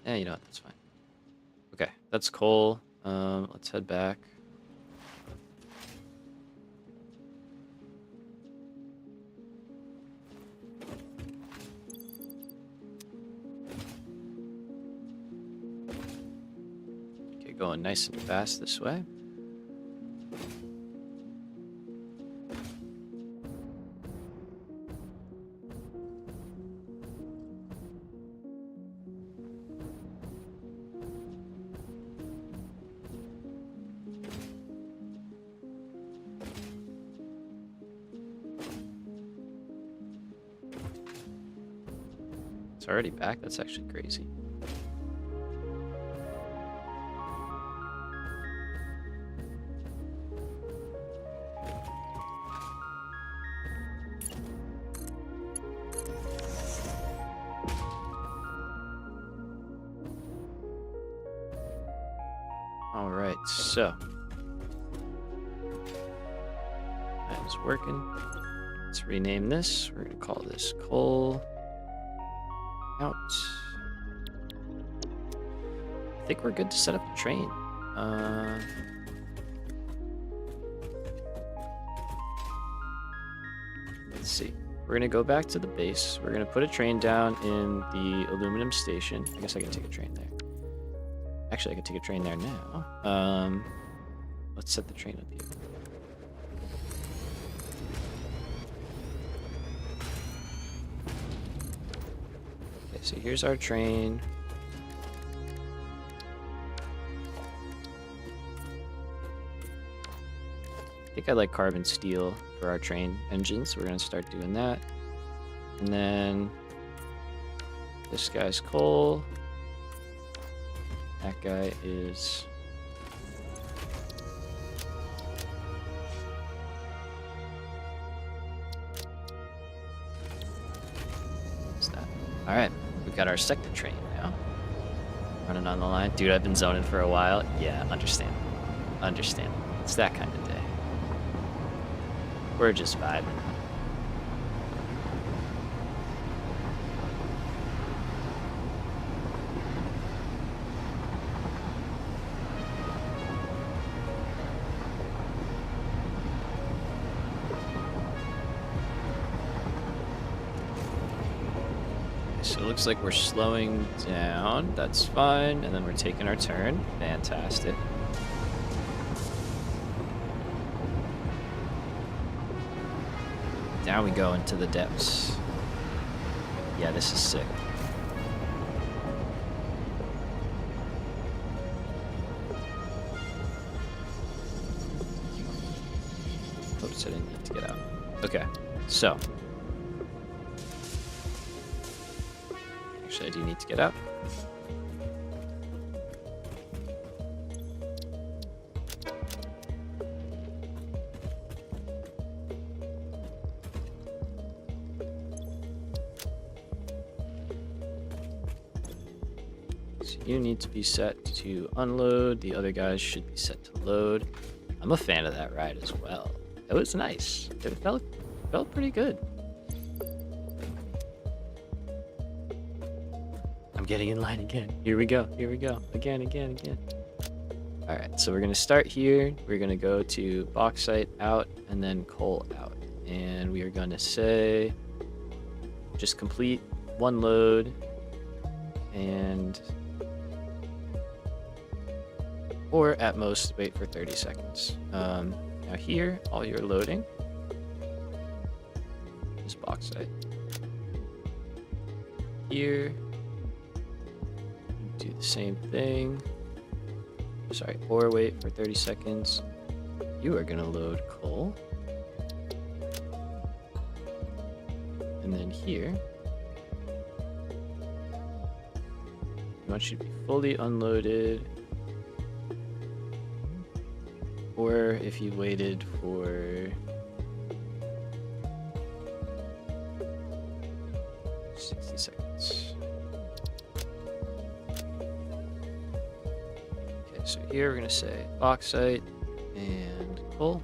Yeah, you know what? That's fine. Okay, that's coal. Let's head back. Going nice and fast this way. It's already back. That's actually crazy. Alright, so that is working. Let's rename this. We're going to call this coal out. I think we're good to set up a train. Let's see. We're going to go back to the base. We're going to put a train down in the aluminum station. I guess I can take a train there. Actually, I can take a train there now. Let's set the train up here. Okay, so here's our train. I think I like carbon steel for our train engines, so we're going to start doing that. And then this guy's coal. That guy is what's that? Alright, we've got our sector train now. Running on the line. Dude, I've been zoning for a while. Yeah, understand. Understand. It's that kind of day. We're just vibing. So it looks like we're slowing down. That's fine. And then we're taking our turn. Fantastic. Now we go into the depths. Yeah, this is sick. Oops, I didn't need to get out. Okay, so. Actually, I do need to get out. So you need to be set to unload. The other guys should be set to load. I'm a fan of that ride as well. It was nice. It felt pretty good. I'm getting in line again. Here we go. Here we go. Again. All right, so we're gonna start here. We're gonna go to bauxite out and then coal out. And we are gonna say, just complete one load and, or at most wait for 30 seconds. Now here, all your loading is bauxite. Here, do the same thing. Sorry, or wait for 30 seconds. You are gonna load coal. And then here, you want you to be fully unloaded. Or if you waited for 60 seconds. Okay, so here we're gonna say bauxite and coal.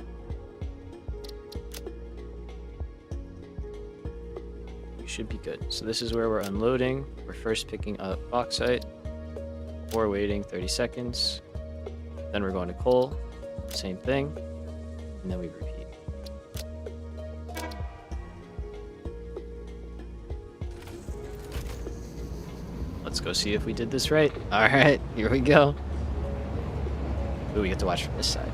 You should be good. So this is where we're unloading. We're first picking up bauxite, or waiting 30 seconds. Then we're going to coal. Same thing, and then we repeat. Let's go see if we did this right. All right, here we go. Ooh, we get to watch from this side.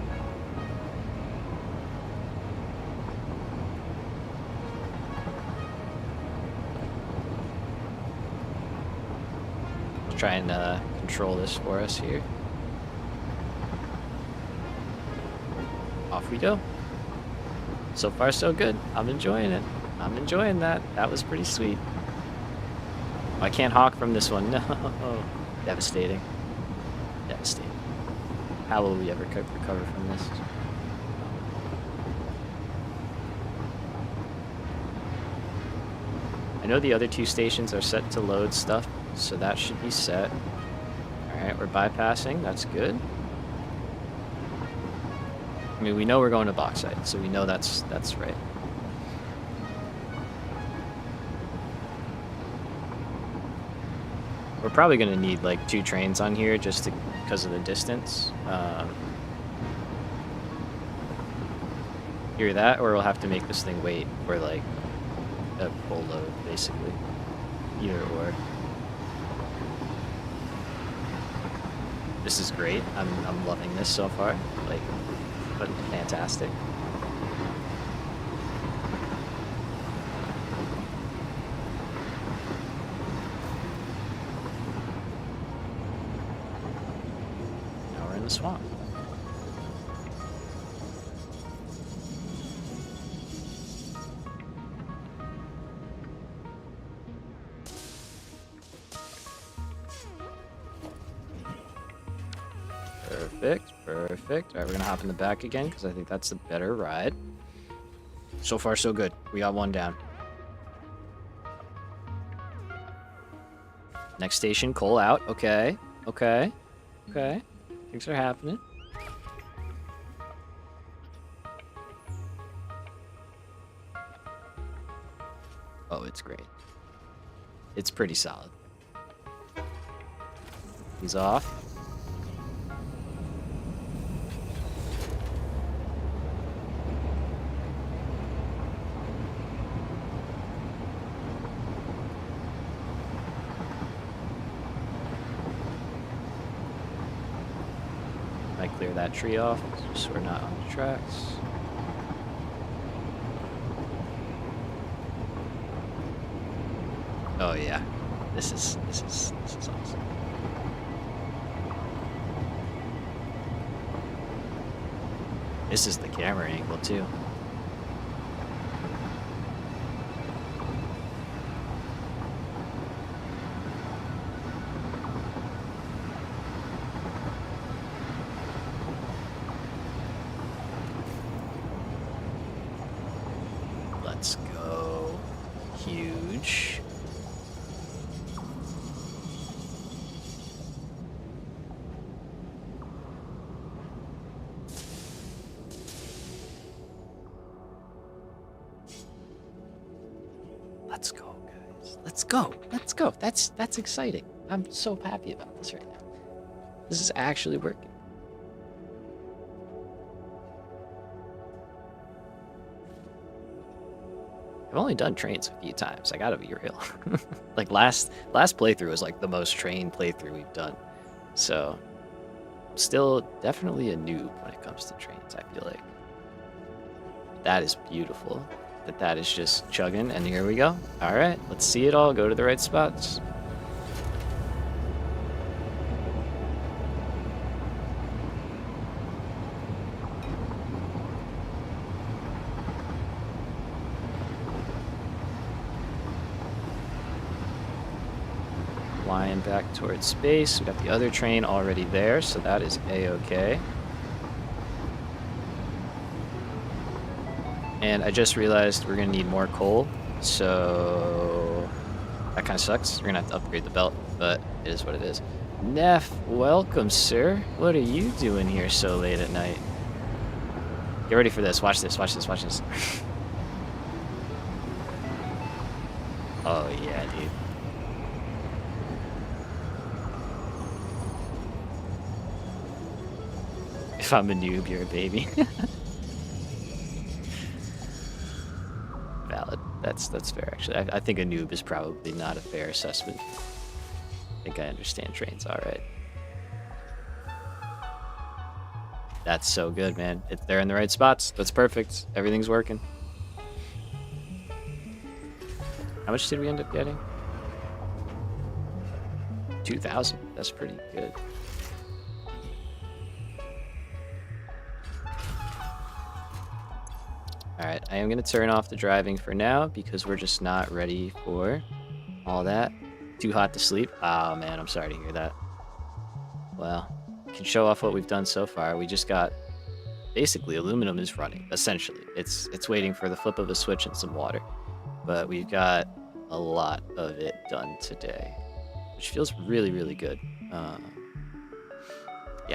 Let's try and control this for us here. Off we go. So far, so good. I'm enjoying it. I'm enjoying that. That was pretty sweet. I can't hawk from this one. No. Devastating. Devastating. How will we ever recover from this? I know the other two stations are set to load stuff, so that should be set. Alright, we're bypassing. That's good. I mean, we know we're going to bauxite, so we know that's right. We're probably going to need like 2 trains on here just because of the distance. Either that, or we'll have to make this thing wait for like a full load, basically. Either or. This is great. I'm loving this so far. Like, but fantastic. Now we're in the swamp. Perfect, perfect. All right, we're gonna hop in the back again because I think that's the better ride. So far, so good. We got one down. Next station, coal out. Okay, okay, okay. Things are happening. Oh, it's great. It's pretty solid. He's off. I clear that tree off just so we're not on the tracks. Oh yeah, this is awesome. This is the camera angle too. Let's go. Huge. Let's go, guys. Let's go. Let's go. That's exciting. I'm so happy about this right now. This is actually working. I've only done trains a few times. I gotta be real. Like last playthrough was like the most train playthrough we've done. So still definitely a noob when it comes to trains, I feel like. That is beautiful. That is just chugging, and here we go. All right, let's see it all. Go to the right spots. Flying back towards space. We got the other train already there, so that is a-okay. And I just realized we're gonna need more coal, so that kind of sucks. We're gonna have to upgrade the belt, but it is what it is. Neff, welcome, sir. What are you doing here so late at night? Get ready for this. Watch this, watch this, watch this. Oh, yeah, dude. If I'm a noob, you're a baby. Valid. That's fair, actually. I think a noob is probably not a fair assessment. I think I understand trains all right. That's so good, man. They're in the right spots. That's perfect. Everything's working. How much did we end up getting? 2,000. That's pretty good. Alright, I am going to turn off the driving for now because we're just not ready for all that. Too hot to sleep. Oh man, I'm sorry to hear that. Well, can show off what we've done so far. We just got basically aluminum is running, essentially. It's waiting for the flip of a switch and some water. But we've got a lot of it done today, which feels really, really good. Yeah,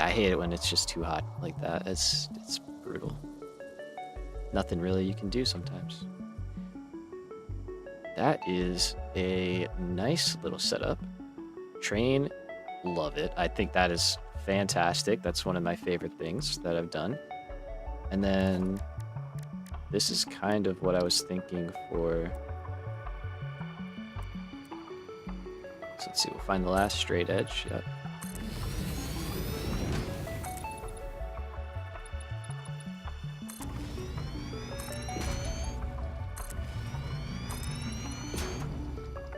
I hate it when it's just too hot like that. It's brutal. Nothing really you can do sometimes. That is a nice little setup. Train, love it. I think that is fantastic. That's one of my favorite things that I've done. And then this is kind of what I was thinking for. So let's see, we'll find the last straight edge. Yep.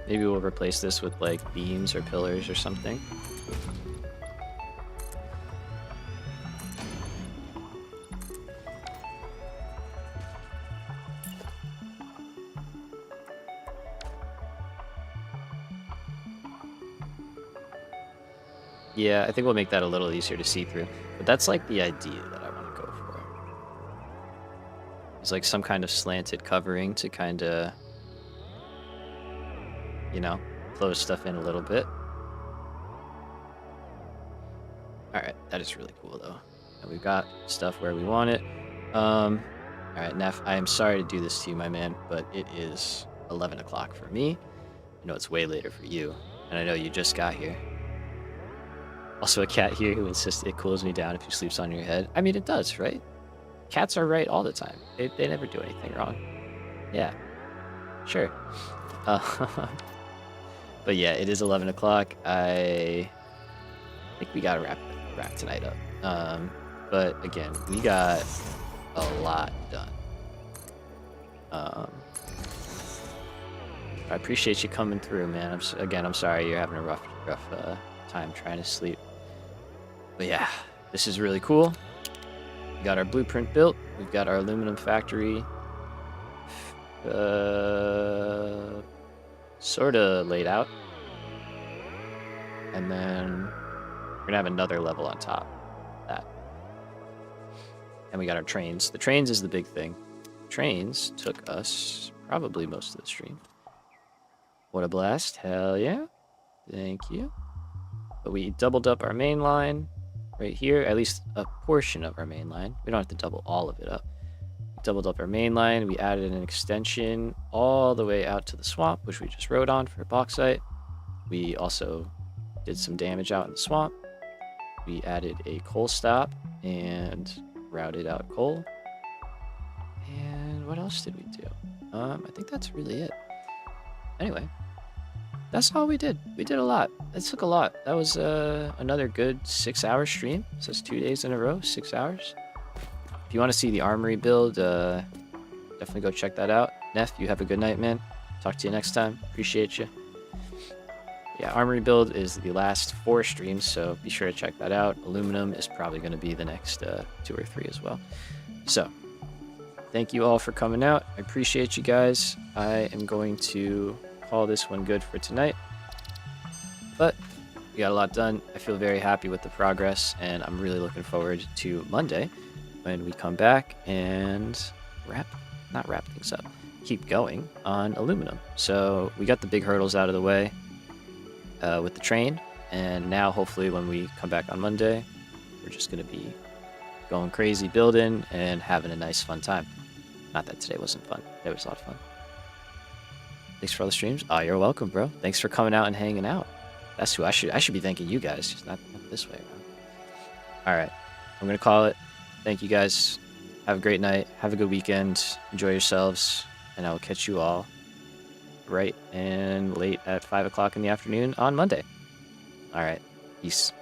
Maybe we'll replace this with like beams or pillars or something. Yeah, I think we'll make that a little easier to see through. But that's like the idea that I want to go for. It's like some kind of slanted covering to kind of, you know, close stuff in a little bit. Alright, that is really cool though. And we've got stuff where we want it. Alright, Neff, I am sorry to do this to you, my man, but it is 11 o'clock for me. I know it's way later for you, and I know you just got here. Also a cat here who insists it cools me down if he sleeps on your head. I mean, it does, right? Cats are right all the time. They never do anything wrong. Yeah, sure. But yeah, it is 11 o'clock. I think we gotta wrap tonight up. But again, we got a lot done. I appreciate you coming through, man. I'm sorry you're having a rough time trying to sleep. But yeah, this is really cool. We got our blueprint built. We've got our aluminum factory sort of laid out. And then we're gonna have another level on top of that. And we got our trains. The trains is the big thing. Trains took us probably most of the stream. What a blast. Hell yeah. Thank you. But we doubled up our main line right here, at least a portion of our main line. We don't have to double all of it up. We doubled up our main line. We added an extension all the way out to the swamp, which we just rode on for bauxite. We also did some damage out in the swamp. We added a coal stop and routed out coal. And what else did we do? I think that's really it. Anyway, that's all we did. We did a lot. It took a lot. That was another good 6-hour stream. So it's 2 days in a row, 6 hours. If you want to see the armory build, definitely go check that out. Neff, you have a good night, man. Talk to you next time. Appreciate you. Yeah, armory build is the last 4 streams, so be sure to check that out. Aluminum is probably going to be the next 2 or 3 as well. So, thank you all for coming out. I appreciate you guys. I am going to call this one good for tonight. But we got a lot done. I feel very happy with the progress, and I'm really looking forward to Monday when we come back and not wrap things up, keep going on aluminum. So we got the big hurdles out of the way with the train, and now hopefully when we come back on Monday, we're just going to be going crazy building and having a nice fun time. Not that today wasn't fun. It was a lot of fun. Thanks for all the streams. Oh, you're welcome, bro. Thanks for coming out and hanging out. That's who I should be thanking you guys, just not this way around. All right, I'm gonna call it. Thank you guys. Have a great night. Have a good weekend. Enjoy yourselves, and I will catch you all right and late at 5 o'clock in the afternoon on Monday. All right, peace.